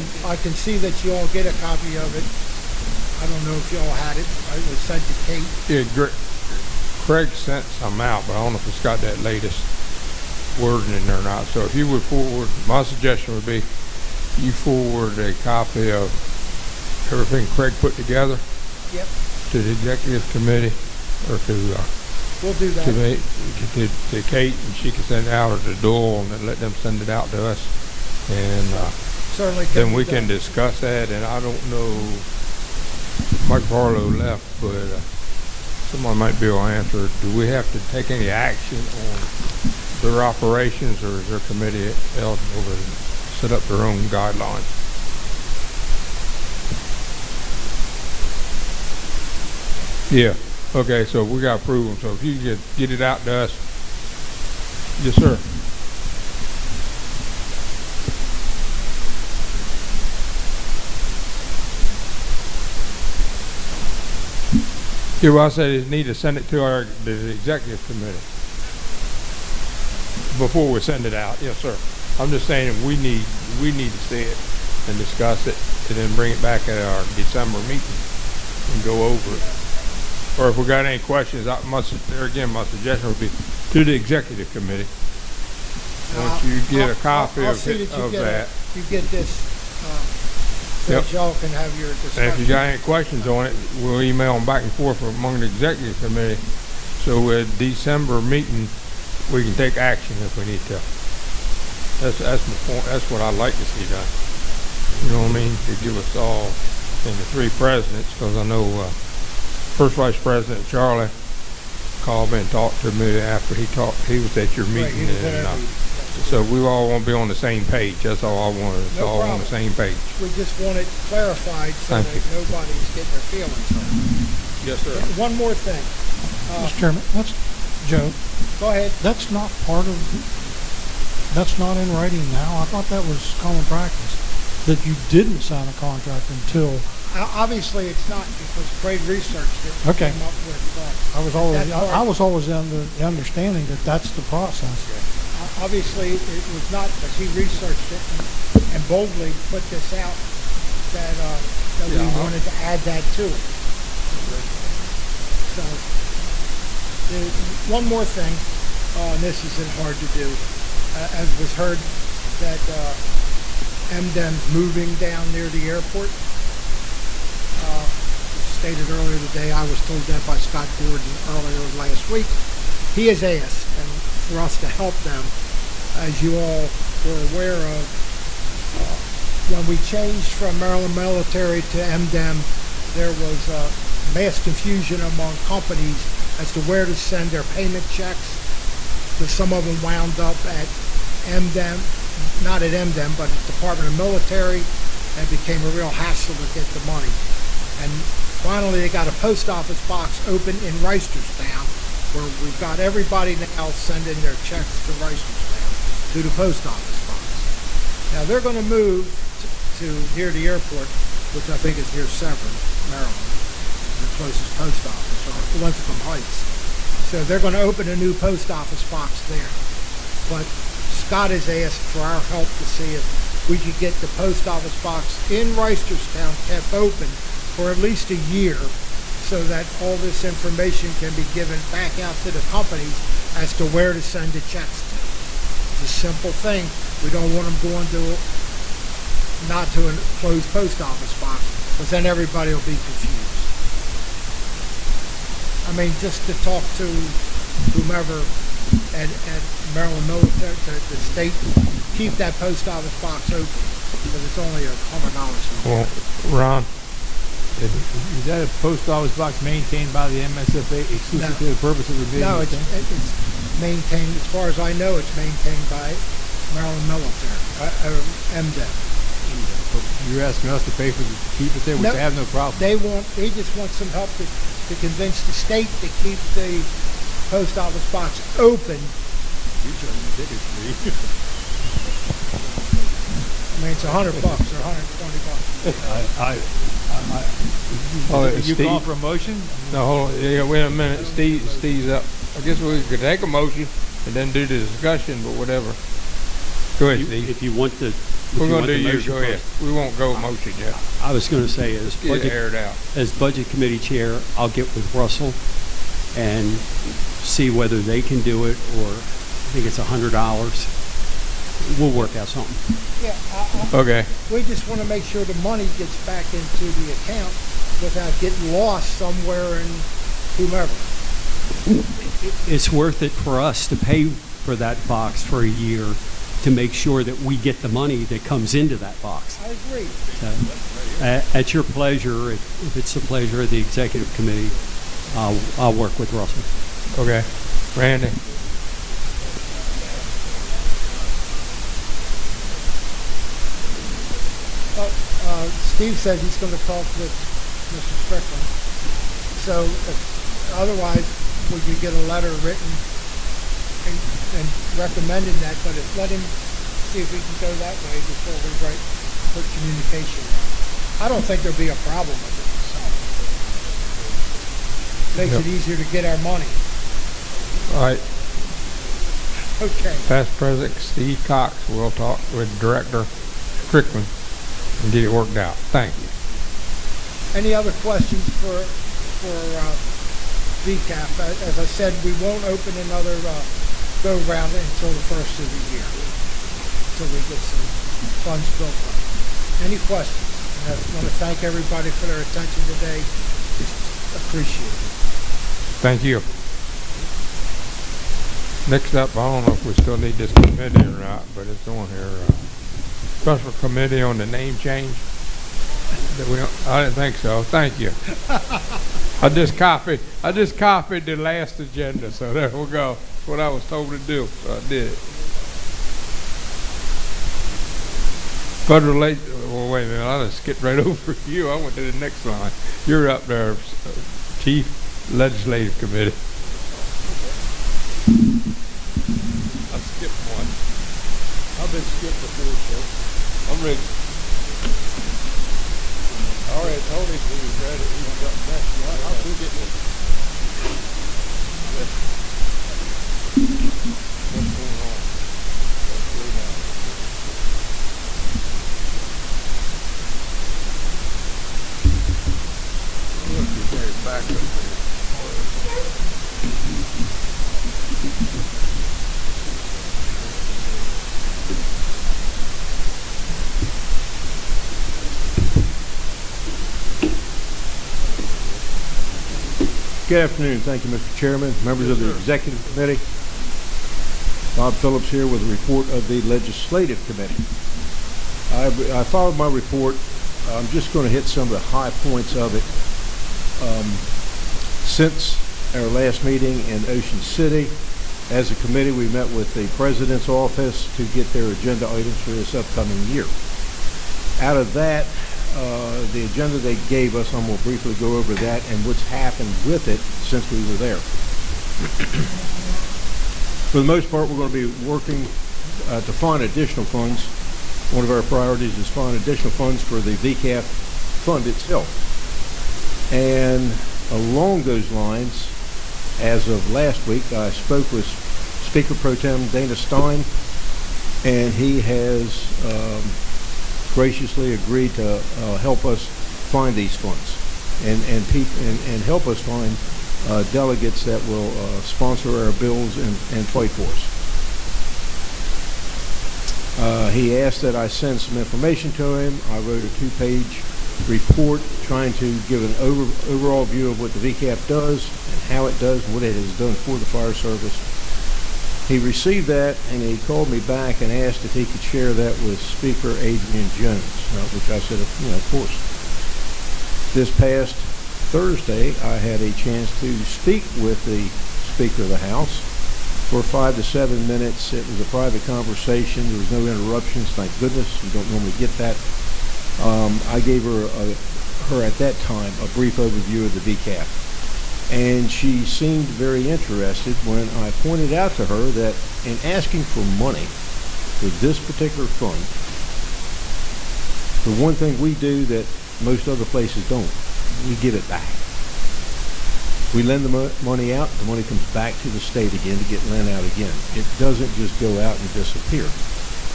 see that you all get a copy of it. I don't know if you all had it. It was sent to Kate. Yeah, Craig sent some out, but I don't know if it's got that latest wording in there or not. So if you would forward, my suggestion would be you forward a copy of everything Craig put together. Yep. To the executive committee, or to we'll do that. To Kate, and she can send it out, or to Doyle, and then let them send it out to us, and certainly then we can discuss that. And I don't know, Mike Barlow left, but someone might be able to answer. Do we have to take any action on their operations, or is their committee eligible to set up their own guidelines? Yeah. Okay, so we got to approve them. So if you could get it out to us. Yes, sir. Yeah, well, I said you need to send it to the executive committee before we send it out. Yes, sir. I'm just saying we need to see it and discuss it, and then bring it back at our December meeting and go over it. Or if we got any questions, my suggestion would be to the executive committee. Once you get a copy of that. You get this, so that y'all can have your discussion. And if you got any questions on it, we'll email them back and forth among the executive committee. So at December meeting, we can take action if we need to. That's my point. That's what I'd like to see done. You know what I mean? To give us all, and the three presidents, because I know First Vice President Charlie called me and talked to me after he was at your meeting. Right, and so we all want to be on the same page. That's all I wanted. It's all on the same page. We just want it clarified so that nobody's getting their feelings hurt. Yes, sir. One more thing. Mr. Chairman, Joe. Go ahead. That's not in writing now. I thought that was common practice, that you didn't sign a contract until. Obviously, it's not, because Craig researched it. Okay. Came up with, I was always under the understanding that that's the process. Obviously, it was not, because he researched it and boldly put this out that we wanted to add that to it. So, one more thing, and this isn't hard to do, as was heard that MDEM's moving down near the airport. Stated earlier today, I was told that by Scott Gordon earlier last week. He has asked for us to help them. As you all were aware of, when we changed from Maryland Military to MDEM, there was mass confusion among companies as to where to send their payment checks. So some of them wound up at MDEM, not at MDEM, but at the Department of Military, and it became a real hassle to get the money. And finally, they got a post office box open in Reisterstown, where we've got everybody now sending their checks to Reisterstown, to the post office box. Now, they're going to move to near the airport, which I think is near Severn, Maryland, the closest post office, or Linthicum Heights. So they're going to open a new post office box there. But Scott has asked for our help to see if we could get the post office box in Reisterstown kept open for at least a year, so that all this information can be given back out to the companies as to where to send the checks to. It's a simple thing. We don't want them going to not to a closed post office box, because then everybody will be confused. I mean, just to talk to whomever at Maryland Military, the state, keep that post office box open, because it's only $100. Well, Ron, is that a post office box maintained by the MSFA exclusively for the purpose of the No, maintained, as far as I know, it's maintained by Maryland Military, MDEV. You're asking us to pay for the, keep it there, which No, I have no problem. They just want some help to convince the state to keep the post office box open. You trying to take it free. I mean, it's $100 or $120. You call for a motion? No, hold on. Yeah, wait a minute. Steve's up. I guess we could take a motion and then do the discussion, but whatever. Go ahead, Steve. If you want the, We're going to do you. Go ahead. We won't go motion yet. I was going to say, Get it aired out. as budget committee chair, I'll get with Russell and see whether they can do it, or I think it's $100. We'll work out something. Yeah, Okay. we just want to make sure the money gets back into the account without getting lost somewhere in whomever. It's worth it for us to pay for that box for a year to make sure that we get the money that comes into that box. I agree. So, at your pleasure, if it's the pleasure of the executive committee, I'll work with Russell. Okay. Randy. Steve says he's going to talk with Mr. Strickland. So otherwise, we could get a letter written and recommending that, but let him see if we can go that way before we put communication out. I don't think there'll be a problem with it. So. Makes it easier to get our money. All right. Okay. Past President Steve Cox will talk with Director Strickland and get it worked out. Thank you. Any other questions for VCAP? As I said, we won't open another go-round until the first of the year, until we get some funds built up. Any questions? And I want to thank everybody for their attention today. Just appreciate it. Thank you. Next up, I don't know if we still need this committee or not, but it's on here. Special committee on the name change. I didn't think so. Thank you. I just copied the last agenda, so there we go. What I was told to do, so I did it. Federal well, wait a minute. I'll just skip right over you. I went to the next line. You're up there, Chief Legislative Committee. I skipped one. I've been skipped before, so I'm ready. All right, told him he was ready. He was up next. I'll do get this. What's going on? What's going on? Look, he's got his back up there. Good afternoon. Thank you, Mr. Chairman, members of the Executive Committee. Bob Phillips here with a report of the Legislative Committee. I followed my report. I'm just going to hit some of the high points of it. Since our last meeting in Ocean City, as a committee, we met with the President's office to get their agenda items for this upcoming year. Out of that, the agenda they gave us, I'm going to briefly go over that and what's happened with it since we were there. For the most part, we're going to be working to find additional funds. One of our priorities is find additional funds for the VCAP fund itself. And along those lines, as of last week, I spoke with Speaker Pro Tem Dana Stein, and he has graciously agreed to help us find these funds and help us find delegates that will sponsor our bills and fight for us. He asked that I send some information to him. I wrote a 2-page report trying to give an overall view of what the VCAP does and how it does, what it has done for the fire service. He received that, and he called me back and asked if he could share that with Speaker Adrian Jones, which I said, of course. This past Thursday, I had a chance to speak with the Speaker of the House, for 5 to 7 minutes. It was a private conversation. There was no interruptions, thank goodness. You don't normally get that. I gave her at that time a brief overview of the VCAP. And she seemed very interested when I pointed out to her that in asking for money for this particular fund, the one thing we do that most other places don't, we give it back. We lend the money out, the money comes back to the state again to get lent out again. It doesn't just go out and disappear.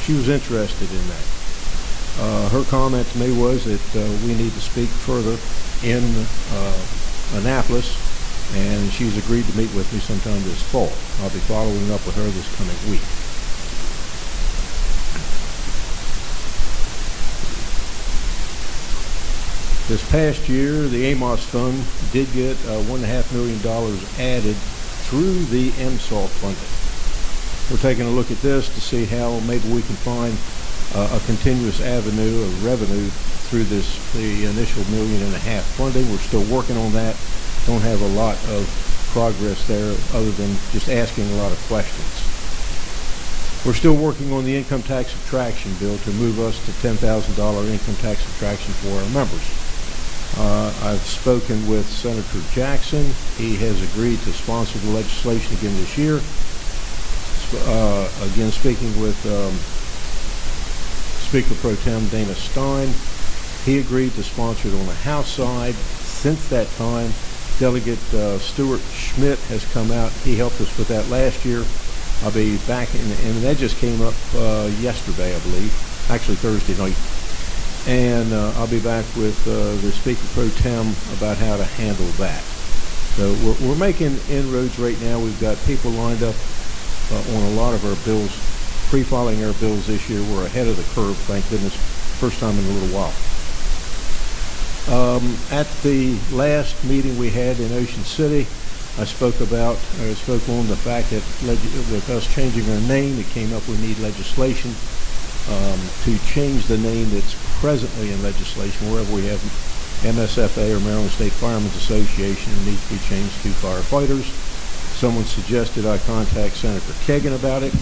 She was interested in that. Her comment to me was that we need to speak further in Annapolis, and she's agreed to meet with me sometime this fall. I'll be following up with her this coming week. This past year, the AMOS fund did get $1.5 million added through the MSFA funding. We're taking a look at this to see how maybe we can find a continuous avenue of revenue through the initial $1.5 million funding. We're still working on that. Don't have a lot of progress there other than just asking a lot of questions. We're still working on the income tax subtraction bill to move us to $10,000 income tax subtraction for our members. I've spoken with Senator Jackson. He has agreed to sponsor the legislation again this year. Again, speaking with Speaker Pro Tem Dana Stein, he agreed to sponsor it on the House side. Since that time, Delegate Stuart Schmidt has come out. He helped us with that last year. I'll be back, and that just came up yesterday, I believe, actually Thursday night. And I'll be back with the Speaker Pro Tem about how to handle that. So we're making inroads right now. We've got people lined up on a lot of our bills, pre-filing our bills this year. We're ahead of the curve, thank goodness, first time in a little while. At the last meeting we had in Ocean City, I spoke on the fact that with us changing our name, it came up we need legislation to change the name that's presently in legislation wherever we have MSFA or Maryland State Firemen's Association. It needs to be changed to firefighters. Someone suggested I contact Senator Kagan about it.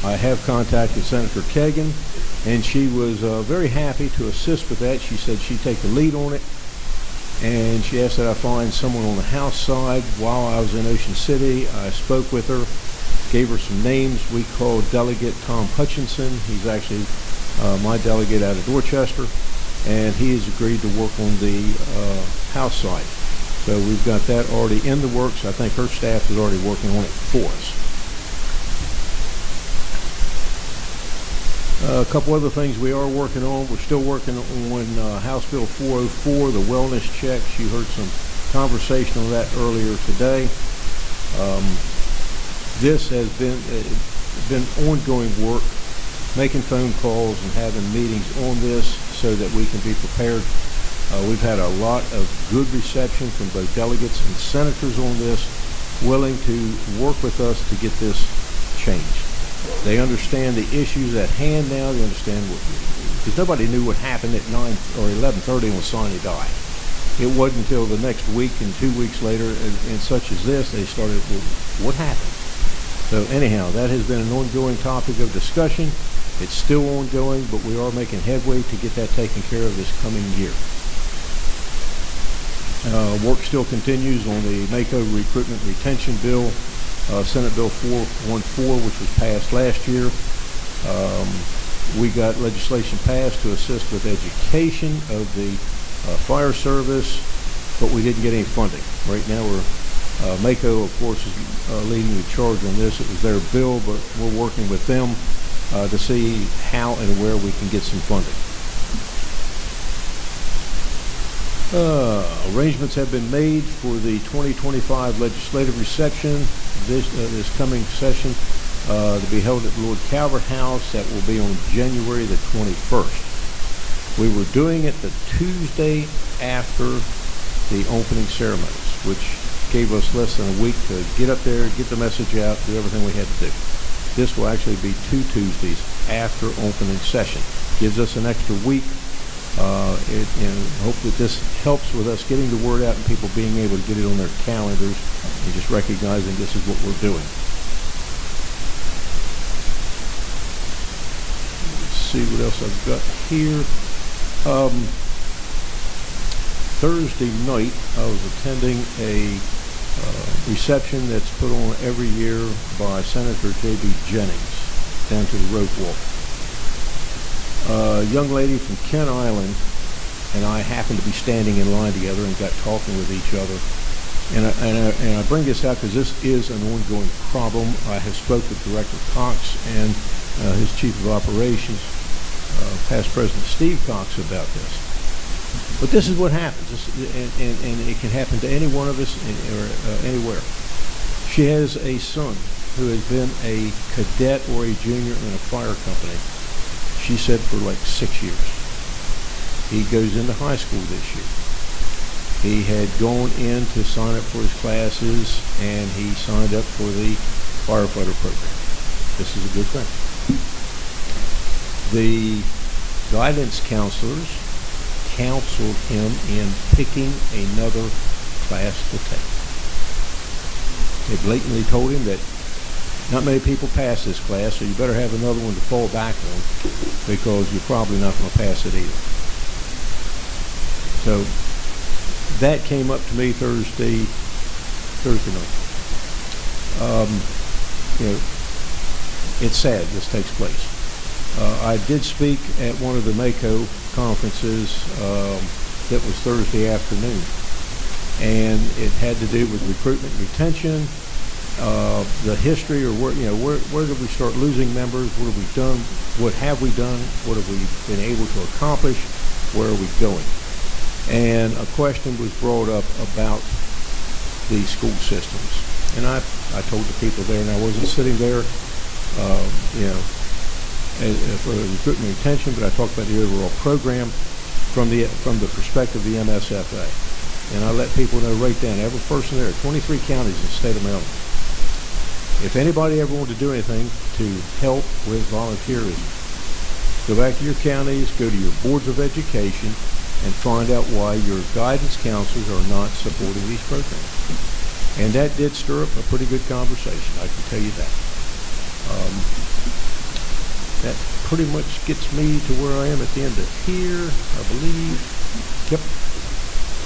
I have contacted Senator Kagan, and she was very happy to assist with that. She said she'd take the lead on it, and she asked that I find someone on the House side. While I was in Ocean City, I spoke with her, gave her some names. We called Delegate Tom Hutchinson. He's actually my delegate out of Dorchester, and he has agreed to work on the House side. So we've got that already in the works. I think her staff is already working on it for us. A couple other things we are working on. We're still working on House Bill 404, the wellness checks. You heard some conversation on that earlier today. This has been ongoing work, making phone calls and having meetings on this so that we can be prepared. We've had a lot of good reception from both delegates and senators on this, willing to work with us to get this changed. They understand the issues at hand now. They understand because nobody knew what happened at 9 or 11:30 when Sonny died. It wasn't until the next week and 2 weeks later, and such as this, they started, well, what happened? So anyhow, that has been an ongoing topic of discussion. It's still ongoing, but we are making headway to get that taken care of this coming year. Work still continues on the MACO recruitment retention bill, Senate Bill 414, which was passed last year. We got legislation passed to assist with education of the fire service, but we didn't get any funding. Right now, MACO, of course, is leading the charge on this. It was their bill, but we're working with them to see how and where we can get some funding. Arrangements have been made for the 2025 legislative reception this coming session to be held at Lord Calvert House. That will be on January the 21st. We were doing it the Tuesday after the opening ceremonies, which gave us less than a week to get up there, get the message out, do everything we had to do. This will actually be 2 Tuesdays after opening session. Gives us an extra week. And hope that this helps with us getting the word out and people being able to get it on their calendars and just recognizing this is what we're doing. see what else I've got here. Thursday night, I was attending a reception that's put on every year by Senator J.B. Jennings down to the rope walk. A young lady from Kent Island and I happened to be standing in line together and got talking with each other. And I bring this out because this is an ongoing problem. I have spoke with Director Cox and his Chief of Operations, past President Steve Cox, about this. But this is what happens, and it can happen to any one of us or anywhere. She has a son who has been a cadet or a junior in a fire company, she said, for like 6 years. He goes into high school this year. He had gone in to sign up for his classes, and he signed up for the firefighter program. This is a good thing. The guidance counselors counseled him in picking another class to take. They blatantly told him that not many people pass this class, so you better have another one to fall back on because you're probably not going to pass it either. So that came up to me Thursday night. It's sad this takes place. I did speak at one of the MACO conferences that was Thursday afternoon, and it had to do with recruitment and retention, the history, or where did we start losing members? What have we done? What have we done? What have we been able to accomplish? Where are we going? And a question was brought up about the school systems, and I told the people there, and I wasn't sitting there, for recruitment and retention, but I talked about the overall program from the perspective of the MSFA. And I let people know right then, every person there, 23 counties in the state of Maryland. If anybody ever wanted to do anything to help with volunteerism, go back to your counties, go to your boards of education, and find out why your guidance counselors are not supporting these programs. And that did stir up a pretty good conversation, I can tell you that. That pretty much gets me to where I am at the end of here, I believe. Yep.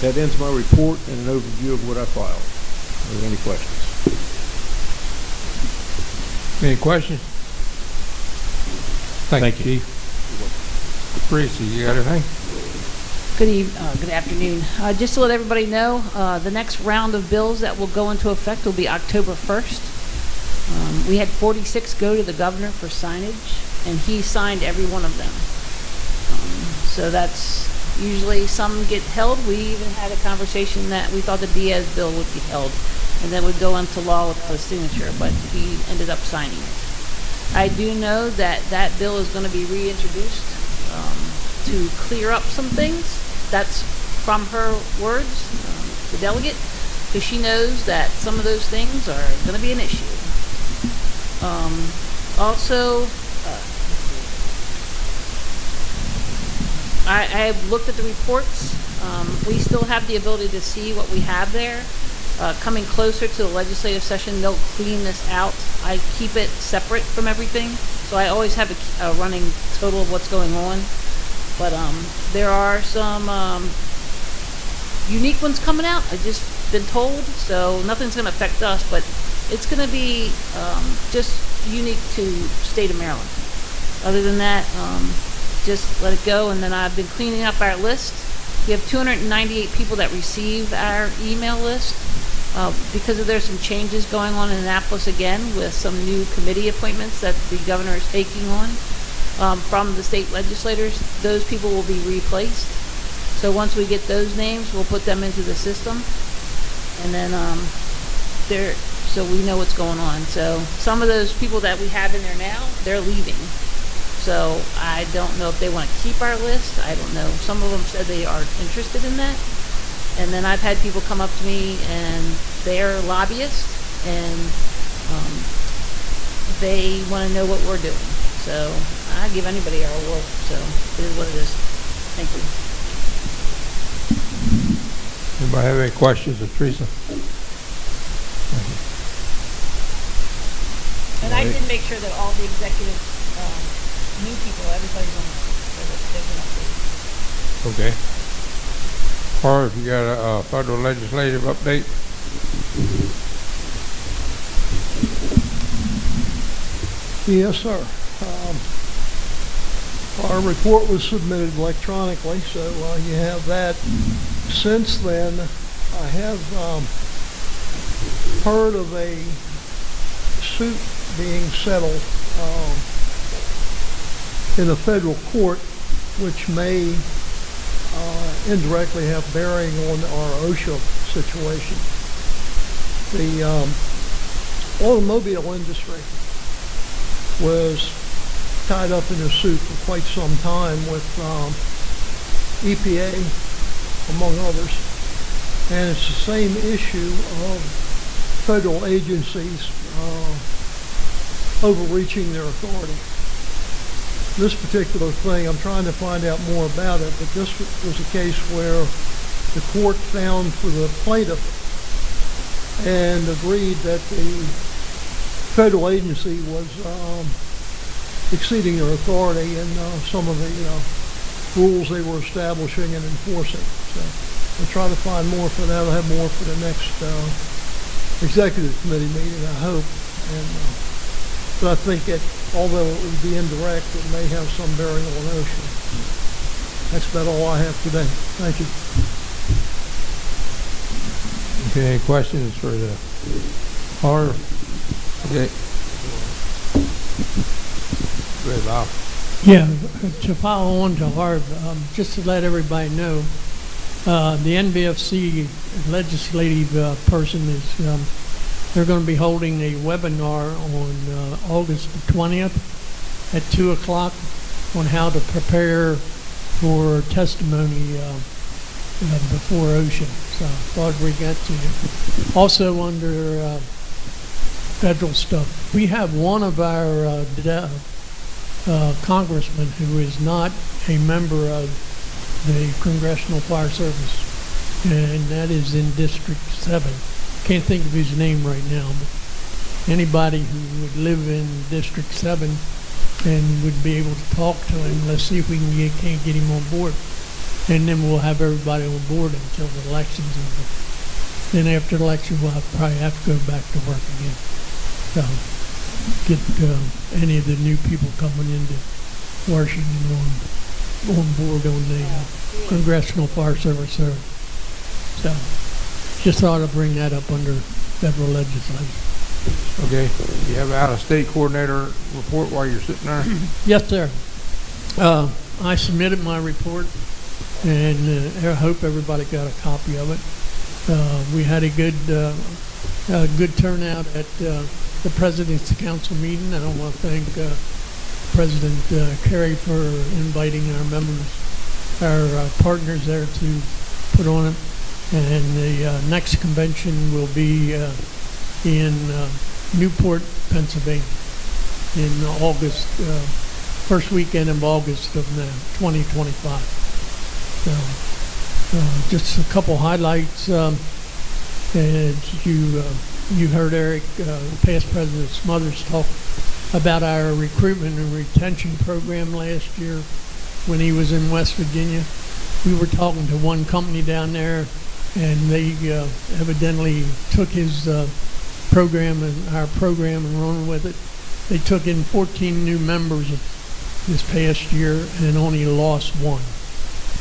That ends my report and an overview of what I filed. Are there any questions? Any questions? Thank you, Chief. Tracy, you got anything? Good afternoon. Just to let everybody know, the next round of bills that will go into effect will be October 1st. We had 46 go to the governor for signage, and he signed every one of them. So that's usually some get held. We even had a conversation that we thought the Diaz bill would be held, and then would go into law without a signature, but he ended up signing it. I do know that that bill is going to be reintroduced to clear up some things. That's from her words, the delegate, because she knows that some of those things are going to be an issue. Also, I have looked at the reports. We still have the ability to see what we have there. Coming closer to the legislative session, they'll clean this out. I keep it separate from everything, so I always have a running total of what's going on. But there are some unique ones coming out. I've just been told, so nothing's going to affect us, but it's going to be just unique to state of Maryland. Other than that, just let it go. And then I've been cleaning up our list. We have 298 people that receive our email list because there's some changes going on in Annapolis again with some new committee appointments that the governor is taking on from the state legislators. Those people will be replaced. So once we get those names, we'll put them into the system, and then so we know what's going on. So some of those people that we have in there now, they're leaving. So I don't know if they want to keep our list. I don't know. Some of them said they are interested in that. And then I've had people come up to me, and they're lobbyists, and they want to know what we're doing. So I give anybody our award. So it is what it is. Thank you. Anybody have any questions of Teresa? And I did make sure that all the executive new people, everybody's on there, so that they've been updated. Okay. Harv, you got a federal legislative update? Yes, sir. Our report was submitted electronically, so you have that. Since then, I have heard of a suit being settled in a federal court, which may indirectly have bearing on our OSHA situation. The automobile industry was tied up in a suit for quite some time with EPA, among others, and it's the same issue of federal agencies overreaching their authority. This particular thing, I'm trying to find out more about it, but this was a case where the court found for the plaintiff and agreed that the federal agency was exceeding their authority in some of the rules they were establishing and enforcing. So we'll try to find more for that. I'll have more for the next executive committee meeting, I hope. And but I think it, although it would be indirect, it may have some bearing on OSHA. That's about all I have today. Thank you. Okay, any questions for the Harv? Okay. Go ahead, Bob. Yeah, to follow on to Harv, just to let everybody know, the NBFC legislative person is, they're going to be holding a webinar on August the 20th at 2 o'clock on how to prepare for testimony before OSHA. So I thought we'd get to you. Also under federal stuff, we have one of our congressmen who is not a member of the Congressional Fire Service, and that is in District 7. Can't think of his name right now, but anybody who would live in District 7 and would be able to talk to him, let's see if we can't get him on board. And then we'll have everybody on board until the election's over. Then after the election, we'll probably have to go back to work again. So get any of the new people coming into Washington on board on the Congressional Fire Service. So just thought I'd bring that up under federal legislation. Okay. You have an out-of-state coordinator report while you're sitting there? Yes, sir. I submitted my report, and I hope everybody got a copy of it. We had a good turnout at the President's Council meeting. I want to thank President Kerry for inviting our members, our partners there to put on it. And the next convention will be in Newport, Pennsylvania, in August, first weekend of August of 2025. So, just a couple highlights. And you heard Eric, past President Smothers, talk about our recruitment and retention program last year when he was in West Virginia. We were talking to one company down there, and they evidently took his program and our program and run with it. They took in 14 new members this past year and only lost one.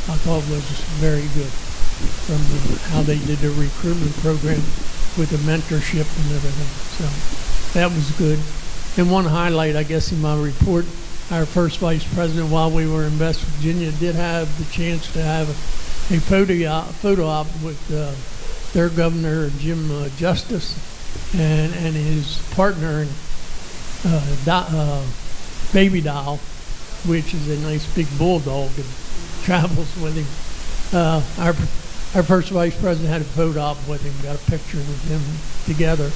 I thought it was very good from how they did the recruitment program with the mentorship and everything. So that was good. And one highlight, I guess, in my report, our first vice president, while we were in West Virginia, did have the chance to have a photo op with their governor, Jim Justice, and his partner, Baby Doll, which is a nice big bulldog and travels with him. Our first vice president had a photo op with him, got a picture with him together.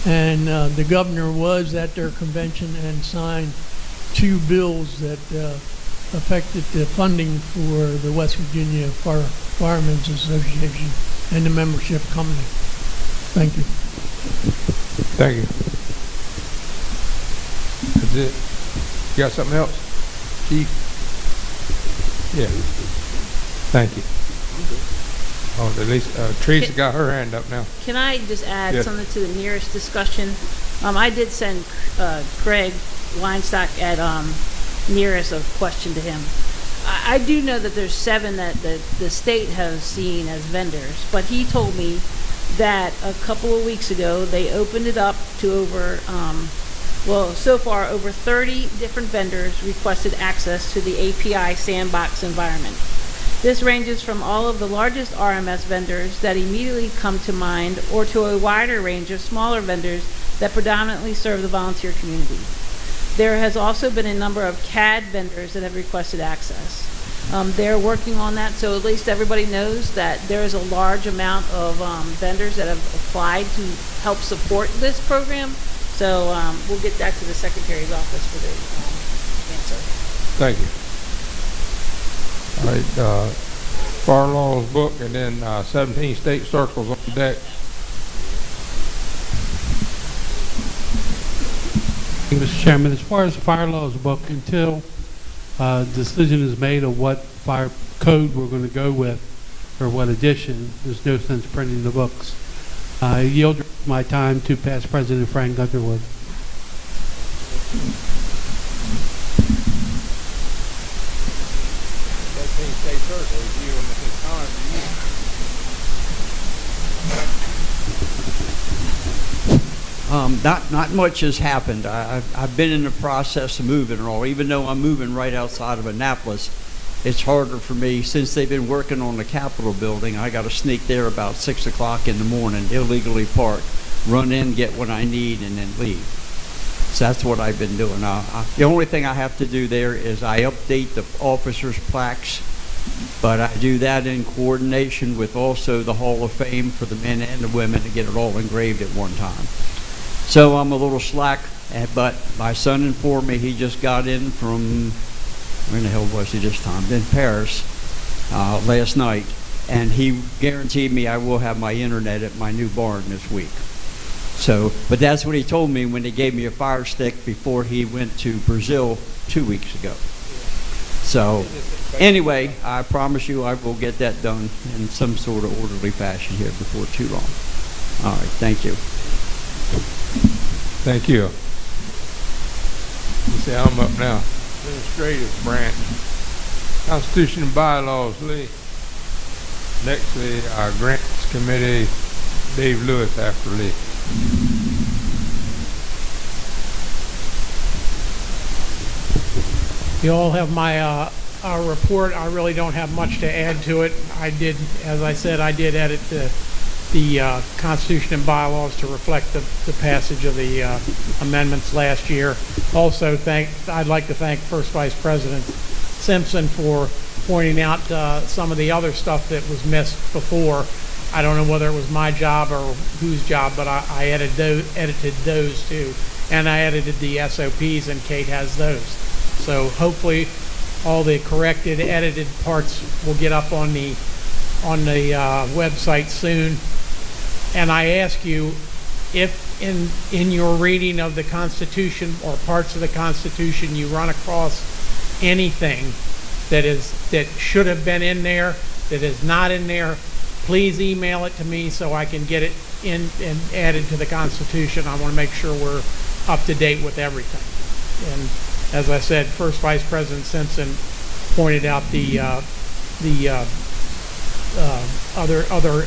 And the governor was at their convention and signed 2 bills that affected the funding for the West Virginia Firemen's Association and the membership company. Thank you. Thank you. That's it. You got something else? Chief? Yeah. Thank you. Oh, at least Teresa got her hand up now. Can I just add Yes. something to the nearest discussion? I did send Craig Weinstock at nearest a question to him. I do know that there's 7 that the state has seen as vendors, but he told me that a couple of weeks ago they opened it up to over, so far over 30 different vendors requested access to the API sandbox environment. This ranges from all of the largest RMS vendors that immediately come to mind or to a wider range of smaller vendors that predominantly serve the volunteer community. There has also been a number of CAD vendors that have requested access. They're working on that, so at least everybody knows that there is a large amount of vendors that have applied to help support this program. So we'll get that to the Secretary's office for the answer. Thank you. All right, fire laws book and then 17 state circles on deck. Mr. Chairman, as far as the fire laws book, until decision is made of what fire code we're going to go with or what edition, there's no sense printing the books. I yield my time to past President Frank Underwood. Not much has happened. I've been in the process of moving and all. Even though I'm moving right outside of Annapolis, it's harder for me since they've been working on the Capitol building. I got to sneak there about 6 o'clock in the morning, illegally park, run in, get what I need, and then leave. So that's what I've been doing. The only thing I have to do there is I update the officers' plaques, but I do that in coordination with also the Hall of Fame for the men and the women to get it all engraved at one time. So I'm a little slack, but my son informed me he just got in from, where in the hell was he this time? In Paris last night, and he guaranteed me I will have my internet at my new barn this week. So, but that's what he told me when he gave me a fire stick before he went to Brazil 2 weeks ago. So anyway, I promise you I will get that done in some sort of orderly fashion here before too long. All right, thank you. Thank you. You see, I'm up now. Administrative branch. Constitution and bylaws, Lee. Nextly, our grants committee, Dave Lewis after Lee. You all have my our report. I really don't have much to add to it. I did, as I said, I did edit the Constitution and bylaws to reflect the passage of the amendments last year. Also, I'd like to thank First Vice President Simpson for pointing out some of the other stuff that was missed before. I don't know whether it was my job or whose job, but I edited those too. And I edited the SOPs, and Kate has those. So hopefully all the corrected, edited parts will get up on the website soon. And I ask you, if in your reading of the Constitution or parts of the Constitution you run across anything that should have been in there, that is not in there, please email it to me so I can get it in and added to the Constitution. I want to make sure we're up to date with everything. And as I said, First Vice President Simpson pointed out the other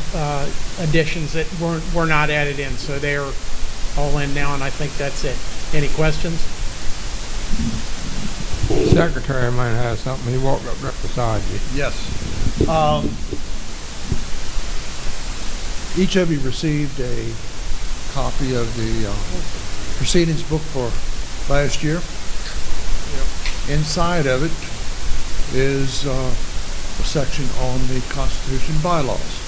additions that were not added in, so they're all in now, and I think that's it. Any questions? Secretary might have something. He walked up right beside you. Yes. Each of you received a copy of the proceedings book for last year. Yep. Inside of it is a section on the Constitution bylaws.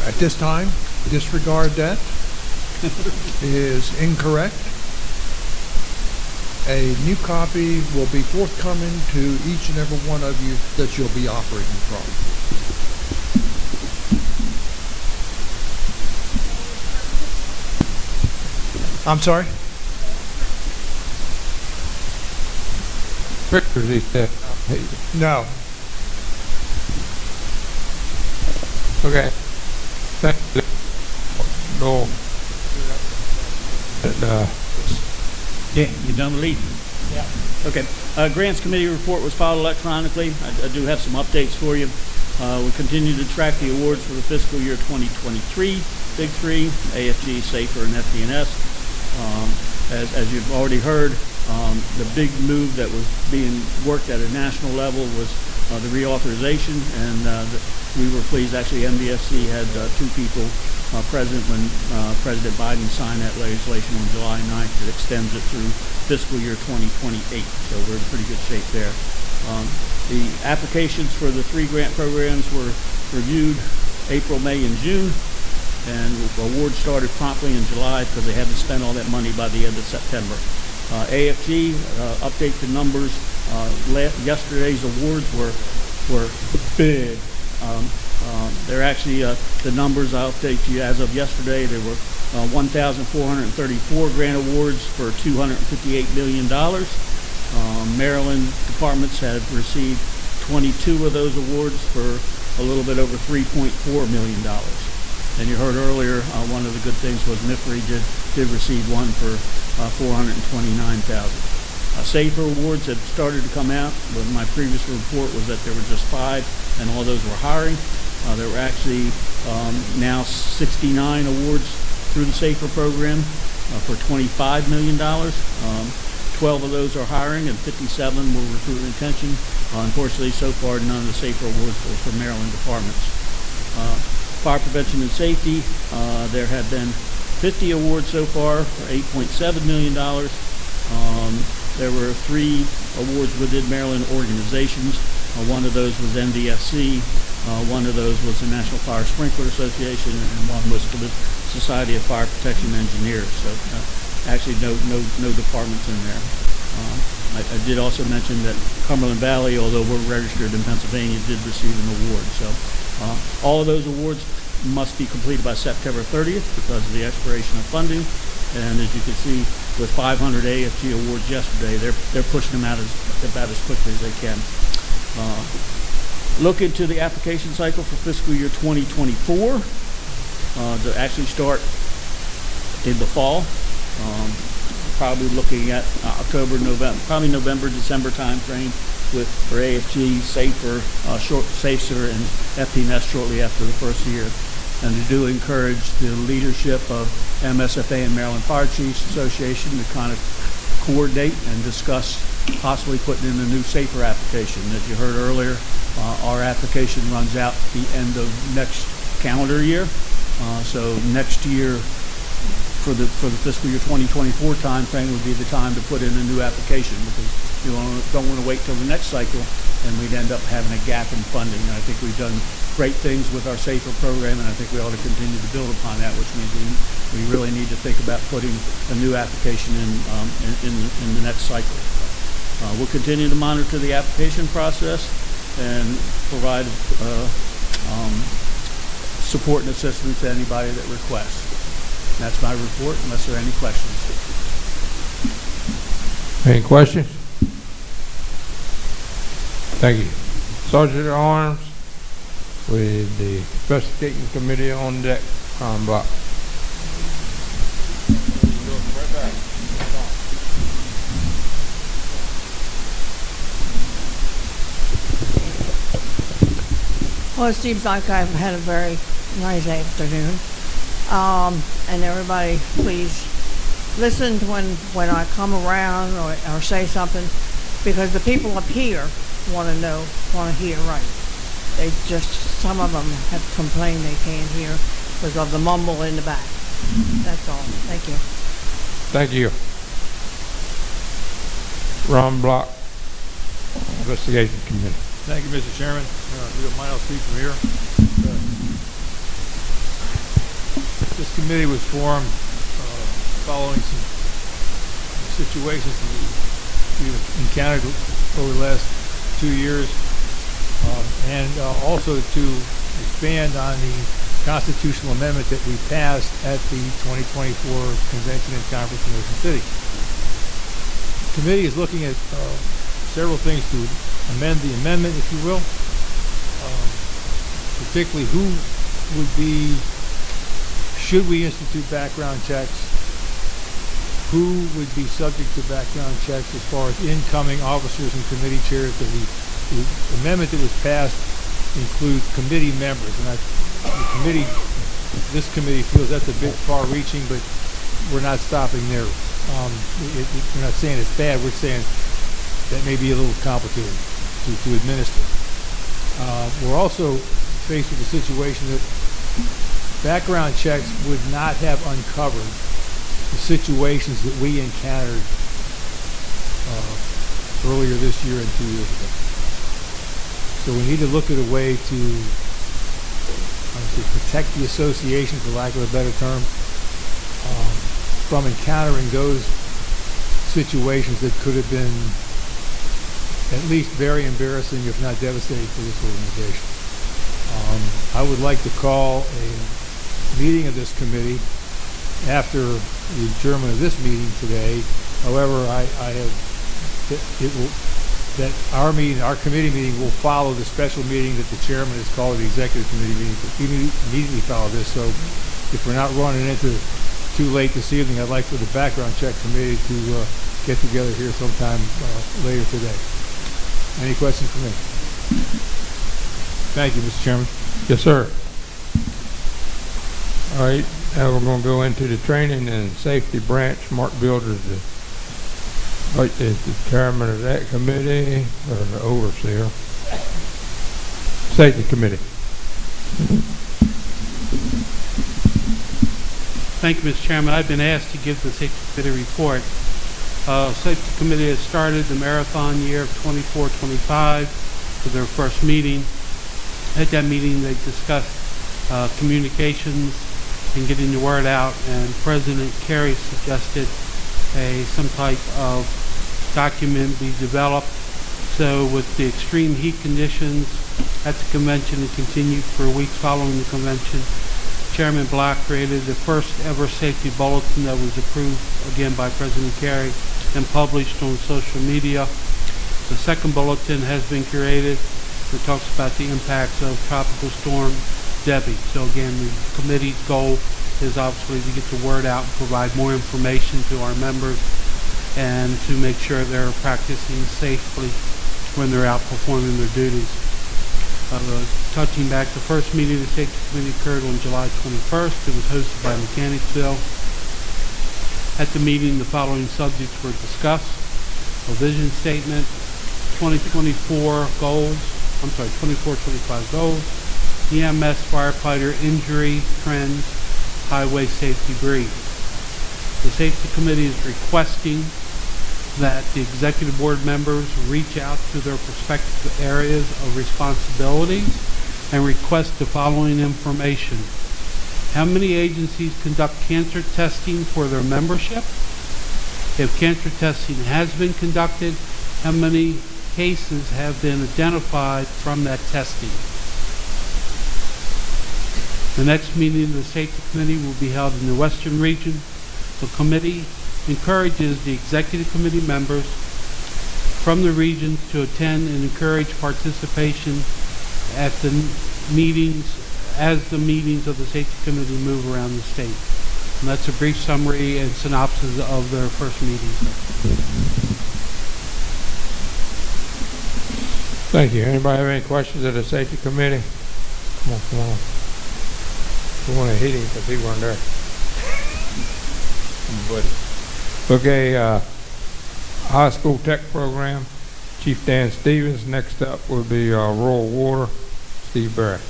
At this time, disregard that. Is incorrect. A new copy will be forthcoming to each and every one of you that you'll be operating from. I'm sorry? pictures, he said. No. Okay. Thank you. No. And, Yeah, you done with leading? Yeah. Okay. Grants Committee report was filed electronically. I do have some updates for you. We continue to track the awards for the fiscal year 2023, Big Three, AFG, SAFER, and FD&S. As you've already heard, the big move that was being worked at a national level was the reauthorization, and we were pleased. Actually, MDFC had two people present when President Biden signed that legislation on July 9th that extends it through fiscal year 2028. So we're in pretty good shape there. The applications for the 3 grant programs were reviewed April, May, and June, and awards started promptly in July because they had to spend all that money by the end of September. AFG, update the numbers. Yesterday's awards were big. They're actually, the numbers I'll update you as of yesterday, there were 1,434 grant awards for $258 million. Maryland departments have received 22 of those awards for a little bit over $3.4 million. And you heard earlier, one of the good things was MIFRE did receive one for $429,000. SAFER awards have started to come out, but my previous report was that there were just 5, and all those were hiring. There were actually now 69 awards through the SAFER program for $25 million. 12 of those are hiring, and 57 were recruit and retention. Unfortunately, so far, none of the SAFER awards were for Maryland departments. Fire prevention and safety, there have been 50 awards so far for $8.7 million. There were 3 awards within Maryland organizations. One of those was MDFC, one of those was the National Fire Sprinkler Association, and one was for the Society of Fire Protection Engineers. So actually no departments in there. I did also mention that Cumberland Valley, although we're registered in Pennsylvania, did receive an award. So all of those awards must be completed by September 30th because of the expiration of funding. And as you can see, with 500 AFG awards yesterday, they're pushing them out about as quickly as they can. Look into the application cycle for fiscal year 2024 to actually start in the fall. Probably looking at October, November, probably November, December time frame for AFG, SAFER, SAFER, and FD&S shortly after the first year. And to do encourage the leadership of MSFA and Maryland Fire Chiefs Association to kind of coordinate and discuss possibly putting in a new SAFER application. As you heard earlier, our application runs out the end of next calendar year. So next year, for the fiscal year 2024 time frame would be the time to put in a new application, because you don't want to wait till the next cycle and we'd end up having a gap in funding. And I think we've done great things with our SAFER program, and I think we ought to continue to build upon that, which means we really need to think about putting a new application in the next cycle. We'll continue to monitor the application process and provide support and assistance to anybody that requests. That's my report, unless there are any questions. Any questions? Thank you. Sergeant at Arms with the investigating committee on deck, Ron Block. Well, it seems like I've had a very nice afternoon. And everybody, please listen to when I come around or say something, because the people up here want to hear right. They just, some of them have complained they can't hear because of the mumble in the back. That's all. Thank you. Thank you. Ron Block, Investigation Committee. Thank you, Mr. Chairman. We don't mind, I'll speak from here. This committee was formed following some situations we've encountered over the last 2 years, and also to expand on the constitutional amendment that we passed at the 2024 Convention and Conference in Ocean City. The committee is looking at several things to amend the amendment, if you will. Particularly who would be, should we institute background checks? Who would be subject to background checks as far as incoming officers and committee chairs? The amendment that was passed includes committee members, and this committee feels that's a bit far-reaching, but we're not stopping there. We're not saying it's bad. We're saying that may be a little complicated to administer. We're also faced with a situation that background checks would not have uncovered the situations that we encountered earlier this year and 2 years ago. So we need to look at a way to protect the association, for lack of a better term, from encountering those situations that could have been at least very embarrassing, if not devastating, for this organization. I would like to call a meeting of this committee after the adjournment of this meeting today. However, our committee meeting will follow the special meeting that the chairman has called the executive committee meeting. We immediately follow this. So if we're not running into too late this evening, I'd like for the background check committee to get together here sometime later today. Any questions for me? Thank you, Mr. Chairman. Yes, sir. All right, now we're going to go into the training and safety branch. Mark Builders is the chairman of that committee, or the overseer. Safety committee. Thank you, Mr. Chairman. I've been asked to give the safety committee report. Safety committee has started the marathon year of 24-25 for their first meeting. At that meeting, they discussed communications and getting the word out, and President Kerry suggested some type of document be developed. So with the extreme heat conditions at the convention and continued for weeks following the convention, Chairman Black created the first ever safety bulletin that was approved again by President Kerry and published on social media. The second bulletin has been created that talks about the impacts of Tropical Storm Debbie. So again, the committee's goal is obviously to get the word out and provide more information to our members and to make sure they're practicing safely when they're out performing their duties. Touching back, the first meeting of the Safety Committee occurred on July 21st. It was hosted by Mechanicsville. At the meeting, the following subjects were discussed: a vision statement, 24-25 goals, EMS firefighter injury trends, highway safety brief. The Safety Committee is requesting that the Executive Board members reach out to their respective areas of responsibilities and request the following information. How many agencies conduct cancer testing for their membership? If cancer testing has been conducted, how many cases have been identified from that testing? The next meeting of the Safety Committee will be held in the Western Region. The committee encourages the Executive Committee members from the region to attend and encourage participation at the meetings as the meetings of the Safety Committee move around the state. And that's a brief summary and synopsis of their first meeting. Thank you. Anybody have any questions of the Safety Committee? Come on. We want to hit him because he weren't there. Buddy. Okay, high school tech program, Chief Dan Stevens. Next up will be Rural Water, Steve Barrett.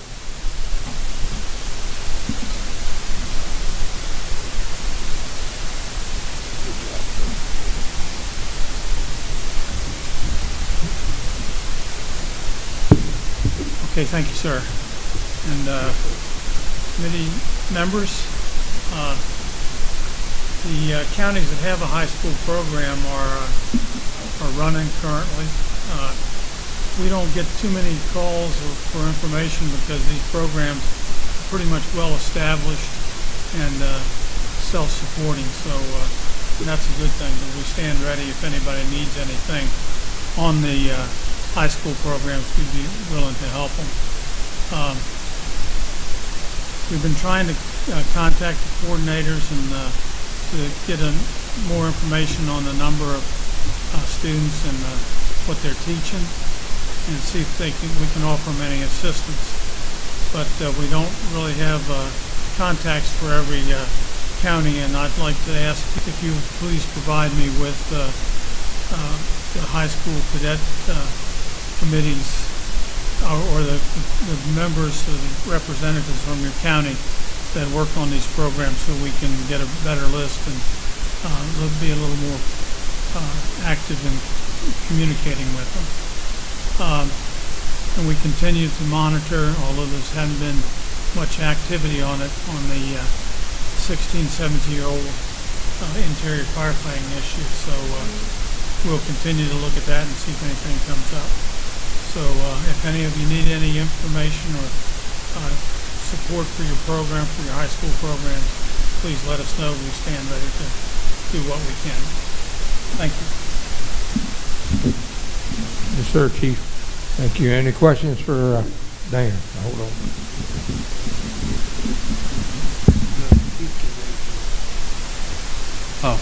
Okay, thank you, sir. And committee members, the counties that have a high school program are running currently. We don't get too many calls for information because these programs are pretty much well established and self-supporting, so that's a good thing. But we stand ready if anybody needs anything. on the high school programs, we'd be willing to help them. We've been trying to contact the coordinators and to get more information on the number of students and what they're teaching, and see if we can offer them any assistance. But we don't really have contacts for every county, and I'd like to ask if you please provide me with the high school cadet committees or the members or the representatives from your county that work on these programs, so we can get a better list and be a little more active in communicating with them. And we continue to monitor, although there's hadn't been much activity on it, on the 16, 17-year-old interior firefighting issue. So we'll continue to look at that and see if anything comes up. So if any of you need any information or support for your program, for your high school programs, please let us know. We stand ready to do what we can. Thank you. Yes, sir, Chief. Thank you. Any questions for Dan? Hold on. Oh.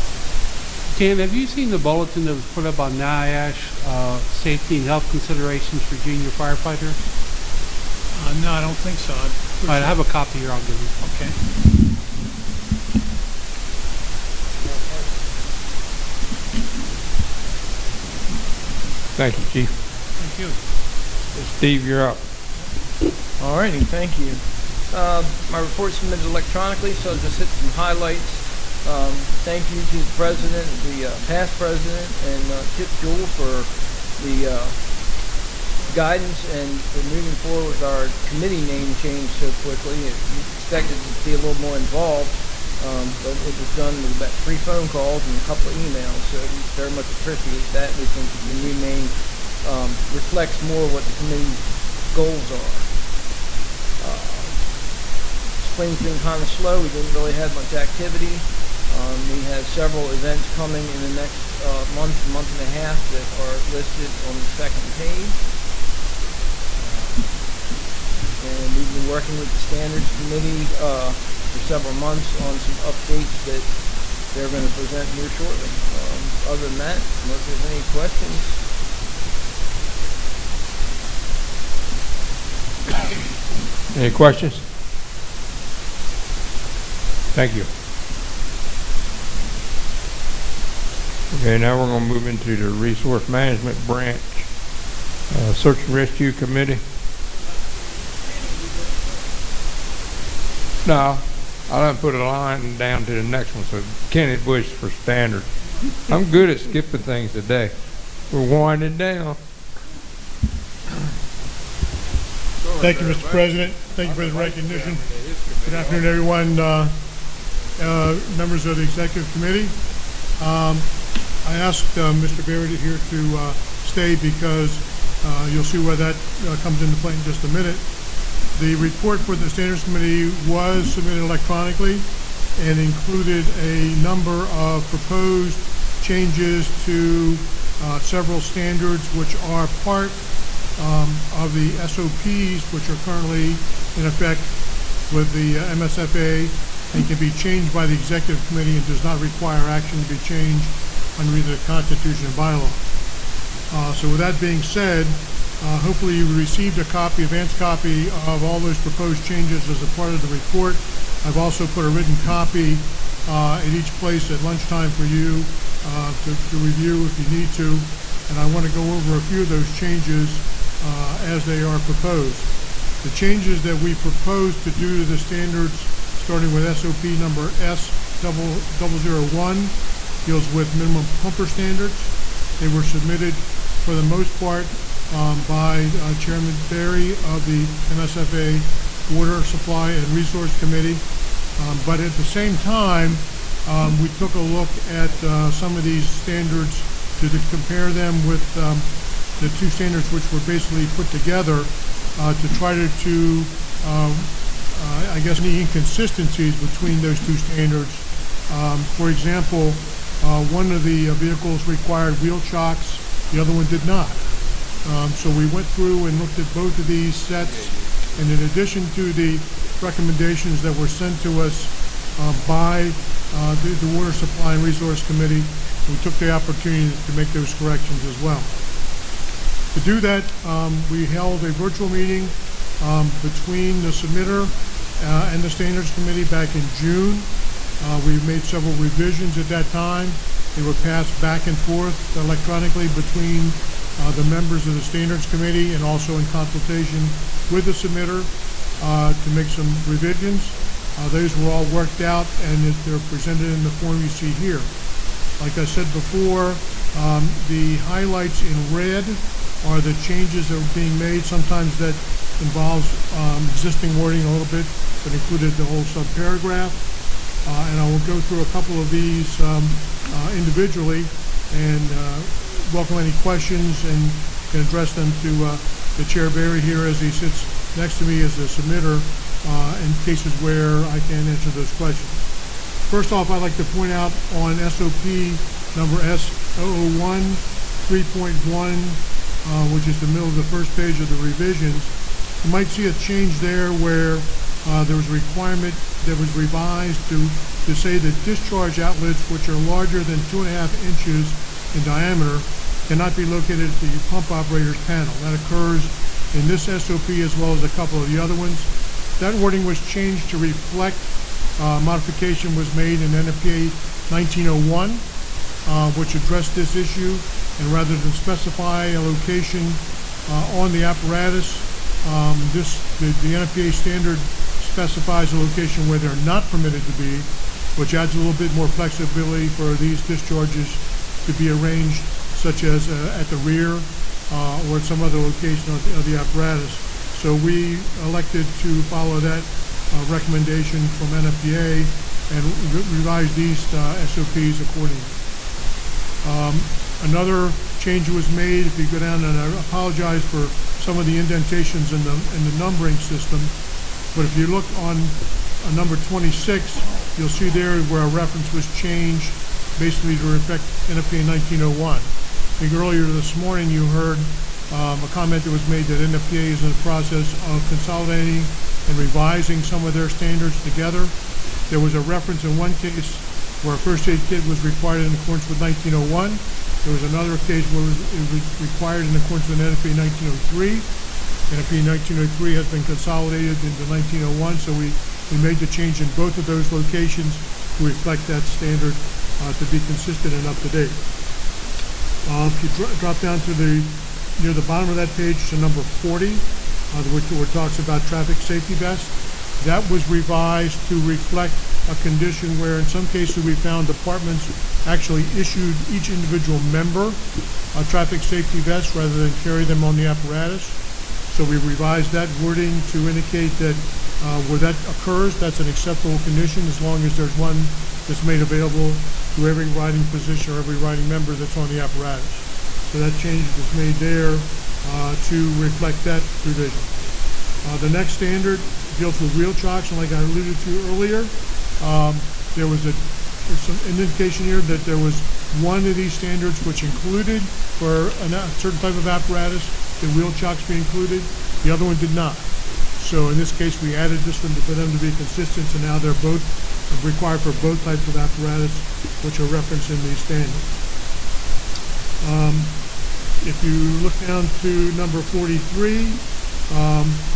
Dan, have you seen the bulletin that was put up on NIASH, safety and health considerations for junior firefighters? No, I don't think so. All right, I have a copy here. I'll give you. Okay. Thank you, Chief. Thank you. Steve, you're up. All righty, thank you. My report's submitted electronically, so I'll just hit some highlights. Thank you to the president, the past president, and Chip Jewell for the guidance and for moving forward with our committee name change so quickly. We expected to be a little more involved, but it was done with about 3 phone calls and a couple of emails, so we very much appreciate that. We think that the new name reflects more what the committee's goals are. Spring's been kind of slow. We didn't really have much activity. We have several events coming in the next month and a half that are listed on the second page. And we've been working with the Standards Committee for several months on some updates that they're going to present here shortly. Other than that, unless there's any questions. Any questions? Thank you. Okay, now we're going to move into the Resource Management Branch Search and Rescue Committee. No, I done put a line down to the next one, so Kenny Bush for standard. I'm good at skipping things today. We're winding down. Thank you, Mr. President. Thank you for the recognition. Good afternoon, everyone. Members of the Executive Committee. I asked Mr. Berry here to stay because you'll see where that comes into play in just a minute. The report for the Standards Committee was submitted electronically and included a number of proposed changes to several standards which are part of the SOPs which are currently in effect with the MSFA and can be changed by the Executive Committee and does not require action to be changed under either the Constitution or bylaw. So with that being said, hopefully you received a advanced copy of all those proposed changes as a part of the report. I've also put a written copy at each place at lunchtime for you to review if you need to. And I want to go over a few of those changes as they are proposed. The changes that we propose to do to the standards, starting with SOP number S001, deals with minimum pumper standards. They were submitted for the most part by Chairman Berry of the MSFA Water Supply and Resource Committee. But at the same time, we took a look at some of these standards to compare them with the two standards which were basically put together to try to I guess, any inconsistencies between those two standards. For example, one of the vehicles required wheel chocks The other one did not. So we went through and looked at both of these sets, and in addition to the recommendations that were sent to us by the Water Supply and Resource Committee, we took the opportunity to make those corrections as well. To do that, we held a virtual meeting between the submitter and the Standards Committee back in June. We made several revisions at that time. They were passed back and forth electronically between the members of the Standards Committee and also in consultation with the submitter to make some revisions. Those were all worked out, and they're presented in the form you see here. Like I said before, the highlights in red are the changes that are being made. Sometimes that involves existing wording a little bit, but included the whole subparagraph. And I will go through a couple of these individually and welcome any questions and can address them to the Chair Barry here as he sits next to me as the submitter in cases where I can answer those questions. First off, I'd like to point out on SOP number S001 3.1, which is the middle of the first page of the revisions, you might see a change there where there was a requirement that was revised to say that discharge outlets which are larger than 2.5 inches in diameter cannot be located at the pump operator's panel. That occurs in this SOP as well as a couple of the other ones. That wording was changed to reflect modification was made in NFPA 1901, which addressed this issue, and rather than specify a location on the apparatus, the NFPA standard specifies a location where they're not permitted to be, which adds a little bit more flexibility for these discharges to be arranged, such as at the rear or at some other location of the apparatus. So we elected to follow that recommendation from NFPA and revise these SOPs accordingly. Another change was made. If you go down, and I apologize for some of the indentations in the numbering system, but if you look on number 26, you'll see there where a reference was changed basically to reflect NFPA 1901. I think earlier this morning you heard a comment that was made that NFPA is in the process of consolidating and revising some of their standards together. There was a reference in one case where a first aid kit was required in accordance with 1901. There was another case where it was required in accordance with NFPA 1903. NFPA 1903 has been consolidated into 1901, so we made the change in both of those locations to reflect that standard to be consistent and up to date. If you drop down to near the bottom of that page to number 40, which talks about traffic safety vest, that was revised to reflect a condition where in some cases we found departments actually issued each individual member a traffic safety vest rather than carry them on the apparatus. So we revised that wording to indicate that where that occurs, that's an acceptable condition as long as there's one that's made available to every riding position or every riding member that's on the apparatus. So that change was made there to reflect that provision. The next standard deals with wheel chocks, and like I alluded to earlier, there was some indication here that there was one of these standards which included for a certain type of apparatus the wheel chocks be included. The other one did not. So in this case, we added this one for them to be consistent, so now they're both required for both types of apparatus, which are referenced in these standards. If you look down to number 43,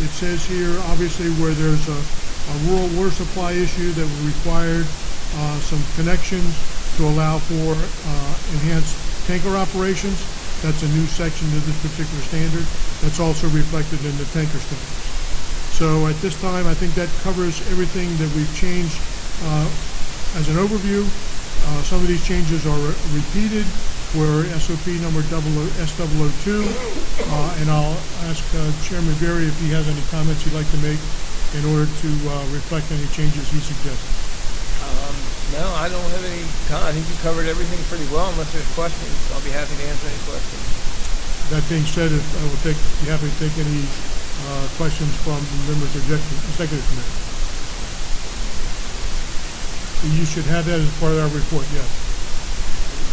it says here, obviously, where there's a rural water supply issue that required some connections to allow for enhanced tanker operations. That's a new section to this particular standard. That's also reflected in the tanker standards. So at this time, I think that covers everything that we've changed as an overview. Some of these changes are repeated were SOP number S002, and I'll ask Chairman Berry if he has any comments he'd like to make in order to reflect any changes he suggested. No, I don't have any comment. I think you covered everything pretty well. Unless there's questions, I'll be happy to answer any questions. That being said, I will be happy to take any questions from members of the Executive Committee. You should have that as part of our report, yes.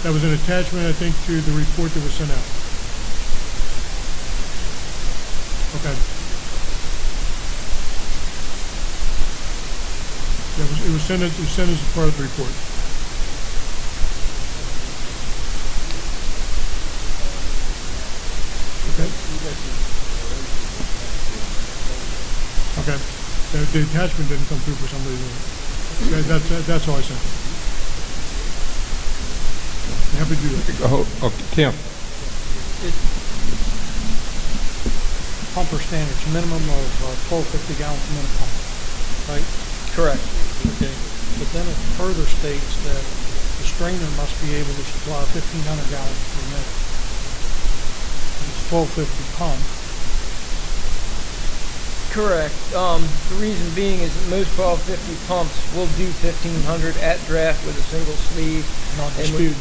That was an attachment, I think, to the report that was sent out. Okay. Yeah, it was sent as part of the report. Okay. Okay. The attachment didn't come through for some reason. That's all I sent. Happy to do that. Okay, Tim. Pumper standards, minimum of 1250 gallons per minute pump, right? Correct. Okay. But then it further states that the strainer must be able to supply 1,500 gallons per minute. It's 1250 pump. Correct. The reason being is that most 1250 pumps will do 1,500 at draft with a single sleeve. Not disputing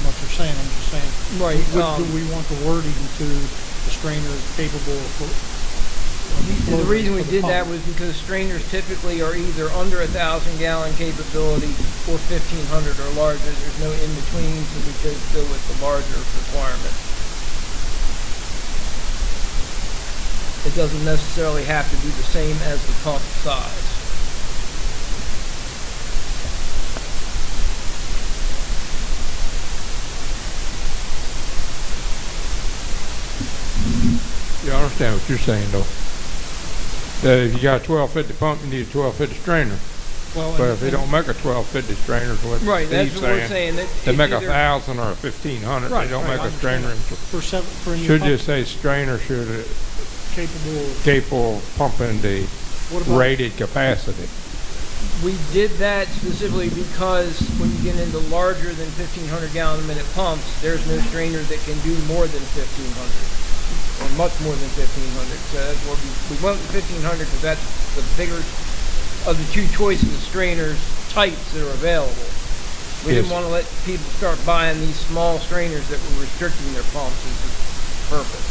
what you're saying. I'm just saying. Right. Do we want the wording to the strainer is capable of? The reason we did that was because strainers typically are either under 1,000 gallon capability or 1,500 or larger. There's no in between, so we chose to go with the larger requirement. It doesn't necessarily have to be the same as the pump size. Yeah, I understand what you're saying, though. That if you got a 1250 pump, you need a 1250 strainer. Well, but if they don't make a 1250 strainer, what right, that's Steve's what we're saying. That they make either, 1,000 or 1,500. Right, they don't make a strainer. For Should just say strainer should capable of pumping the rated capacity. we did that specifically because when you get into larger than 1,500 gallon a minute pumps, there's no strainer that can do more than 1,500 or much more than 1,500. So that's what we went with 1,500 because that's the bigger of the two choices of strainers types that are available. We didn't want to let people start buying these small strainers that were restricting their pumps. Is the purpose.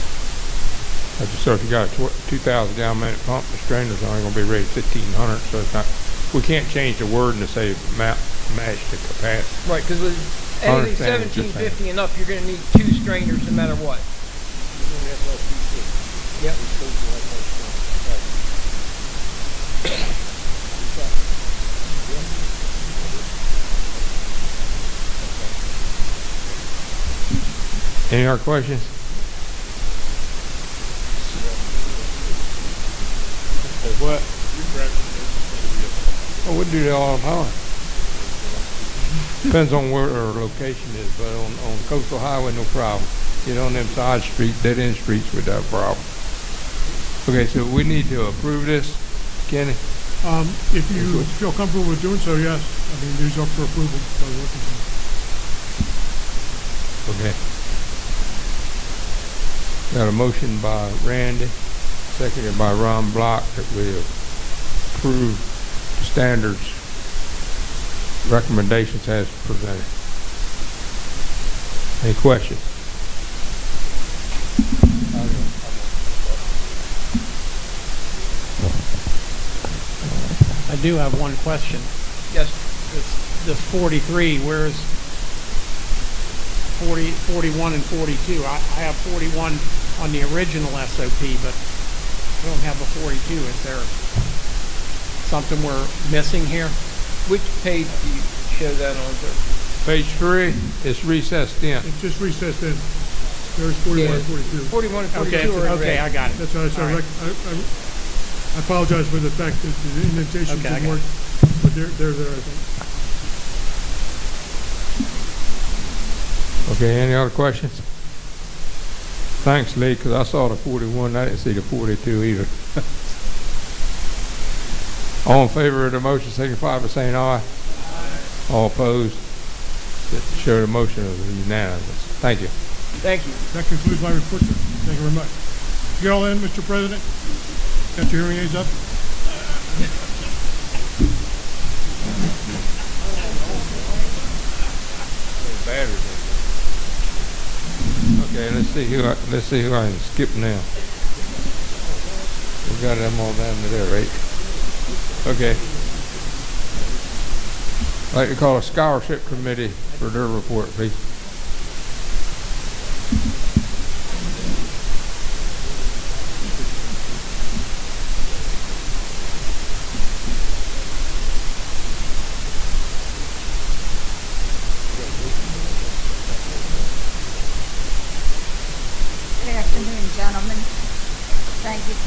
So if you got a 2,000 gallon minute pump, the strainer's only going to be rated 1,500. So it's not. We can't change the wording to say match the capacity. Right, because with anything 1750 and up, you're going to need two strainers no matter what. Yep. Any other questions? What? Oh, we do that all the time. Depends on where our location is, but on coastal highway, no problem. Get on them side streets, dead end streets with that problem. Okay, so we need to approve this, Kenny? If you feel comfortable with doing so, yes. I mean, these are for approval by the working group. Okay. Got a motion by Randy, seconded by Ron Block, that we approve the standards recommendations as presented. Any questions? I do have one question. Yes. It's the 43, where's 40, 41 and 42? I have 41 on the original SOP, but I don't have a 42. Is there something we're missing here? Which page do you show that on, sir? Page 3, it's recessed in. It's just recessed in. There's 41 and 42. 41 and 42 are in Okay, red. I got it. That's what I said. I apologize for the fact that the indentations didn't work, but they're there, I think. Okay, any other questions? Thanks, Lee, because I saw the 41, I didn't see the 42 either. All in favor of the motion, signify by saying aye. Aye. All opposed? Show the motion is unanimous. Thank you. Thank you. That concludes my report, sir. Thank you very much. You all in, Mr. President? Got your hearing aids up? Okay, let's see who I can skip now. We got them all down to there, right? Okay. I'd like to call a scholarship committee for their report, please.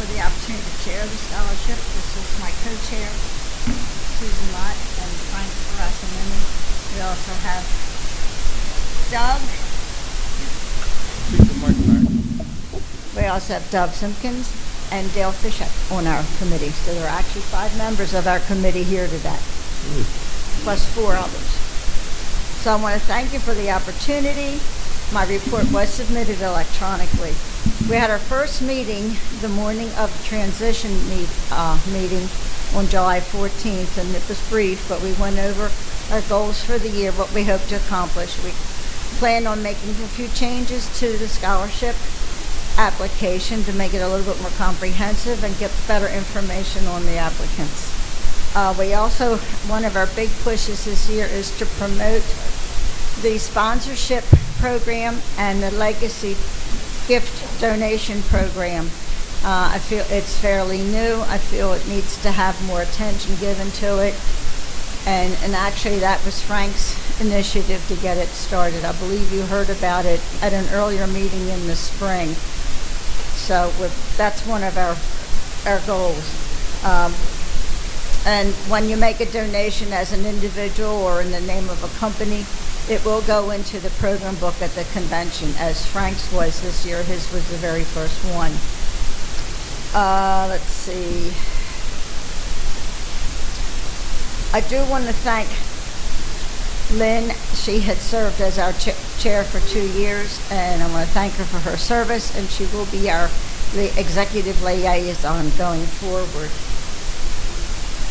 for the opportunity to chair the scholarship. This is my co-chair, Susan Mott, and Frank Carassamini. We also have Doug. We also have Doug Simpkins and Dale Fischette on our committee. So there are actually 5 members of our committee here today, plus 4 others. So I want to thank you for the opportunity. My report was submitted electronically. We had our first meeting the morning of the transition meeting on July 14th, and it was brief, but we went over our goals for the year, what we hope to accomplish. We plan on making a few changes to the scholarship application to make it a little bit more comprehensive and get better information on the applicants. We also, one of our big pushes this year is to promote the sponsorship program and the legacy gift donation program. I feel it's fairly new. I feel it needs to have more attention given to it. And actually that was Frank's initiative to get it started. I believe you heard about it at an earlier meeting in the spring. So that's one of our goals. And when you make a donation as an individual or in the name of a company, it will go into the program book at the convention, as Frank's was this year. His was the very first one. Let's see. I do want to thank Lynn. She had served as our chair for 2 years, and I want to thank her for her service, and she will be our executive liaison going forward.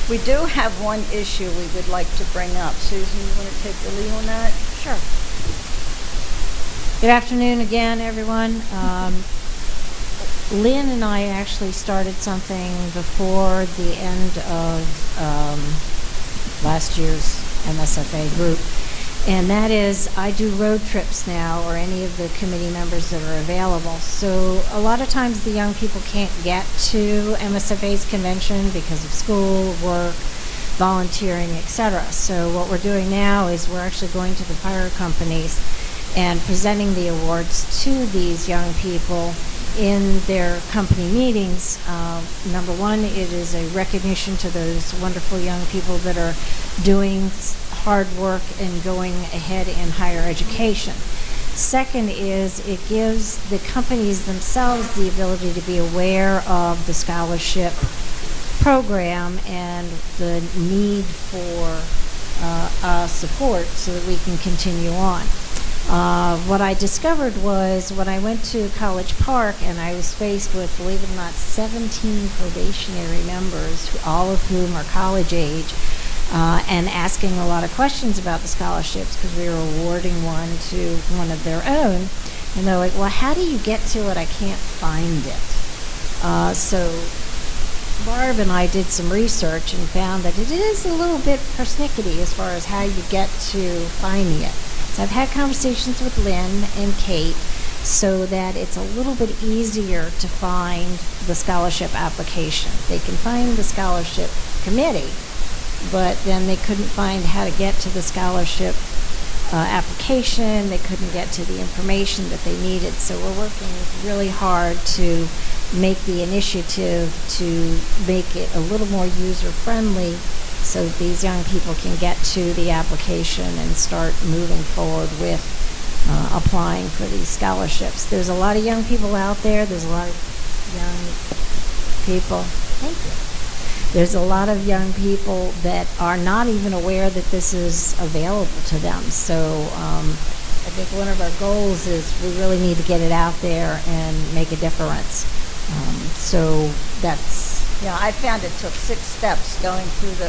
We do have one issue we would like to bring up. Susan, you want to take the lead on that? Sure. Good afternoon again, everyone. Lynn and I actually started something before the end of last year's MSFA group, and that is I do road trips now, or any of the committee members that are available. So a lot of times the young people can't get to MSFA's convention because of school, work, volunteering, etc. So what we're doing now is we're actually going to the fire companies and presenting the awards to these young people in their company meetings. Number one, it is a recognition to those wonderful young people that are doing hard work and going ahead in higher education. Second is it gives the companies themselves the ability to be aware of the scholarship program and the need for support so that we can continue on. What I discovered was when I went to College Park and I was faced with, believe it or not, 17 probationary members, all of whom are college age, and asking a lot of questions about the scholarships because we were awarding one to one of their own. And they're like, well, how do you get to it? I can't find it. So Barb and I did some research and found that it is a little bit persnickety as far as how you get to finding it. So I've had conversations with Lynn and Kate so that it's a little bit easier to find the scholarship application. They can find the scholarship committee, but then they couldn't find how to get to the scholarship application. They couldn't get to the information that they needed. So we're working really hard to make the initiative to make it a little more user-friendly so that these young people can get to the application and start moving forward with applying for these scholarships. There's a lot of young people out there. There's a lot of young people. Thank you. There's a lot of young people that are not even aware that this is available to them. So I think one of our goals is we really need to get it out there and make a difference. So that's... Yeah, I found it took 6 steps going through the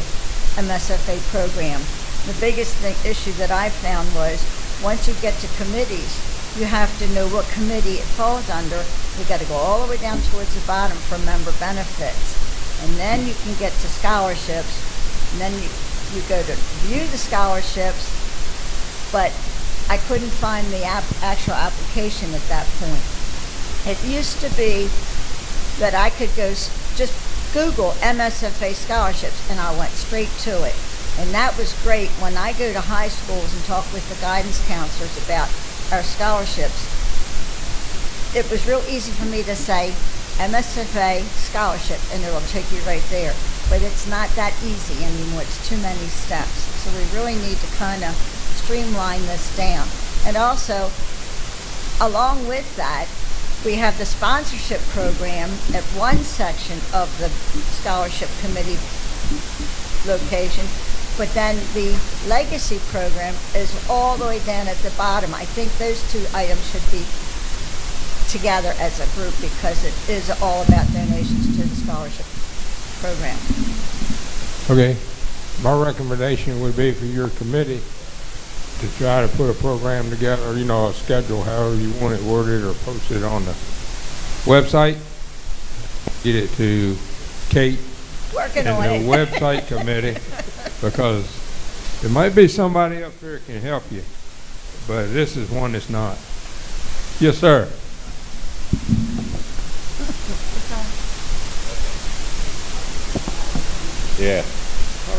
MSFA program. The biggest issue that I found was once you get to committees, you have to know what committee it falls under. You got to go all the way down towards the bottom for member benefits. And then you can get to scholarships. And then you go to view the scholarships, but I couldn't find the actual application at that point. It used to be that I could go just Google MSFA scholarships and I went straight to it. And that was great when I go to high schools and talk with the guidance counselors about our scholarships. It was real easy for me to say, MSFA scholarship, and it'll take you right there. But it's not that easy anymore. It's too many steps. So we really need to kind of streamline this down. And also, along with that, we have the sponsorship program at one section of the scholarship committee location, but then the legacy program is all the way down at the bottom. I think those two items should be together as a group because it is all about donations to the scholarship program. Okay, my recommendation would be for your committee to try to put a program together, you know, a schedule, however you want it worded, or post it on the website. Get it to Kate Working and on the it. website committee, because there might be somebody up there that can help you, but this is one that's not. Yes, sir. Yeah.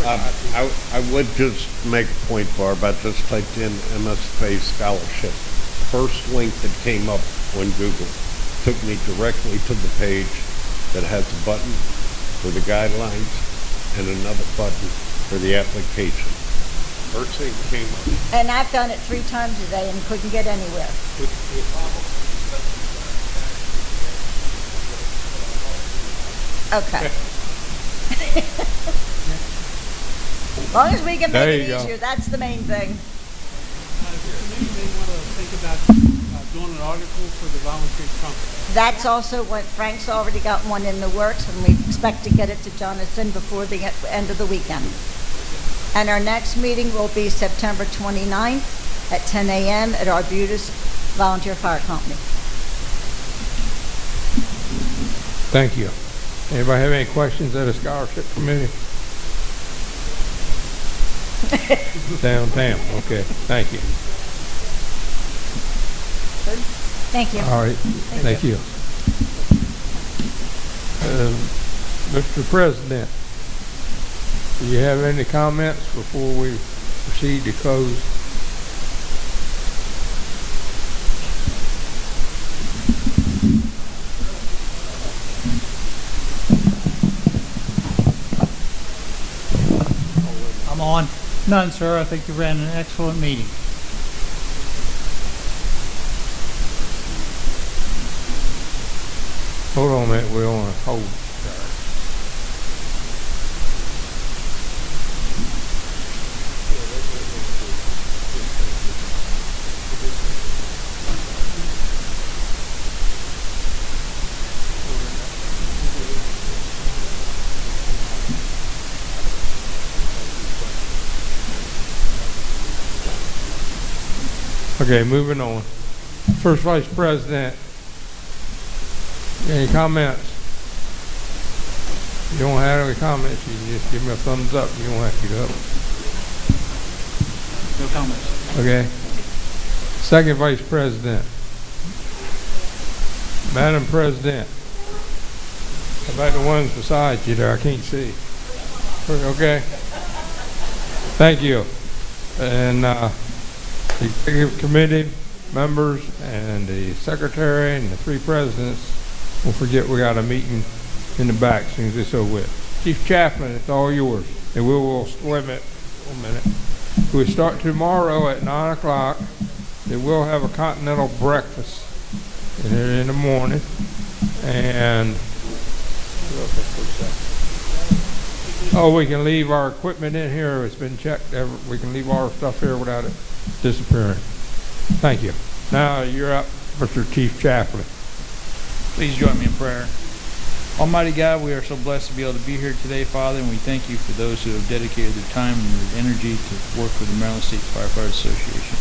I would just make a point, Barb. I just typed in MSFA scholarship. First link that came up on Google took me directly to the page that has a button for the guidelines and another button for the application. First thing came up. And I've done it 3 times a day and couldn't get anywhere. Okay. As long as we can There make you it go. easier, that's the main thing. You may want to think about doing an article for the volunteer trumpet. That's also what Frank's already got one in the works, and we expect to get it to Jonathan before the end of the weekend. And our next meeting will be September 29th at 10 a.m. at Arbutus Volunteer Fire Company. Thank you. Anybody have any questions at a scholarship committee? Downtown, okay, thank you. Thank you. All right, thank you. Mr. President, do you have any comments before we proceed to close? I'm on. None, sir. I think you ran an excellent meeting. Hold on a minute, we're on a hold. Okay, moving on. First Vice President, any comments? If you don't have any comments, you can just give me a thumbs up. You don't have to get up. No comments. Okay. Second Vice President. Madam President. How about the ones beside you there? I can't see. Okay. Thank you. And the executive committee members and the secretary and the 3 presidents, don't forget we got a meeting in the back as soon as it's over with. Chief Chaplain, it's all yours. And we will limit, a minute. We'll start tomorrow at 9 o'clock. They will have a continental breakfast in the morning. And we can leave our equipment in here. It's been checked. We can leave our stuff here without it disappearing. Thank you. Now you're up, Mr. Chief Chaplain. Please join me in prayer. Almighty God, we are so blessed to be able to be here today, Father, and we thank you for those who have dedicated their time and their energy to work with the Maryland State Firefighters Association.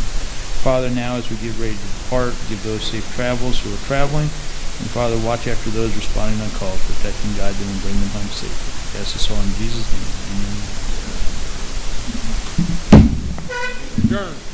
Father, now as we get ready to depart, give those safe travels who are traveling, and Father, watch after those responding on calls, protect and guide them and bring them home safely. We ask this all in Jesus' name. Amen. Adjourn.